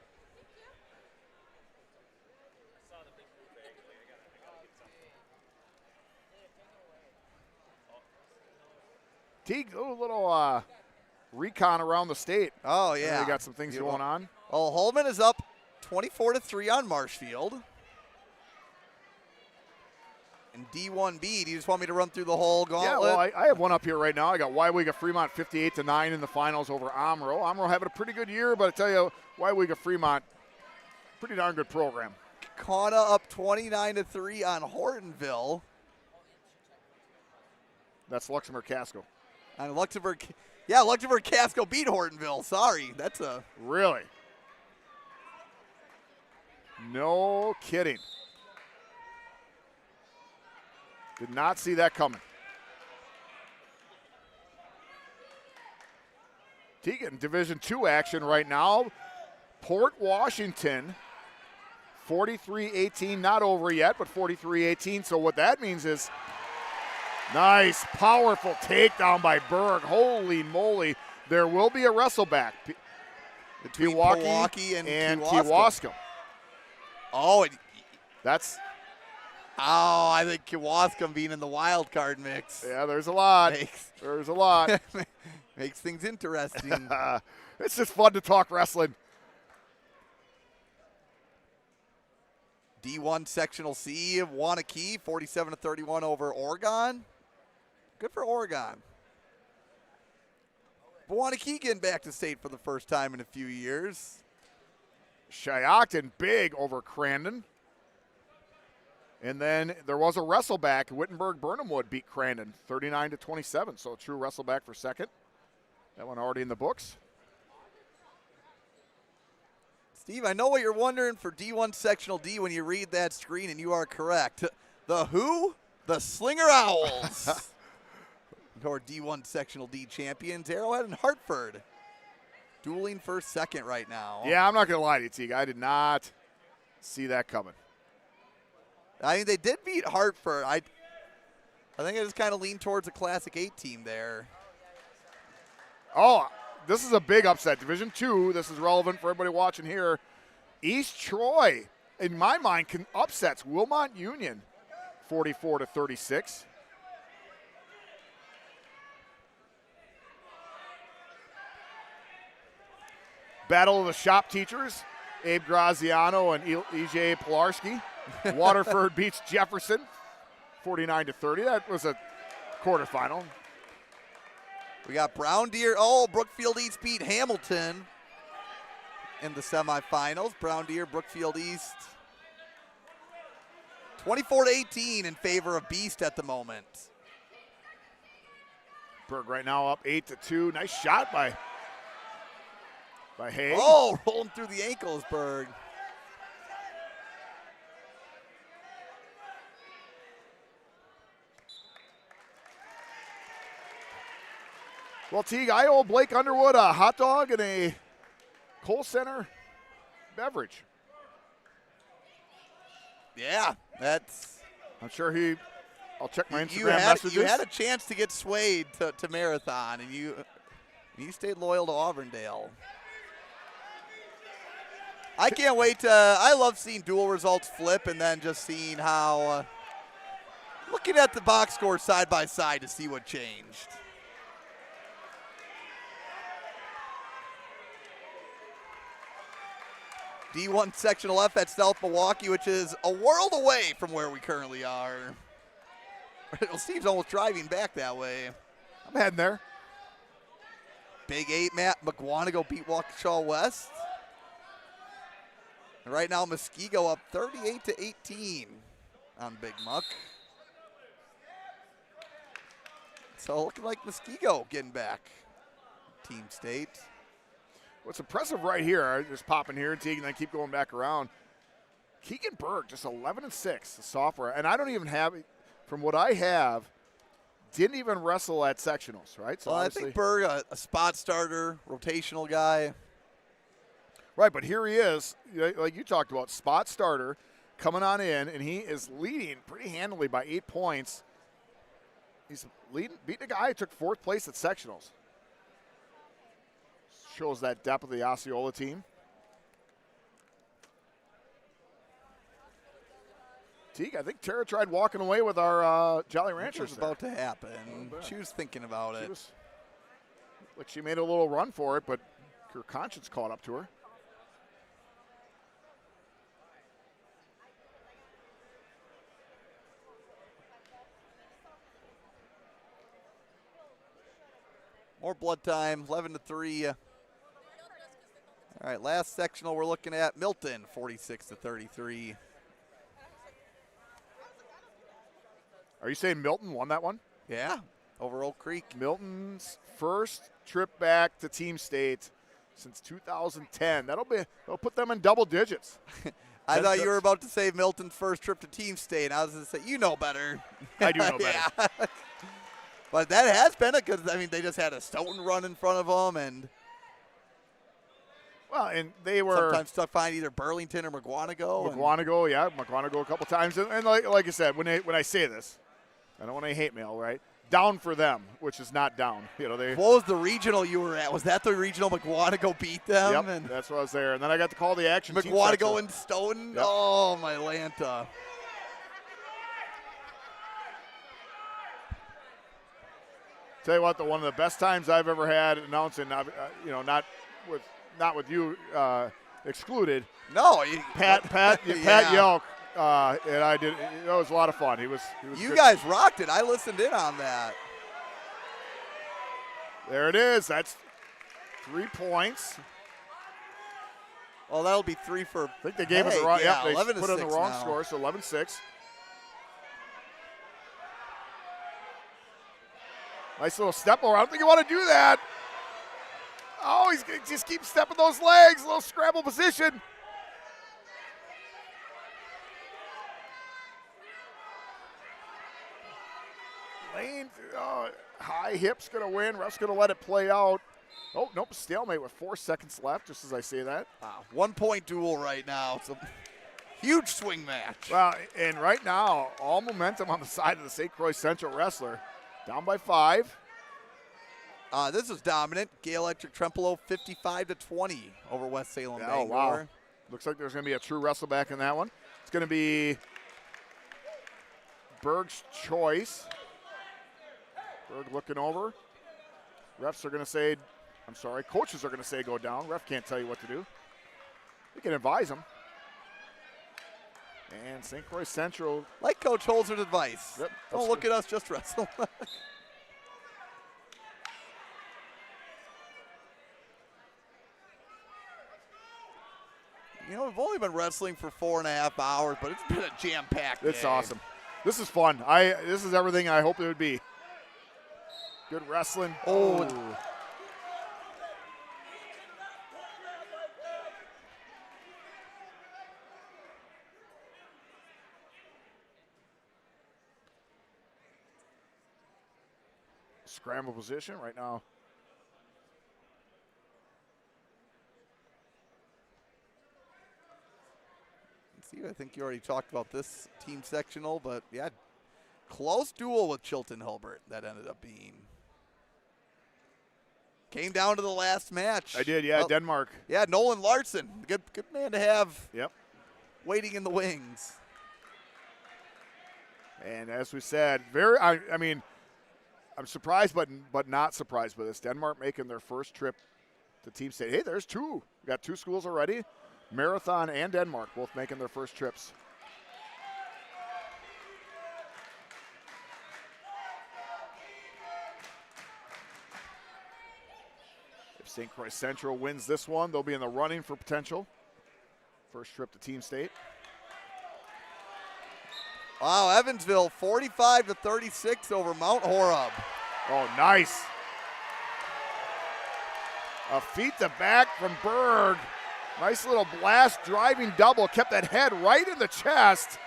Teague, a little recon around the state. Oh, yeah. We got some things going on. Oh, Holman is up 24-3 on Marshfield. And D1B, do you just want me to run through the whole gauntlet? Yeah, well, I have one up here right now. I got Wywega Fremont 58-9 in the finals over Omro. Omro having a pretty good year, but I tell you, Wywega Fremont, pretty darn good program. Kauna up 29-3 on Hortonville. That's Luxembourg Casco. And Luxembourg Casco beat Hortonville. Sorry, that's a really. No kidding. Did not see that coming. Teagan, Division II action right now. Port Washington, 43-18, not over yet, but 43-18. So what that means is Nice, powerful takedown by Berg. Holy moly. There will be a wrestle back Between Milwaukee and Kewaskum. Oh, That's I think Kewaskum being in the wild card mix. Yeah, there's a lot. There's a lot. Makes things interesting. It's just fun to talk wrestling. D1 Sectional C, Wanakee, 47-31 over Oregon. Good for Oregon. But Wanakee getting back to state for the first time in a few years. Shiocton big over Crandon. And then there was a wrestleback. Wittenberg-Burnhamwood beat Crandon 39-27, so a true wrestleback for second. That one already in the books. Steve, I know what you're wondering for D1 Sectional D when you read that screen, and you are correct. The who? The Slinger Owls. Your D1 Sectional D champions, Arrowhead and Hartford. Dueling for second right now. Yeah, I'm not going to lie to you, Teague. I did not see that coming. I mean, they did beat Hartford. I think I just kind of leaned towards a Classic 8 team there. Oh, this is a big upset. Division II, this is relevant for everybody watching here. East Troy, in my mind, upsets Wilmot Union 44-36. Battle of the Shop Teachers, Abe Graziano and EJ Pilarski. Waterford beats Jefferson 49-30. That was a quarterfinal. We got Brown Deer. Oh, Brookfield East beat Hamilton in the semifinals. Brown Deer, Brookfield East. 24-18 in favor of Beast at the moment. Berg right now up 8-2. Nice shot by Hay. Oh, rolling through the ankles, Berg. Well, Teague, I owe Blake Underwood a hot dog and a Cole Center beverage. Yeah, that's. I'm sure I'll check my Instagram messages. You had a chance to get swayed to Marathon, and you stayed loyal to Auburndale. I can't wait I love seeing dual results flip and then just seeing how, looking at the box score side by side to see what changed. D1 Sectional F at South Milwaukee, which is a world away from where we currently are. Steve's almost driving back that way. I'm heading there. Big 8, Matt McGuanago beat Waukesha West. And right now, Muskego up 38-18 on Big Muck. So looking like Muskego getting back. Team state. What's impressive right here, just popping here, Teague, and then keep going back around. Keegan Berg, just 11-6, the sophomore. And I don't even have, from what I have, didn't even wrestle at sectionals, right? So well, I think Berg, a spot starter, rotational guy. Right, but here he is, like you talked about, spot starter, coming on in, and he is leading pretty handily by 8 points. He's beating a guy who took 4th place at sectionals. Shows that depth of the Osceola team. Teague, I think Tara tried walking away with our Jolly Ranchers. It was about to happen. She was thinking about it. Like she made a little run for it, but her conscience caught up to her. More blood time, 11-3. All right, last sectional we're looking at Milton, 46-33. Are you saying Milton won that one? Yeah, over Oak Creek. Milton's first trip back to Team State since 2010. That'll put them in double digits. I thought you were about to say Milton's first trip to Team State. I was going to say, you know better. I do know better. Yeah. But that has been it because, I mean, they just had a Stoughton run in front of them. And well, and they were sometimes stuck behind either Burlington or McGuanago. McGuanago a couple times. And like I said, when I say this, I don't want any hate mail, right? Down for them, which is not down. You know, they. What was the regional you were at? Was that the regional McWanago beat them? Yep, And that's why I was there. And then I got to call the action team section. McWanago and Stoughton? Yep. Oh, my Lanta. Tell you what, one of the best times I've ever had announcing, you know, not with you excluded. No, Pat Yelk, and I did. It was a lot of fun. He was you good. guys rocked it. I listened in on that. There it is. That's 3 points. Well, that'll be 3 for. I think they gave us the wrong. Yeah, Yep, 11 they to put on the 6 wrong now. score, so 11-6. Nice little step over. I don't think you want to do that. Oh, he's going to just keep stepping those legs. A little scramble position. Lane, high hip's going to win. Ref's going to let it play out. Oh, nope, stalemate with 4 seconds left, just as I say that. Wow, 1 point duel right now. It's a huge swing match. Well, and right now, all momentum on the side of the St. Croix Central wrestler. Down by 5. This is dominant. Gale Electric Trempolo 55-20 over West Salem. Oh, wow. Looks like there's going to be a true wrestle back in that one. It's going to be Berg's choice. Berg looking over. Refs are going to say, I'm sorry, coaches are going to say go down. Ref can't tell you what to do. You can advise them. And St. Croix Central. Like Coach Holzer's advice. Yep, Don't look at us, just wrestle. You know, we've only been wrestling for 4.5 hours, but it's been a jam-packed It's game. awesome. This is fun. This is everything I hope it would be. Good wrestling. Oh. Scramble position right now. See, I think you already talked about this team sectional, but yeah, close duel with Chilton Hilbert that ended up being. Came down to the last match. I did, yeah, Denmark. Yeah, Nolan Larson, good man to have. Yep. Waiting in the wings. And as we said, I mean, I'm surprised, but not surprised by this. Denmark making their first trip to Team State. Hey, there's 2. We got 2 schools already. Marathon and Denmark both making their first trips. If St. Croix Central wins this one, they'll be in the running for potential. First trip to Team State. Wow, Evansville 45-36 over Mount Horeb. Oh, nice. A feet to back from Berg. Nice little blast driving double. Kept that head right in the chest.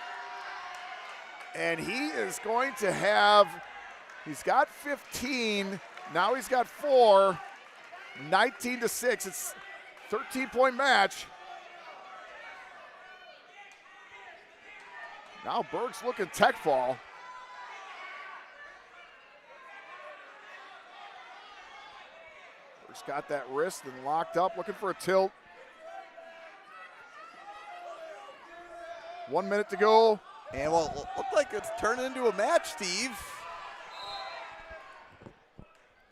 And he is going to have, he's got 15. Now he's got 4. 19-6. It's a 13-point match. Now Berg's looking tech fall. Berg's got that wrist and locked up, looking for a tilt. 1 minute to go. And well, it looked like it's turning into a match, Steve.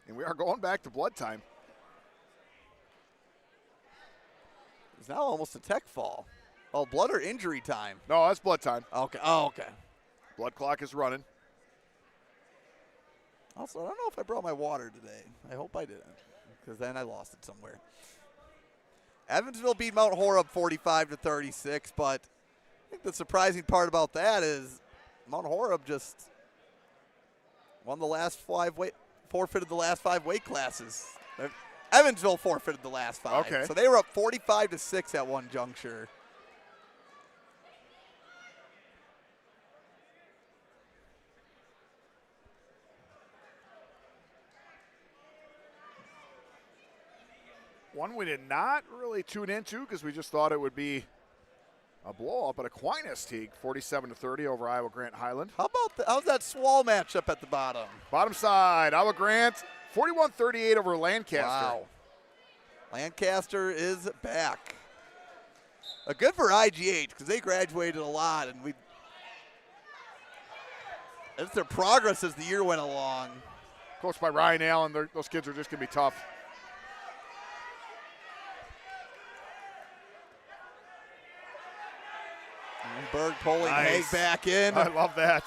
And we are going back to blood time. It's now almost a tech fall. Oh, blood or injury time? No, that's blood time. Okay. Oh, okay. Blood clock is running. Also, I don't know if I brought my water today. I hope I didn't, because then I lost it somewhere. Evansville beat Mount Horeb 45-36, but I think the surprising part about that is Mount Horeb just won the last 5 forfeited the last 5 weight classes. Evansville forfeited the last 5. Okay. So they were up 45-6 at one juncture. One we did not really tune into because we just thought it would be A blow up at Aquinas, Teague, 47-30 over Iowa Grant Highland. How's that Swall matchup at the bottom? Bottom side, Iowa Grant, 41-38 over Lancaster. Wow. Lancaster is back. Good for IGH because they graduated a lot, and it's their progress as the year went along. Coached by Ryan Allen, those kids are just going to be tough. And Berg pulling Nice. Haig back in. I love that.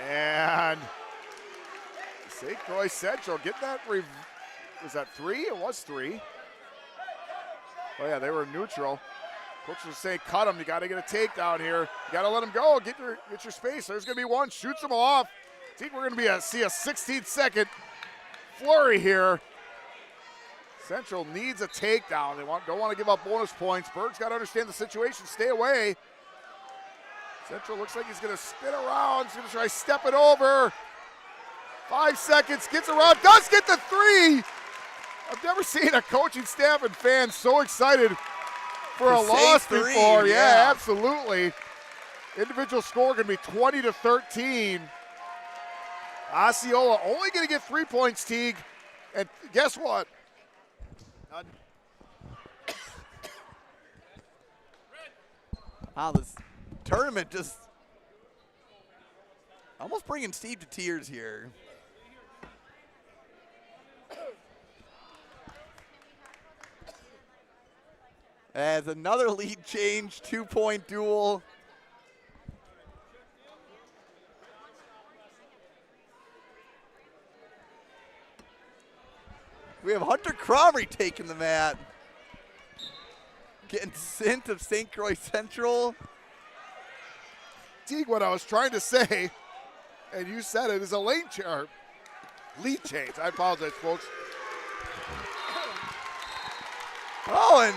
And St. Croix Central getting that. Was that 3? It was 3. Oh, yeah, they were neutral. Coach was saying, cut him. You got to get a takedown here. You got to let him go. Get your space. There's going to be one. Shoots him off. I think we're going to see a 16-second flurry here. Central needs a takedown. They don't want to give up bonus points. Berg's got to understand the situation. Stay away. Central looks like he's going to spin around. He's going to try to step it over. 5 seconds. Gets around. Does get the 3. I've never seen a coaching staff and fans so excited for a loss before. Yeah, absolutely. Individual score going to be 20-13. Osceola only going to get 3 points, Teague. And guess what? Wow, this tournament just almost bringing Steve to tears here. As another lead change, 2-point duel. We have Hunter Cromrie taking the mat. Getting sent of St. Croix Central. Teague, what I was trying to say, and you said it, is a lead change. I apologize, folks. Oh, and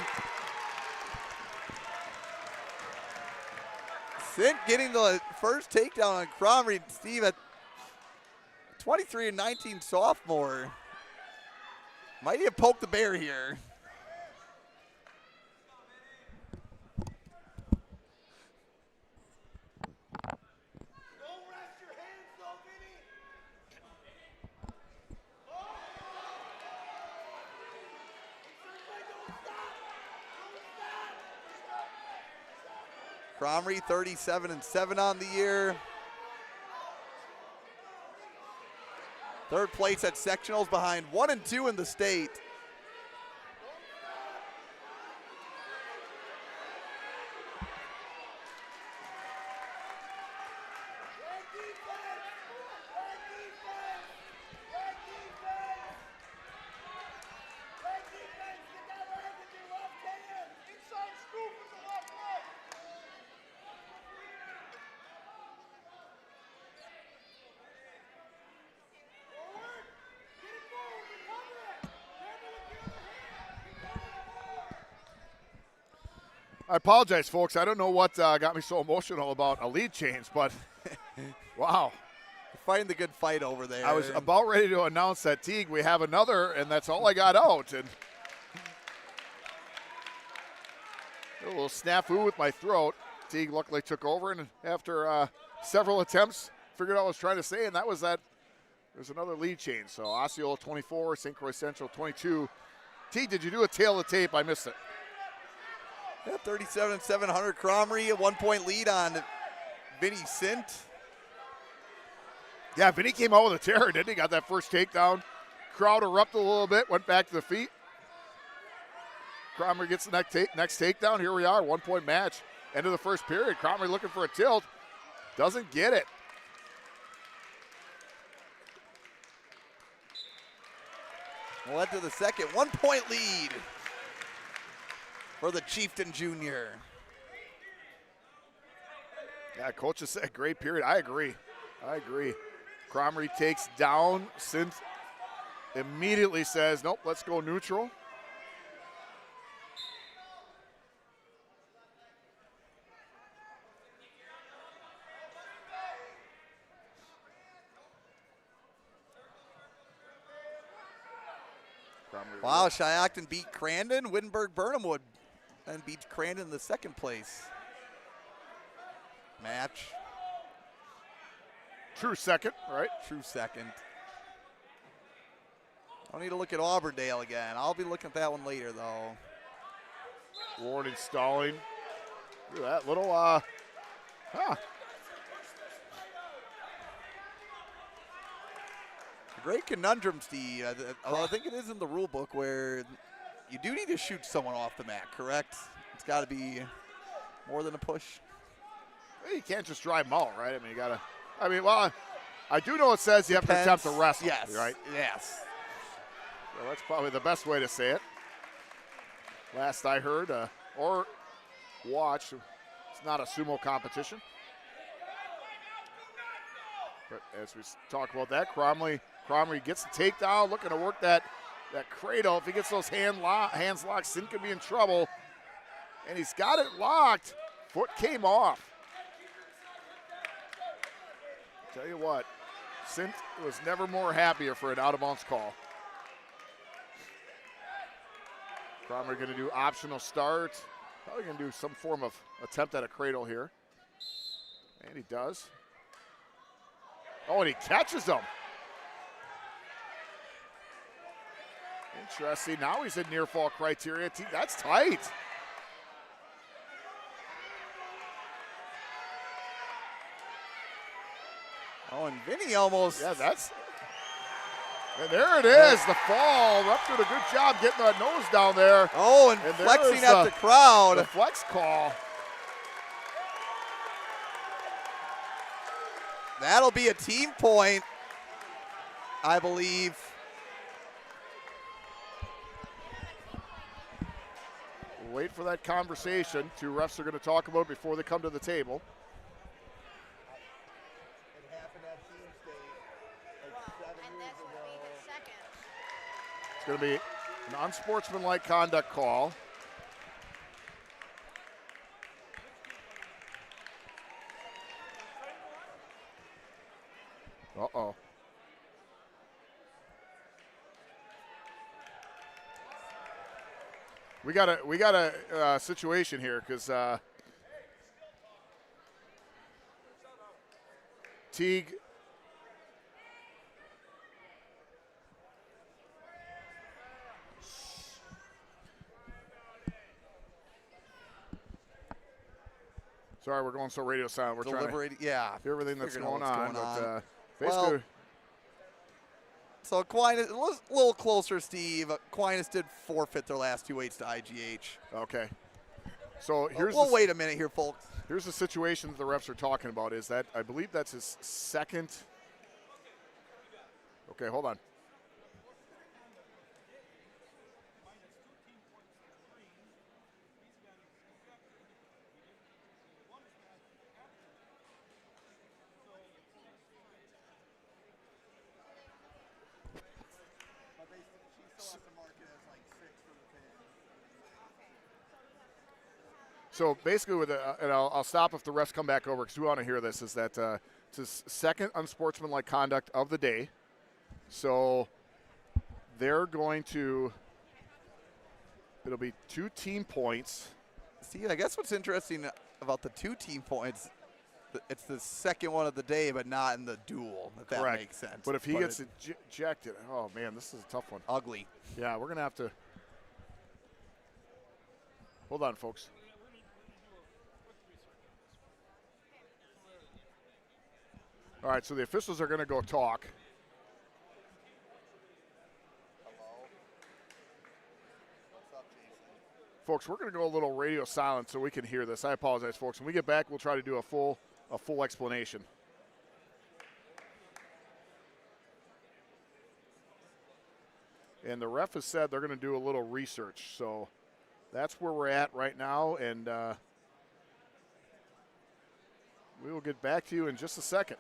Sint getting the first takedown on Cromrie. Steve at 23-19 sophomore. Might have poked the bear here. Cromrie 37-7 on the year. Third place at sectionals behind 1 and 2 in the state. I apologize, folks. I don't know what got me so emotional about a lead change, but wow. Fighting the good fight over there. I was about ready to announce that, Teague, we have another, and that's all I got out. And a little snafu with my throat. Teague luckily took over, and after several attempts, figured out what I was trying to say, and that was that there's another lead change. So Osceola 24, St. Croix Central 22. Teague, did you do a tail of the tape? I missed it. Yeah, 37-7 Hunter Cromrie, a 1-point lead on Vinny Sint. Yeah, Vinny came out with a terror, didn't he? Got that first takedown. Crowd erupted a little bit, went back to the feet. Cromrie gets the next takedown. Here we are, 1-point match. End of the first period. Cromrie looking for a tilt. Doesn't get it. Led to the second, 1-point lead for the Chieftain Junior. Yeah, coach has said great period. I agree. Cromrie takes down. Sint immediately says, nope, let's go neutral. Wow, Shiocton beat Crandon. Wittenberg-Burnham would and beat Crandon in the second place match. True second, right? True second. I need to look at Auburndale again. I'll be looking at that one later, though. Ward installing. Look at that little, Great conundrum, Steve. I think it is in the rule book where you do need to shoot someone off the mat, correct? It's got to be more than a push. You can't just drive them out, right? I mean, you got to. I mean, well, I do know it says you have to attempt to wrestle. Yes. Right? Yes. Well, that's probably the best way to say it. Last I heard or watched, it's not a sumo competition. But as we talk about that, Cromley gets the takedown, looking to work that cradle. If he gets those hands locked, Sin could be in trouble. And he's got it locked. Foot came off. Tell you what, Sint was never more happier for an out-of-bounds call. Cromley going to do optional start. Probably going to do some form of attempt at a cradle here. And he does. Oh, and he catches him. Interesting. Now he's in near fall criteria. That's tight. Oh, and Vinny almost. Yeah, that's. And there it is, the fall. Ref did a good job getting that nose down there. Oh, and flexing at the crowd. The flex call. That'll be a team point, I believe. We'll wait for that conversation. Two refs are going to talk about before they come to the table. It happened at Team State like 7 years ago. It's going to be an unsportsmanlike conduct call. Uh-oh. We got a situation here because Teague. Sorry, we're going so radio silent. We're trying to hear everything that's going on. But basically, well, so Aquinas, a little closer, Steve. Aquinas did forfeit their last 2 weights to IGH. Okay. So here's we'll wait a minute here, folks. Here's the situation that the refs are talking about. Is that I believe that's his second. Okay, hold on. So basically, and I'll stop if the refs come back over because we want to hear this, is that it's his second unsportsmanlike conduct of the day. So they're going to, it'll be 2 team points. See, I guess what's interesting about the 2 team points, it's the second one of the day, but not in the duel, if that Correct. makes sense. But if he gets ejected, oh man, this is a tough one. Ugly. Yeah, we're going to have to. Hold on, folks. All right, so the officials are going to go talk. Hello. What's up, Jason? Folks, we're going to go a little radio silent so we can hear this. I apologize, folks. When we get back, we'll try to do a full explanation. And the ref has said they're going to do a little research. So that's where we're at right now, and we will get back to you in just a second.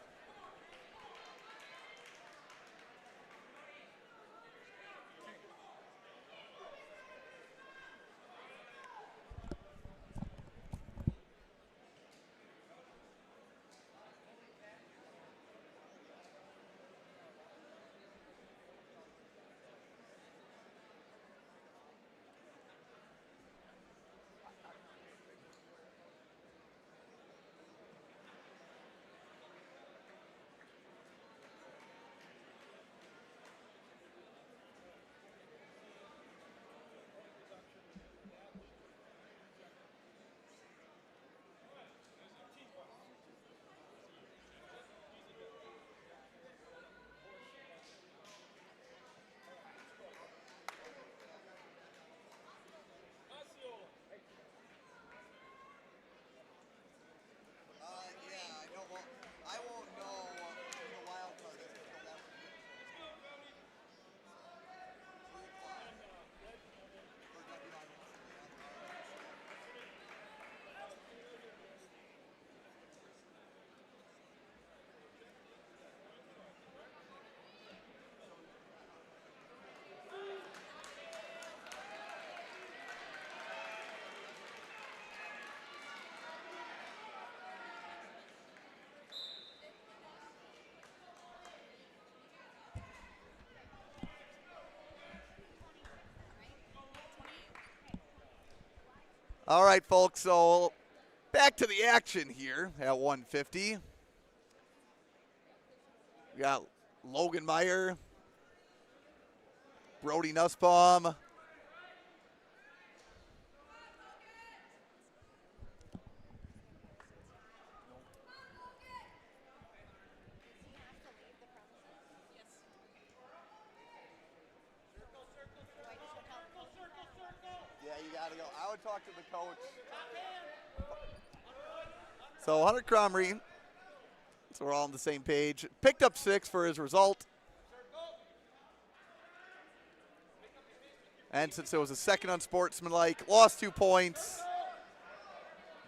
All right, folks, so back to the action here at 150. We got Logan Meyer, Brody Nussbaum, yeah, you got to go. I would talk to the coach. So Hunter Cromrie, so we're all on the same page, picked up 6 for his result. And since it was a second unsportsmanlike, lost 2 points.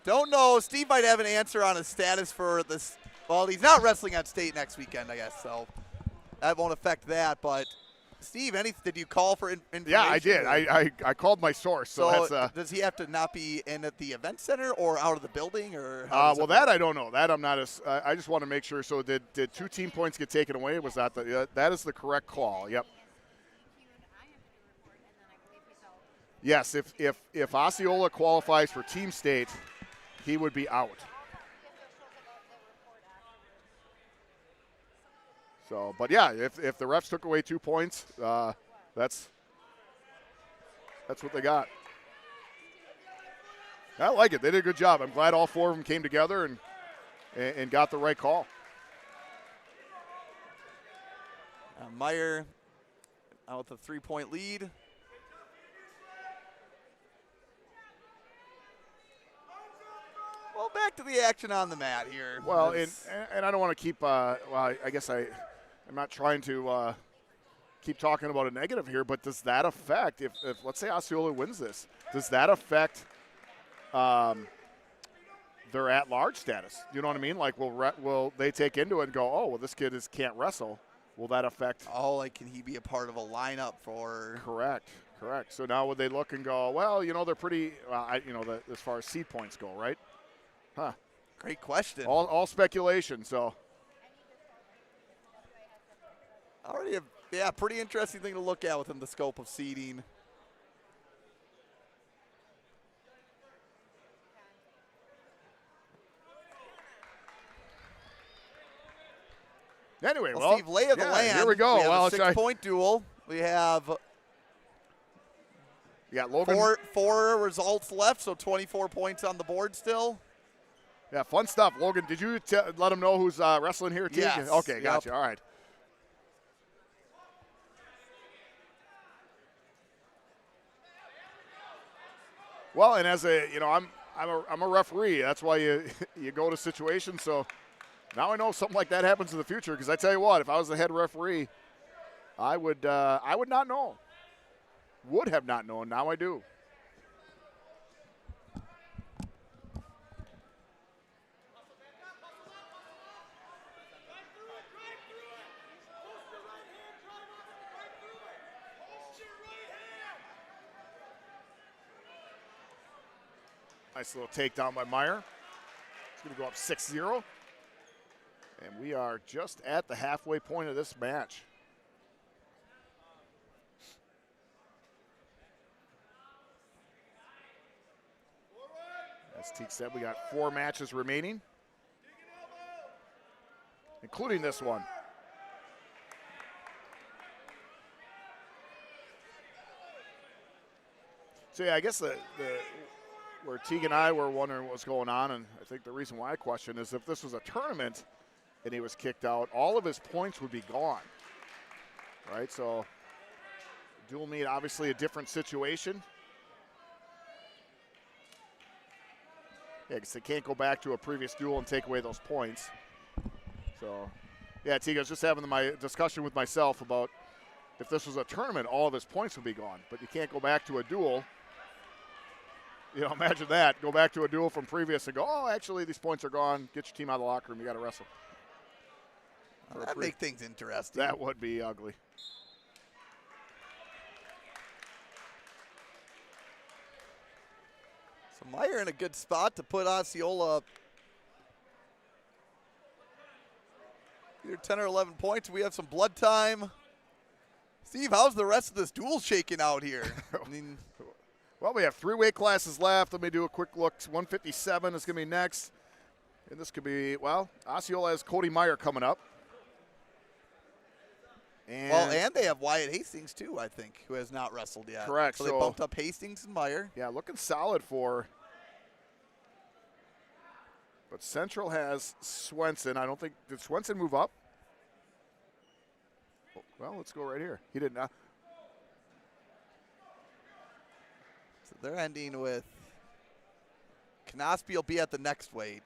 Don't know. Steve might have an answer on his status for this. Well, he's not wrestling at state next weekend, I guess, so that won't affect that. But Steve, did you call for information? Yeah, I did. I called my source. So that's, does he have to not be in at the event center or out of the building, or? Well, that I don't know. That I'm not as. I just want to make sure. So did 2 team points get taken away? Was that that is the correct call? Yep. Yes, if Osceola qualifies for team state, he would be out. So, but yeah, if the refs took away 2 points, that's what they got. I like it. They did a good job. I'm glad all 4 of them came together and got the right call. Meyer out with a 3-point lead. Well, back to the action on the mat here. Well, and I don't want to keep. Well, I guess I'm not trying to keep talking about a negative here, but does that affect if let's say Osceola wins this? Does that affect their at-large status? You know what I mean? Like, will they take into it and go, oh, well, this kid can't wrestle? Will that affect? Oh, like, can he be a part of a lineup for? Correct. So now would they look and go, well, they're pretty, as far as seed points go, right? Huh. Great question. All speculation, so. Already pretty interesting thing to look at within the scope of seeding. Anyway, Steve, lay of the land. Here we go. We have a 6-point duel. We have Logan. Four results left, so 24 points on the board still. Yeah, fun stuff. Logan, did you let him know who's wrestling here, too? Yes. Okay, gotcha. All right. Well, and as I'm a referee. That's why you go to situations. So now I know if something like that happens in the future. Because I tell you what, if I was the head referee, I would not know. Would have not known. Now I do. Nice little takedown by Meyer. It's going to go up 6-0. And we are just at the halfway point of this match. As Teague said, we got 4 matches remaining, including this one. So yeah, I guess where Teague and I were wondering what was going on, and I think the reason why I question is if this was a tournament and he was kicked out, all of his points would be gone, right? So dual meet, obviously a different situation. Yeah, because they can't go back to a previous duel and take away those points. So, yeah, Teague, I was just having my discussion with myself about if this was a tournament, all of his points would be gone. But you can't go back to a duel. Imagine that. Go back to a duel from previous and go, oh, actually, these points are gone. Get your team out of the locker room. You got to wrestle. Well, that'd make things interesting. That would be ugly. So Meyer in a good spot to put Osceola up either 10 or 11 points. We have some blood time. Steve, how's the rest of this duel shaking out here? I mean, Well, we have 3 weight classes left. Let me do a quick look. 157 is going to be next. And this could be, well, Osceola has Cody Meyer coming up. And they have Wyatt Hastings, too, I think, who has not wrestled yet. Correct. So they bumped up Hastings and Meyer. Yeah, looking solid for. But Central has Swenson. I don't think, did Swenson move up? Well, let's go right here. He did not. So they're ending with Knospi will be at the next weight.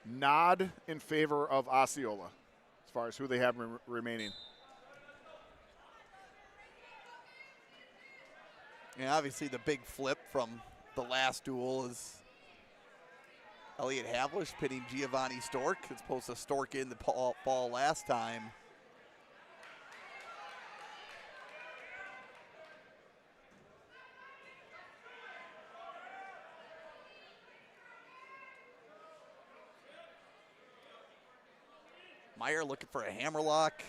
Nod in favor of Osceola as far as who they have remaining. And obviously the big flip from the last duel is Elliot Havlish pitting Giovanni Stork as opposed to Stork in the ball last time. Meyer looking for a hammerlock.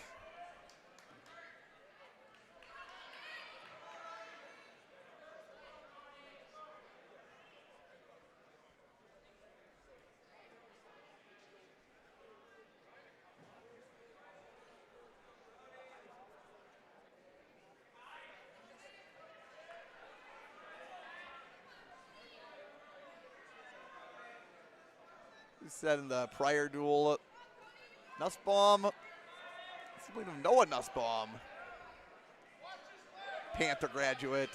He said in the prior duel, Nussbaum, we don't even know a Nussbaum. Panther graduate.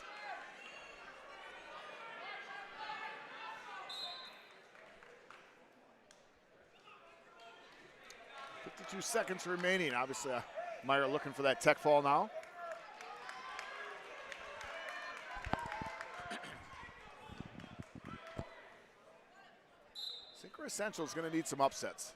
.52 seconds remaining. Obviously, Meyer looking for that tech fall now. Synchro Central is going to need some upsets.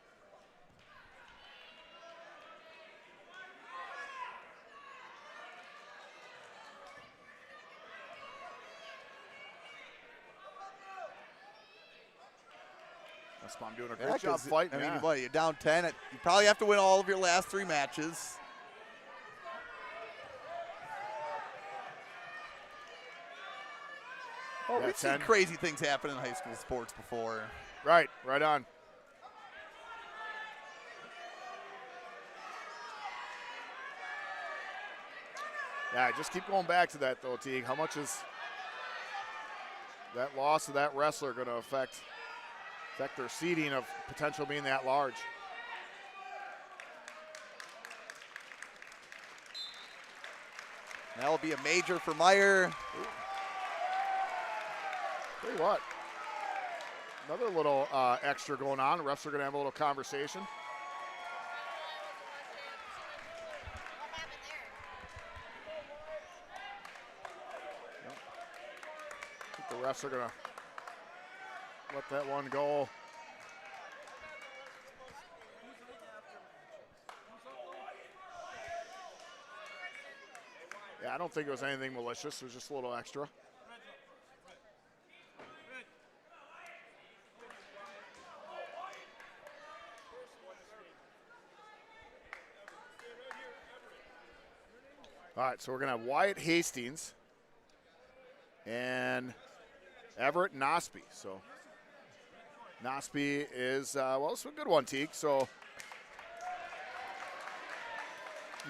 Nussbaum doing a great job fighting. I mean, what, you're down 10. You probably have to win all of your last 3 matches. Oh, we've seen crazy things happen in high school sports before. Right on. Yeah, just keep going back to that, though, Teague. How much is that loss of that wrestler going to affect their seeding of potential being that large? That will be a major for Meyer. Tell you what, another little extra going on. The refs are going to have a little conversation. I think the refs are going to let that one go. Yeah, I don't think it was anything malicious. It was just a little extra. All right, so we're going to have Wyatt Hastings and Everett Nosby. So Nosby is, well, it's a good one, Teague. So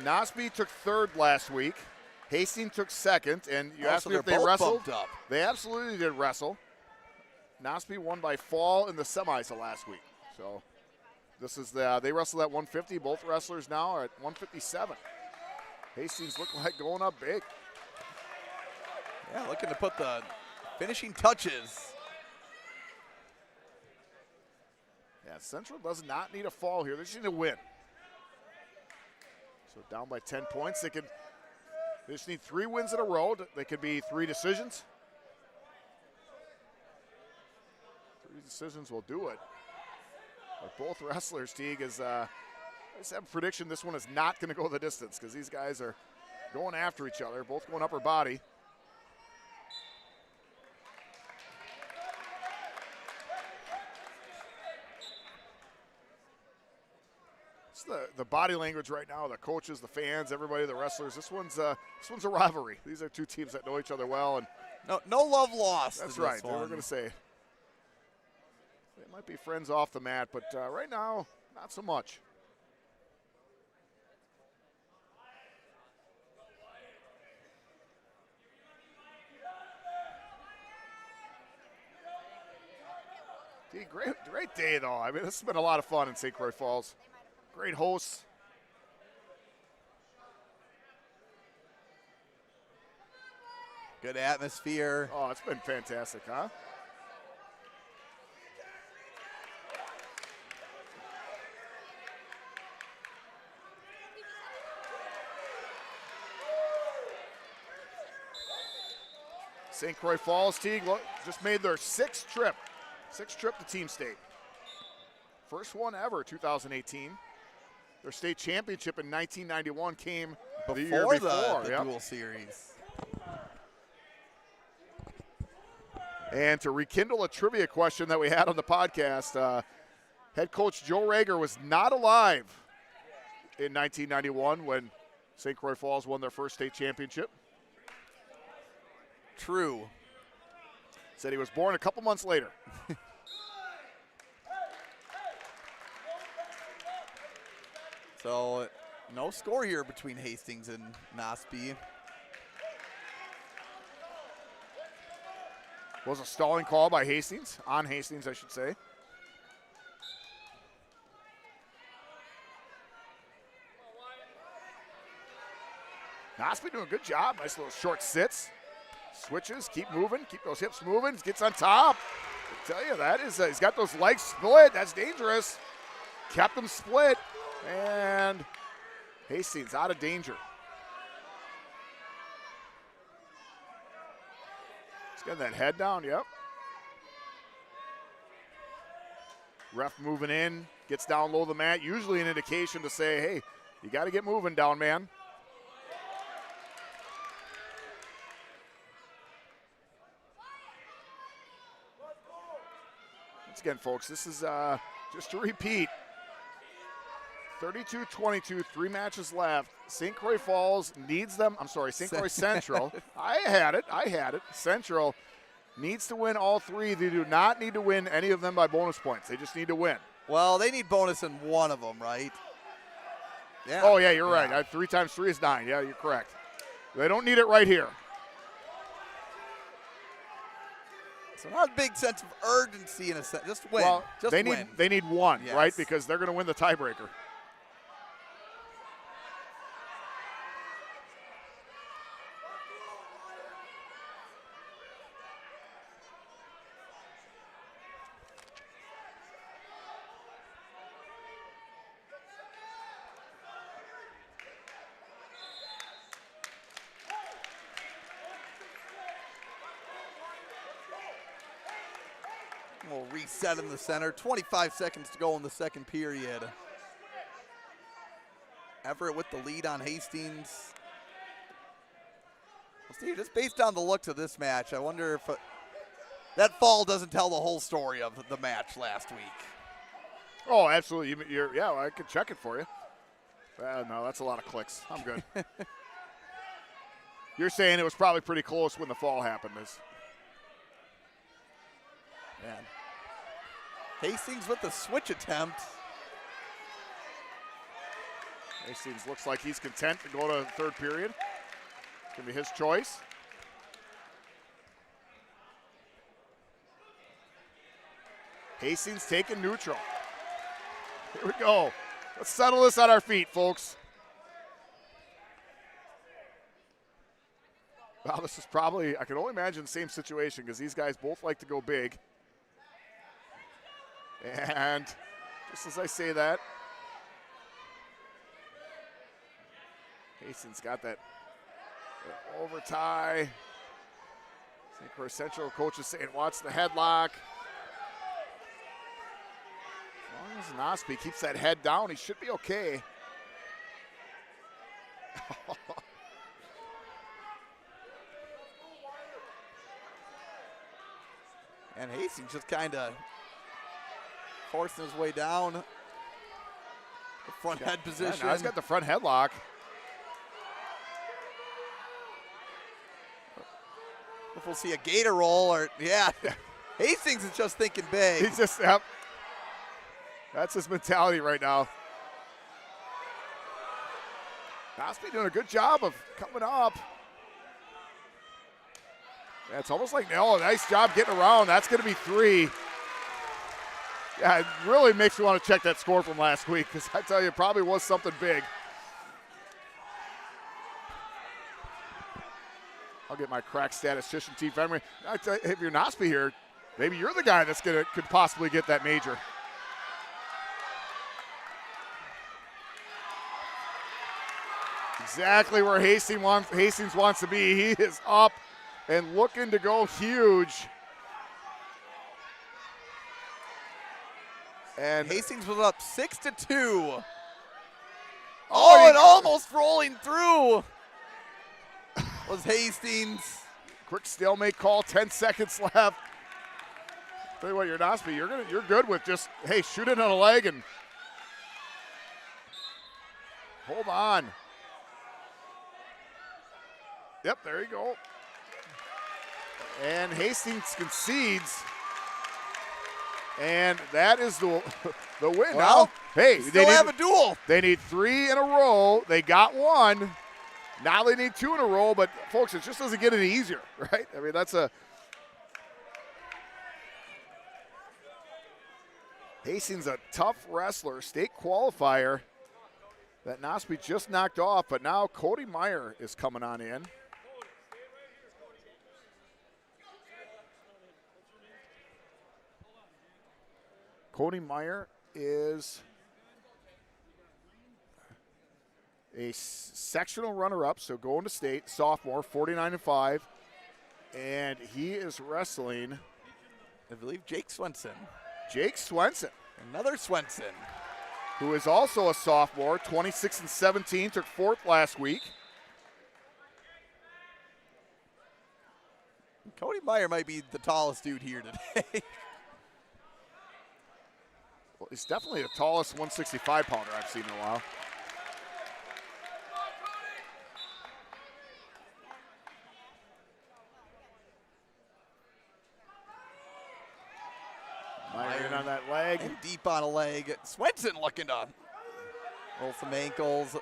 Nosby took 3rd last week. Hastings took 2nd, and you asked me if they wrestled. Up. They absolutely did wrestle. Nosby won by fall in the semis of last week. So this is they wrestled at 150. Both wrestlers now are at 157. Hastings look like going up big. Yeah, looking to put the finishing touches. Yeah, Central does not need a fall here. They just need to win. So down by 10 points. They just need 3 wins in a row. They could be 3 decisions. 3 decisions will do it. But both wrestlers, Teague, I just have a prediction this one is not going to go the distance because these guys are going after each other, both going upper body. It's the body language right now, the coaches, the fans, everybody, the wrestlers. This one's a rivalry. These are two teams that know each other well, and No love lost. that's in right. this They were one. going to say they might be friends off the mat, but right now, not so much. Gee, great day, though. I mean, this has been a lot of fun in St. Croix Falls. Great hosts. Good atmosphere. Oh, it's been fantastic, huh? St. Croix Falls Teague just made their sixth trip to Team State. First one ever, 2018. Their state championship in 1991 came the year before. The Yep. dual series. And to rekindle a trivia question that we had on the podcast, head coach Joe Rager was not alive in 1991 when St. Croix Falls won their first state championship. True. Said he was born a couple months later. So no score here between Hastings and Nosby. Was a stalling call by Hastings, on Hastings, I should say. Nosby doing a good job. Nice little short sits. Switches, keep moving, keep those hips moving. Gets on top. I tell you, that is, he's got those legs split. That's dangerous. Kept them split. And Hastings out of danger. He's getting that head down, yep. Ref moving in, gets down low the mat. Usually an indication to say, hey, you got to get moving down, man. Once again, folks, this is just to repeat. 32-22, 3 matches left. St. Croix Falls needs them. I'm sorry, St. Croix Central. I had it. Central needs to win all 3. They do not need to win any of them by bonus points. They just need to win. Well, they need bonus in one of them, right? Yeah. Oh, yeah, you're right. 3 times 3 is 9. Yeah, you're correct. They don't need it right here. So not a big sense of urgency in a sense. Just win. Well, just they win. need one, Yes. right? Because they're going to win the tiebreaker. We'll reset in the center. 25 seconds to go in the second period. Everett with the lead on Hastings. Well, Steve, just based on the looks of this match, I wonder if that fall doesn't tell the whole story of the match last week. Oh, absolutely. Yeah, I could check it for you. No, that's a lot of clicks. I'm good. You're saying it was probably pretty close when the fall happened. Man. Hastings with the switch attempt. Hastings looks like he's content to go to the third period. It's going to be his choice. Hastings taking neutral. Here we go. Let's settle this on our feet, folks. Well, this is probably, I can only imagine the same situation because these guys both like to go big. And just as I say that, Hastings got that over tie. St. Croix Central coach is saying, watch the headlock. As long as Nosby keeps that head down, he should be okay. And Hastings just kind of forcing his way down. front head position. Yeah, now he's got the front headlock. If we'll see a gator roll or, yeah. Hastings is just thinking big. He's just, yep. That's his mentality right now. Nosby doing a good job of coming up. Yeah, it's almost like, oh, nice job getting around. That's going to be 3. Yeah, it really makes me want to check that score from last week because I tell you, it probably was something big. I'll get my crack statistician, Chief Emery. I tell you, if you're Nosby here, maybe you're the guy that's could possibly get that major. Exactly where Hastings wants to be. He is up and looking to go huge. And Hastings was up 6-2. Oh, and almost rolling through was Hastings. Quick stalemate call, 10 seconds left. Tell you what, you're Nosby, you're good with just, hey, shoot it on a leg and hold on. Yep, there you go. And Hastings concedes. And that is the win. Well, now, hey, they have a duel. They need 3 in a row. They got 1. Now they need 2 in a row, but folks, it just doesn't get any easier, right? I mean, Hastings, a tough wrestler, state qualifier that Nosby just knocked off, but now Cody Meyer is coming on in. Cody Meyer is a sectional runner-up, so going to state, sophomore, 49-5, and he is wrestling, I believe, Jake Swenson. Jake Swenson. Another Swenson. Who is also a sophomore, 26-17, took 4th last week. Cody Meyer might be the tallest dude here today. Well, he's definitely the tallest 165-pounder I've seen in a while. Meyer in on that leg. And deep on a leg. Swenson looking to roll some ankles.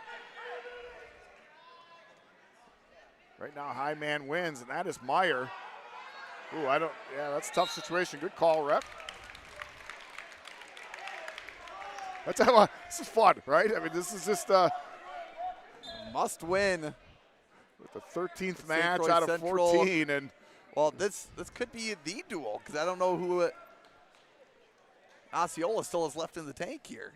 Right now, high man wins, and that is Meyer. Ooh, that's a tough situation. Good call, rep. This is fun, right? I mean, this is just must win. With the 13th match out of 14, and well, this could be the duel because I don't know who Osceola still has left in the tank here.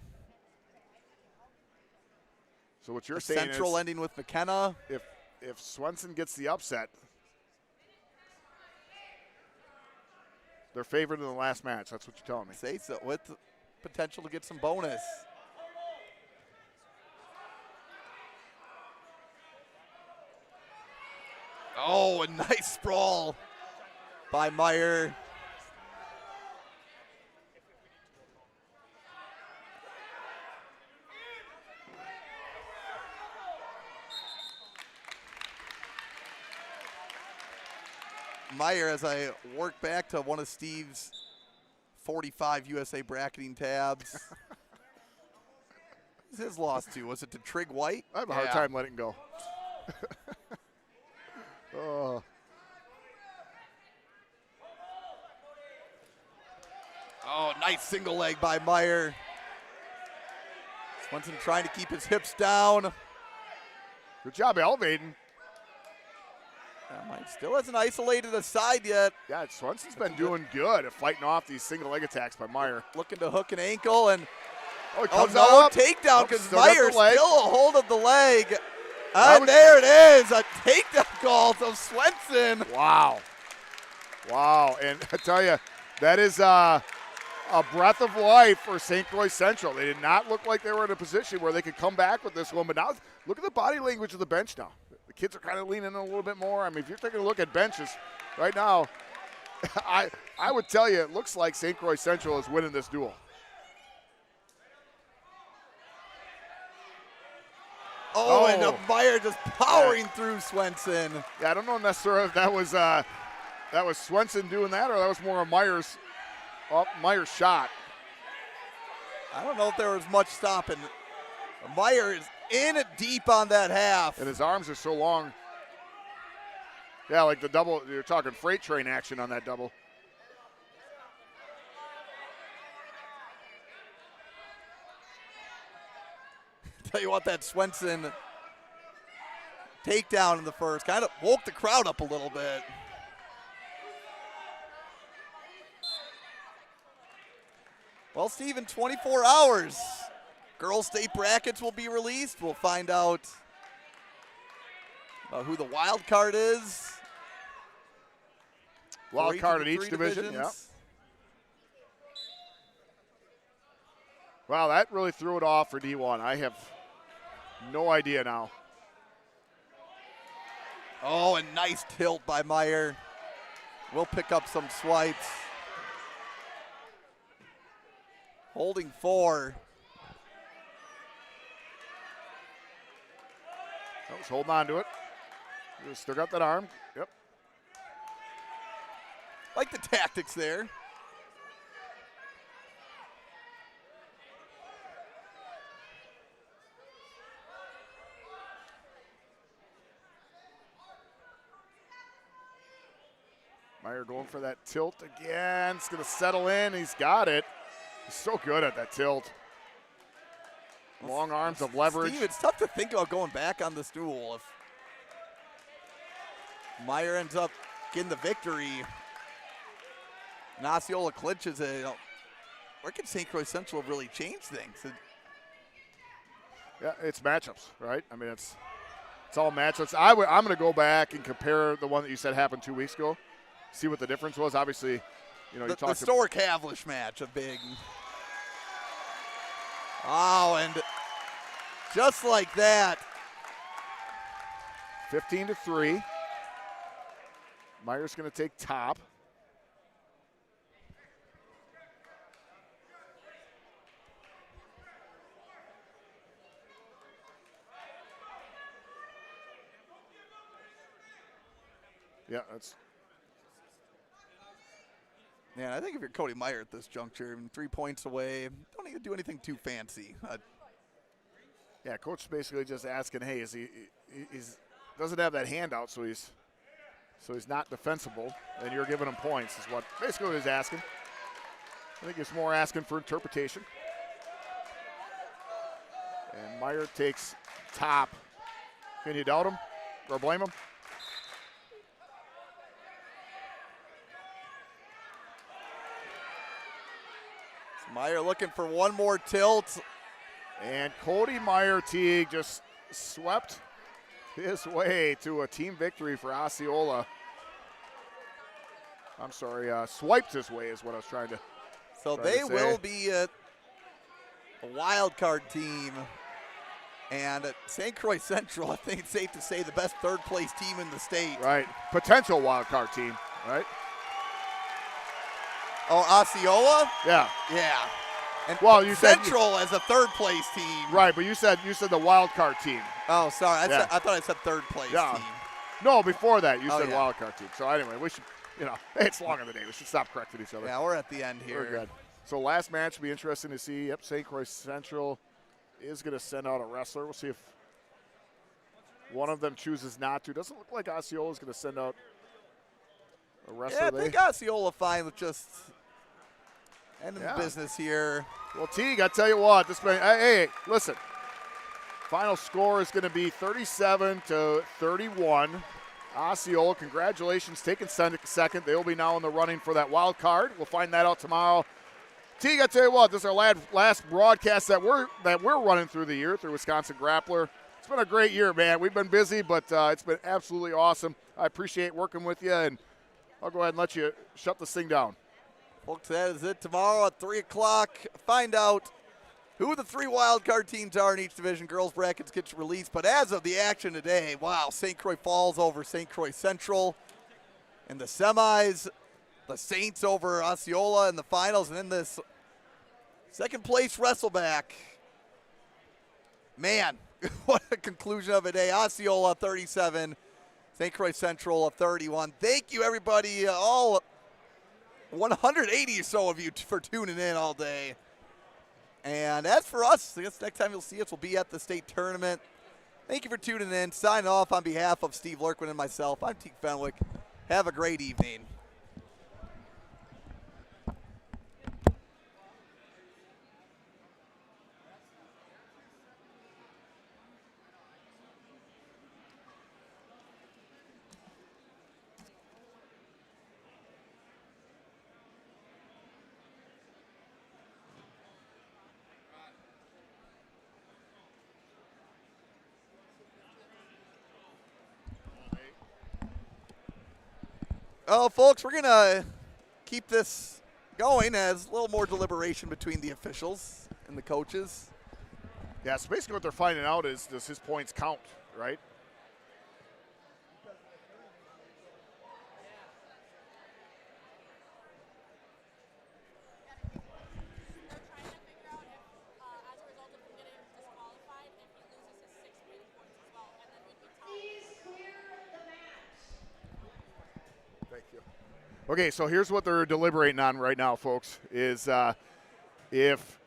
So what you're the saying Central is, ending with McKenna. If Swenson gets the upset, they're favored in the last match. That's what you're telling me. Say so, with potential to get some bonus. Oh, a nice sprawl by Meyer. Meyer, as I work back to one of Steve's 45 USA bracketing tabs. Who's his loss to? Was it to Trig White? I have a hard time letting go. Oh. Oh, nice single leg by Meyer. Swenson trying to keep his hips down. Good job elevating. Mike still hasn't isolated a side yet. Yeah, Swenson's been doing good at fighting off these single leg attacks by Meyer. Looking to hook an ankle and he comes no up. Takedown because Meyer still a hold of the leg. And there it is, a takedown call to Swenson. Wow. Wow, and I tell you, that is a breath of life for St. Croix Central. They did not look like they were in a position where they could come back with this one, but now look at the body language of the bench now. The kids are kind of leaning in a little bit more. I mean, if you're taking a look at benches right now, I would tell you it looks like St. Croix Central is winning this duel. Oh, and Meyer just powering through Swenson. Yeah, I don't know necessarily if that was Swenson doing that or that was more of Meyer's shot. I don't know if there was much stopping. Meyer is in deep on that half. And his arms are so long. Yeah, like the double, you're talking freight train action on that double. Tell you what, that Swenson takedown in the first kind of woke the crowd up a little bit. Well, Steve, in 24 hours, girls' state brackets will be released. We'll find out who the wild card is. Wild card in each division, yeah. Wow, that really threw it off for D1. I have no idea now. Oh, a nice tilt by Meyer. We'll pick up some swipes. Holding 4. I was holding on to it. Still got that arm. Yep. Like the tactics there. Meyer going for that tilt again. It's going to settle in. He's got it. He's so good at that tilt. Long arms of leverage. Steve, it's tough to think about going back on the stool if Meyer ends up getting the victory. And Osceola clinches it. Where can St. Croix Central really change things? Yeah, it's matchups, right? I mean, it's all matchups. I'm going to go back and compare the one that you said happened 2 weeks ago. See what the difference was. Obviously, you know, the Stork Havlish match, a big. Oh, and just like that. 15-3. Meyer's going to take top. Yeah, that's. Yeah, I think if you're Cody Meyer at this juncture, 3 points away, don't need to do anything too fancy. Yeah, coach basically just asking, hey, he's doesn't have that handout, so he's not defensible, and you're giving him points is what basically what he's asking. I think it's more asking for interpretation. And Meyer takes top. Can you doubt him or blame him? Meyer looking for one more tilt. And Cody Meyer Teague just swept his way to a team victory for Osceola. I'm sorry, swiped his way is what I was trying to So they will be a wild card team. And at St. Croix Central, I think it's safe to say the best third place team in the state. Right, potential wild card team, right? Oh, Osceola? Yeah. Yeah. And well, you Central as a third place team. Right, but you said the wild card team. Oh, sorry. I thought I said third place team. No, before that you said yeah. wild card team. So anyway, we should, it's long in the day. We should stop correcting each other. Yeah, we're at the end here. We're good. So last match will be interesting to see. Yep, St. Croix Central is going to send out a wrestler. We'll see if one of them chooses not to. Doesn't look like Osceola is going to send out a wrestler. Yeah, I think Osceola fine with just ending the business here. Well, Teague, I tell you what, hey, listen. Final score is going to be 37-31. Osceola, congratulations, taking second. They will be now in the running for that wild card. We'll find that out tomorrow. Teague, I tell you what, this is our last broadcast that we're running through the year through Wisconsin Grappler. It's been a great year, man. We've been busy, but it's been absolutely awesome. I appreciate working with you, and I'll go ahead and let you shut this thing down. Folks, that is it tomorrow at 3 o'clock. Find out who the 3 wildcard teams are in each division. Girls brackets gets released. But as of the action today, wow, St. Croix falls over St. Croix Central in the semis. The Saints over Osceola in the finals. And in this second place wrestleback. Man, What a conclusion of a day. Osceola 37, St. Croix Central 31. Thank you, everybody, all 180 or so of you for tuning in all day. And as for us, I guess next time you'll see us will be at the state tournament. Thank you for tuning in. Signing off on behalf of Steve Lurkwin and myself, I'm Teague Fenwick. Have a great evening. Oh, folks, we're going to keep this going as a little more deliberation between the officials and the coaches. Yeah, so basically what they're finding out is, does his points count, right? Thank you. Okay, so here's what they're deliberating on right now, folks, is if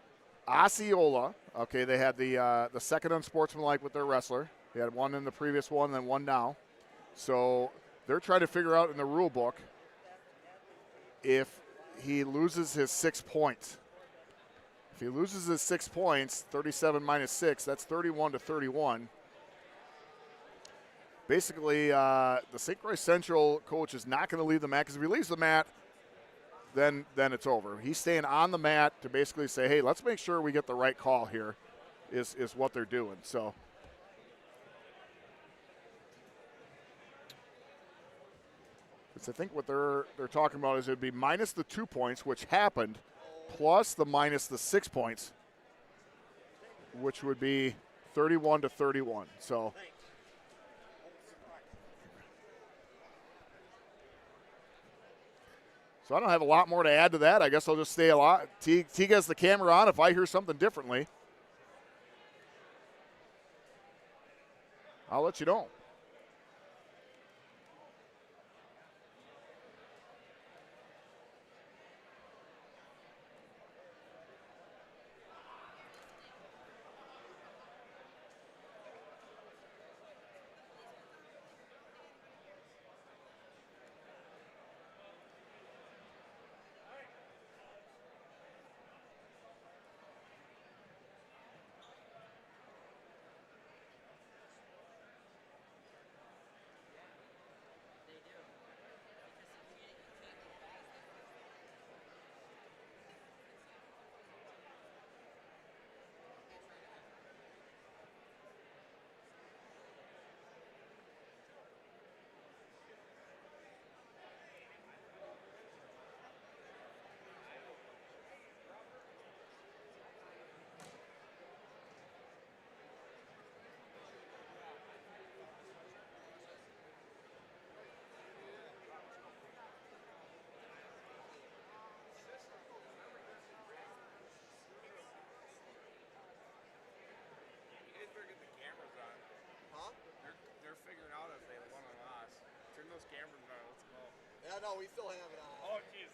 Osceola, okay, they had the second unsportsmanlike with their wrestler. They had one in the previous one, then one now. So they're trying to figure out in the rule book if he loses his 6 points. If he loses his 6 points, 37 minus 6, that's 31 to 31. Basically, the St. Croix Central coach is not going to leave the mat, because if he leaves the mat, then it's over. He's staying on the mat to basically say, hey, let's make sure we get the right call here, is what they're doing. So I think what they're talking about is it would be minus the 2 points, which happened, plus the minus the 6 points, which would be 31 to 31. So I don't have a lot more to add to that. I guess I'll just stay a lot. Teague has the camera on if I hear something differently. I'll let you know. They're figuring out if they won or lost. Turn those cameras on. Let's go. Yeah, no, we still have it on. Oh, jeez.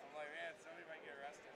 I'm like, man, somebody might get arrested.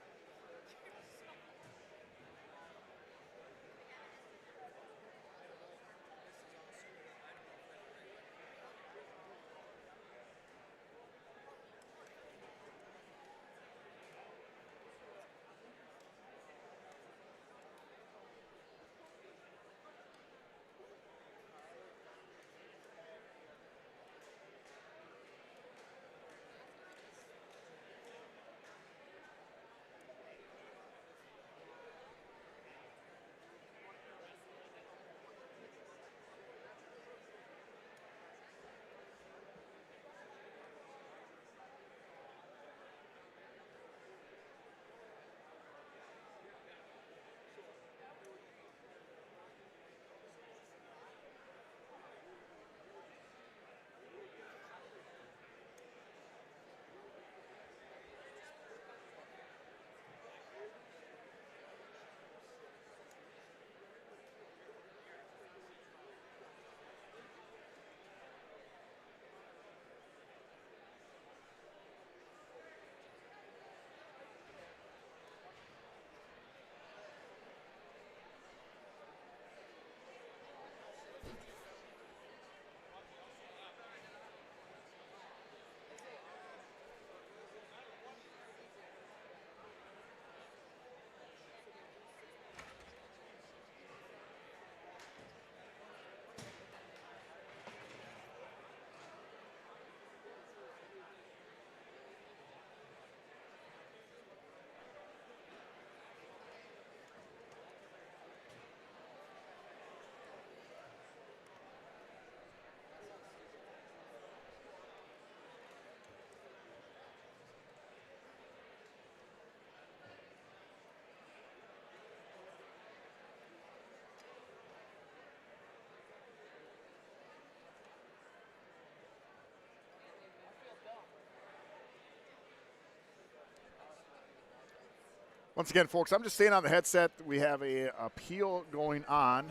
Once again, folks, I'm just staying on the headset. We have a appeal going on,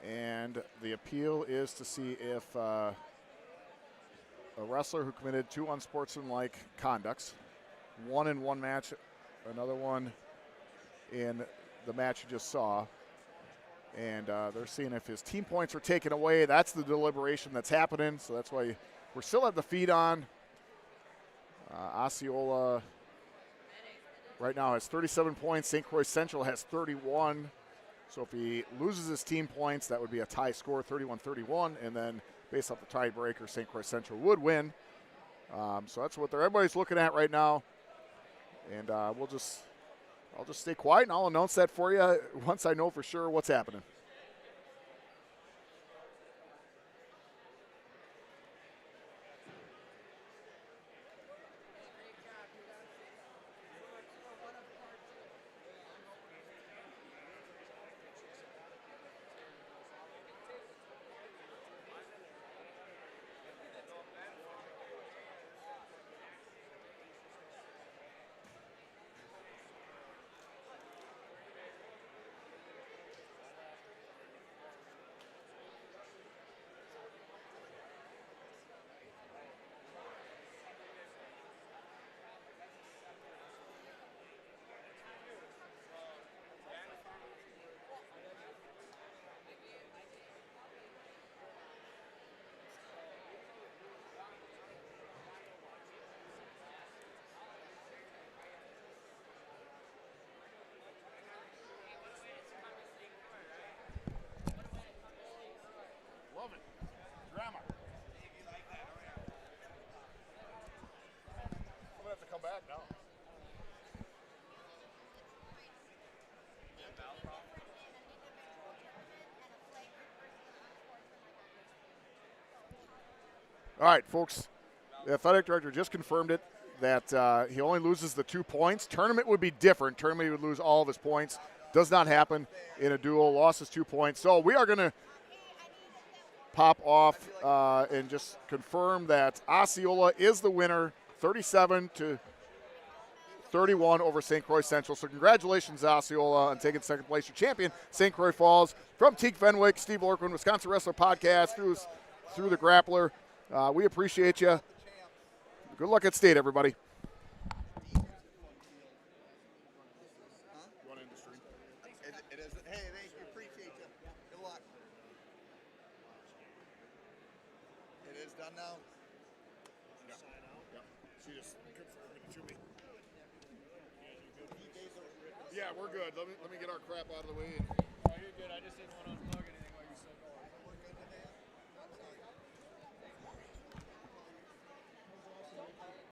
and the appeal is to see if a wrestler who committed 2 unsportsmanlike conducts, one in one match, another one in the match you just saw, and they're seeing if his team points are taken away. That's the deliberation that's happening, so that's why we're still at the feed on. Osceola right now has 37 points. St. Croix Central has 31. So if he loses his team points, that would be a tie score, 31-31, and then based off the tiebreaker, St. Croix Central would win. So that's what everybody's looking at right now. And I'll just stay quiet, and I'll announce that for you once I know for sure what's happening. Love it. Drama. I'm going to have to come back now. All right, folks. The athletic director just confirmed it, that he only loses the 2 points. Tournament would be different. Tournament, he would lose all of his points. Does not happen in a duel. Lost his 2 points. So we are going to pop off and just confirm that Osceola is the winner, 37-31 over St. Croix Central. So congratulations, Osceola, on taking second place. Your champion, St. Croix Falls. From Teague Fenwick, Steve Lorquin, Wisconsin Wrestler Podcast, through the Grappler. We appreciate you. Good luck at state, everybody. It is. Hey, thank you. Appreciate you. Good luck. It is done now. Yeah. She just confirmed it to me. Yeah, we're good. Let me get our crap out of the way. Oh, you're good. I just didn't want to.